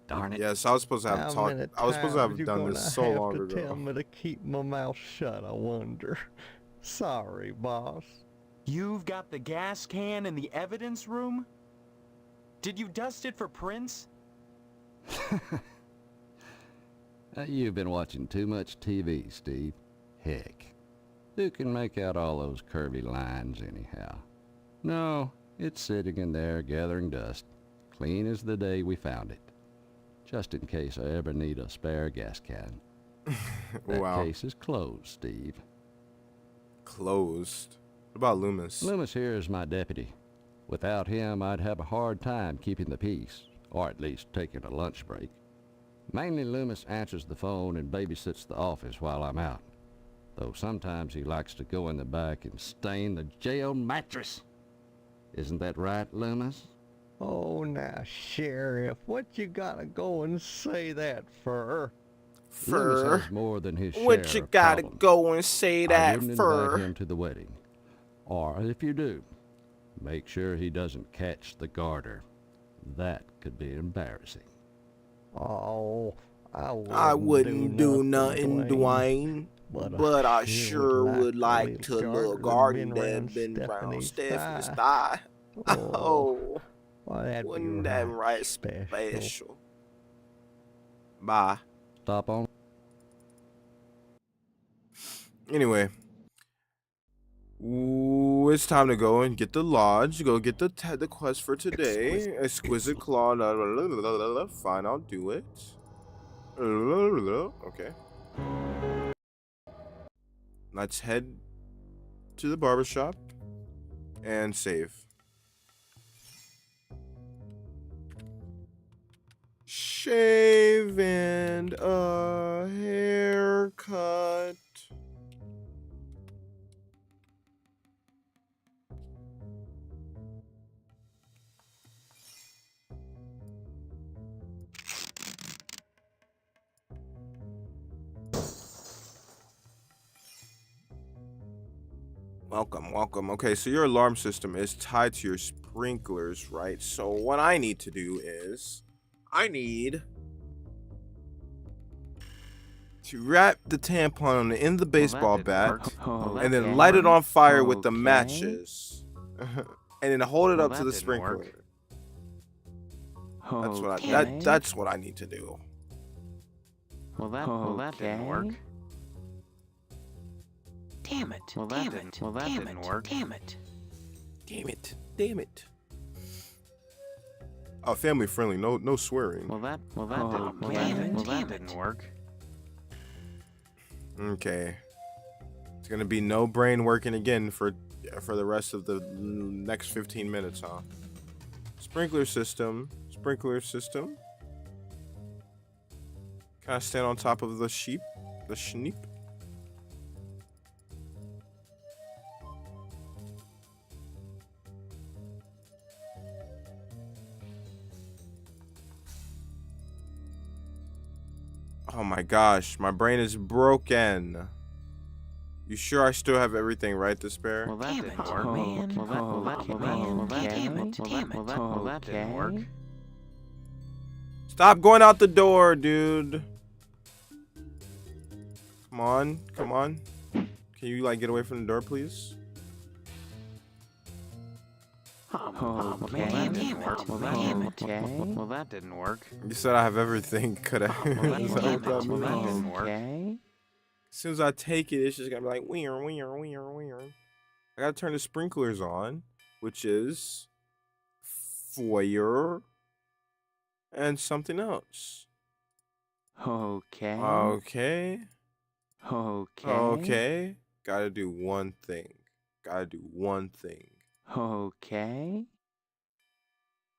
Darn it. Yes, I was supposed to have How many I was supposed to have times you done gonna this so have long to ago. Tell me to keep my mouth shut, I wonder. Sorry, boss. You've got the gas can in the evidence room? Did you dust it for prints? You've been watching too much TV, Steve. Heck, who can make out all those curvy lines anyhow? No, it's sitting in there gathering dust, clean as the day we found it. Just in case I ever need a spare gas can. That Wow. case is closed, Steve. Closed. What about Loomis? Loomis here is my deputy. Without him, I'd have a hard time keeping the peace, or at least taking a lunch break. Mainly Loomis answers the phone and babysits the office while I'm out, though sometimes he likes to go in the back and stain the jail mattress. Isn't that right, Loomis? Oh, now, Sheriff, what you gotta go and say that for? Loomis has more than his What share you of gotta problems. go and say I that wouldn't for? invite him to the wedding. Or if you do, make sure he doesn't catch the garter. That could be embarrassing. Oh, I wouldn't do nothing, Dwayne. But I sure would like to look garden that been around Stephanie's thigh. Oh, wouldn't that right special? Bye. Stop on. Anyway, it's time to go and get the lodge. Go get the quest for today. Exquisite claw. Fine, I'll do it. Okay. Let's head to the barbershop and save. Shave and a haircut. Welcome, welcome. Okay, so your alarm system is tied to your sprinklers, right? So what I need to do is I need to wrap the tampon in the baseball bat and then light it on fire with the matches. And then hold it up to the sprinkler. That's what I need to do. Well, that didn't work. Damn it. Well, that didn't work. Damn it. Damn it. Oh, family friendly. No swearing. Well, that didn't work. Okay. It's gonna be no brain working again for the rest of the next 15 minutes, huh? Sprinkler system. Can I stand on top of the sheep? The schneep? Oh my gosh, my brain is broken. You sure I still have everything right to spare? Well, that didn't work. Well, that didn't work. Stop going out the door, dude. Come on. Can you like get away from the door, please? Well, that didn't work. You said I have everything. Could I? Is that what that means? Didn't work. As soon as I take it, it's just gonna be like weird. I gotta turn the sprinklers on, which is fire and something else. Okay. Gotta do one thing. Okay.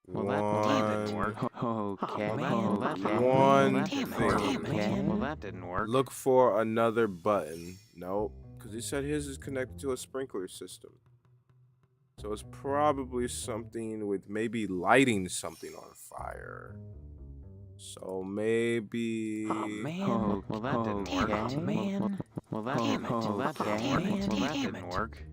Well, that didn't work. Well, that didn't work. Look for another button. Nope, because he said his is connected to a sprinkler system. So it's probably something with maybe lighting something on fire. So maybe. Well, that didn't work. Well, that didn't work. Well, that didn't work.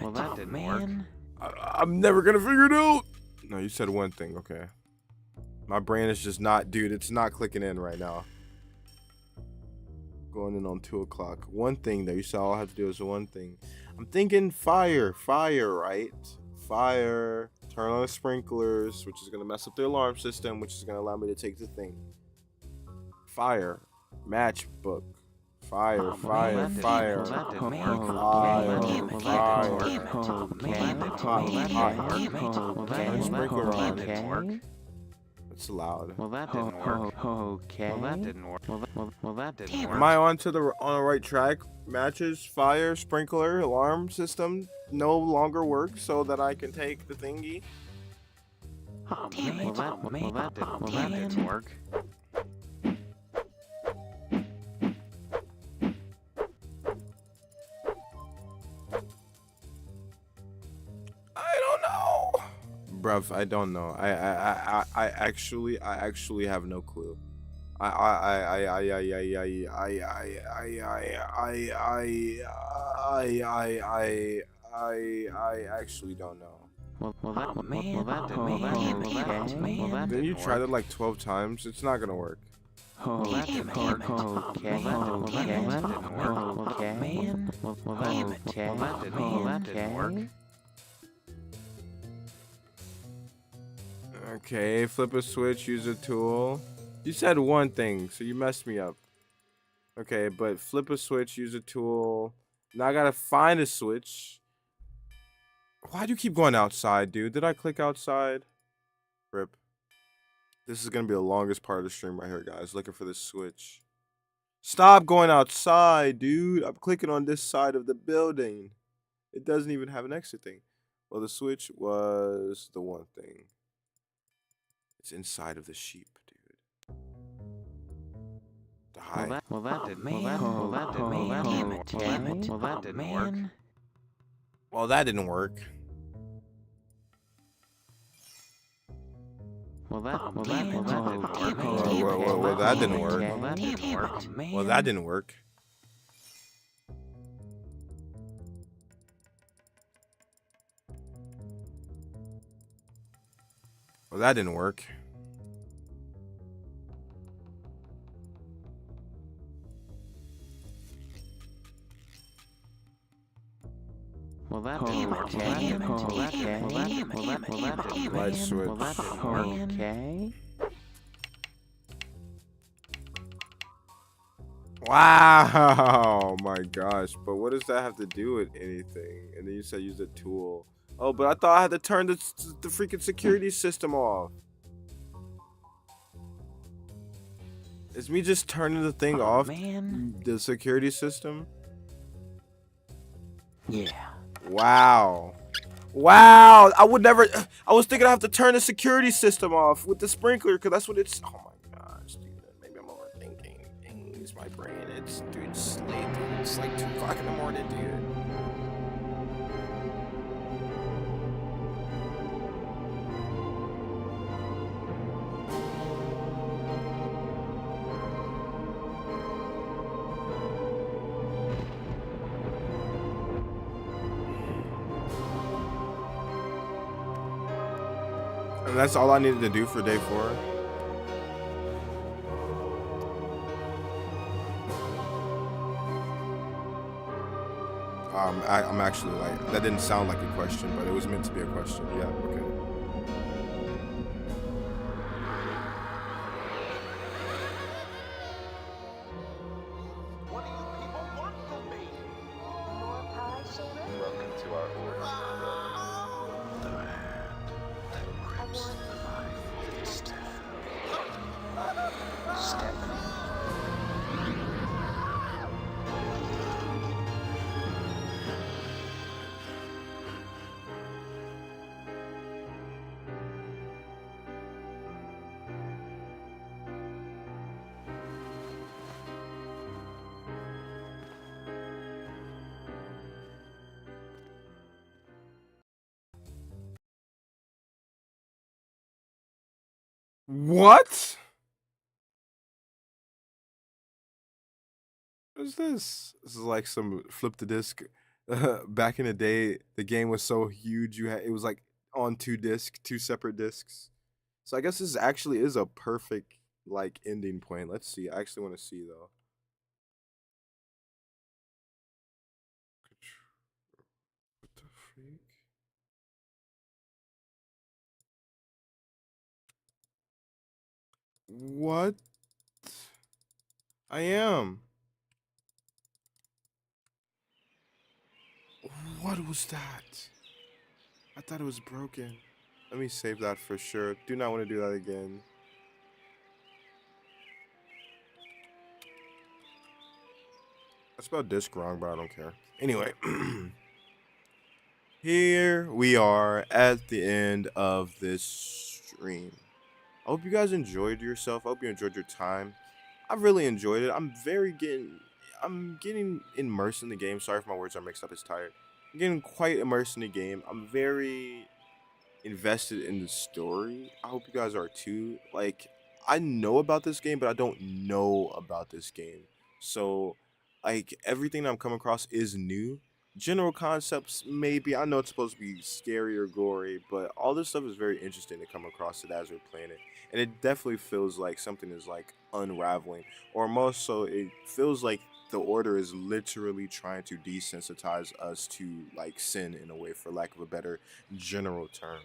Well, that didn't work. I'm never gonna figure it out. No, you said one thing. Okay. My brain is just not, dude. It's not clicking in right now. Going in on 2 o'clock. One thing that you said all I have to do is one thing. I'm thinking fire, right? Fire. Turn on the sprinklers, which is gonna mess up the alarm system, which is gonna allow me to take the thing. Fire. Matchbook. Fire. Turn sprinkler on. It's loud. Well, that didn't work. Okay. Well, that didn't work. Well, that didn't work. Am I on the right track? Matches, fire, sprinkler, alarm system no longer work so that I can take the thingy. Well, that didn't work. Bruv, I don't know. I actually have no clue. I actually don't know. Then you tried it like 12 times. It's not gonna work. Well, that didn't work. That didn't work. Okay, flip a switch, use a tool. You said one thing, so you messed me up. Okay, but flip a switch, use a tool. Now I gotta find a switch. Why do you keep going outside, dude? Did I click outside? Rip. This is gonna be the longest part of the stream right here, guys. Looking for this switch. Stop going outside, dude. I'm clicking on this side of the building. It doesn't even have an exit thing. Well, the switch was the one thing. It's inside of the sheep, dude. The high. Well, that didn't work. Well, that didn't work. Well, that didn't work. Well, that didn't work. Well, that didn't work. Well, that didn't work. Well, that didn't work. Light switch. Okay. Wow, my gosh. But what does that have to do with anything? And then you said use a tool. Oh, but I thought I had to turn the freaking security system off. Is me just turning the thing off? Man. The security system? Yeah. Wow. Wow. I would never. I was thinking I have to turn the security system off with the sprinkler because that's what it's. Oh my gosh, dude. Maybe I'm overthinking. It's my brain. Dude, it's late, dude. It's like 2 o'clock in the morning, dude. And that's all I needed to do for day 4. I'm actually like, that didn't sound like a question, but it was meant to be a question. Yeah, okay. What do you people want from me? More pie, Shaman? Welcome to our order. The hand that grips the knife is Stephanie. What? What is this? This is like some flip the disc. Back in the day, the game was so huge. It was like on 2 separate discs. So I guess this actually is a perfect like ending point. Let's see. I actually want to see though. What the freak? What? I am. What was that? I thought it was broken. Let me save that for sure. Do not want to do that again. I spelled disc wrong, but I don't care. Anyway, here we are at the end of this stream. I hope you guys enjoyed yourself. I hope you enjoyed your time. I really enjoyed it. I'm getting immersed in the game. Sorry if my words are mixed up. It's tired. I'm getting quite immersed in the game. I'm very invested in the story. I hope you guys are too. Like, I know about this game, but I don't know about this game. So, like, everything I'm coming across is new. General concepts, maybe. I know it's supposed to be scary or gory, but all this stuff is very interesting to come across it as we're playing it. And it definitely feels like something is, like, unraveling. Or more so, it feels like the order is literally trying to desensitize us to, like, sin in a way, for lack of a better general term.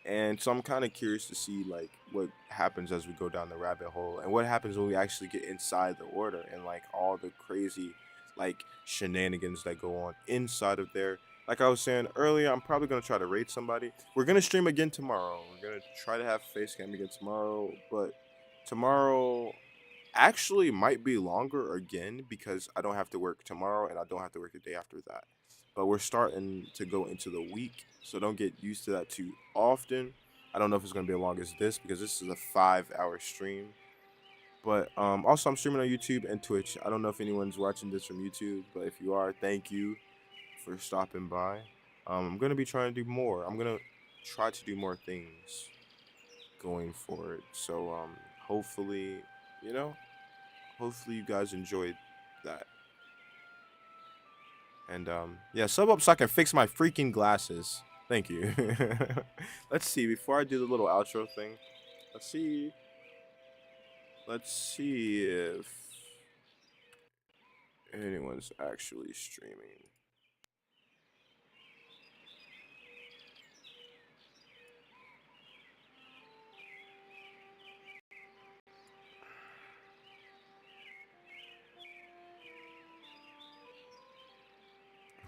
And so I'm kind of curious to see like what happens as we go down the rabbit hole and what happens when we actually get inside the order and like all the crazy like shenanigans that go on inside of there. Like I was saying earlier, I'm probably going to try to raid somebody. We're going to stream again tomorrow. We're going to try to have face cam again tomorrow, but tomorrow actually might be longer again because I don't have to work tomorrow and I don't have to work the day after that. But we're starting to go into the week, so don't get used to that too often. I don't know if it's gonna be as long as this because this is a 5-hour stream. But also I'm streaming on YouTube and Twitch. I don't know if anyone's watching this from YouTube, but if you are, thank you for stopping by. I'm gonna be trying to do more. I'm gonna try to do more things going forward. So hopefully, you know, hopefully you guys enjoyed that. And yeah, sub up so I can fix my freaking glasses. Thank you. Let's see, before I do the little outro thing, let's see if anyone's actually streaming.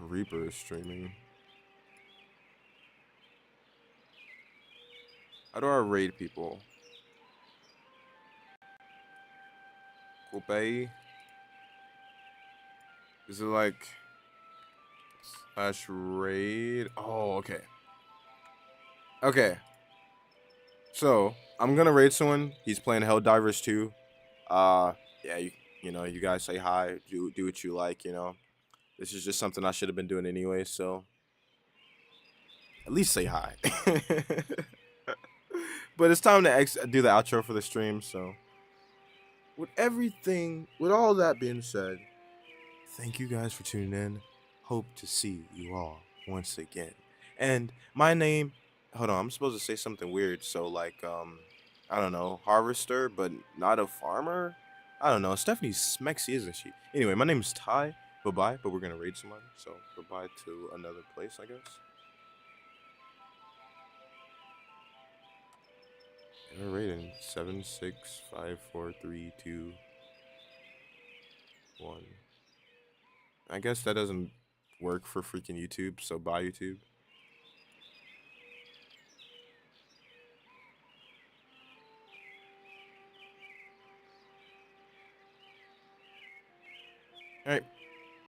Reaper is streaming. How do I raid people? Coupe? Is it like /raid? Oh, okay. Okay. So I'm gonna raid someone. He's playing Helldivers 2. Yeah, you know, you guys say hi, do what you like, you know. This is just something I should have been doing anyway, so at least say hi. But it's time to do the outro for the stream, so with all that being said, thank you guys for tuning in. Hope to see you all once again. And my name, hold on, I'm supposed to say something weird, so like I don't know, harvester, but not a farmer. I don't know. Stephanie's smexy, isn't she? Anyway, my name is Ty. Bye-bye, but we're gonna raid somebody, so bye-bye to another place, I guess. And we're raiding 7, 6, 5, 4, 3, 2, 1. I guess that doesn't work for freaking YouTube, so bye YouTube.